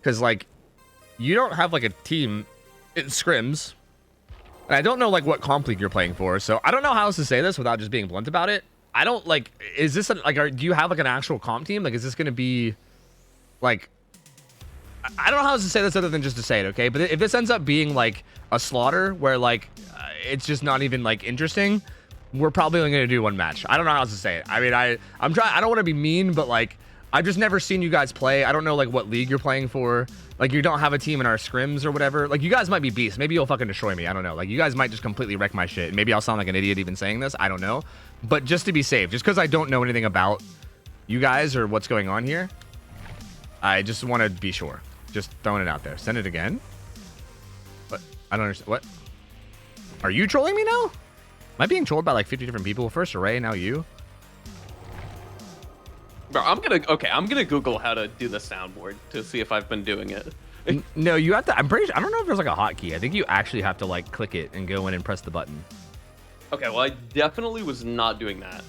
because like you don't have like a team in scrims, and I don't know like what comp league you're playing for. So I don't know how else to say this without just being blunt about it. I don't like. Is this do you have like an actual comp team? Like, is this gonna be like? I don't know how else to say this other than just to say it, okay? But if this ends up being like a slaughter where like it's just not even like interesting, we're probably only gonna do one match. I don't know how else to say it. I mean, I'm trying. I don't want to be mean, but like I've just never seen you guys play. I don't know like what league you're playing for. Like you don't have a team in our scrims or whatever. Like you guys might be beasts. Maybe you'll fucking destroy me. I don't know. Like you guys might just completely wreck my shit. Maybe I'll sound like an idiot even saying this. I don't know. But just to be safe, just because I don't know anything about you guys or what's going on here, I just want to be sure. Just throwing it out there. Send it again. What? I don't understand. What? Are you trolling me now? Am I being trolled by like 50 different people? First Array, now you? Bro, I'm gonna Google how to do the soundboard to see if I've been doing it. No, you have to. I'm pretty sure. I don't know if there's like a hotkey. I think you actually have to like click it and go in and press the button. Okay, well I definitely was not doing that.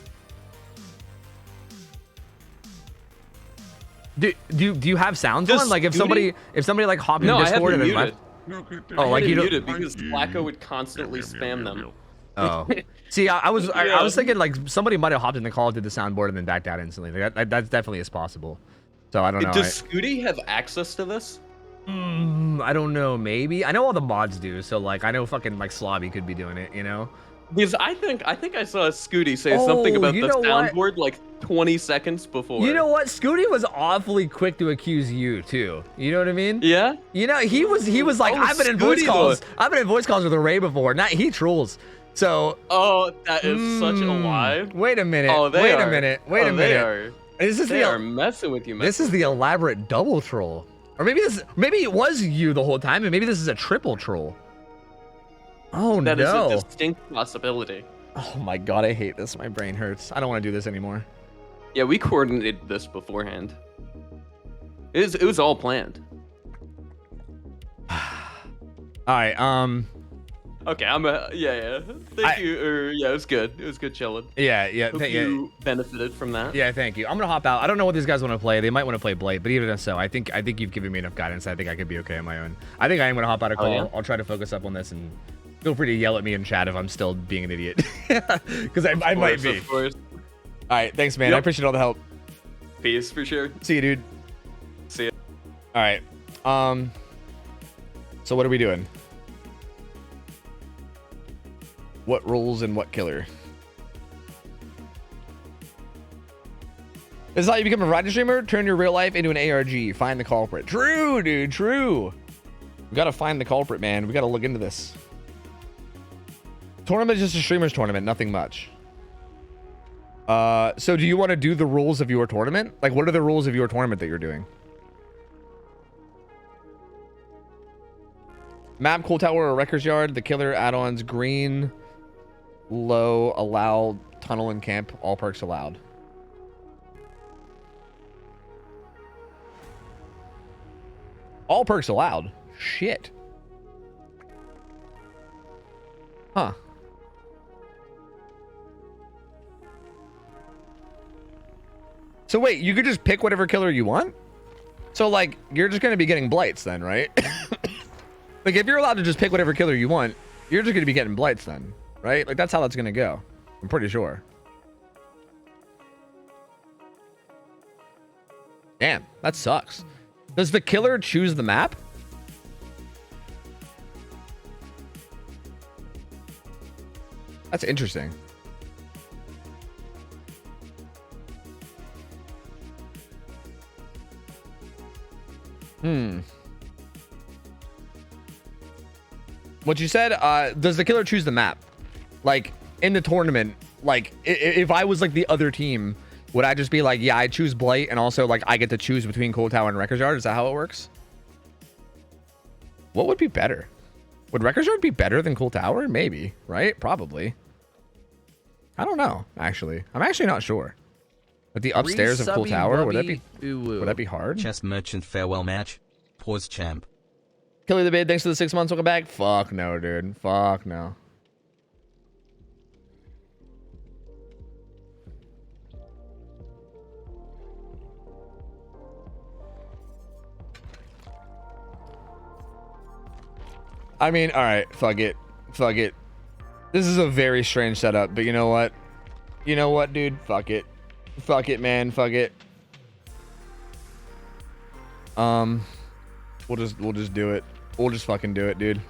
Do you have sounds on? Like if somebody like hopped in Discord and then oh, like you muted because Flacco would constantly spam them. Oh, see, I was thinking like somebody might have hopped in the call, did the soundboard, and then backed out instantly. That's definitely is possible. So I don't know. Does Scooty have access to this? I don't know. Maybe I know all the mods do. So like I know fucking like Slobby could be doing it. You know. Because I think I saw Scooty say something about the soundboard like 20 seconds before. You know what? Scooty was awfully quick to accuse you too. You know what I mean? Yeah. You know he was like I've been in voice calls. I've been in voice calls with Array before. Not he trolls. So. Oh, that is such a lie. Wait a minute. Oh, wait a minute. Wait a minute. They are messing with you, man. This is the elaborate double troll. Or maybe it was you the whole time, and maybe this is a triple troll. Oh no. That is a distinct possibility. Oh my god, I hate this. My brain hurts. I don't want to do this anymore. Yeah, we coordinated this beforehand. It was all planned. All right, okay, yeah. Thank you. Yeah, it was good. It was good chilling. Yeah. Hope you benefited from that. Yeah, thank you. I'm gonna hop out. I don't know what these guys want to play. They might want to play Blade, but even if so, I think you've given me enough guidance. I think I could be okay on my own. I think I am gonna hop out of call. Oh, yeah? I'll try to focus up on this, and feel free to yell at me in chat if I'm still being an idiot, because I might be. Of course. All right, thanks, man. Yep. I appreciate all the help. Peace for sure. See you, dude. See ya. All right. So what are we doing? What roles and what killer? This is how you become a Rider streamer. Turn your real life into an ARG. Find the culprit. True, dude. True. We gotta find the culprit, man. We gotta look into this. Tournament is just a streamer's tournament. Nothing much. So do you want to do the rules of your tournament? Like, what are the rules of your tournament that you're doing? Map, Cool Tower, or Wrecker's Yard. The killer, add-ons, green, low, allow, tunnel, and camp. All perks allowed. All perks allowed. Shit. Huh. So wait, you could just pick whatever killer you want? So like, you're just going to be getting blights then, right? Like, if you're allowed to just pick whatever killer you want, you're just going to be getting blights then, right? Like, that's how that's going to go. I'm pretty sure. Damn, that sucks. Does the killer choose the map? That's interesting. What you said, does the killer choose the map? Like, in the tournament, like, if I was, like, the other team, would I just be like, yeah, I choose Blight, and also, like, I get to choose between Cold Tower and Wrecker's Yard? Is that how it works? What would be better? Would Wrecker's Yard be better than Cold Tower? Maybe, right? Probably. I don't know, actually. I'm actually not sure. But the upstairs of Cool Tower, would that be hard? Chess Merchant farewell match. Pause champ. Killy the Bid, thanks for the 6 months. Welcome back. Fuck no, dude. Fuck no. I mean, all right, fuck it. Fuck it. This is a very strange setup, but you know what? You know what, dude? Fuck it. Fuck it, man. Fuck it. We'll just do it. We'll just fucking do it, dude.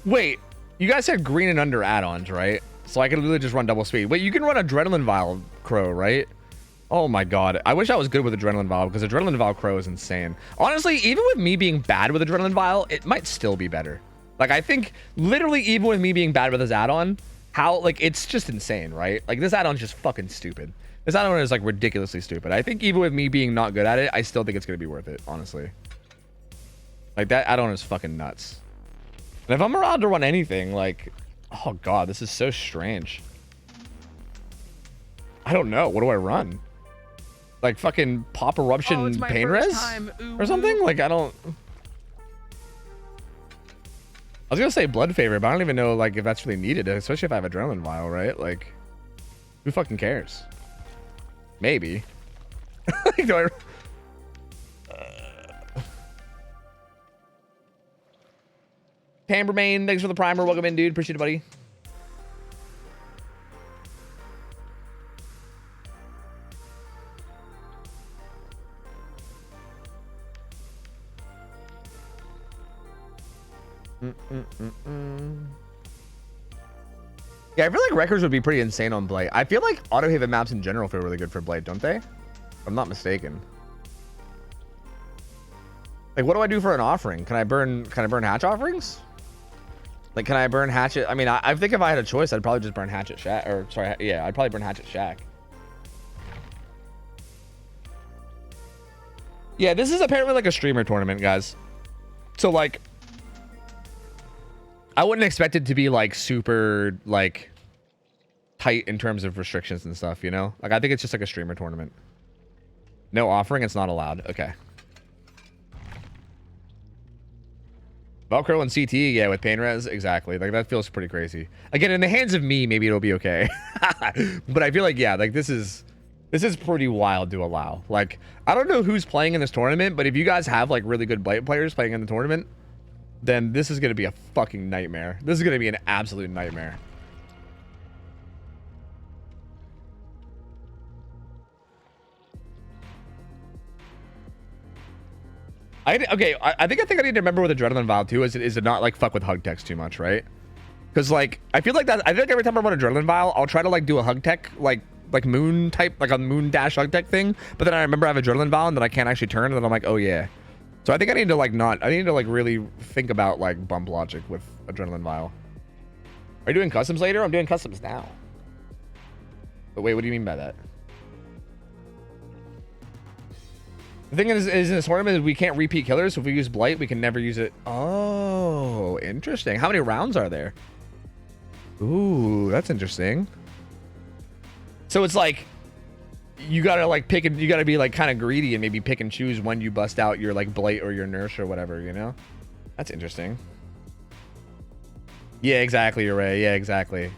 Wait, you guys said green and under add-ons, right? So I could literally just run double speed. Wait, you can run Adrenaline Vial Crow, right? Oh my god. I wish I was good with Adrenaline Vial, because Adrenaline Vial Crow is insane. Honestly, even with me being bad with Adrenaline Vial, it might still be better. Like, I think literally even with me being bad with this add-on, how, like, it's just insane, right? Like, this add-on's just fucking stupid. This add-on is, like, ridiculously stupid. I think even with me being not good at it, I still think it's going to be worth it, honestly. Like that add-on is fucking nuts. And if I'm allowed to run anything, like, oh god, this is so strange. I don't know. What do I run? Like fucking pop eruption pain res or something? Like I don't. I was gonna say blood favor, but I don't even know like if that's really needed, especially if I have adrenaline vial, right? Like, who fucking cares? Maybe. Like, do I? Pambermain, thanks for the primer. Welcome in, dude. Appreciate it, buddy. Yeah, I feel like records would be pretty insane on Blight. I feel like auto haven maps in general feel really good for Blight, don't they? If I'm not mistaken. Like, what do I do for an offering? Can I burn hatch offerings? Like, can I burn hatchet? I mean, I think if I had a choice, I'd probably just burn hatchet shack. Or sorry, yeah, I'd probably burn hatchet shack. Yeah, this is apparently like a streamer tournament, guys. So like, I wouldn't expect it to be like super like tight in terms of restrictions and stuff, you know? Like I think it's just like a streamer tournament. No offering, it's not allowed. Okay. Velcro and CT, yeah, with pain res, exactly. Like that feels pretty crazy. Again, in the hands of me, maybe it'll be okay. But I feel like, yeah, like this is pretty wild to allow. Like, I don't know who's playing in this tournament, but if you guys have like really good Blight players playing in the tournament, then this is going to be a fucking nightmare. This is going to be an absolute nightmare. I think I need to remember with Adrenaline Vial too is to not like fuck with hug text too much, right? Because like I feel like every time I run Adrenaline Vial, I'll try to like do a hug tech like moon type, like a moon dash hug tech thing, but then I remember I have Adrenaline Vial and then I can't actually turn, and then I'm like, oh yeah. So I think I need to like really think about like bump logic with Adrenaline Vial. Are you doing customs later? I'm doing customs now. But wait, what do you mean by that? The thing is in this tournament, we can't repeat killers. So if we use Blight, we can never use it. Oh, interesting. How many rounds are there? Ooh, that's interesting. So it's like, you gotta like pick and you gotta be like kind of greedy and maybe pick and choose when you bust out your like Blight or your nurse or whatever, you know? That's interesting. Yeah, exactly, Ray. Yeah, exactly.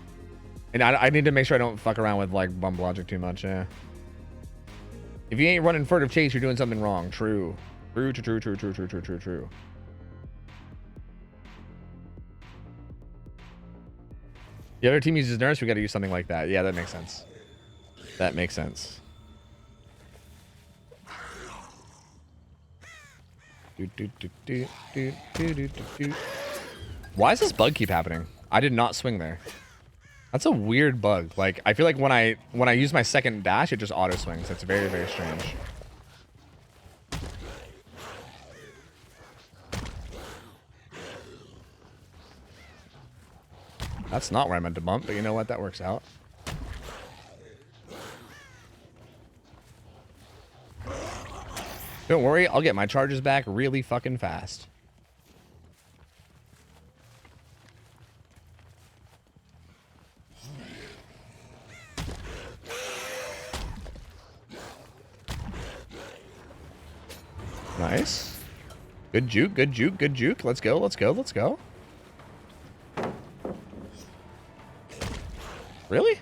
And I need to make sure I don't fuck around with like bump logic too much. Yeah. If you ain't running furtive chase, you're doing something wrong. True. True. The other team uses nurse. We got to use something like that. Yeah, that makes sense. That makes sense. Why does this bug keep happening? I did not swing there. That's a weird bug. Like I feel like when I use my second dash, it just auto swings. It's very, very strange. That's not where I meant to bump, but you know what? That works out. Don't worry, I'll get my charges back really fucking fast. Nice. Good juke, good juke, good juke. Let's go, let's go, let's go. Really?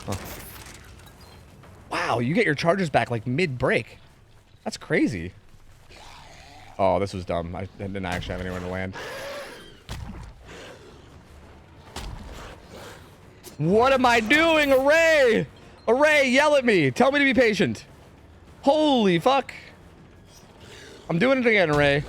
Huh. Wow, you get your charges back like mid-break. That's crazy. Oh, this was dumb. I didn't actually have anywhere to land. What am I doing, Array? Array, yell at me. Tell me to be patient. Holy fuck. I'm doing it again, Array.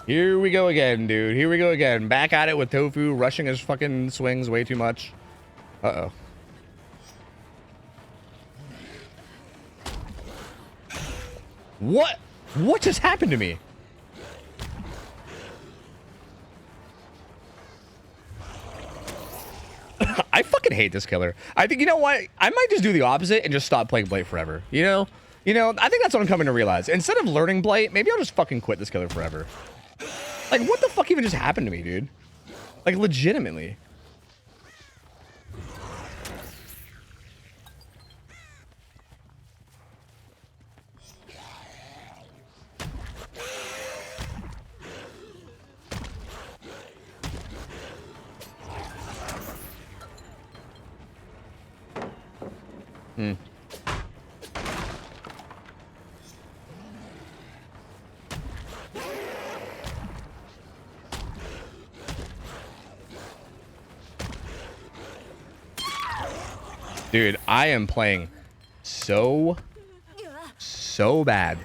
Here we go again, dude. Here we go again. Back at it with Tofu, rushing his fucking swings way too much. Uh-oh. What? What just happened to me? I fucking hate this killer. I think, you know what? I might just do the opposite and just stop playing Blight forever. You know, I think that's what I'm coming to realize. Instead of learning Blight, maybe I'll just fucking quit this killer forever. Like, what the fuck even just happened to me, dude? Like, legitimately. Dude, I am playing so bad.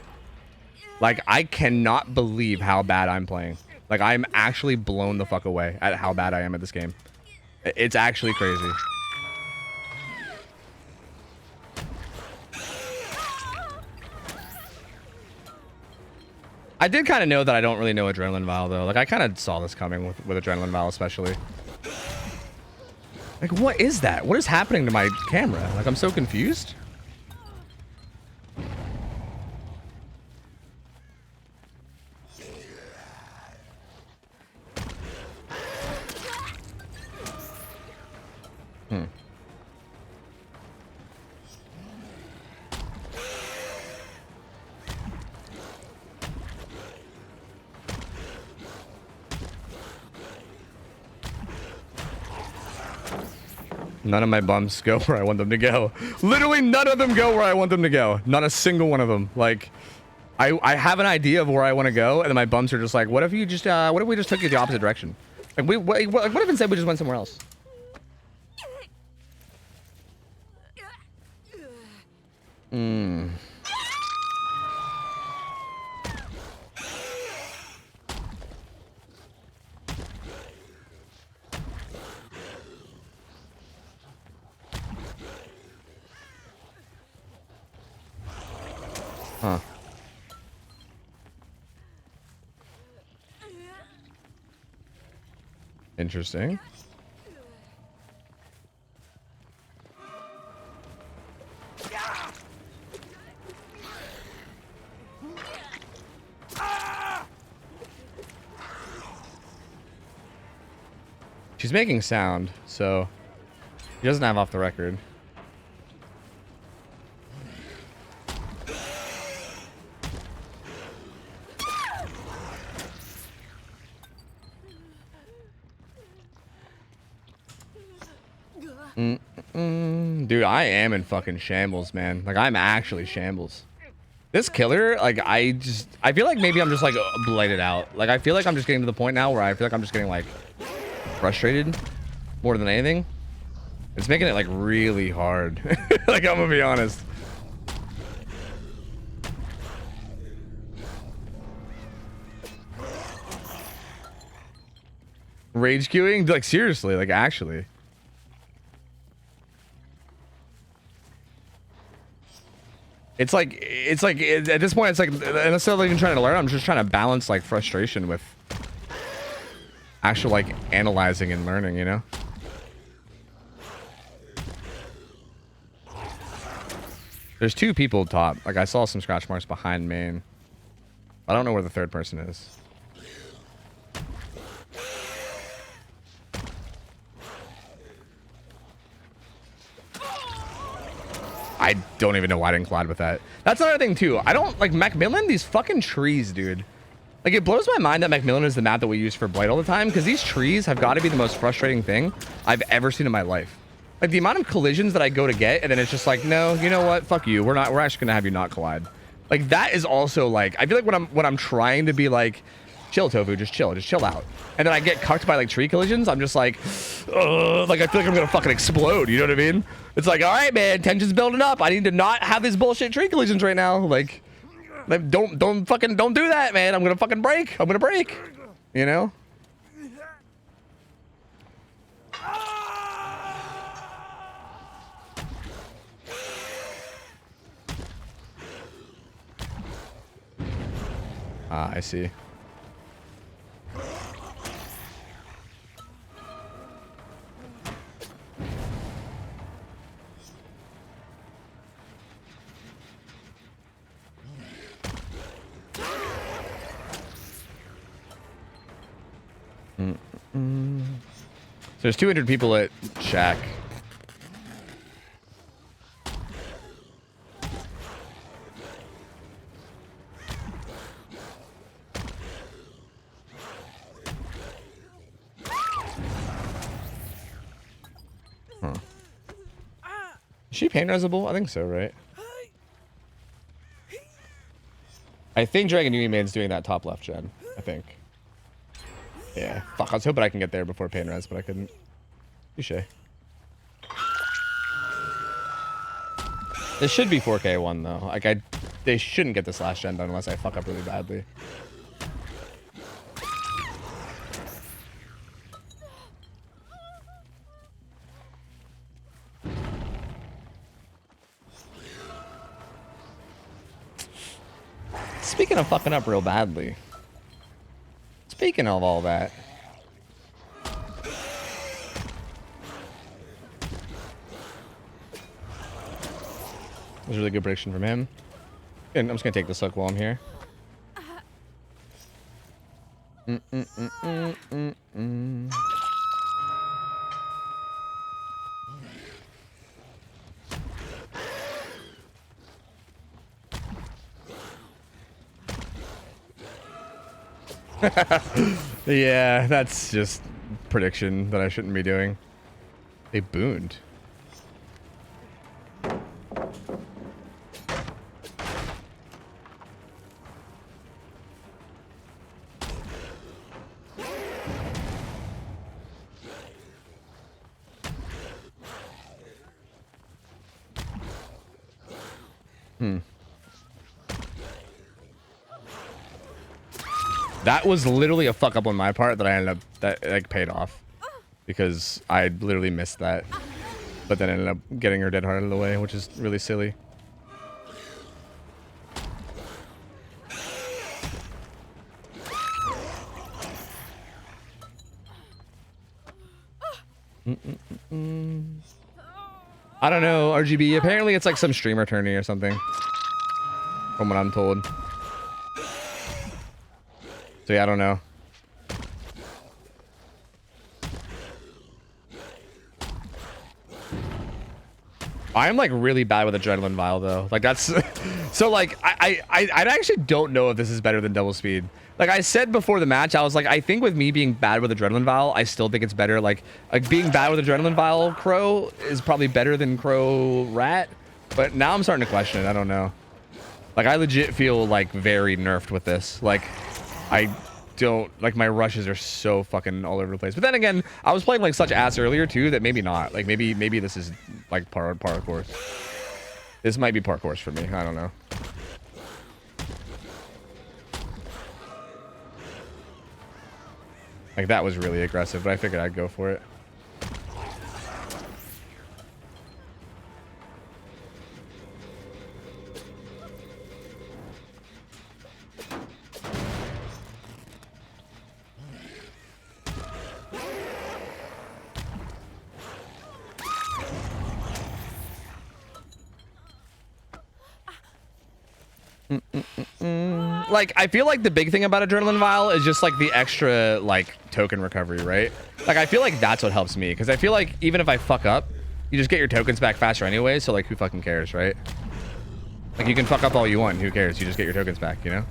Like, I cannot believe how bad I'm playing. Like, I'm actually blown the fuck away at how bad I am at this game. It's actually crazy. I did kind of know that I don't really know Adrenaline Vial, though. Like, I kind of saw this coming with Adrenaline Vial, especially. Like, what is that? What is happening to my camera? Like, I'm so confused. None of my bumps go where I want them to go. Literally none of them go where I want them to go. Not a single one of them. Like, I have an idea of where I want to go, and then my bumps are just like, what if you just, what if we just took you the opposite direction? Like, what if instead we just went somewhere else? Huh. Interesting. She's making sound, so she doesn't have off the record. Dude, I am in fucking shambles, man. Like, I'm actually shambles. This killer, like, I feel like maybe I'm just, like, blighted out. Like, I feel like I'm just getting to the point now where I feel like I'm just getting, like, frustrated more than anything. It's making it, like, really hard. Like, I'm gonna be honest. Rage queuing? Like, seriously, like, actually. It's like at this point, it's like instead of even trying to learn, I'm just trying to balance like frustration with actual like analyzing and learning, you know? There's two people top. Like, I saw some scratch marks behind main. I don't know where the third person is. I don't even know why I didn't collide with that. That's another thing too. I don't like Macmillan, these fucking trees, dude. Like, it blows my mind that Macmillan is the map that we use for Blight all the time, because these trees have got to be the most frustrating thing I've ever seen in my life. Like, the amount of collisions that I go to get, and then it's just like, no, you know what? Fuck you. We're actually gonna have you not collide. Like, that is also like, I feel like when I'm trying to be like, chill, Tofu, just chill out. And then I get cucked by like tree collisions. I'm just like, like, I feel like I'm gonna fucking explode. You know what I mean? It's like, all right, man, tension's building up. I need to not have these bullshit tree collisions right now. Like don't do that, man. I'm gonna fucking break. I'm gonna break. You know? Ah, I see. there's 200 people at Shack. Huh. Is she pain resable? I think so, right? I think Dragon Man's doing that top left gen. I think. Yeah. Fuck, I was hoping I can get there before pain res, but I couldn't. Touche. This should be 4K1 though. Like they shouldn't get this last gen done unless I fuck up really badly. Speaking of fucking up real badly. Speaking of all that. That was a really good prediction from him. And I'm just gonna take this look while I'm here. Yeah, that's just prediction that I shouldn't be doing. They booned. That was literally a fuck up on my part that I ended up that like paid off because I literally missed that, but then ended up getting her dead hard out of the way, which is really silly. I don't know, RGB. Apparently it's like some streamer tourney or something, from what I'm told. So yeah, I don't know. I am like really bad with Adrenaline Vial though. Like that's so like I actually don't know if this is better than double speed. Like I said before the match, I was like, I think with me being bad with Adrenaline Vial, I still think it's better. Like being bad with Adrenaline Vial Crow is probably better than Crow Rat. But now I'm starting to question it. I don't know. Like I legit feel like very nerfed with this. Like I don't like my rushes are so fucking all over the place. But then again, I was playing like such ass earlier too that maybe not. Like maybe this is like par course. This might be par course for me. I don't know. Like that was really aggressive, but I figured I'd go for it. Like I feel like the big thing about Adrenaline Vial is just like the extra like token recovery, right? Like I feel like that's what helps me because I feel like even if I fuck up, you just get your tokens back faster anyway, so like who fucking cares, right? Like you can fuck up all you want, who cares? You just get your tokens back, you know?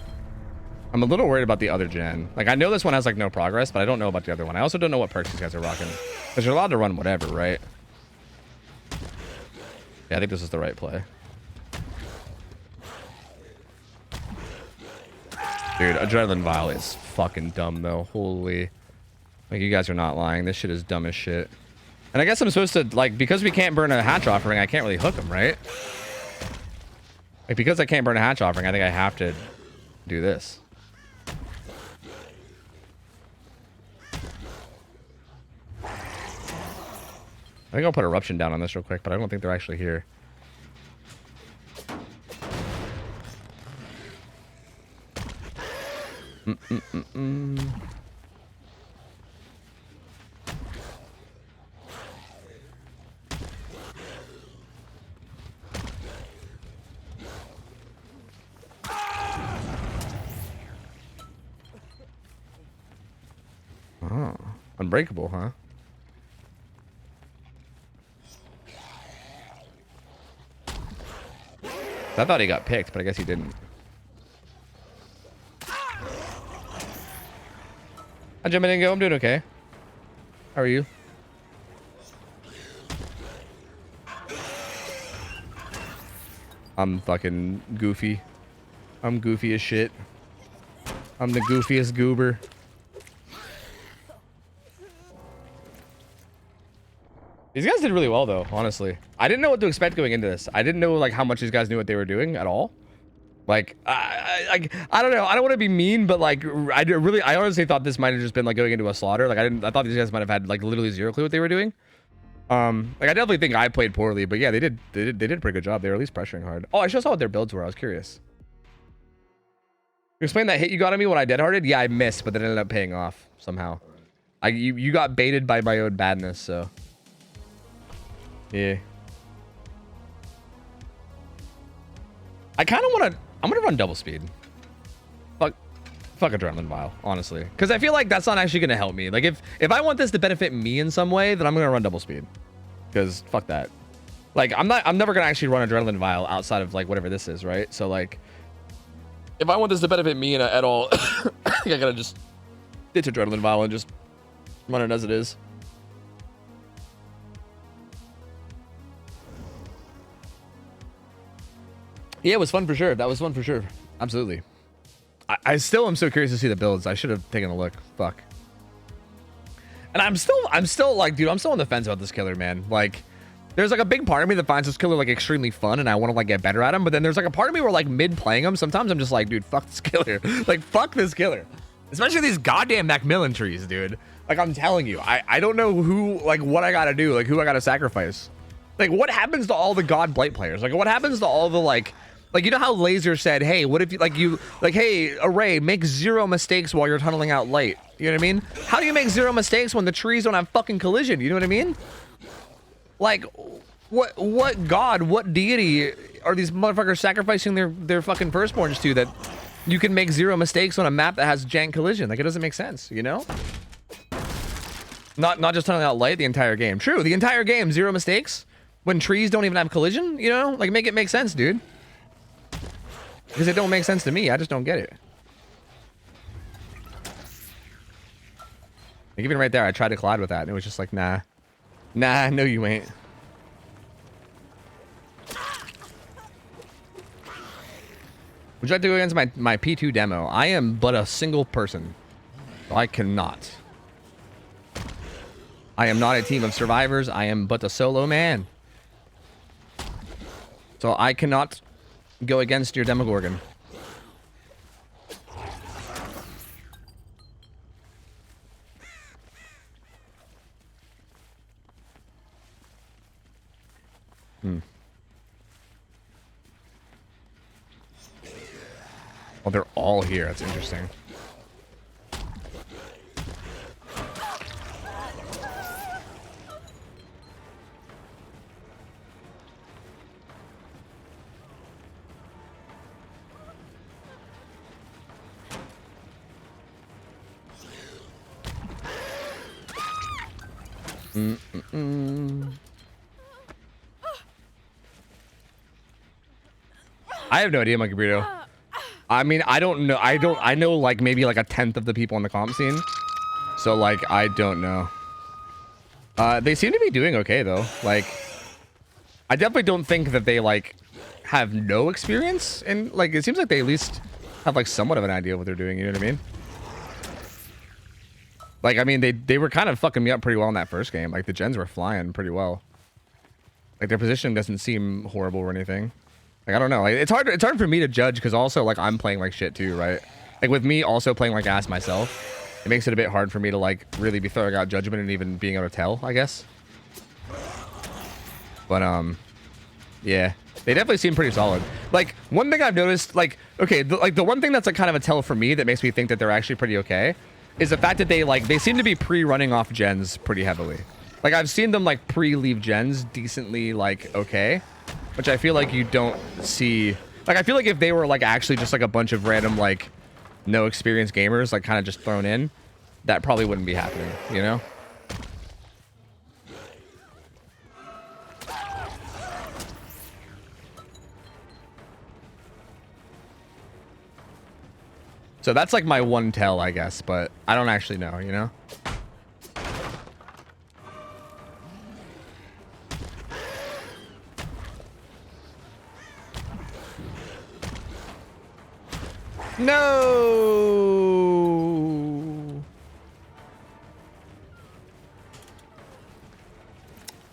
I'm a little worried about the other gen. Like I know this one has like no progress, but I don't know about the other one. I also don't know what perks these guys are rocking because you're allowed to run whatever, right? Yeah, I think this is the right play. Dude, Adrenaline Vial is fucking dumb though. Holy. Like you guys are not lying. This shit is dumb as shit. And I guess I'm supposed to, like, because we can't burn a hatch offering, I can't really hook them, right? Like, because I can't burn a hatch offering, I think I have to do this. I think I'll put Eruption down on this real quick, but I don't think they're actually here. Oh, unbreakable, huh? I thought he got picked, but I guess he didn't. Hi, Jim. I didn't go. I'm doing okay. How are you? I'm fucking goofy. I'm goofy as shit. I'm the goofiest goober. These guys did really well, though, honestly. I didn't know what to expect going into this. I didn't know, like, how much these guys knew what they were doing at all. Like, I don't know. I don't want to be mean, but, like, I honestly thought this might have just been, like, going into a slaughter. Like, I thought these guys might have had, like, literally zero clue what they were doing. Like, I definitely think I played poorly, but yeah, they did a pretty good job. They were at least pressuring hard. Oh, I just saw what their builds were. I was curious. You explained that hit you got on me when I dead-hearted? Yeah, I missed, but then ended up paying off somehow. You got baited by my own badness, so. Yeah. I kind of want to... I'm going to run double speed. Fuck Adrenaline Vial, honestly. Because I feel like that's not actually going to help me. Like, if I want this to benefit me in some way, then I'm going to run double speed. Because fuck that. Like, I'm never going to actually run Adrenaline Vial outside of, like, whatever this is, right? So, like, if I want this to benefit me at all, I think I got to just ditch Adrenaline Vial and just run it as it is. Yeah, it was fun for sure. That was fun for sure. Absolutely. I still am so curious to see the builds. I should have taken a look. Fuck. And I'm still like, dude, I'm still on the fence about this killer, man. Like, there's like a big part of me that finds this killer like extremely fun and I want to like get better at him. But then there's like a part of me where like mid playing him, sometimes I'm just like, dude, fuck this killer. Like, fuck this killer. Especially these goddamn Macmillan trees, dude. Like, I'm telling you, I don't know who, like, what I gotta do, like, who I gotta sacrifice. Like, what happens to all the God Blight players? Like, what happens to all the, like, you know how Laser said, hey, what if you, hey, Array, make 0 mistakes while you're tunneling out light. You know what I mean? How do you make 0 mistakes when the trees don't have fucking collision? You know what I mean? Like, what god, what deity are these motherfuckers sacrificing their fucking firstborns to that you can make 0 mistakes on a map that has jank collision? Like, it doesn't make sense, you know? Not just tunneling out light the entire game. True, the entire game, 0 mistakes when trees don't even have collision, you know? Like, make it make sense, dude. Because it don't make sense to me. I just don't get it. Like, even right there, I tried to collide with that, and it was just like, nah. Nah, no you ain't. Would you like to go against my P2 demo? I am but a single person. So I cannot. I am not a team of survivors. I am but a solo man. So I cannot go against your Demogorgon. Oh, they're all here. That's interesting. I have no idea, Monkey Burrito. I mean, I don't know. I know like maybe like 1/10 of the people in the comp scene. So like, I don't know. They seem to be doing okay though. Like, I definitely don't think that they like have no experience, and like it seems like they at least have like somewhat of an idea of what they're doing. You know what I mean? Like, I mean, they were kind of fucking me up pretty well in that first game. Like, the gens were flying pretty well. Like, their position doesn't seem horrible or anything. Like, I don't know. Like, it's hard for me to judge because also, like, I'm playing like shit too, right? Like, with me also playing like ass myself, it makes it a bit hard for me to, like, really be throwing out judgment and even being able to tell, I guess. But, yeah. They definitely seem pretty solid. Like, one thing I've noticed, like, okay, the one thing that's, like, kind of a tell for me that makes me think that they're actually pretty okay is the fact that they seem to be pre-running off gens pretty heavily. Like, I've seen them, like, pre-leave gens decently, like, okay. Which I feel like you don't see. Like, I feel like if they were, like, actually just, like, a bunch of random, like, no experienced gamers, like, kind of just thrown in, that probably wouldn't be happening, you know? So that's like my one tell, I guess, but I don't actually know, you know? No.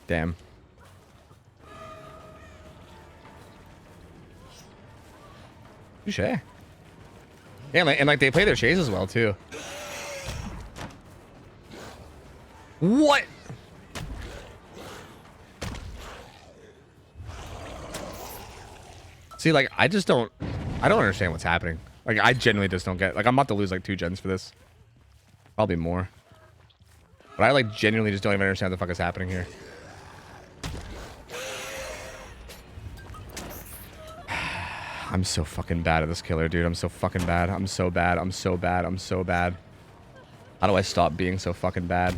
Damn. Touche. Yeah, and like they play their shades as well too. What? See, like I don't understand what's happening. Like I genuinely just don't get. Like I'm about to lose like 2 gens for this. Probably more. But I like genuinely just don't even understand what the fuck is happening here. I'm so fucking bad at this killer, dude. I'm so fucking bad. I'm so bad. I'm so bad. I'm so bad. How do I stop being so fucking bad?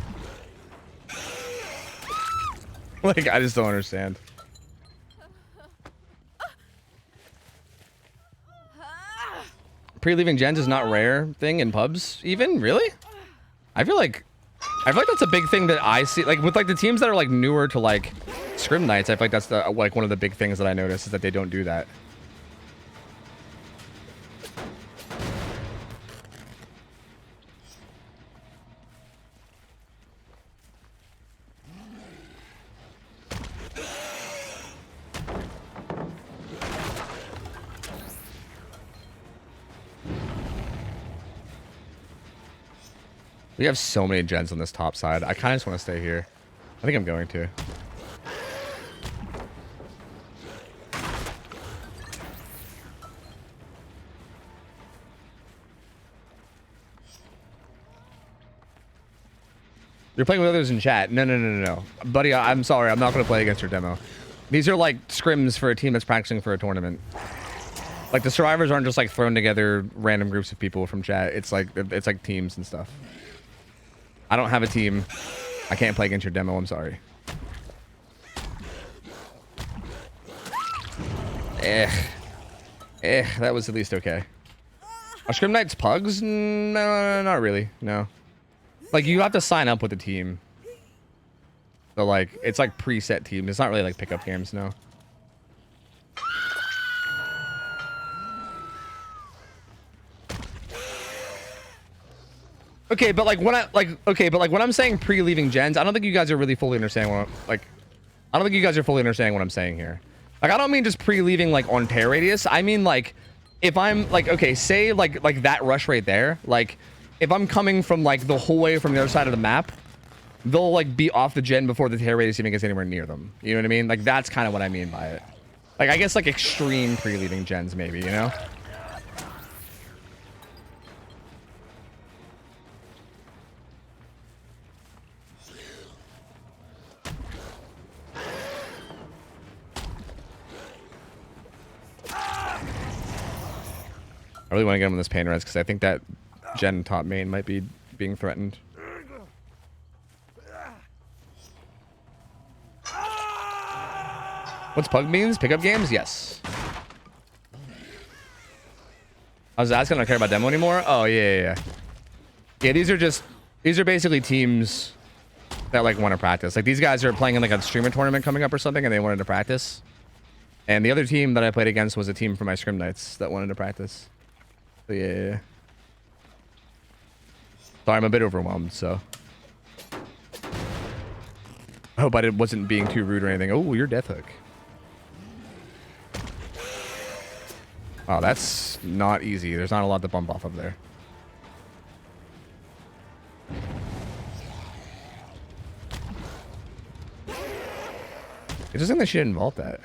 Like, I just don't understand. Pre-leaving gens is not rare thing in pubs, even? Really? I feel like that's a big thing that I see. Like, with, like, the teams that are, like, newer to, like, scrim nights, I feel like that's, like, one of the big things that I notice is that they don't do that. We have so many gens on this top side. I kind of just want to stay here. I think I'm going to. You're playing with others in chat. No. Buddy, I'm sorry. I'm not going to play against your demo. These are like scrims for a team that's practicing for a tournament. Like the survivors aren't just like thrown together random groups of people from chat. It's like teams and stuff. I don't have a team. I can't play against your demo. I'm sorry. That was at least okay. Are scrim nights pugs? No, not really. No. Like you have to sign up with the team. So like it's like preset teams. It's not really like pickup games, no. Okay, but like when I'm saying pre-leaving gens, I don't think you guys are really fully understanding what I don't think you guys are fully understanding what I'm saying here. Like I don't mean just pre-leaving like on tear radius. I mean like if I'm like okay, say like that rush right there, like if I'm coming from like the whole way from the other side of the map, they'll like be off the gen before the tear radius even gets anywhere near them. You know what I mean? Like that's kind of what I mean by it. Like I guess like extreme pre-leaving gens maybe, you know? I really want to get him on this pain res because I think that gen top main might be being threatened. What's pug means? Pickup games? Yes. I was asking, I don't care about demo anymore. Oh yeah. Yeah, these are basically teams that like want to practice. Like these guys are playing in like a streamer tournament coming up or something and they wanted to practice. And the other team that I played against was a team from my scrim nights that wanted to practice. So yeah. Sorry, I'm a bit overwhelmed, so. I hope I wasn't being too rude or anything. Oh, you're death hook. Wow, that's not easy. There's not a lot to bump off of there. It doesn't think she didn't vault that.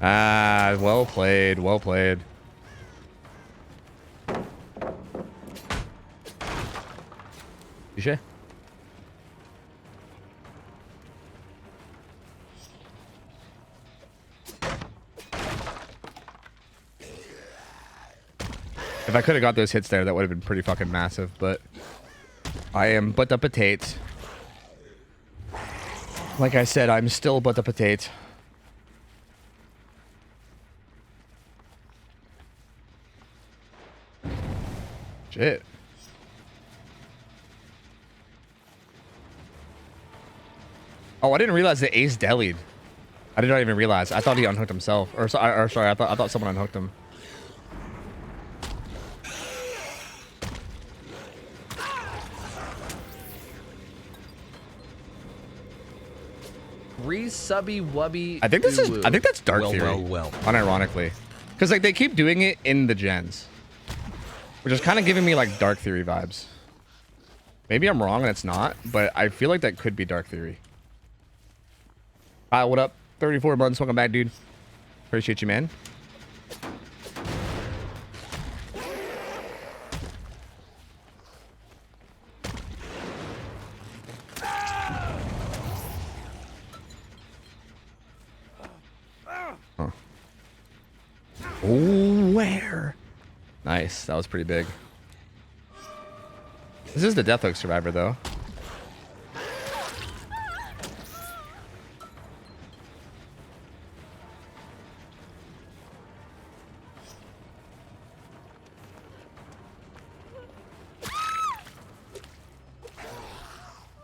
Ah, well played, well played. Touché. If I could have got those hits there, that would have been pretty fucking massive, but I am but a potato. Like I said, I'm still but a potato. Shit. Oh, I didn't realize that Ace delied. I did not even realize. I thought he unhooked himself. Or sorry, I thought someone unhooked him. Resubby wubby. I think that's Dark Theory. Well. Unironically. Because like they keep doing it in the gens. Which is kind of giving me like Dark Theory vibes. Maybe I'm wrong and it's not, but I feel like that could be Dark Theory. What up? 34 months. Welcome back, dude. Appreciate you, man. Huh. Oh, where? Nice. That was pretty big. This is the Deathhook survivor, though.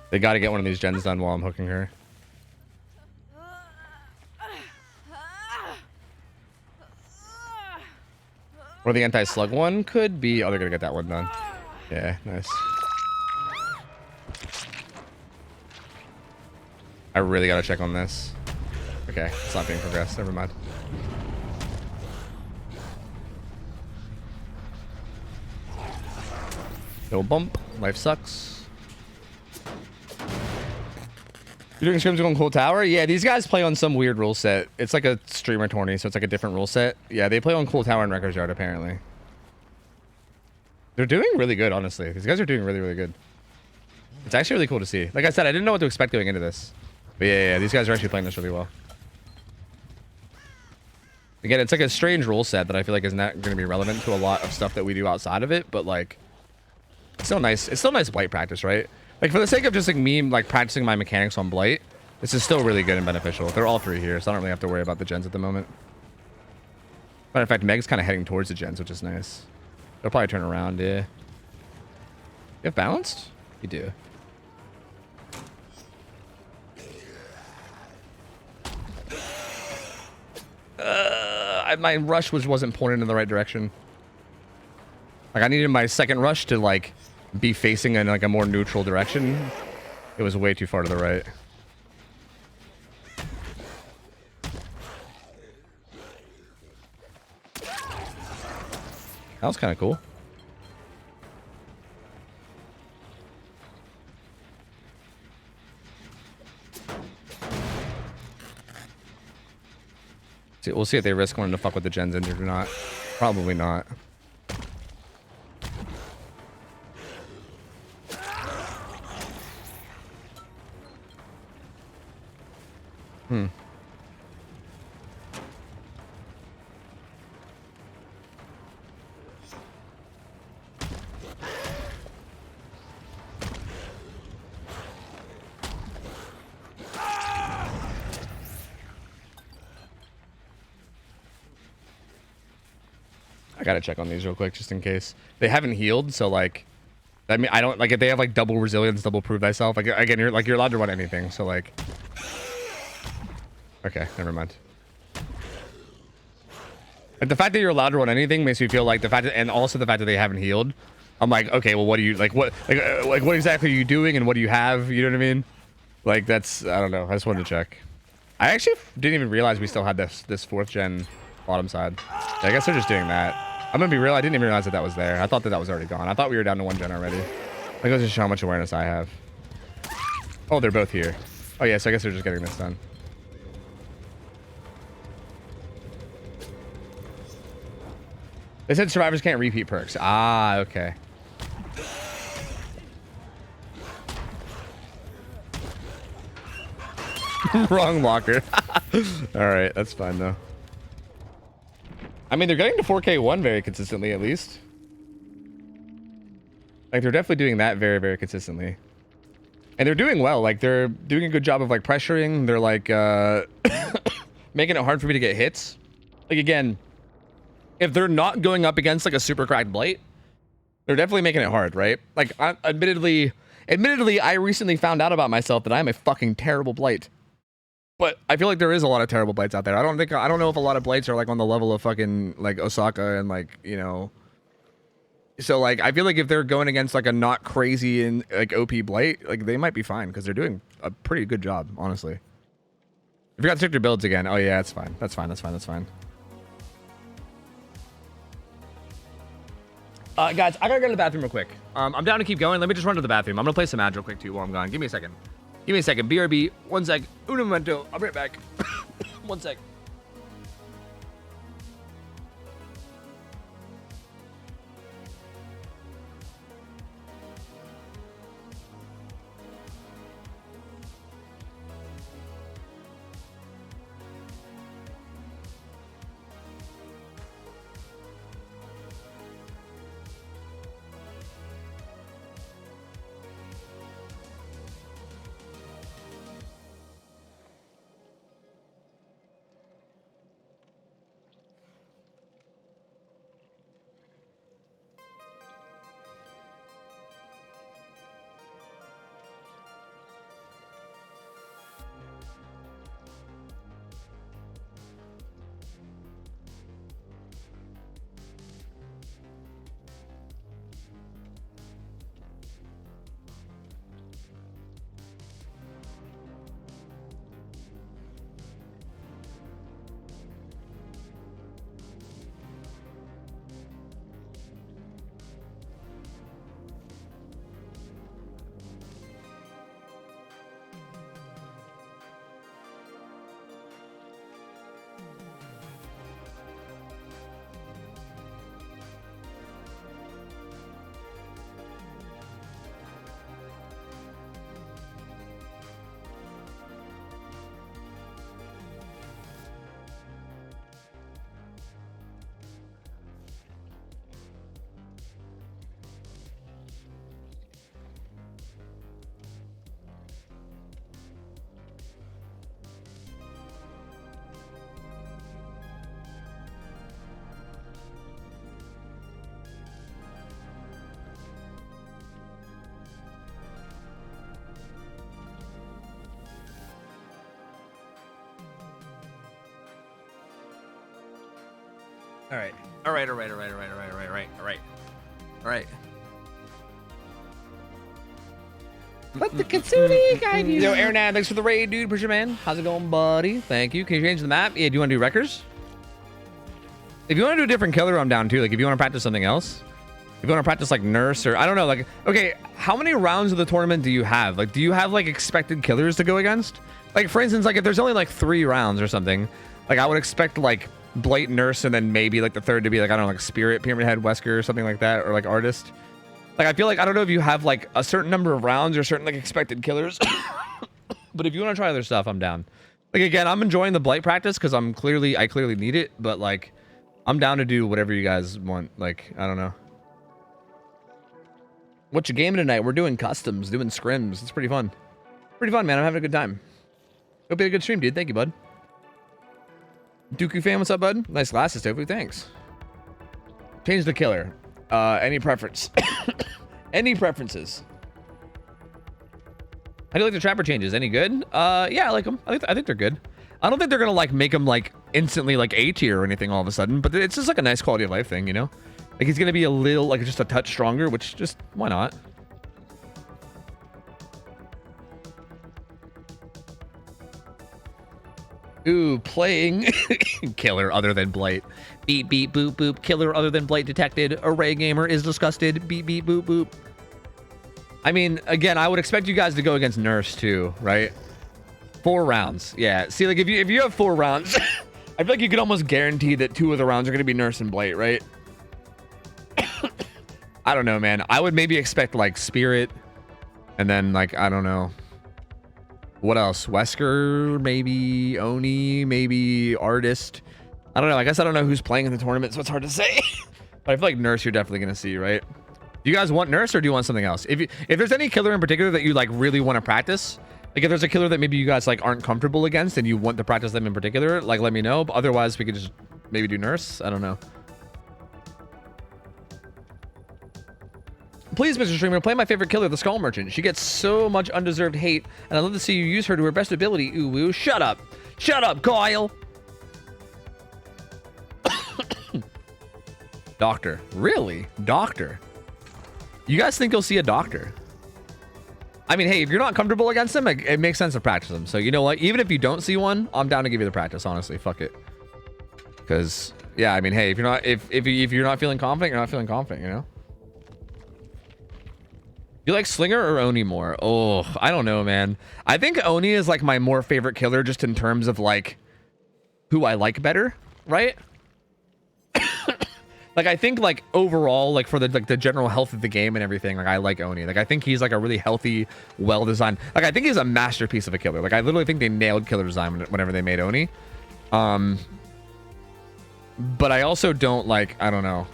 They got to get one of these gens done while I'm hooking her. Or the anti-slug one could be. Oh, they're going to get that one done. Yeah, nice. I really got to check on this. Okay, it's not being progressed. Never mind. No bump. Life sucks. You're doing scrims on Cool Tower? Yeah, these guys play on some weird rule set. It's like a streamer tourney, so it's like a different rule set. Yeah, they play on Cool Tower and Records Yard, apparently. They're doing really good, honestly. These guys are doing really, really good. It's actually really cool to see. Like I said, I didn't know what to expect going into this. But yeah, these guys are actually playing this really well. Again, it's like a strange rule set that I feel like is not going to be relevant to a lot of stuff that we do outside of it, but like, it's still nice. It's still nice Blight practice, right? Like, for the sake of just, like, me, like, practicing my mechanics on Blight, this is still really good and beneficial. They're all three here, so I don't really have to worry about the gens at the moment. Matter of fact, Meg's kind of heading towards the gens, which is nice. They'll probably turn around, yeah. You have balanced? You do. My rush wasn't pointed in the right direction. Like, I needed my second rush to, like, be facing in like a more neutral direction. It was way too far to the right. That was kind of cool. See, we'll see if they risk wanting to fuck with the gens injured or not. Probably not. I gotta check on these real quick just in case. They haven't healed, so like, I mean, I don't like if they have like double resilience, double prove thyself. Like again, you're allowed to run anything, so like. Okay, never mind. Like the fact that you're allowed to run anything makes me feel like the fact that, and also the fact that they haven't healed. I'm like, okay, well, what do you like? What like what exactly are you doing, and what do you have? You know what I mean? Like that's I don't know. I just wanted to check. I actually didn't even realize we still had this fourth gen bottom side. Yeah, I guess they're just doing that. I'm gonna be real. I didn't even realize that was there. I thought that was already gone. I thought we were down to one gen already. Like that's just how much awareness I have. Oh, they're both here. Oh yeah, so I guess they're just getting this done. They said survivors can't repeat perks. Ah, okay. Wrong walker. All right, that's fine though. I mean, they're getting to 4K1 very consistently, at least. Like, they're definitely doing that very, very consistently. And they're doing well. Like, they're doing a good job of, like, pressuring. They're, like, making it hard for me to get hits. Like, again, if they're not going up against, like, a super cracked Blight, They're definitely making it hard, right? Like, admittedly, I recently found out about myself that I'm a fucking terrible blight. But I feel like there is a lot of terrible blights out there. I don't know if a lot of blights are like on the level of fucking like Osaka and like, you know. So like, I feel like if they're going against like a not crazy and like OP blight, like they might be fine because they're doing a pretty good job, honestly. If you got stricter builds again, oh yeah, it's fine. That's fine. Guys, I gotta go to the bathroom real quick. I'm down to keep going. Let me just run to the bathroom. I'm gonna play some ads real quick too while I'm gone. Give me a second. BRB. 1 sec. Un momento. I'll be right back. 1 sec. All right. Let the Katsuni guide you. Yo, Aaron, thanks for the raid, dude. Pusher man. How's it going, buddy? Thank you. Can you change the map? Yeah, do you want to do Wreckers? If you want to do a different killer, I'm down too. Like, if you want to practice something else. If you want to practice, like, Nurse or... I don't know, like... Okay, how many rounds of the tournament do you have? Like, do you have, like, expected killers to go against? Like, for instance, like, if there's only, like, 3 rounds or something, like, I would expect, like, Blight, Nurse, and then maybe, like, the third to be, like, I don't know, like, Spirit, Pyramid Head, Wesker, or something like that, or, like, Artist. Like, I feel like, I don't know if you have, like, a certain number of rounds or certain, like, expected killers. But if you want to try other stuff, I'm down. Like, again, I'm enjoying the Blight practice because I clearly need it, but, like, I'm down to do whatever you guys want. Like, I don't know. What you gaming tonight? We're doing customs, doing scrims. It's pretty fun. Pretty fun, man. I'm having a good time. Hope you had a good stream, dude. Thank you, bud. Dooku fan, what's up, bud? Nice glasses, Tofu. Thanks. Change the killer. Any preference? Any preferences? How do you like the trapper changes? Any good? Yeah, I like them. I think they're good. I don't think they're gonna like make them like instantly like A tier or anything all of a sudden, but it's just like a nice quality of life thing, you know? Like he's gonna be a little like just a touch stronger, which just why not? Ooh, playing killer other than Blight. Beep beep boop boop. Killer other than Blight detected. Array gamer is disgusted. Beep beep boop boop. I mean, again, I would expect you guys to go against Nurse too, right? 4 rounds. Yeah. See, like if you have 4 rounds, I feel like you could almost guarantee that 2 of the rounds are gonna be Nurse and Blight, right? I don't know, man. I would maybe expect like Spirit, and then like I don't know. What else? Wesker, maybe Oni, maybe Artist. I don't know. I guess I don't know who's playing in the tournament, so it's hard to say. But I feel like Nurse you're definitely gonna see, right? Do you guys want Nurse or do you want something else? If there's any killer in particular that you like really want to practice, like if there's a killer that maybe you guys like aren't comfortable against and you want to practice them in particular, like let me know. But otherwise, we could just maybe do Nurse. I don't know. Please, Mr. Streamer, play my favorite killer, the Skull Merchant. She gets so much undeserved hate, and I'd love to see you use her to her best ability. Ooh, woo. Shut up. Shut up, Kyle. Doctor. Really? Doctor. You guys think you'll see a doctor? I mean, hey, if you're not comfortable against them, it makes sense to practice them. So you know what? Even if you don't see one, I'm down to give you the practice. Honestly, fuck it. Because yeah, I mean, hey, if you're not feeling confident, you're not feeling confident. You know. You like Slinger or Oni more? Oh, I don't know, man. I think Oni is like my more favorite killer, just in terms of like who I like better, right? Like I think like overall, like for the general health of the game and everything, like I like Oni. Like I think he's like a really healthy, well designed. Like I think he's a masterpiece of a killer. Like I literally think they nailed killer design whenever they made Oni. But I also don't like, I don't know.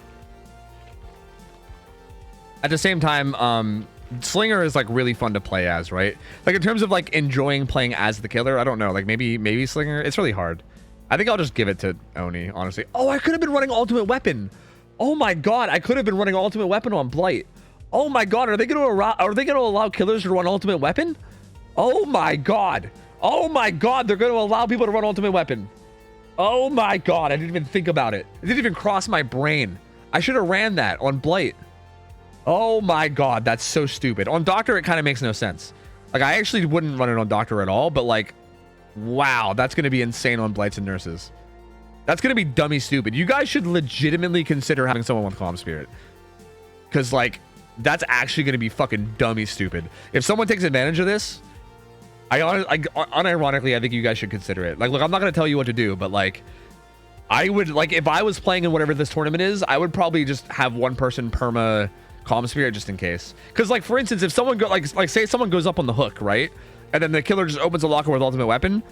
At the same time, Slinger is like really fun to play as, right? Like in terms of like enjoying playing as the killer, I don't know. Like maybe Slinger. It's really hard. I think I'll just give it to Oni, honestly. Oh, I could have been running Ultimate Weapon. Oh my god, I could have been running Ultimate Weapon on Blight. Oh my god, are they going to allow killers to run Ultimate Weapon? Oh my god. Oh my god, they're going to allow people to run Ultimate Weapon. Oh my god, I didn't even think about it. It didn't even cross my brain. I should have ran that on Blight. Oh my god, that's so stupid. On Doctor, it kind of makes no sense. Like, I actually wouldn't run it on Doctor at all, but like, wow, that's going to be insane on Blights and Nurses. That's going to be dummy stupid. You guys should legitimately consider having someone with Calm Spirit. Because, like, that's actually going to be fucking dummy stupid. If someone takes advantage of this, unironically, I think you guys should consider it. Like, look, I'm not going to tell you what to do, but, like, I would, like, if I was playing in whatever this tournament is, I would probably just have one person perma Calm Spirit just in case. Because, like, for instance, if someone, like, say someone goes up on the hook, right? And then the killer just opens a locker with Ultimate Weapon.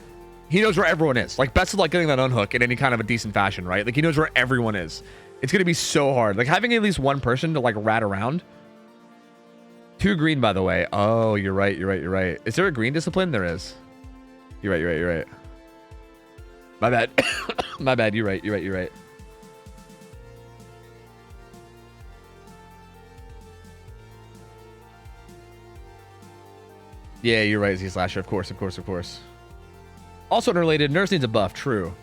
He knows where everyone is. Like, best of luck getting that unhook in any kind of a decent fashion, right? Like, he knows where everyone is. It's going to be so hard. Like, having at least one person to, like, rat around. 2 green, by the way. Oh, you're right. Is there a green discipline? There is. You're right. My bad. My bad. You're right. Yeah, you're right, Z-Slasher. Of course. Also unrelated, Nurse needs a buff. True.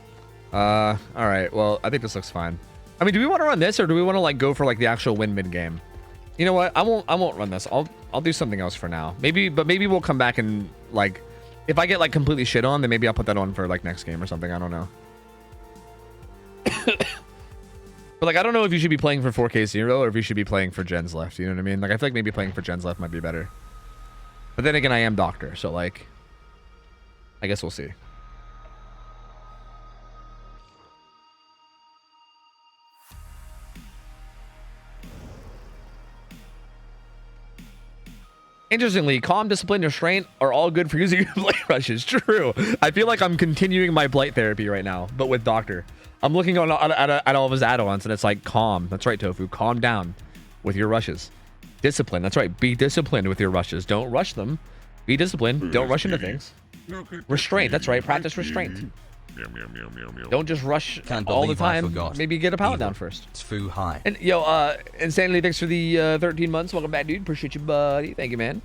All right. Well, I think this looks fine. I mean, do we want to run this, or do we want to like go for like the actual win mid game? You know what? I won't run this. I'll do something else for now. Maybe we'll come back and like, if I get like completely shit on, then maybe I'll put that on for like next game or something. I don't know. But like, I don't know if you should be playing for 4K0 or if you should be playing for Gens left. You know what I mean? Like, I feel like maybe playing for Gens left might be better. But then again, I am Doctor, so like, I guess we'll see. Interestingly, calm, discipline, restraint are all good for using your blight rushes. True. I feel like I'm continuing my blight therapy right now, but with Doctor. I'm looking at all of his add-ons, and it's like calm. That's right, Tofu. Calm down with your rushes. Discipline. That's right. Be disciplined with your rushes. Don't rush them. Be disciplined. Don't rush into things. Restraint. That's right. Practice restraint. Don't just rush all the time. Maybe get a pallet down first. It's Fu high. And yo, Insanity, thanks for the 13 months. Welcome back, dude. Appreciate you, buddy. Thank you, man.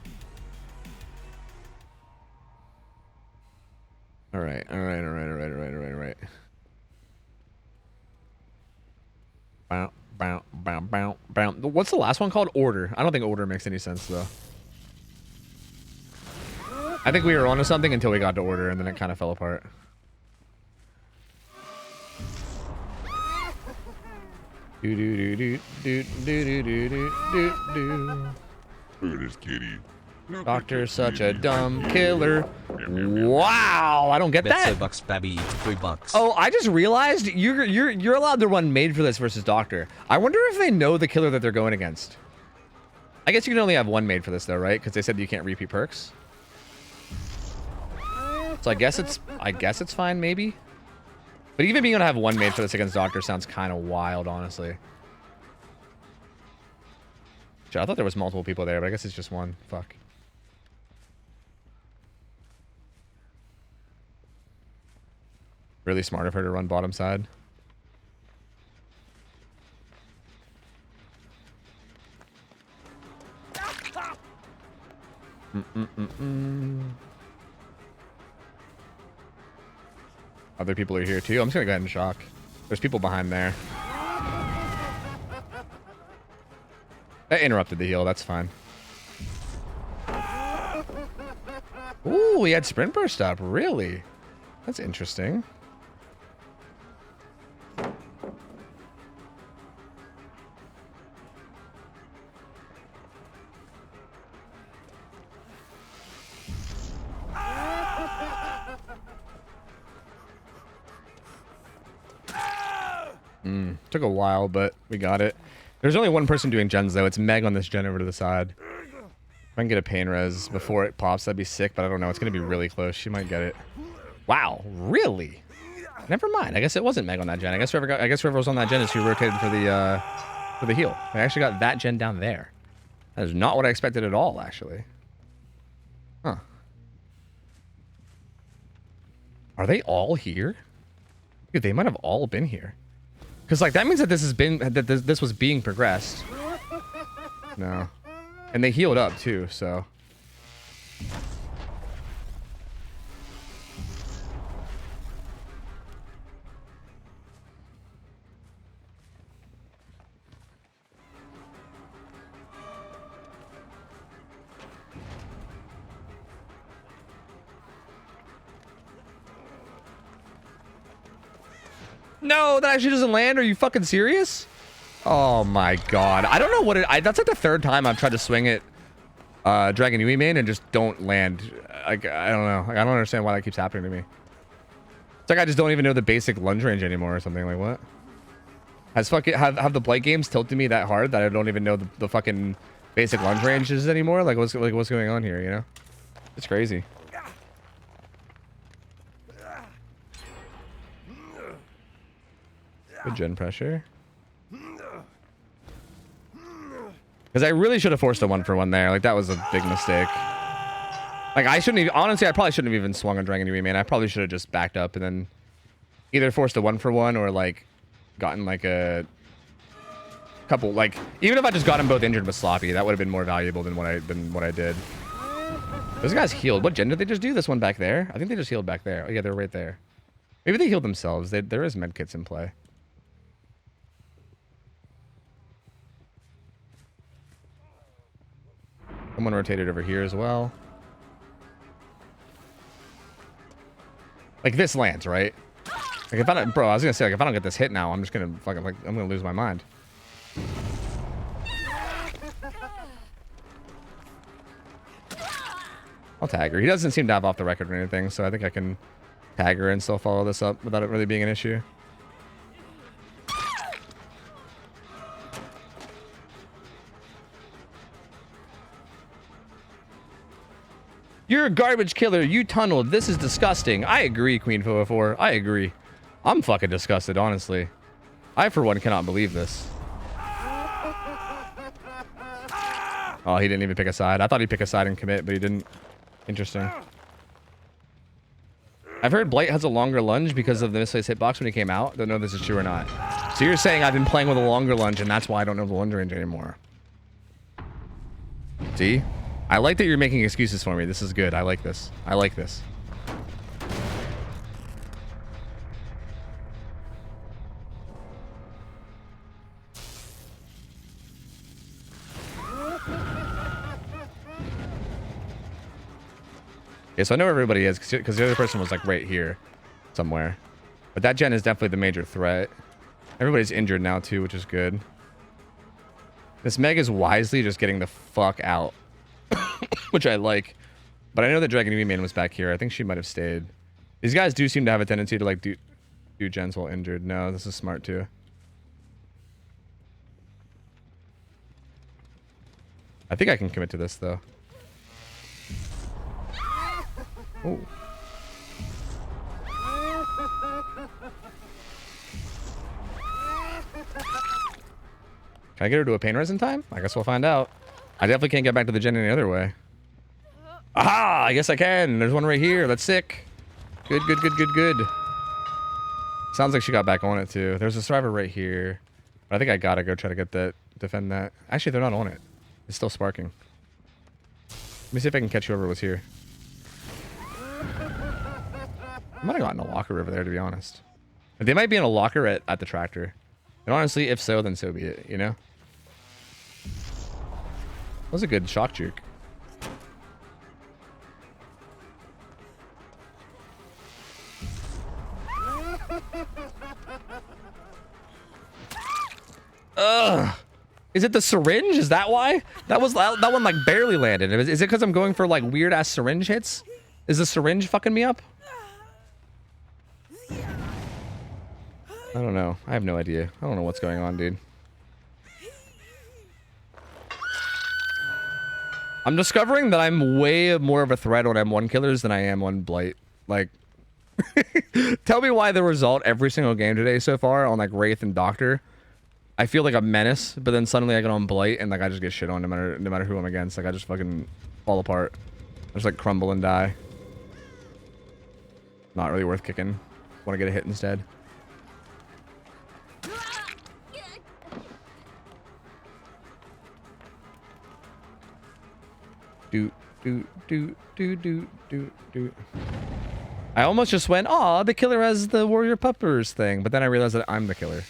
All right. Bow. What's the last one called? Order. I don't think order makes any sense though. I think we were onto something until we got to order, and then it kind of fell apart. This kitty. Doctor's such a dumb killer. Wow, I don't get that. Bucks, Babby, $3. Oh, I just realized you're allowed to run made for this versus Doctor. I wonder if they know the killer that they're going against. I guess you can only have one made for this though, right? Because they said you can't repeat perks. So I guess it's fine, maybe. But even being able to have one made for this against Doctor sounds kind of wild, honestly. Sure, I thought there was multiple people there, but I guess it's just one. Fuck. Really smart of her to run bottom side. Other people are here too. I'm just gonna go ahead and shock. There's people behind there. That interrupted the heal. That's fine. Ooh, he had sprint burst up. Really? That's interesting. Took a while, but we got it. There's only one person doing gens, though. It's Meg on this gen over to the side. If I can get a pain res before it pops, that'd be sick, but I don't know. It's going to be really close. She might get it. Wow, really? Never mind. I guess it wasn't Meg on that gen. I guess whoever was on that gen is who rotated for the heal. I actually got that gen down there. That is not what I expected at all, actually. Huh. Are they all here? Dude, they might have all been here. Because, like, that means that this was being progressed. No. And they healed up, too, so. No, that actually doesn't land. Are you fucking serious? Oh my god. I don't know what that's like the third time I've tried to swing it Dragon Yui main and just don't land. Like, I don't know. Like, I don't understand why that keeps happening to me. It's like I just don't even know the basic lunge range anymore or something. Like, what? Have the Blight games tilted me that hard that I don't even know the fucking basic lunge ranges anymore? Like what's going on here, you know? It's crazy. Good gen pressure. Because I really should have forced a 1-for-1 there. Like, that was a big mistake. Like, I shouldn't even... Honestly, I probably shouldn't have even swung on Dragon Yui, man. I probably should have just backed up and then either forced a 1-for-1 or, like, gotten, like, a couple... Like, even if I just got them both injured with Sloppy, that would have been more valuable than what I did. Those guys healed. What gen did they just do? This one back there? I think they just healed back there. Oh, yeah, they're right there. Maybe they healed themselves. There is medkits in play. Someone rotated over here as well. Like, this lands, right? Like, if I don't... Bro, I was gonna say, like, if I don't get this hit now, I'm just gonna fucking, like, I'm gonna lose my mind. I'll tag her. He doesn't seem to have off the record or anything, so I think I can tag her and still follow this up without it really being an issue. You're a garbage killer. You tunneled. This is disgusting. I agree, Queen 404. I agree. I'm fucking disgusted, honestly. I, for one, cannot believe this. Oh, he didn't even pick a side. I thought he'd pick a side and commit, but he didn't. Interesting. I've heard Blight has a longer lunge because of the misplaced hitbox when he came out. Don't know if this is true or not. So you're saying I've been playing with a longer lunge, and that's why I don't know the lunge range anymore. See? I like that you're making excuses for me. This is good. I like this. I like this. Yeah, so I know where everybody is because the other person was like right here somewhere. But that gen is definitely the major threat. Everybody's injured now too, which is good. This Meg is wisely just getting the fuck out. Which I like. But I know that Dragon Yui main was back here. I think she might have stayed. These guys do seem to have a tendency to like do gens while injured. No, this is smart too. I think I can commit to this though. Ooh. Can I get her to a pain res in time? I guess we'll find out. I definitely can't get back to the gen any other way. Aha! I guess I can. There's one right here. That's sick. Good, good, good, good, good. Sounds like she got back on it too. There's a survivor right here. But I think I gotta go try to get that, defend that. Actually, they're not on it. It's still sparking. Let me see if I can catch whoever was here. I might have gotten a locker over there, to be honest. They might be in a locker at the tractor. And honestly, if so, then so be it, you know? That was a good shock juke. Ugh. Is it the syringe? Is that why? That one like barely landed. Is it because I'm going for like weird ass syringe hits? Is the syringe fucking me up? I don't know. I have no idea. I don't know what's going on, dude. I'm discovering that I'm way more of a threat on M1 killers than I am on Blight. Like, tell me why the result every single game today so far on like Wraith and Doctor. I feel like a menace, but then suddenly I get on Blight and like I just get shit on no matter who I'm against. Like I just fucking fall apart. I just like crumble and die. Not really worth kicking. Want to get a hit instead. Do. I almost just went, aw, the killer has the warrior puppers thing, but then I realized that I'm the killer.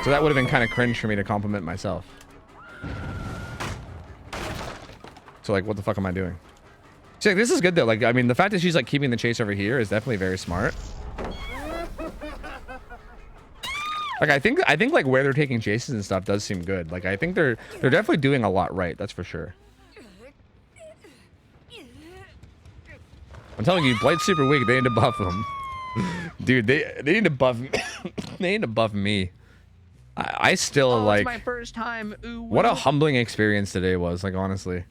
So that would have been kind of cringe for me to compliment myself. So like, what the fuck am I doing? See, like, this is good though. Like, I mean, the fact that she's like keeping the chase over here is definitely very smart. Like, I think like where they're taking chases and stuff does seem good. Like, I think they're definitely doing a lot right. That's for sure. I'm telling you, Blight's super weak. They need to buff him. Dude, they need to buff they need to buff me. I still like my first time. Ooh, what a humbling experience today was, like honestly.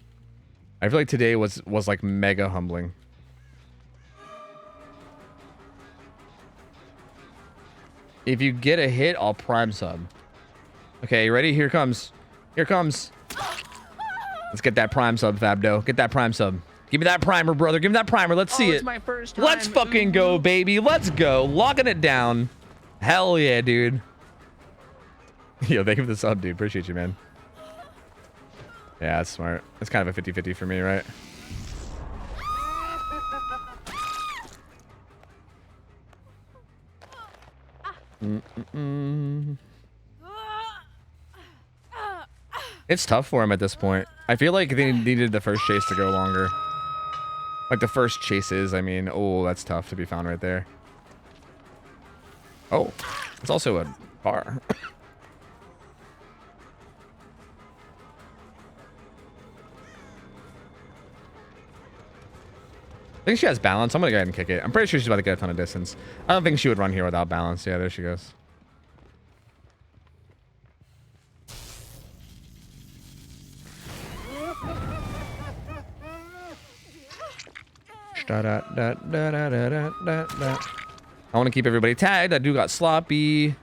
I feel like today was like mega humbling. If you get a hit, I'll prime sub. Okay, you ready? Here comes. Here comes. Let's get that prime sub, Fabdo. Get that prime sub. Give me that primer, brother. Give me that primer. Let's see it. My first time. Let's fucking go, baby. Let's go. Locking it down. Hell yeah, dude. Yo, thank you for the sub, dude. Appreciate you, man. Yeah, that's smart. It's kind of a 50-50 for me, right? It's tough for him at this point. I feel like they needed the first chase to go longer. Like the first chases, I mean. Oh, that's tough to be found right there. Oh, it's also a car. I think she has balance. I'm gonna go ahead and kick it. I'm pretty sure she's about to get a ton of distance. I don't think she would run here without balance. Yeah, there she goes. I want to keep everybody tagged. That dude got sloppy.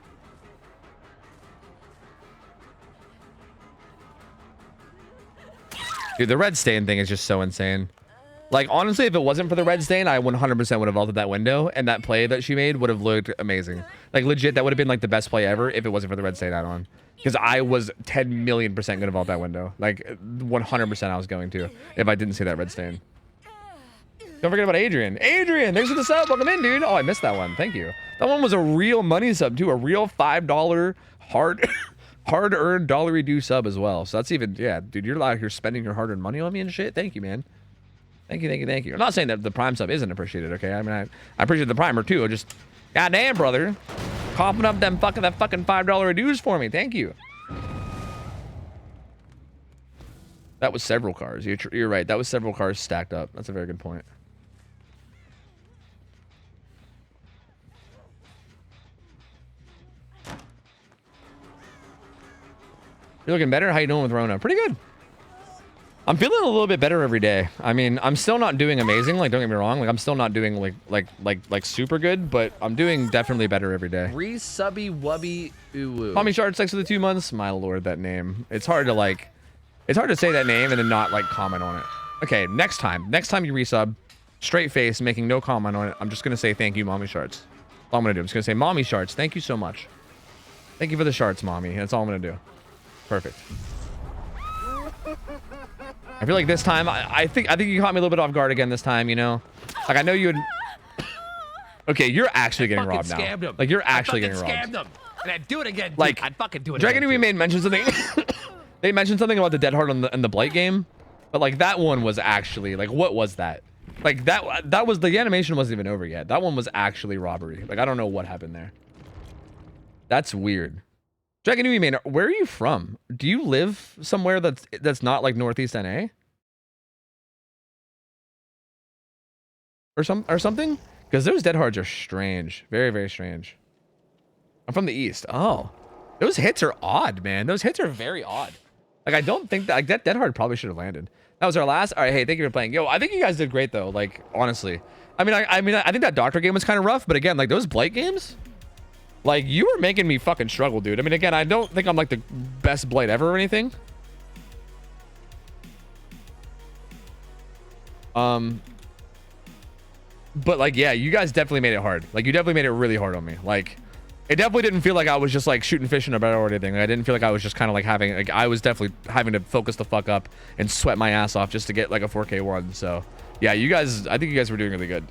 Dude, the red stain thing is just so insane. Like, honestly, if it wasn't for the red stain, I 100% would have vaulted that window, and that play that she made would have looked amazing. Like, legit, that would have been, like, the best play ever if it wasn't for the red stain add-on. Because I was 10 million% going to vault that window. Like, 100% I was going to, if I didn't see that red stain. Don't forget about Adrian. Adrian, thanks for the sub. Welcome in, dude. Oh, I missed that one. Thank you. That one was a real money sub, too. A real $5 hard-earned dollary due sub as well. So that's even, yeah, dude, you're out here spending your hard-earned money on me and shit. Thank you, man. Thank you, thank you, thank you. I'm not saying that the prime sub isn't appreciated, okay? I mean, I appreciate the primer, too. Just, goddamn, brother. Coughing up that fucking $5 dues for me. Thank you. That was several cars. You're right. That was several cars stacked up. That's a very good point. You're looking better? How you doing with Rona? Pretty good. I'm feeling a little bit better every day. I mean, I'm still not doing amazing. Like, don't get me wrong. Like, I'm still not doing like super good, but I'm doing definitely better every day. Resubby wubby ooh. Mommy Shard, thanks for the 2 months. My lord, that name. It's hard to say that name and then not like comment on it. Okay, next time you resub, straight face, making no comment on it. I'm just gonna say thank you, Mommy Shards. That's all I'm gonna do. I'm just gonna say, Mommy Shards, thank you so much. Thank you for the shards, Mommy. That's all I'm gonna do. Perfect. I feel like this time, I think you caught me a little bit off guard again this time, you know? Like, I know you would... Okay, you're actually getting robbed now. Scammed him. Like you're actually getting robbed. Scammed him. And I'd do it again. Dude. Like I'd fucking do it Dragon again. We made mention something. They mentioned something about the Dead Heart in the Blight game, but like that one was actually like, what was that? Like that was the animation wasn't even over yet. That one was actually robbery. Like I don't know what happened there. That's weird. Dragon We made, where are you from? Do you live somewhere that's not like Northeast NA? Or something? Because those Dead Hearts are strange. Very, very strange. I'm from the East. Oh. Those hits are odd, man. Those hits are very odd. Like, I don't think that... Like, that Dead Heart probably should have landed. That was our last... All right, hey, thank you for playing. Yo, I think you guys did great, though. Like, honestly. I mean, I think that Doctor game was kind of rough. But again, like, those Blight games... Like, you were making me fucking struggle, dude. I mean, again, I don't think I'm, like, the best Blight ever or anything. But like, yeah, you guys definitely made it hard. Like, you definitely made it really hard on me. Like, it definitely didn't feel like I was just like shooting fish in a barrel or anything. Like, I didn't feel like I was just kind of like having, like, I was definitely having to focus the fuck up and sweat my ass off just to get like a 4K one. So yeah, you guys, I think you guys were doing really good.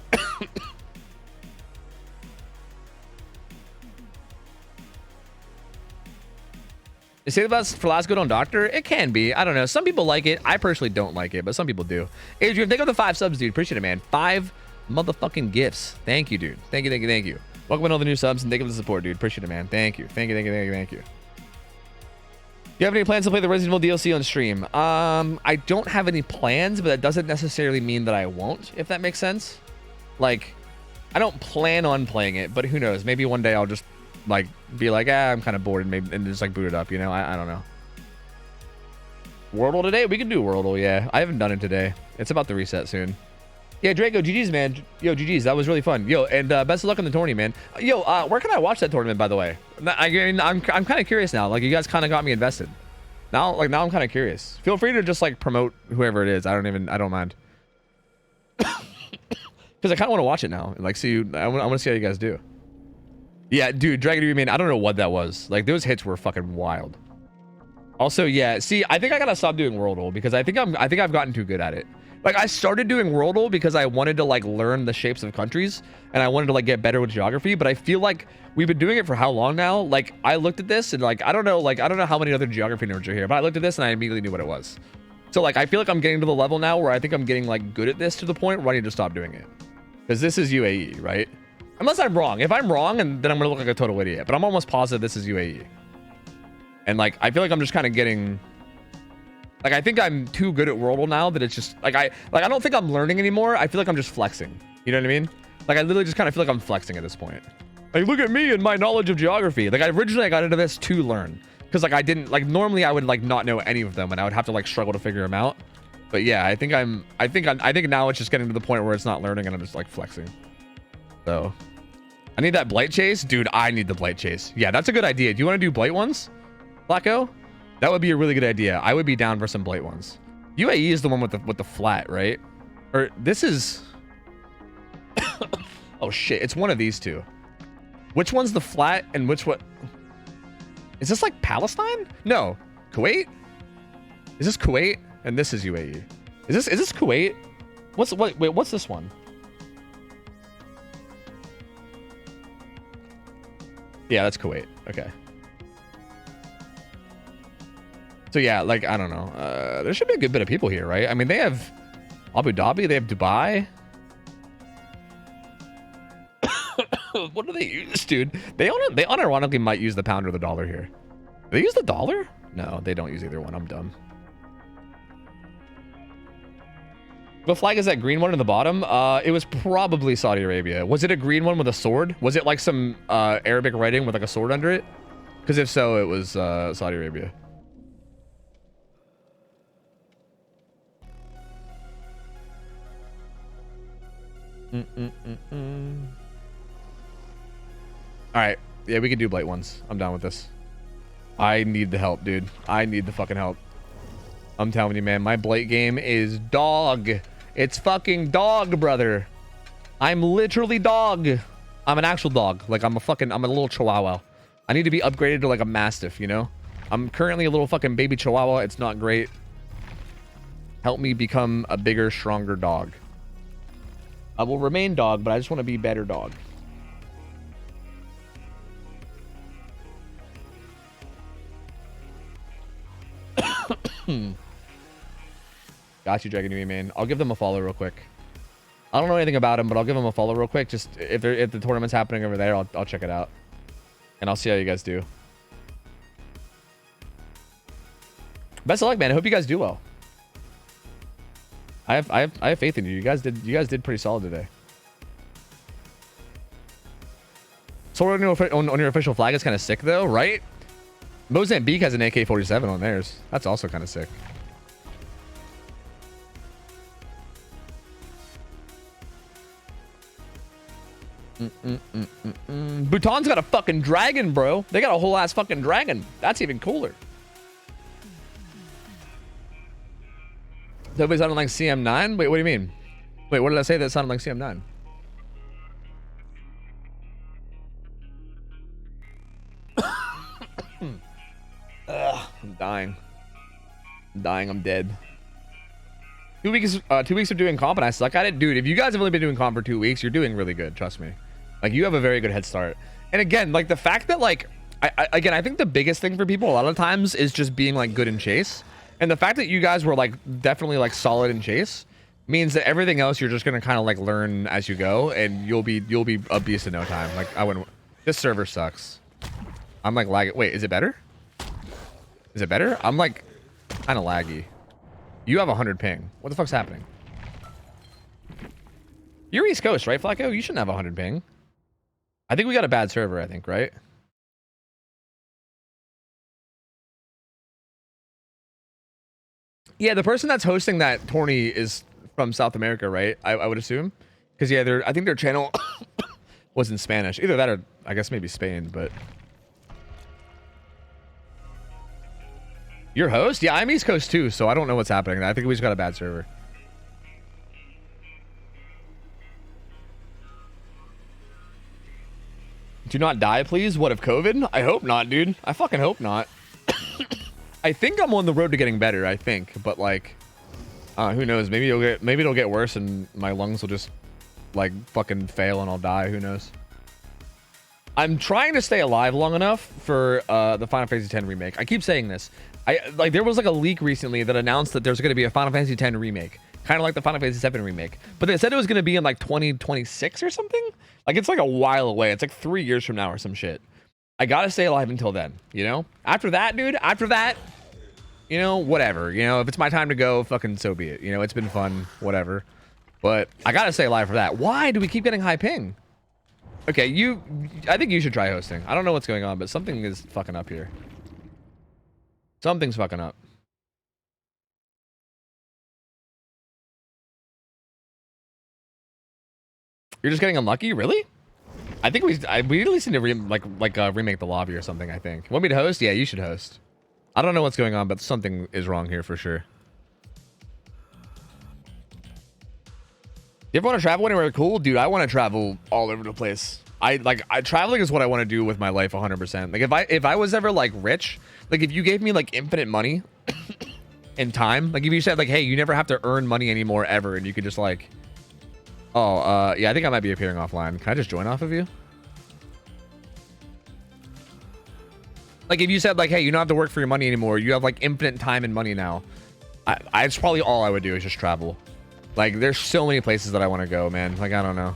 Is Save the Best for last good on Doctor? It can be. I don't know. Some people like it. I personally don't like it, but some people do. Adrian, thank you for the 5 subs, dude. Appreciate it, man. 5 motherfucking gifts. Thank you, dude. Thank you. Welcome to all the new subs and thank you for the support, dude. Appreciate it, man. Thank you. Do you have any plans to play the Resident Evil DLC on stream? I don't have any plans, but that doesn't necessarily mean that I won't, if that makes sense. Like, I don't plan on playing it, but who knows? Maybe one day I'll just like be like, I'm kind of bored and maybe and just like boot it up, you know? I don't know. Wordle today? We can do Wordle, yeah. I haven't done it today. It's about to reset soon. Yeah, Draco, GG's, man. Yo, GG's. That was really fun. Yo, and best of luck in the tourney, man. Yo, where can I watch that tournament, by the way? I mean, I'm kind of curious now. Like, you guys kind of got me invested. Now I'm kind of curious. Feel free to just like promote whoever it is. I don't mind. Because I kind of want to watch it now. Like, see, I want to see how you guys do. Yeah, dude, Dragon Remain, I don't know what that was. Like, those hits were fucking wild. Also, yeah, see, I think I gotta stop doing Worldle because I think I've gotten too good at it. Like, I started doing Worldle because I wanted to like learn the shapes of countries and I wanted to like get better with geography, but I feel like we've been doing it for how long now? Like, I looked at this and like I don't know how many other geography nerds are here, but I looked at this and I immediately knew what it was. So like, I feel like I'm getting to the level now where I think I'm getting like good at this to the point where I need to stop doing it. Because this is UAE, right? Unless I'm wrong. If I'm wrong, and then I'm gonna look like a total idiot. But I'm almost positive this is UAE. And like, I feel like I'm just kind of getting, like, I think I'm too good at Wordle now that it's just like I don't think I'm learning anymore. I feel like I'm just flexing. You know what I mean? Like, I literally just kind of feel like I'm flexing at this point. Like, look at me and my knowledge of geography. Like, originally I got into this to learn because like I didn't like normally I would like not know any of them and I would have to like struggle to figure them out. But yeah, I think now it's just getting to the point where it's not learning and I'm just like flexing. So I need that Blight chase. Dude, I need the Blight chase. Yeah, that's a good idea. Do you want to do Blight ones, Blacko? That would be a really good idea. I would be down for some Blight ones. UAE is the one with the flat, right? Or this is... oh shit, it's one of these two. Which one's the flat and which one? Is this like Palestine? No. Kuwait? Is this Kuwait? And this is UAE. Is this Kuwait? Wait, what's this one? Yeah, that's Kuwait. Okay. So yeah, like, I don't know. There should be a good bit of people here, right? I mean, they have Abu Dhabi, they have Dubai. What do they use, dude? They unironically might use the pound or the dollar here. Do they use the dollar? No, they don't use either one. I'm dumb. What flag is that green one in the bottom? It was probably Saudi Arabia. Was it a green one with a sword? Was it like some Arabic writing with like a sword under it? Because if so, it was Saudi Arabia. All right. Yeah, we can do Blight ones. I'm down with this. I need the help, dude. I need the fucking help. I'm telling you, man. My Blight game is dog. It's fucking dog, brother. I'm literally dog. I'm an actual dog. Like, I'm a little chihuahua. I need to be upgraded to like a mastiff, you know? I'm currently a little fucking baby chihuahua. It's not great. Help me become a bigger, stronger dog. I will remain dog, but I just want to be better dog. Got you, Dragon Nui, man. I'll give them a follow real quick. I don't know anything about them, but I'll give them a follow real quick. Just if the tournament's happening over there, I'll check it out. And I'll see how you guys do. Best of luck, man. I hope you guys do well. I have faith in you. You guys did pretty solid today. Sword on your official flag is kind of sick though, right? Mozambique has an AK-47 on theirs. That's also kind of sick. Bhutan's got a fucking dragon, bro. They got a whole ass fucking dragon. That's even cooler. Nobody sounded like CM9? Wait, what do you mean? Wait, what did I say that sounded like CM9? Ugh, I'm dying. I'm dying. I'm dead. 2 weeks. 2 weeks of doing comp, and I suck at it, dude. If you guys have only been doing comp for 2 weeks, you're doing really good. Trust me. Like, you have a very good head start. And again, like the fact that like, I think the biggest thing for people a lot of times is just being like good in chase. And the fact that you guys were like definitely like solid in chase means that everything else you're just gonna kind of like learn as you go, and you'll be a beast in no time. Like I wouldn't. This server sucks. I'm like lagging. Wait, is it better? Is it better? I'm like kind of laggy. You have 100 ping. What the fuck's happening? You're East Coast, right, Flacco? You shouldn't have 100 ping. I think we got a bad server. I think, right? Yeah, the person that's hosting that tourney is from South America, right? I would assume. Because, yeah, I think their channel was in Spanish. Either that or, I guess, maybe Spain, but... Your host? Yeah, I'm East Coast, too, so I don't know what's happening. I think we just got a bad server. Do not die, please. What, of COVID? I hope not, dude. I fucking hope not. I think I'm on the road to getting better, I think, but like who knows, maybe it'll get worse and my lungs will just like fucking fail and I'll die. Who knows? I'm trying to stay alive long enough for the Final Fantasy X remake. I keep saying this. There was like a leak recently that announced that there's going to be a Final Fantasy X remake, kind of like the Final Fantasy VII remake, but they said it was going to be in like 2026 or something. Like it's like a while away. It's like 3 years from now or some shit. I gotta stay alive until then, you know? After that, dude, you know, whatever. You know, if it's my time to go, fucking so be it. You know, it's been fun, whatever. But I gotta stay alive for that. Why do we keep getting high ping? Okay, I think you should try hosting. I don't know what's going on, but something is fucking up here. Something's fucking up. You're just getting unlucky? Really? I think we at least need to remake the lobby or something, I think. Want me to host? Yeah, you should host. I don't know what's going on, but something is wrong here for sure. You ever want to travel anywhere cool? Dude, I want to travel all over the place. Traveling is what I want to do with my life 100%. Like if I was ever like rich, like if you gave me like infinite money and time, like if you said like, hey, you never have to earn money anymore ever, and you could just like, yeah, I think I might be appearing offline. Can I just join off of you? Like if you said like, hey, you don't have to work for your money anymore. You have like infinite time and money now. It's probably all I would do is just travel. Like there's so many places that I want to go, man. Like, I don't know.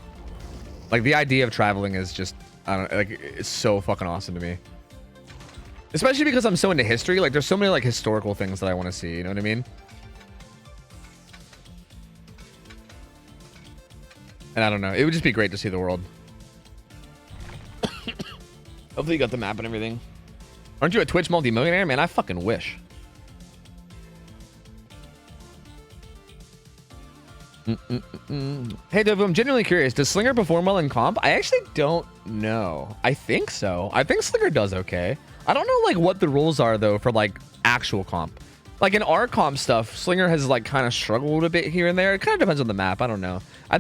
Like the idea of traveling is just, I don't like, it's so fucking awesome to me. Especially because I'm so into history. Like there's so many like historical things that I want to see. You know what I mean? And I don't know. It would just be great to see the world. Hopefully you got the map and everything. Aren't you a Twitch multi-millionaire? Man, I fucking wish. Hey, Dovu, I'm genuinely curious. Does Slinger perform well in comp? I actually don't know. I think so. I think Slinger does okay. I don't know like what the rules are though for like actual comp. Like in our comp stuff, Slinger has like kind of struggled a bit here and there. It kind of depends on the map. I don't know. I'm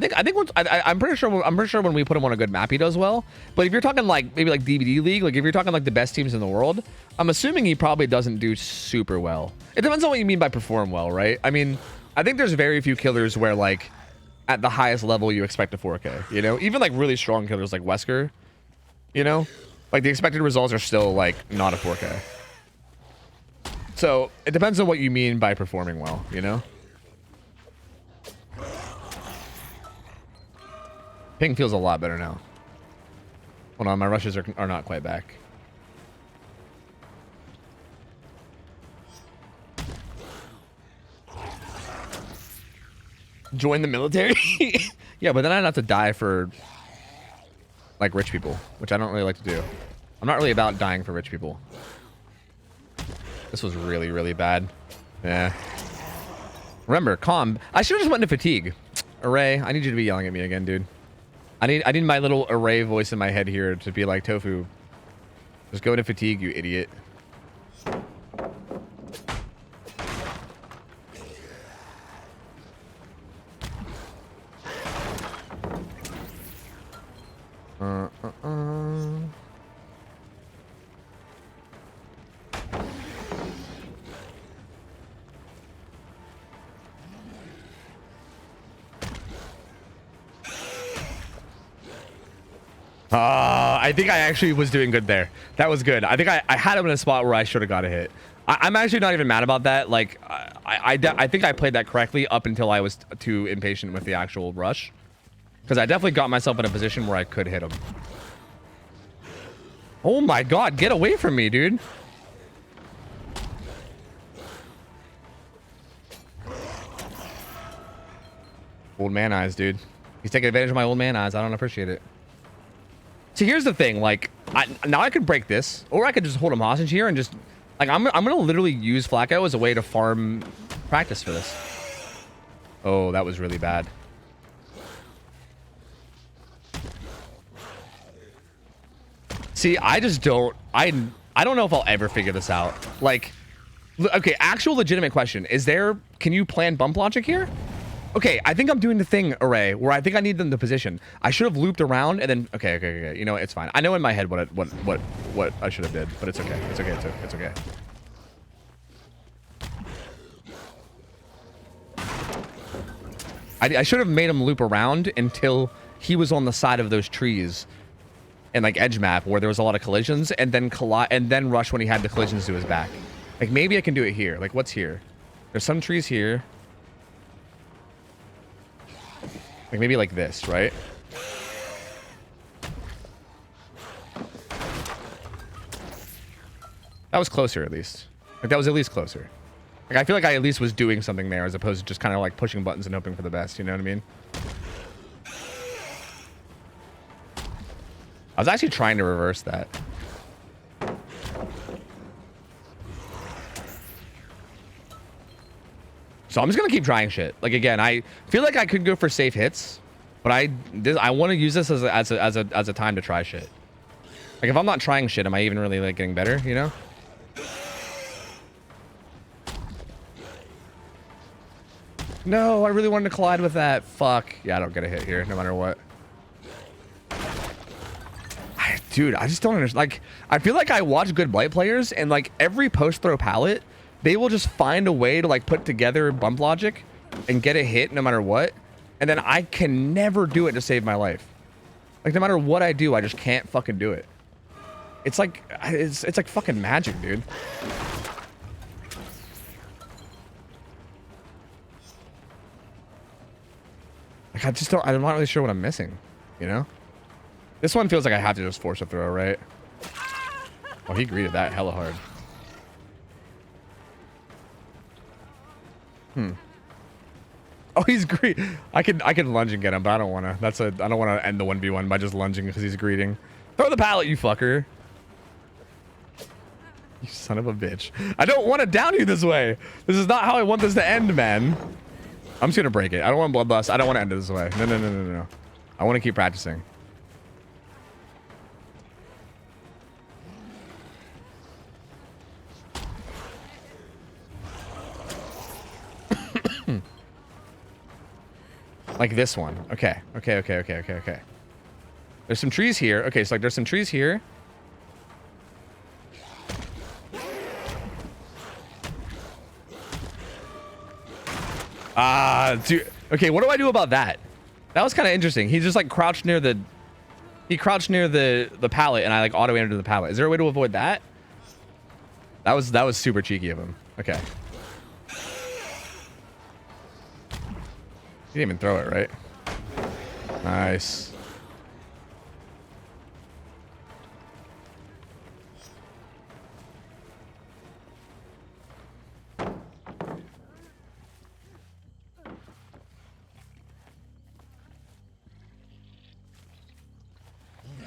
pretty sure when we put him on a good map, he does well. But if you're talking like maybe like DVD League, like if you're talking like the best teams in the world, I'm assuming he probably doesn't do super well. It depends on what you mean by perform well, right? I mean, I think there's very few killers where like at the highest level you expect a 4K, you know? Even like really strong killers like Wesker, you know? Like the expected results are still like not a 4K. So it depends on what you mean by performing well, you know? Ping feels a lot better now. Hold on, my rushes are not quite back. Join the military? Yeah, but then I'd have to die for like rich people, which I don't really like to do. I'm not really about dying for rich people. This was really, really bad. Yeah. Remember, calm. I should have just went into fatigue. Array, I need you to be yelling at me again, dude. I need my little array voice in my head here to be like, Tofu, just go into fatigue, you idiot. I think I actually was doing good there. That was good. I think I had him in a spot where I should have got a hit. I'm actually not even mad about that. Like, I think I played that correctly up until I was too impatient with the actual rush. Because I definitely got myself in a position where I could hit him. Oh my god, get away from me, dude. Old man eyes, dude. He's taking advantage of my old man eyes. I don't appreciate it. See, here's the thing. Like, now I could break this, or I could just hold him hostage here and just, like, I'm gonna literally use Flacco as a way to farm practice for this. Oh, that was really bad. See, I just don't. I don't know if I'll ever figure this out. Like, okay, actual legitimate question: can you plan bump logic here? Okay, I think I'm doing the thing, Array, where I think I need them to position. I should have looped around and then... Okay. You know, it's fine. I know in my head what I should have did, but it's okay. It's okay. It's okay. I should have made him loop around until he was on the side of those trees and like edge map where there was a lot of collisions, and then rush when he had the collisions to his back. Like, maybe I can do it here. Like, what's here? There's some trees here. Like, maybe like this, right? That was closer, at least. Like, that was at least closer. Like, I feel like I at least was doing something there as opposed to just kind of like pushing buttons and hoping for the best, you know what I mean? I was actually trying to reverse that. So I'm just gonna keep trying shit. Like, again, I feel like I could go for safe hits, but I want to use this as a time to try shit. Like, if I'm not trying shit, am I even really like getting better? You know? No, I really wanted to collide with that. Fuck. Yeah, I don't get a hit here, no matter what. Dude, I just don't understand. Like, I feel like I watch good Blight players, and like every post throw pallet, they will just find a way to like put together bump logic and get a hit no matter what. And then I can never do it to save my life. Like, no matter what I do, I just can't fucking do it. It's like fucking magic, dude. Like, I'm not really sure what I'm missing, you know? This one feels like I have to just force a throw, right? Oh, he greeted that hella hard. Oh, he's greet. I could lunge and get him, but I don't want to. I don't want to end the 1v1 by just lunging because he's greeting. Throw the pallet, you fucker. You son of a bitch. I don't want to down you this way. This is not how I want this to end, man. I'm just going to break it. I don't want bloodlust. I don't want to end it this way. No. I want to keep practicing. Like this one. Okay. There's some trees here. Okay, so like there's some trees here. Dude. Okay, what do I do about that? That was kind of interesting. He just like crouched near the pallet, and I like auto aimed to the pallet. Is there a way to avoid that? That was super cheeky of him. Okay. He didn't even throw it, right? Nice.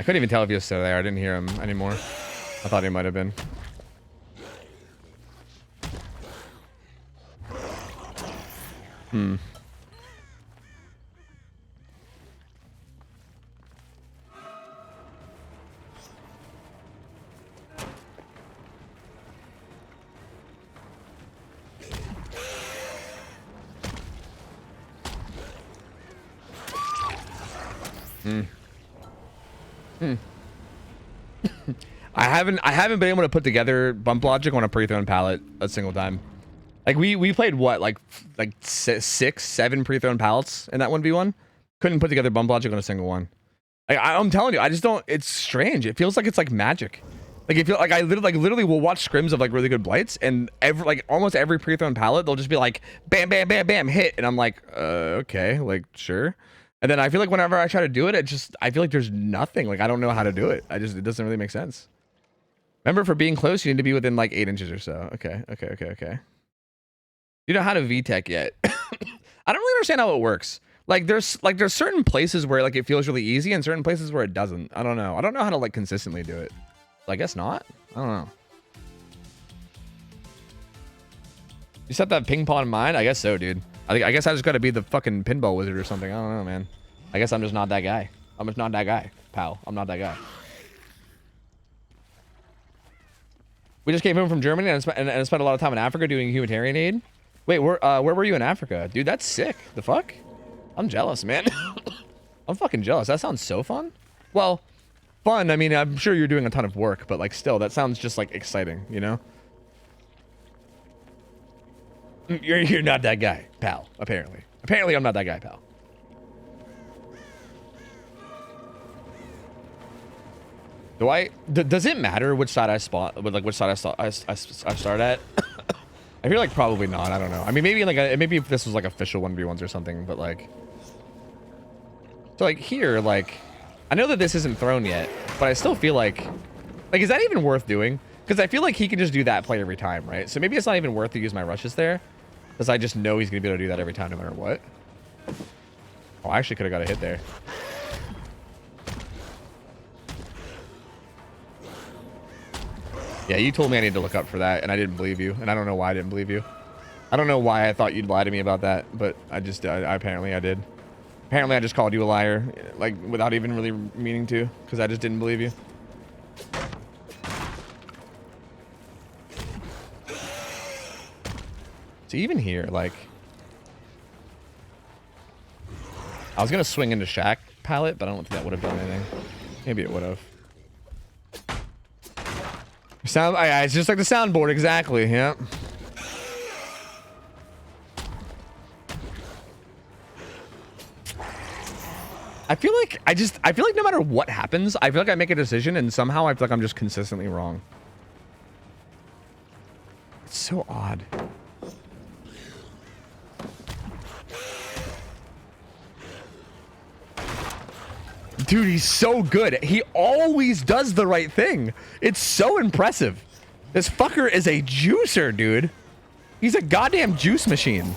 couldn't even tell if he was still there. I didn't hear him anymore. I thought he might have been. Hmm. I haven't been able to put together bump logic on a pre-thrown pallet a single time. Like we played what, like 6-7 pre-thrown pallets in that 1v1. Couldn't put together bump logic on a single one. I'm telling you, I just don't. It's strange. It feels like it's like magic. Like it feel like I literally will watch scrims of like really good blights, and almost every pre-thrown pallet they'll just be like bam bam bam bam hit, and I'm like okay, like sure. And then I feel like whenever I try to do it, I feel like there's nothing. Like I don't know how to do it. It doesn't really make sense. Remember, for being close, you need to be within like 8 inches or so. Okay. You know how to VTech yet? I don't really understand how it works. Like there's certain places where like it feels really easy, and certain places where it doesn't. I don't know. I don't know how to like consistently do it. So I guess not. I don't know. You set that ping pong in mind? I guess so, dude. I guess I just got to be the fucking pinball wizard or something. I don't know, man. I guess I'm just not that guy. I'm just not that guy, pal. I'm not that guy. We just came home from Germany and spent a lot of time in Africa doing humanitarian aid. Wait, where were you in Africa? Dude, that's sick. The fuck? I'm jealous, man. I'm fucking jealous. That sounds so fun. Well, fun. I mean, I'm sure you're doing a ton of work, but like still, that sounds just like exciting, you know? You're not that guy, pal, apparently. Apparently I'm not that guy, pal. Does it matter which side I spot, like which side I start at? I feel like probably not. I don't know. I mean, maybe maybe if this was like official 1v1s or something, but like, so like here, like, I know that this isn't thrown yet, but I still feel like is that even worth doing? Because I feel like he can just do that play every time, right? So maybe it's not even worth to use my rushes there, because I just know he's gonna be able to do that every time, no matter what. Oh, I actually could have got a hit there. Yeah, you told me I need to look up for that, and I didn't believe you, and I don't know why I didn't believe you. I don't know why I thought you'd lie to me about that, but apparently I did. Apparently I just called you a liar, like, without even really meaning to, because I just didn't believe you. So even here, like, I was gonna swing into Shaq pallet, but I don't think that would have done anything. Maybe it would have. It's just like the soundboard, exactly. Yeah. I feel like no matter what happens, I feel like I make a decision and somehow I feel like I'm just consistently wrong. It's so odd. Dude, he's so good. He always does the right thing. It's so impressive. This fucker is a juicer, dude. He's a goddamn juice machine.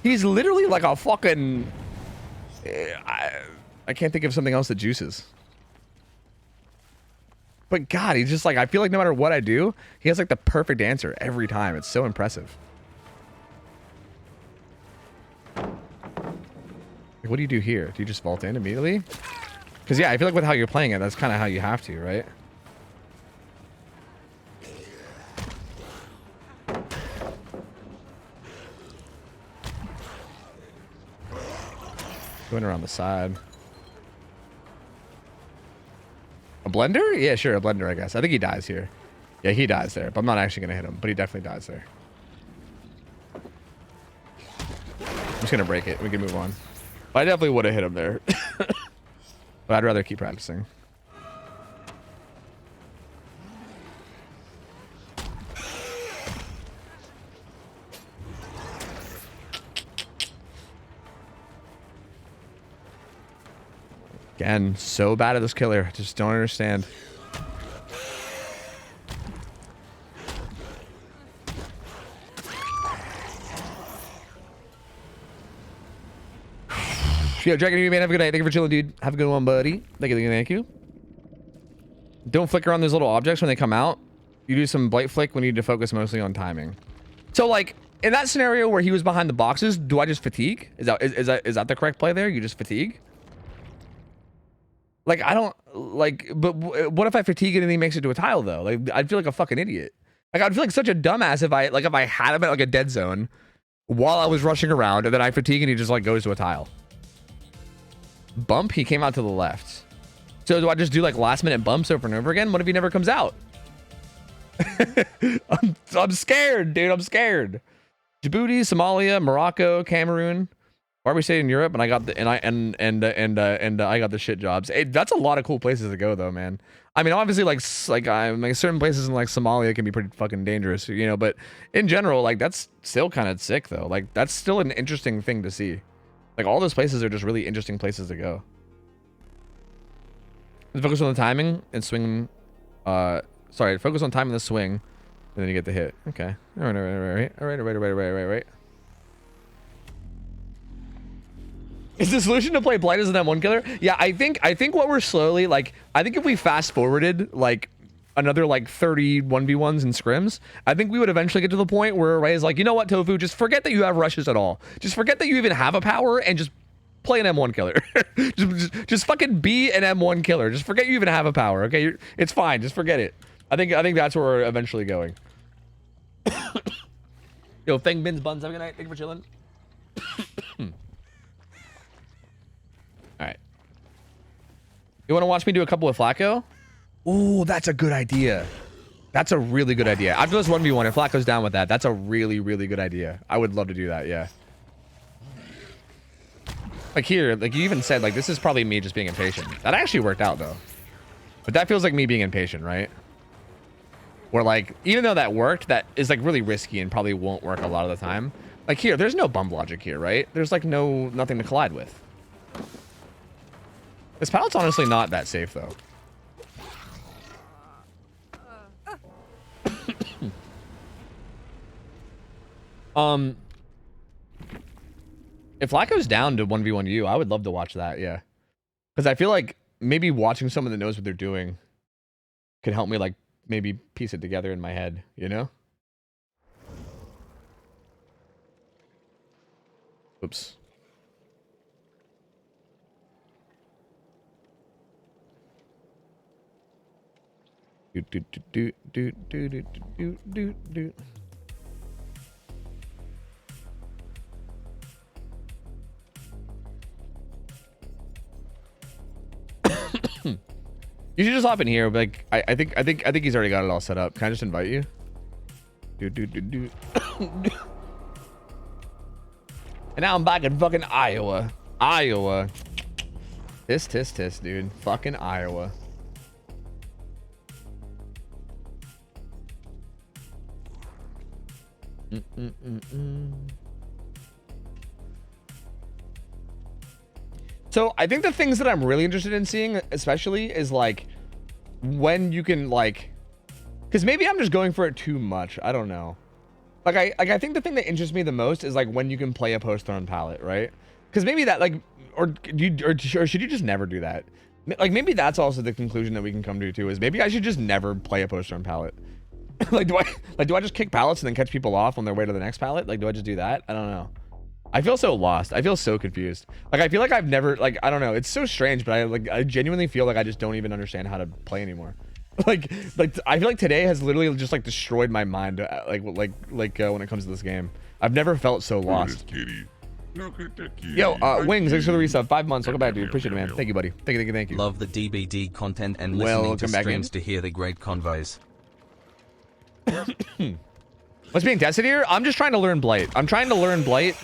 He's literally like a fucking... I can't think of something else that juices. But God, he's just like... I feel like no matter what I do, he has like the perfect answer every time. It's so impressive. Like, what do you do here? Do you just vault in immediately? Because, yeah, I feel like with how you're playing it, that's kind of how you have to, right? Going around the side. A blender? Yeah, sure, a blender, I guess. I think he dies here. Yeah, he dies there, but I'm not actually going to hit him, but he definitely dies there. I'm just going to break it. We can move on. But I definitely would have hit him there. But I'd rather keep practicing. Again, so bad at this killer. Just don't understand. Yo, Dragon, man, have a good night. Thank you for chilling, dude. Have a good one, buddy. Thank you. Don't flicker on those little objects when they come out. You do some blight flick. We need to focus mostly on timing. So like in that scenario where he was behind the boxes, do I just fatigue? Is that the correct play there? You just fatigue? Like I don't like, but what if I fatigue it and he makes it to a tile though? Like I'd feel like a fucking idiot. Like I'd feel like such a dumbass if I had him at like a dead zone while I was rushing around and then I fatigue and he just like goes to a tile. Bump, he came out to the left. So do I just do like last minute bumps over and over again? What if he never comes out? I'm scared, dude. I'm scared. Djibouti, Somalia, Morocco, Cameroon. Why are we staying in Europe? And I got the I got the shit jobs. That's a lot of cool places to go though, man. I mean, obviously, like certain places in like Somalia can be pretty fucking dangerous, you know. But in general, like that's still kind of sick though. Like that's still an interesting thing to see. Like all those places are just really interesting places to go. Focus on the timing and swing. Sorry, focus on timing the swing, and then you get the hit. Okay. All right. Is the solution to play Blight as an M1 killer? Yeah, I think what we're slowly like. I think if we fast forwarded like another like 30 1v1s and scrims, I think we would eventually get to the point where Ray is like, you know what, Tofu, just forget that you have rushes at all. Just forget that you even have a power and just play an M1 killer. just fucking be an M1 killer. Just forget you even have a power. Okay, it's fine. Just forget it. I think that's where we're eventually going. Yo, Feng Bins Buns, have a good night. Thank you for chilling. All right. You want to watch me do a couple with Flacco? Oh, that's a good idea. That's a really good idea. After this 1v1, if Flacco's down with that, that's a really, really good idea. I would love to do that, yeah. Like here, like you even said, like this is probably me just being impatient. That actually worked out though. But that feels like me being impatient, right? Where like, even though that worked, that is like really risky and probably won't work a lot of the time. Like here, there's no bump logic here, right? There's like nothing to collide with. This pallet's honestly not that safe though. If Flacco's down to 1v1 you, I would love to watch that, yeah. Because I feel like maybe watching someone that knows what they're doing could help me like maybe piece it together in my head, you know? Oops. Do. You should just hop in here, but like I think he's already got it all set up. Can I just invite you? Do. And now I'm back in fucking Iowa. Tis, dude. Fucking Iowa. So I think the things that I'm really interested in seeing, especially, is like when you can like, because maybe I'm just going for it too much. I don't know. Like I think the thing that interests me the most is like when you can play a post-thrown pallet, right? Because maybe that like, or should you just never do that? Like maybe that's also the conclusion that we can come to too. Is maybe I should just never play a post-thrown pallet. Like do I just kick pallets and then catch people off on their way to the next pallet? Like do I just do that? I don't know. I feel so lost. I feel so confused. Like I feel like I've never, like I don't know. It's so strange, but I genuinely feel like I just don't even understand how to play anymore. like I feel like today has literally just like destroyed my mind. When it comes to this game, I've never felt so lost. Look at the kitty. Yo, Wings, thanks for the resub. 5 months. Welcome back, dude. Appreciate it, man. Thank you, buddy. Thank you. Love the DBD content and listening to streams to hear the great convos. What's being tested here? I'm just trying to learn Blight. I'm trying to learn Blight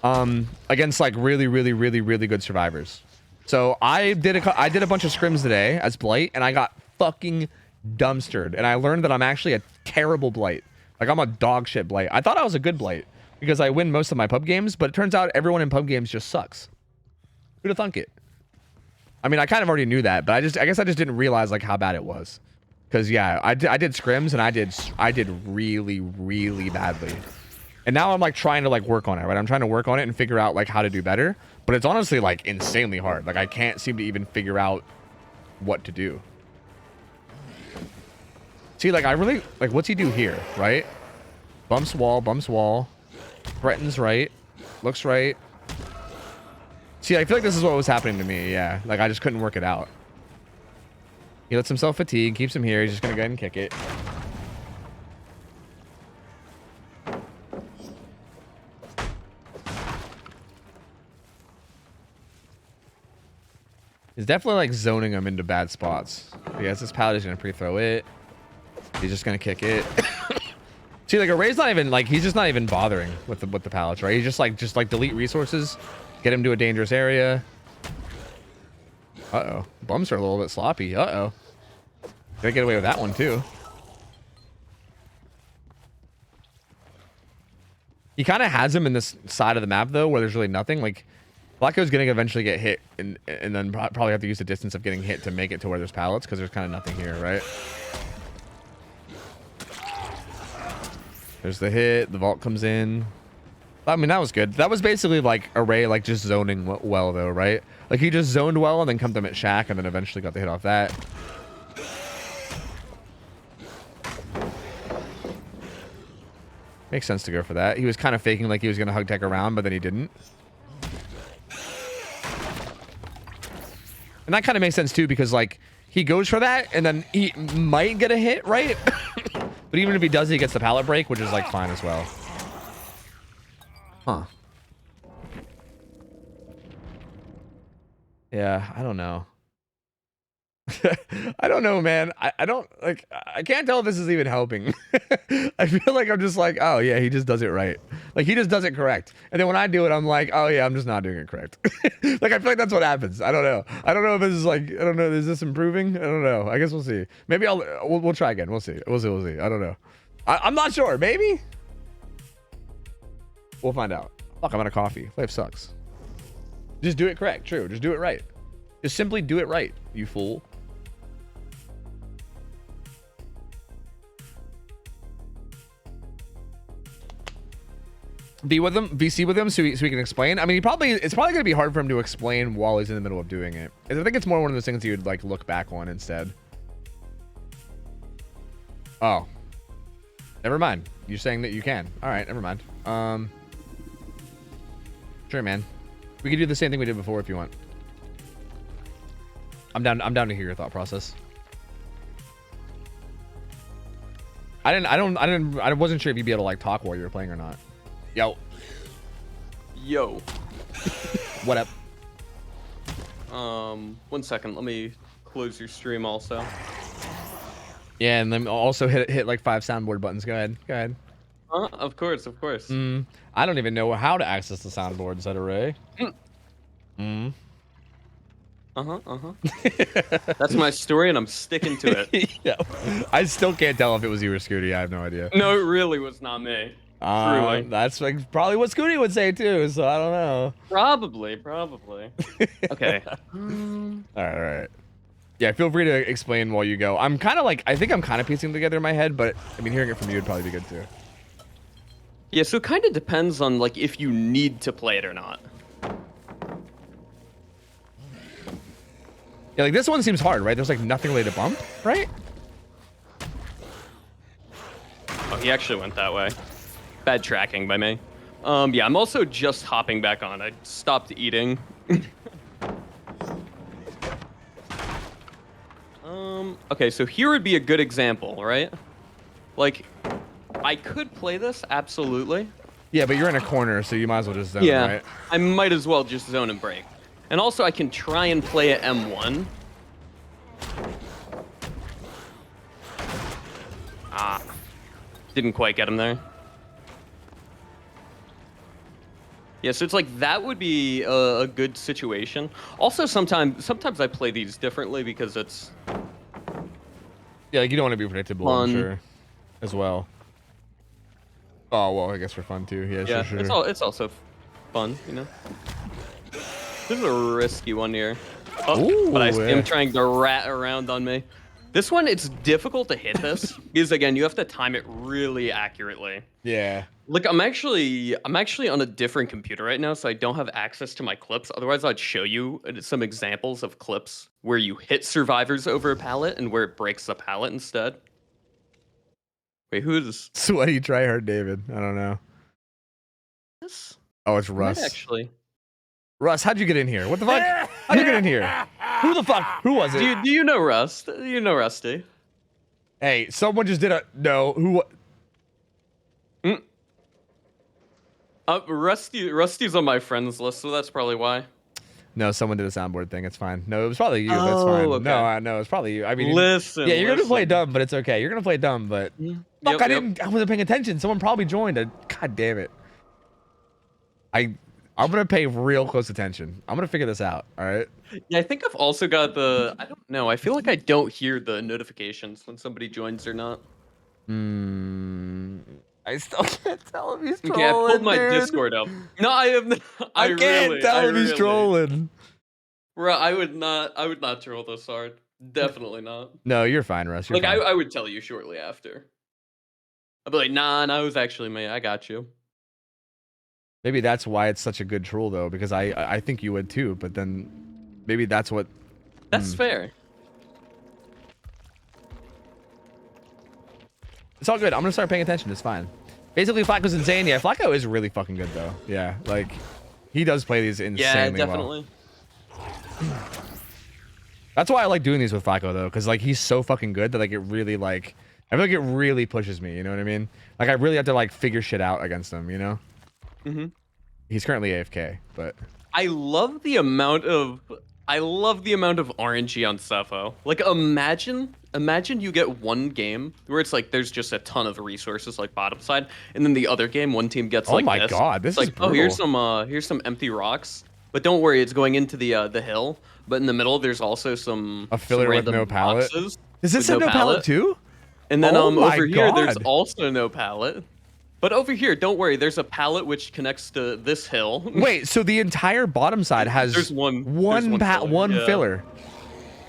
against like really good survivors. So I did a bunch of scrims today as Blight, and I got fucking dumpstered. And I learned that I'm actually a terrible Blight. Like I'm a dog shit Blight. I thought I was a good Blight because I win most of my pub games, but it turns out everyone in pub games just sucks. Who'd have thunk it? I mean, I kind of already knew that, but I guess I just didn't realize like how bad it was. Cause yeah, I did scrims and I did really badly. And now I'm like trying to like work on it, right? I'm trying to work on it and figure out like how to do better. But it's honestly like insanely hard. Like I can't seem to even figure out what to do. See, like, I really, like, what's he do here, right? Bumps wall. Threatens right. Looks right. See, I feel like this is what was happening to me, yeah. Like, I just couldn't work it out. He lets himself fatigue, keeps him here. He's just gonna go ahead and kick it. He's definitely, like, zoning him into bad spots. He has this pallet, he's gonna pre-throw it. He's just gonna kick it. See, like, Array's not even, like, he's just not even bothering with the pallets, right? He's just like delete resources, get him to a dangerous area. Uh-oh. Bumps are a little bit sloppy. Uh-oh. Gonna get away with that one, too. He kind of has him in this side of the map, though, where there's really nothing. Like, Blacko's gonna eventually get hit, and then probably have to use the distance of getting hit to make it to where there's pallets, because there's kind of nothing here, right? There's the hit. The vault comes in. I mean, that was good. That was basically like Array, like just zoning well, though, right? Like he just zoned well and then come to him at Shack and then eventually got the hit off that. Makes sense to go for that. He was kind of faking like he was going to hug tech around, but then he didn't. And that kind of makes sense too, because like he goes for that and then he might get a hit, right? But even if he does, he gets the pallet break, which is like fine as well. Huh. Yeah, I don't know. I don't know, man. I don't like, I can't tell if this is even helping. I feel like I'm just like, oh yeah, he just does it right. Like he just does it correct. And then when I do it, I'm like, oh yeah, I'm just not doing it correct. Like I feel like that's what happens. I don't know. I don't know if this is like, I don't know. Is this improving? I don't know. I guess we'll see. Maybe we'll try again. We'll see. We'll see. I don't know. I'm not sure. Maybe. We'll find out. Fuck, I'm out of coffee. Life sucks. Just do it correct. True. Just do it right. Just simply do it right, you fool. Be with him, VC with him, so he can explain. I mean, it's probably gonna be hard for him to explain while he's in the middle of doing it. I think it's more one of those things you'd like look back on instead. Oh, never mind. You're saying that you can. All right, never mind. Sure, man. We can do the same thing we did before if you want. I'm down to hear your thought process. I wasn't sure if you'd be able to like talk while you were playing or not. Yo. What up? 1 second. Let me close your stream also. Yeah, and then also hit like 5 soundboard buttons. Go ahead. Of course. I don't even know how to access the soundboard, said Array. That's my story, and I'm sticking to it. Yeah. I still can't tell if it was you or Scooty. I have no idea. No, it really was not me. That's like probably what Scooty would say too, so I don't know. Probably. Okay. All right. Yeah, feel free to explain while you go. I'm kind of like, I think I'm kind of piecing together in my head, but I mean, hearing it from you would probably be good too. Yeah, so it kind of depends on like if you need to play it or not. Yeah, like this one seems hard, right? There's like nothing really to bump, right? Oh, he actually went that way. Bad tracking by me. Yeah, I'm also just hopping back on. I stopped eating. Okay, so here would be a good example, right? Like, I could play this, absolutely. Yeah, but you're in a corner, so you might as well just zone, yeah, right? I might as well just zone and break. And also, I can try and play at M1. Didn't quite get him there. Yeah, so it's like that would be a good situation. Also, sometimes I play these differently because it's... Yeah, like you don't want to be predictable, fun. I'm sure, as well. Oh, well, I guess for fun too. Yeah, sure. It's also fun, you know? This is a risky one here. Oh, ooh, but I see him trying to rat around on me. This one, it's difficult to hit this because again, you have to time it really accurately. Yeah. Look, I'm actually on a different computer right now, so I don't have access to my clips. Otherwise, I'd show you some examples of clips where you hit survivors over a pallet and where it breaks the pallet instead. Wait, who's Sweaty tryhard David? I don't know. this? Oh, it's Russ. Actually, Russ, how'd you get in here? What the fuck? How'd you get in here? Who the fuck? Who was it? do you know Rust? You know Rusty? Hey, someone just did a no. Who? Rusty's on my friends list, so that's probably why. No, someone did a soundboard thing. It's fine. No, it was probably you. That's fine. Okay. No, I know it's probably you. I mean, listen. Yeah, you're gonna play dumb, but it's okay. You're gonna play dumb, but fuck, I wasn't paying attention. Someone probably joined. God damn it. I'm gonna pay real close attention. I'm gonna figure this out. All right. Yeah, I think I've also got the. I don't know. I feel like I don't hear the notifications when somebody joins or not. I still can't tell if he's trolling. Okay, I pulled my dude. Discord up. No, I have. I can't tell if he's trolling. Bro, I would not troll this hard. Definitely not. No, you're fine, Russ. You're fine. I would tell you shortly after. I'd be like, nah, it was actually me. I got you. Maybe that's why it's such a good troll, though, because I think you would too. But then maybe that's what. That's fair. It's all good. I'm gonna start paying attention. It's fine. Basically, Flacco's insane. Yeah, Flacco is really fucking good, though. Yeah, like he does play these insanely definitely. well. That's why I like doing these with Flacco, though, because like he's so fucking good that like it really like I feel like it really pushes me. You know what I mean? Like I really have to like figure shit out against him. You know? He's currently AFK, but I love the amount of RNG on Cepho. Like imagine you get one game where it's like there's just a ton of resources like bottom side, and then the other game one team gets like oh my god, this is like brutal. here's some empty rocks, but don't worry, it's going into the hill. But in the middle there's also a filler with no pallet. Does this have no pallet too? And then over here there's also no pallet. But over here, don't worry, there's a pallet which connects to this hill. Wait, so the entire bottom side has there's one filler.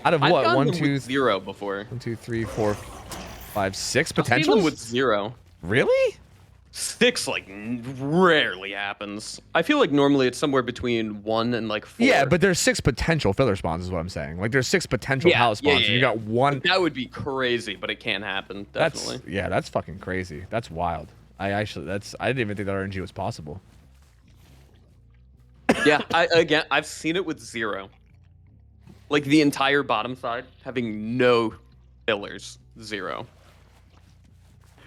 Out of what? 1, 2, 0 before. 1, 2, 3, 4, 5, 6 I've potentials? seen them with 0. Really? 6 like rarely happens. I feel like normally it's somewhere between 1 and like 4. Yeah, but there's 6 potential filler spawns is what I'm saying. Like there's 6 potential pallet spawns, and you got 1. That would be crazy, but it can't happen. Definitely. That's fucking crazy. That's wild. I didn't even think that RNG was possible. Yeah, I've seen it with 0. Like the entire bottom side having no fillers, 0.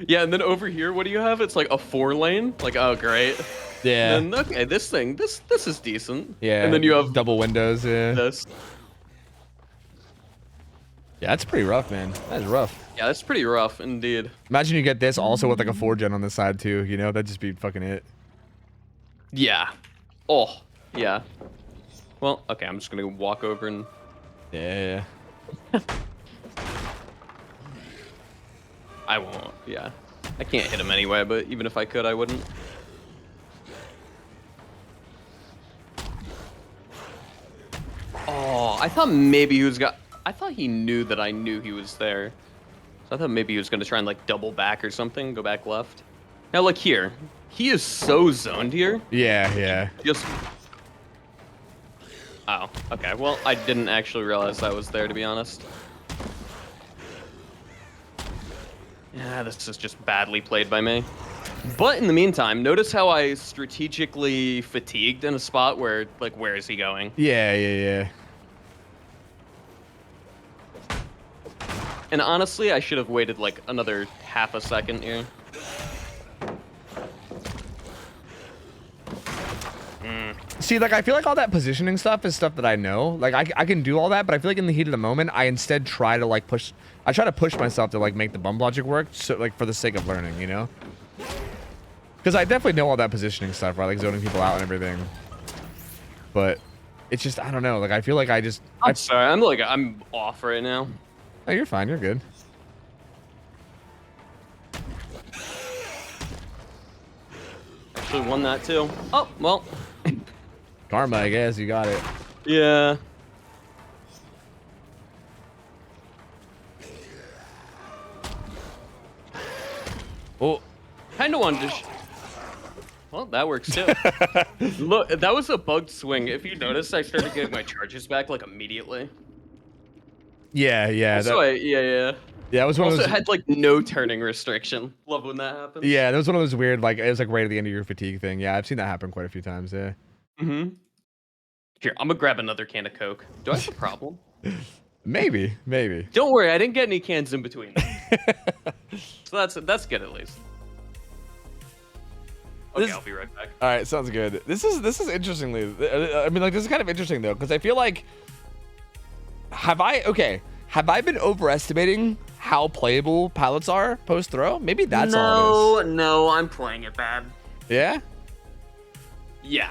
Yeah, and then over here, what do you have? It's like a 4-lane. Like, oh great. Yeah. And then, okay, this is decent. Yeah. And then you have double windows. Yeah. This. Yeah, that's pretty rough, man. That is rough. Yeah, that's pretty rough indeed. Imagine you get this also with like a 4-gen on the side too, you know? That'd just be fucking it. Yeah. Oh, yeah. Well, okay, I'm just gonna walk over and... Yeah. I won't, yeah. I can't hit him anyway, but even if I could, I wouldn't. Oh, I thought maybe I thought he knew that I knew he was there. So I thought maybe he was gonna try and like double back or something, go back left. Now look here. He is so zoned here. Yeah. Just... Oh, okay. Well, I didn't actually realize I was there, to be honest. Yeah, this is just badly played by me. But in the meantime, notice how I strategically fatigued in a spot where, like, where is he going? Yeah. And honestly, I should have waited, like, another half a second here. See, like, I feel like all that positioning stuff is stuff that I know. Like, I can do all that, but I feel like in the heat of the moment, I instead try to, like, push myself to, like, make the bump logic work, so, like, for the sake of learning, you know? Because I definitely know all that positioning stuff, right? Like, zoning people out and everything. But it's just, I don't know. Like, I feel like I'm sorry. I'm off right now. Oh, you're fine. You're good. Actually won that, too. Oh, well... Karma, I guess. You got it. Yeah. Oh. Kinda wanted to... Well, that works too. Look, that was a bugged swing. If you notice, I started getting my charges back, like, immediately. Yeah. Yeah. Yeah, it was one also of those. had like no turning restriction. Love when that happens. Yeah, that was one of those weird, like it was like right at the end of your fatigue thing. Yeah, I've seen that happen quite a few times. Yeah. Here, I'm gonna grab another can of Coke. Do I have a problem? Maybe. Don't worry, I didn't get any cans in between. So that's good at least. Okay, I'll be right back. All right, sounds good. This is interestingly. I mean, like this is kind of interesting though, because I feel like have I been overestimating how playable pallets are post throw? Maybe that's all it is. No, I'm playing it bad. Yeah. Yeah.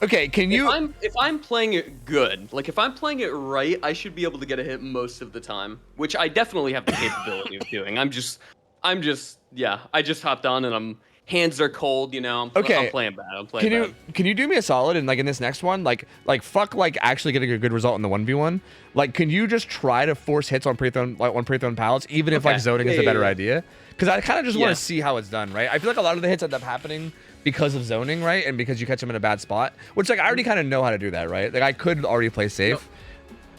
Okay, can you? If I'm playing it good, like if I'm playing it right, I should be able to get a hit most of the time, which I definitely have the capability of doing. I just hopped on and hands are cold, you know. I'm playing bad. I'm playing bad. Can you do me a solid and like in this next one, like fuck like actually getting a good result in the 1v1? Like, can you just try to force hits on pre-thrown pallets, even if like zoning is a better idea? Because I kind of just want to see how it's done, right? I feel like a lot of the hits end up happening because of zoning, right? And because you catch them in a bad spot, which like I already kind of know how to do that, right? Like I could already play safe,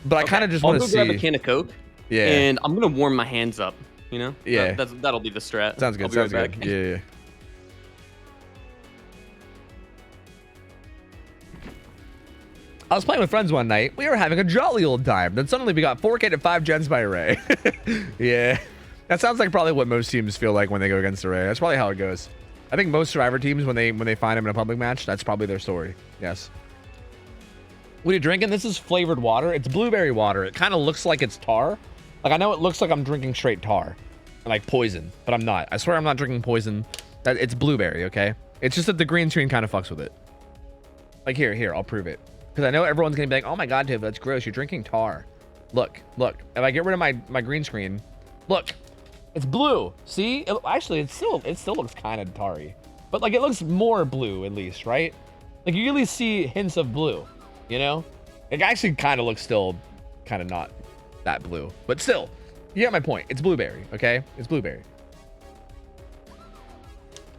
but I kind of just want to see. I'll go grab a can of Coke. Yeah. And I'm gonna warm my hands up. You know. Yeah. That'll be the strat. Sounds good. I'll be right back. Yeah. I was playing with friends one night. We were having a jolly old time. Then suddenly we got 4K to 5 gens by Array. Yeah. That sounds like probably what most teams feel like when they go against Array. That's probably how it goes. I think most Survivor teams, when they find him in a public match, that's probably their story. Yes. What are you drinking? This is flavored water. It's blueberry water. It kind of looks like it's tar. Like I know it looks like I'm drinking straight tar, like poison, but I'm not. I swear I'm not drinking poison. That it's blueberry. Okay. It's just that the green screen kind of fucks with it. Like here, I'll prove it. Because I know everyone's gonna be like, oh my god, Tiff, that's gross. You're drinking tar. Look. If I get rid of my green screen, look. It's blue. See? Actually, it still looks kind of tarry, but like it looks more blue at least, right? Like you at least see hints of blue, you know? It actually kind of looks still kind of not that blue, but still, you get my point. It's blueberry, okay? It's blueberry.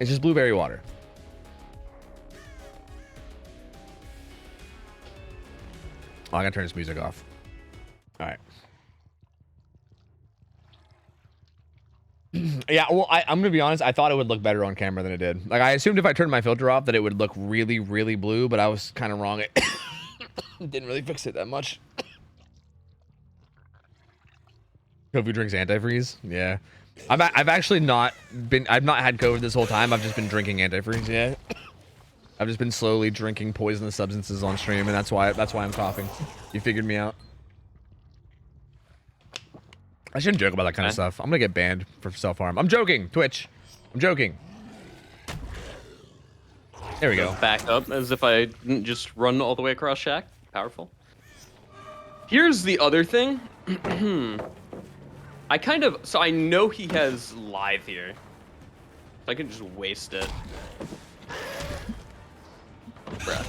It's just blueberry water. Oh, I gotta turn this music off. All right. Yeah, well, I'm gonna be honest. I thought it would look better on camera than it did. Like, I assumed if I turned my filter off that it would look really, really blue, but I was kind of wrong. It didn't really fix it that much. Kofu drinks antifreeze. Yeah, I've actually not been. I've not had COVID this whole time. I've just been drinking antifreeze. Yeah, I've just been slowly drinking poisonous substances on stream, and that's why I'm coughing. You figured me out. I shouldn't joke about that kind of stuff. I'm gonna get banned for self-harm. I'm joking, Twitch. I'm joking. There we go. Back up as if I didn't just run all the way across Shack. Powerful. Here's the other thing. So I know he has live here. So I can just waste it. Bruh.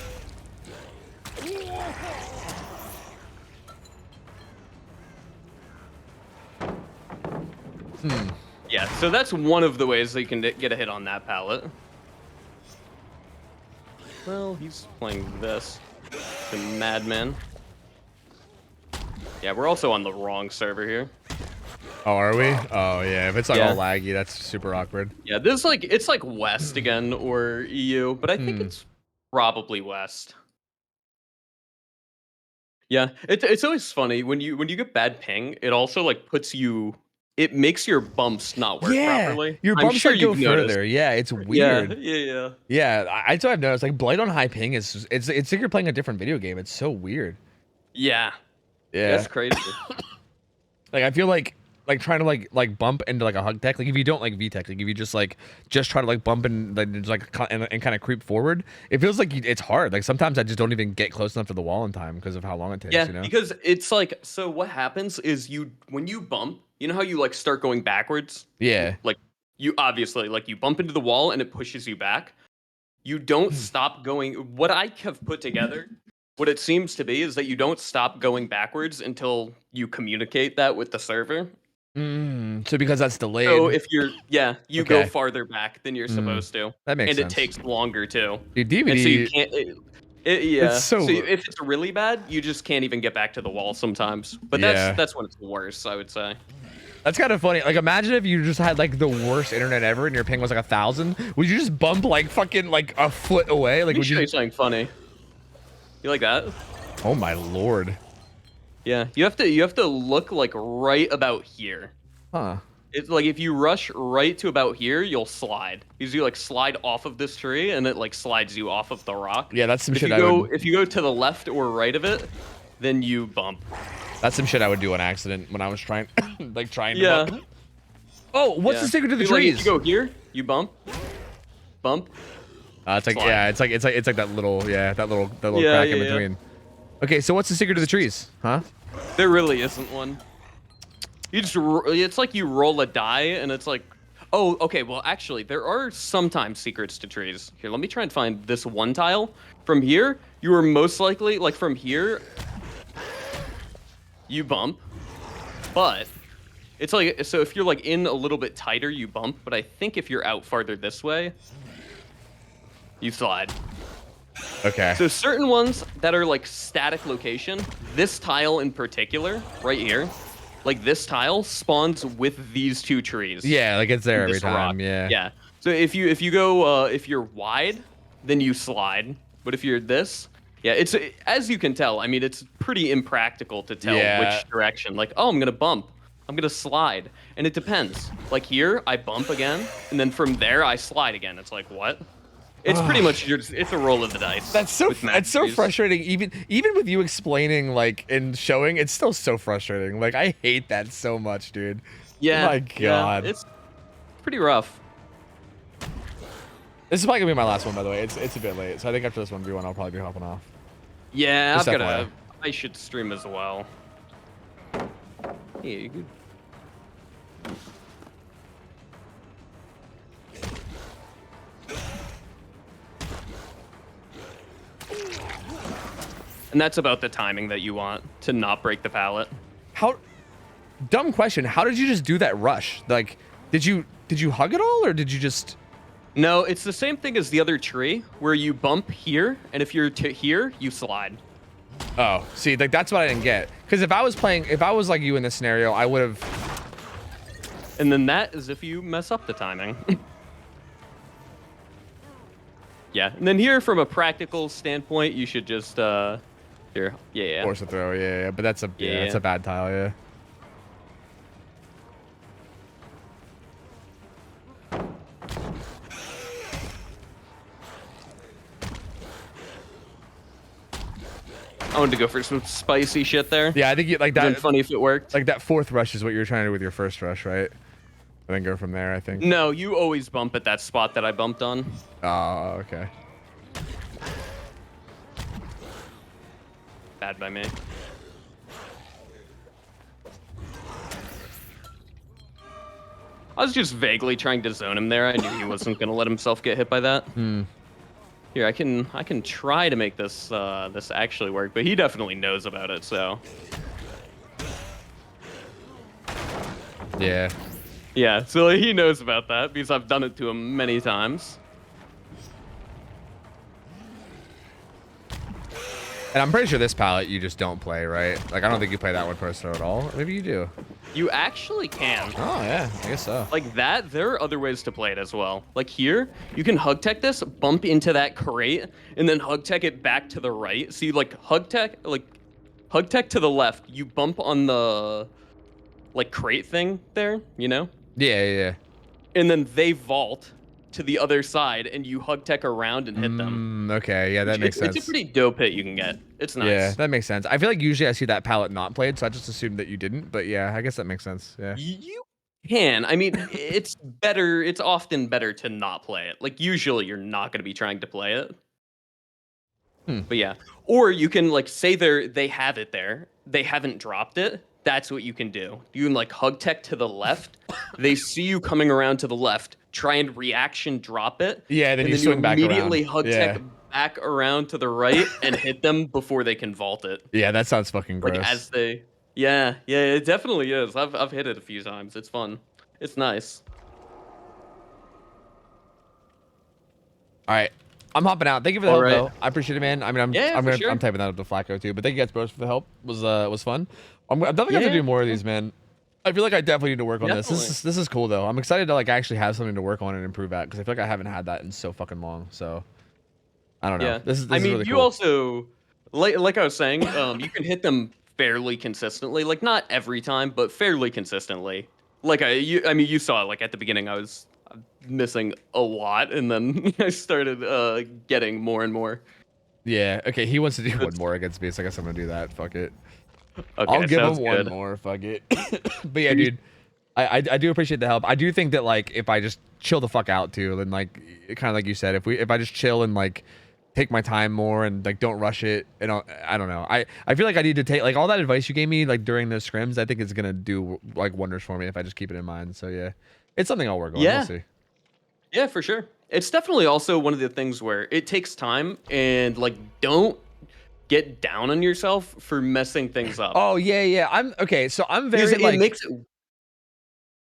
Yeah, so that's one of the ways that you can get a hit on that pallet. Well, he's playing this. The Madman. Yeah, we're also on the wrong server here. Oh, are we? Oh, yeah. If it's like all laggy, that's super awkward. Yeah, this is like it's like West again or EU, but I think it's probably West. Yeah, it's always funny when you get bad ping. It also like puts you. It makes your bumps not work properly. Your bumps like go further. Yeah, it's weird. Yeah. I've noticed like Blight on high ping is it's like you're playing a different video game. It's so weird. Yeah. Yeah. That's crazy. Like I feel like trying to like bump into like a hug tech. Like if you don't like VTech, like if you just try to like bump and and kind of creep forward, it feels like it's hard. Like sometimes I just don't even get close enough to the wall in time because of how long it takes. Yeah, you know? because it's like so. What happens is when you bump, you know how you like start going backwards. Yeah. Like you obviously like you bump into the wall and it pushes you back. You don't stop going. What I have put together, what it seems to be, is that you don't stop going backwards until you communicate that with the server. So because that's delayed. So if you're, you go farther back than you're supposed to. That makes sense. And it takes longer too. Dude, DVD. And so you can't. It's so if it's really bad, you just can't even get back to the wall sometimes. But that's when it's worse, I would say. That's kind of funny. Like, imagine if you just had like the worst internet ever and your ping was like 1,000. Would you just bump like fucking like a foot away? Like, would you? Show you something funny? You like that? Oh my lord. Yeah, you have to look like right about here. Huh. It's like if you rush right to about here, you'll slide. Because you like slide off of this tree and it like slides you off of the rock. Yeah, that's some if shit If you go to the left or right of it, then you bump. That's some shit I would do on accident when I was trying, like trying to bump. Oh, what's the secret to the trees? Like, if you go here, you bump. Bump. It's like, slide. yeah, it's like that little crack in between. Okay, so what's the secret to the trees? Huh? There really isn't one. You just, it's like you roll a die and it's like, oh, okay, well, actually, there are sometimes secrets to trees. Here, let me try and find this one tile. From here, you are most likely, like from here, you bump, but it's like, so if you're like in a little bit tighter, you bump, but I think if you're out farther this way, you slide. Okay. So certain ones that are like static location, this tile in particular, right here, like this tile spawns with these two trees. Yeah, like it's there every time. Rock. Yeah. Yeah. So if you go if you're wide, then you slide. But if you're this, yeah, it's as you can tell. I mean, it's pretty impractical to tell which direction. Like, oh, I'm gonna bump. I'm gonna slide, and it depends. Like here, I bump again, and then from there I slide again. It's like what? It's pretty much it's a roll of the dice. That's so frustrating. Even with you explaining like and showing, it's still so frustrating. Like I hate that so much, dude. Yeah. My God. Yeah, it's pretty rough. This is probably gonna be my last one, by the way. It's a bit late, so I think after this 1v1, I'll probably be hopping off. Yeah, Just I should stream as well. Yeah, you could. And that's about the timing that you want to not break the pallet. How? Dumb question. How did you just do that rush? Like, did you hug it all, or did you just? No, it's the same thing as the other tree, where you bump here, and if you're to here, you slide. Oh, see, like that's what I didn't get. Because if I was like you in this scenario, I would have. And then that is if you mess up the timing. Yeah, and then here, from a practical standpoint, you should just here, yeah. Force a throw, yeah. But that's a that's a bad tile, yeah. I wanted to go for some spicy shit there. Yeah, I think you like that. It'd been funny if it worked. Like that fourth rush is what you're trying to do with your first rush, right? And then go from there, I think. No, you always bump at that spot that I bumped on. Oh, okay. Bad by me. I was just vaguely trying to zone him there. I knew he wasn't gonna let himself get hit by that. Here, I can try to make this this actually work, but he definitely knows about it, so. Yeah. Yeah, so he knows about that because I've done it to him many times. And I'm pretty sure this palette you just don't play, right? Like I don't think you play that one personal at all. Maybe you do. You actually can. Oh yeah, I guess so. Like that, there are other ways to play it as well. Like here, you can hug tech this, bump into that crate, and then hug tech it back to the right. So you like hug tech to the left. You bump on the like crate thing there, you know? Yeah. And then they vault to the other side, and you hug tech around and hit them. Okay, yeah, that makes sense. It's a pretty dope hit you can get. It's nice. Yeah, that makes sense. I feel like usually I see that palette not played, so I just assumed that you didn't. But yeah, I guess that makes sense. Yeah. You can. I mean, it's better. It's often better to not play it. Like usually, you're not going to be trying to play it. But yeah, or you can like say they have it there. They haven't dropped it. That's what you can do. You can like hug tech to the left. They see you coming around to the left. Try and reaction drop it. Yeah, then you swing back around. Immediately hug tech back around to the right and hit them before they can vault it. Yeah, that sounds fucking gross. Like as they, yeah, it definitely is. I've hit it a few times. It's fun. It's nice. All right, I'm hopping out. Thank you for the help, though. I appreciate it, man. I mean, I'm typing that up to Flacco too. But thank you guys both for the help. It was fun. I'm definitely gonna have to do more of these, man. I feel like I definitely need to work on Definitely. this is cool though. I'm excited to like actually have something to work on and improve at because I feel like I haven't had that in so fucking long. So I don't know. Yeah. This is I mean, really you cool. also, like I was saying, you can hit them fairly consistently. Like not every time, but fairly consistently. Like I mean, you saw like at the beginning, I was missing a lot, and then I started getting more and more. Yeah. Okay. He wants to do one more against me, so I guess I'm gonna do that. Fuck it. Okay, I'll give him sounds one good. more. Fuck it. But yeah, dude. I do appreciate the help. I do think that like if I just chill the fuck out too, then like kind of like you said, if I just chill and like take my time more and like don't rush it, and I don't know. I feel like I need to take like all that advice you gave me like during those scrims. I think it's gonna do like wonders for me if I just keep it in mind. So yeah, it's something I'll work on. Yeah. We'll see. Yeah, for sure. It's definitely also one of the things where it takes time, and like don't get down on yourself for messing things up. Oh yeah, yeah. I'm okay. So I'm very Because like it makes it.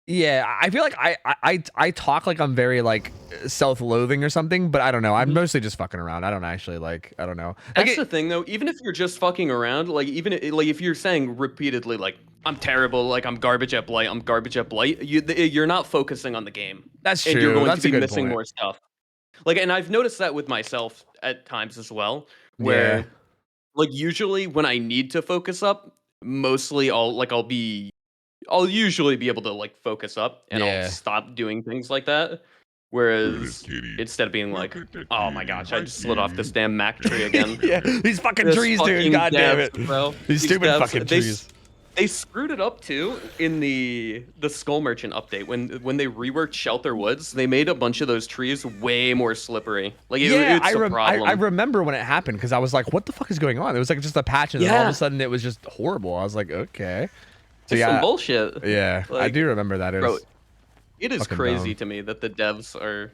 yeah. I feel like I talk like I'm very like self-loathing or something, but I don't know. I'm mostly just fucking around. I don't actually like. I don't know. Like That's the thing, though. Even if you're just fucking around, like like if you're saying repeatedly, like I'm terrible, like I'm garbage at Blight, I'm garbage at Blight, you're not focusing on the game. That's And true. you're going That's to a be good missing point. more stuff. Like, and I've noticed that with myself at times as well, Yeah. where like usually when I need to focus up, mostly I'll usually be able to like focus up and Yeah. I'll stop doing things like that. Look at Whereas this kitty. instead of being like, Look at that oh my kitty. gosh, I Hi, just slid off kitty. this damn Mac tree again. Yeah, these fucking This trees, dude. fucking God damn devs, it, bro. These stupid devs, fucking trees. They screwed it up too in the Skull Merchant update when they reworked Shelter Woods. They made a bunch of those trees way more slippery. Like it's a problem. I remember when it happened because I was like, what the fuck is going on? It was like just a patch, and then all of Yeah. a sudden it was just horrible. I was like, okay. So It's yeah, some bullshit. yeah, I Like, do remember that. It bro, was it is fucking crazy dumb. to me that the devs are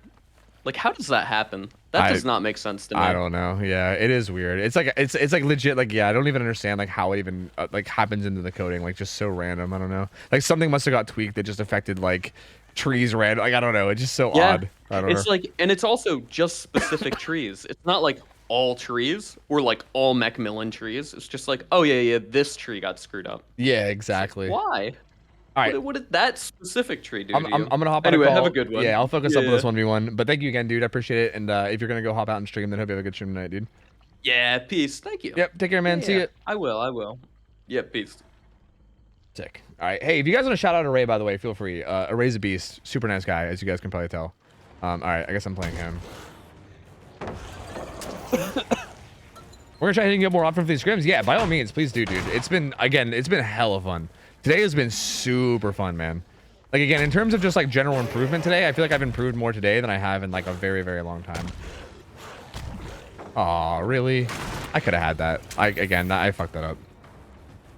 like, how does that happen? That does not make sense to me. I don't know. Yeah, it is weird. It's like legit. Like yeah, I don't even understand like how it even like happens into the coding. Like just so random. I don't know. Like something must have got tweaked that just affected like trees random. Like I don't know. It's just so odd. I don't It's know. like, and it's also just specific trees. It's not like all trees or like all Macmillan trees. It's just like, oh yeah, this tree got screwed up. Yeah, exactly. Why? All right. What did that specific tree do? I'm to you? gonna hop on Anyway, a call. have a good one. Yeah, I'll focus up on Yeah. this 1v1. But thank you again, dude. I appreciate it. And if you're gonna go hop out and stream, then hope you have a good stream tonight, dude. Yeah, peace. Thank you. Yep. Take care, man. See Yeah, you. I will. Yeah, peace. Sick. All right. Hey, if you guys want to shout out Array, by the way, feel free. Array's a beast. Super nice guy, as you guys can probably tell. All right. I guess I'm playing him. We're gonna try hitting you up more often for these scrims. Yeah, by all means, please do, dude. It's been hella fun. Today has been super fun, man. Like again, in terms of just like general improvement today, I feel like I've improved more today than I have in like a very, very long time. Aw, really? I could have had that. I fucked that up.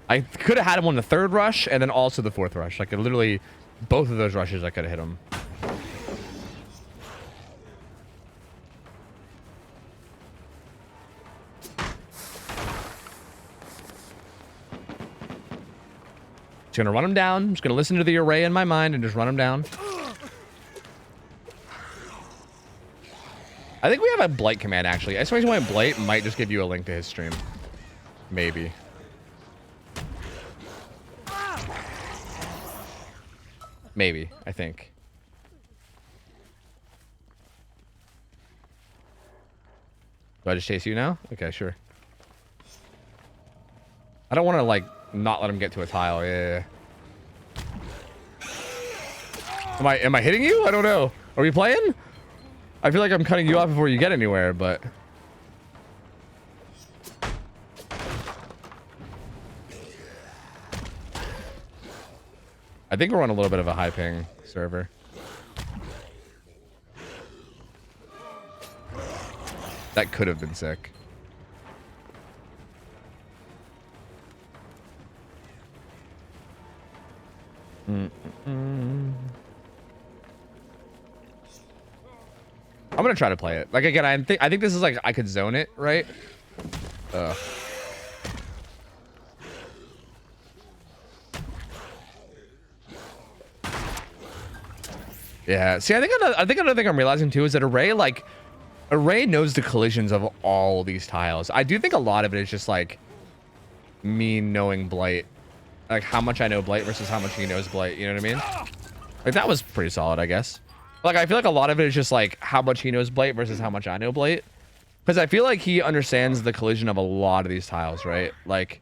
I could have had him on the third rush and then also the fourth rush. Like literally both of those rushes I could have hit him. Just gonna run him down. Just gonna listen to the array in my mind and just run him down. I think we have a Blight command actually. I suppose why Blight might just give you a link to his stream. Maybe. Maybe, I think. Do I just chase you now? Okay, sure. I don't want to like not let him get to a tile. Yeah. Am I hitting you? I don't know. Are we playing? I feel like I'm cutting you off before you get anywhere, but I think we're on a little bit of a high ping server. That could have been sick. I'm gonna try to play it. Like again, I think this is like I could zone it, right? Yeah. See, I think another thing I'm realizing too is that Array knows the collisions of all these tiles. I do think a lot of it is just like me knowing Blight like how much I know Blight versus how much he knows Blight. You know what I mean? Like that was pretty solid, I guess. Like I feel like a lot of it is just like how much he knows Blight versus how much I know Blight. Because I feel like he understands the collision of a lot of these tiles, right? Like,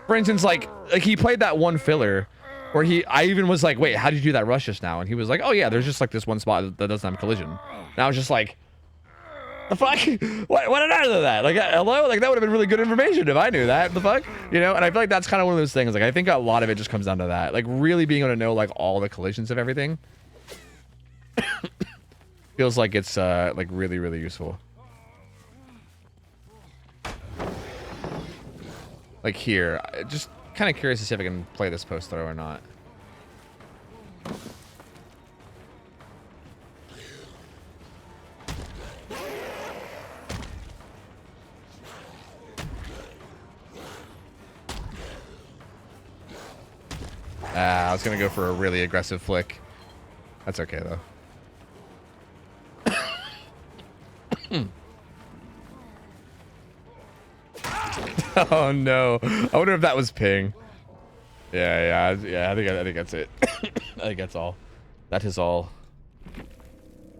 for instance, like he played that one filler where I even was like, wait, how did you do that rush just now? And he was like, oh yeah, there's just like this one spot that doesn't have collision. And I was just like, the fuck? What did I know that? Like, hello? Like that would have been really good information if I knew that. The fuck? You know? And I feel like that's kind of one of those things. Like I think a lot of it just comes down to that. Like really being able to know like all the collisions of everything. Feels like it's like really, really useful. Like here, just kind of curious to see if I can play this post throw or not. I was gonna go for a really aggressive flick. That's okay though. Oh no! I wonder if that was ping. Yeah. I think that's it. I think that's all. That is all.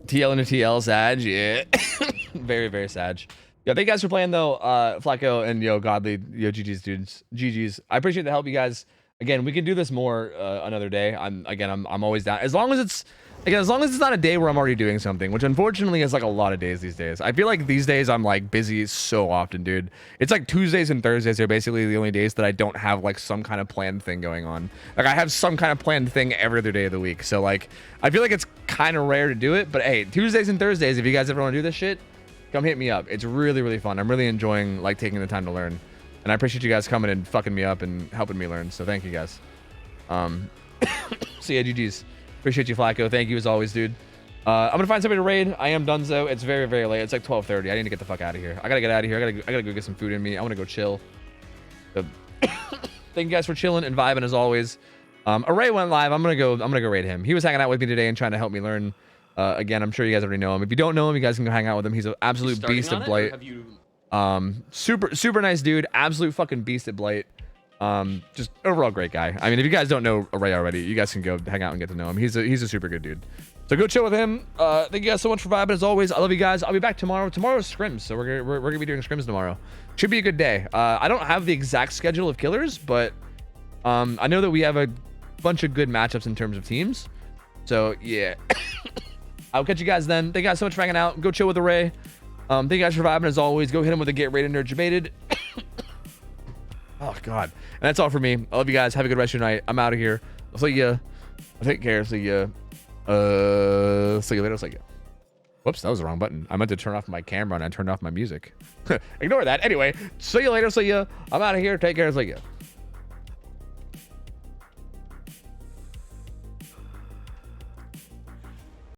TL into TL, Sag. Yeah. Very, very Sag. Yeah, thank you guys for playing though. Flacco and Godly, GG's dudes. GG's. I appreciate the help, you guys. Again, we can do this more another day. I'm always down. As long as it's not a day where I'm already doing something, which unfortunately is like a lot of days these days. I feel like these days I'm like busy so often, dude. It's like Tuesdays and Thursdays are basically the only days that I don't have like some kind of planned thing going on. Like I have some kind of planned thing every other day of the week. So like I feel like it's kind of rare to do it, but hey, Tuesdays and Thursdays, if you guys ever want to do this shit, come hit me up. It's really, really fun. I'm really enjoying like taking the time to learn. And I appreciate you guys coming and fucking me up and helping me learn. So thank you guys. So yeah, GG's. Appreciate you, Flacco. Thank you as always, dude. I'm gonna find somebody to raid. I am done though. It's very, very late. It's like 12:30. I need to get the fuck out of here. I gotta get out of here. I gotta go get some food in me. I want to go chill. So, thank you guys for chilling and vibing as always. Array went live. I'm gonna go raid him. He was hanging out with me today and trying to help me learn. Again, I'm sure you guys already know him. If you don't know him, you guys can go hang out with him. He's an absolute beast of Blight. Super nice dude. Absolute fucking beast at Blight. Just overall great guy. I mean, if you guys don't know Array already, you guys can go hang out and get to know him. He's a super good dude. So go chill with him. Thank you guys so much for vibing as always. I love you guys. I'll be back tomorrow. Tomorrow's scrims, so we're gonna be doing scrims tomorrow. Should be a good day. I don't have the exact schedule of killers, but I know that we have a bunch of good matchups in terms of teams. So yeah. I'll catch you guys then. Thank you guys so much for hanging out. Go chill with Array. Thank you guys for vibing as always. Go hit him with a get rated nerd debated. Oh god. And that's all for me. I love you guys. Have a good rest of your night. I'm out of here. I'll see ya. Take care. See ya. See you later. See ya. Whoops, that was the wrong button. I meant to turn off my camera and I turned off my music. Ignore that. Anyway, see you later. See ya. I'm out of here. Take care. See ya.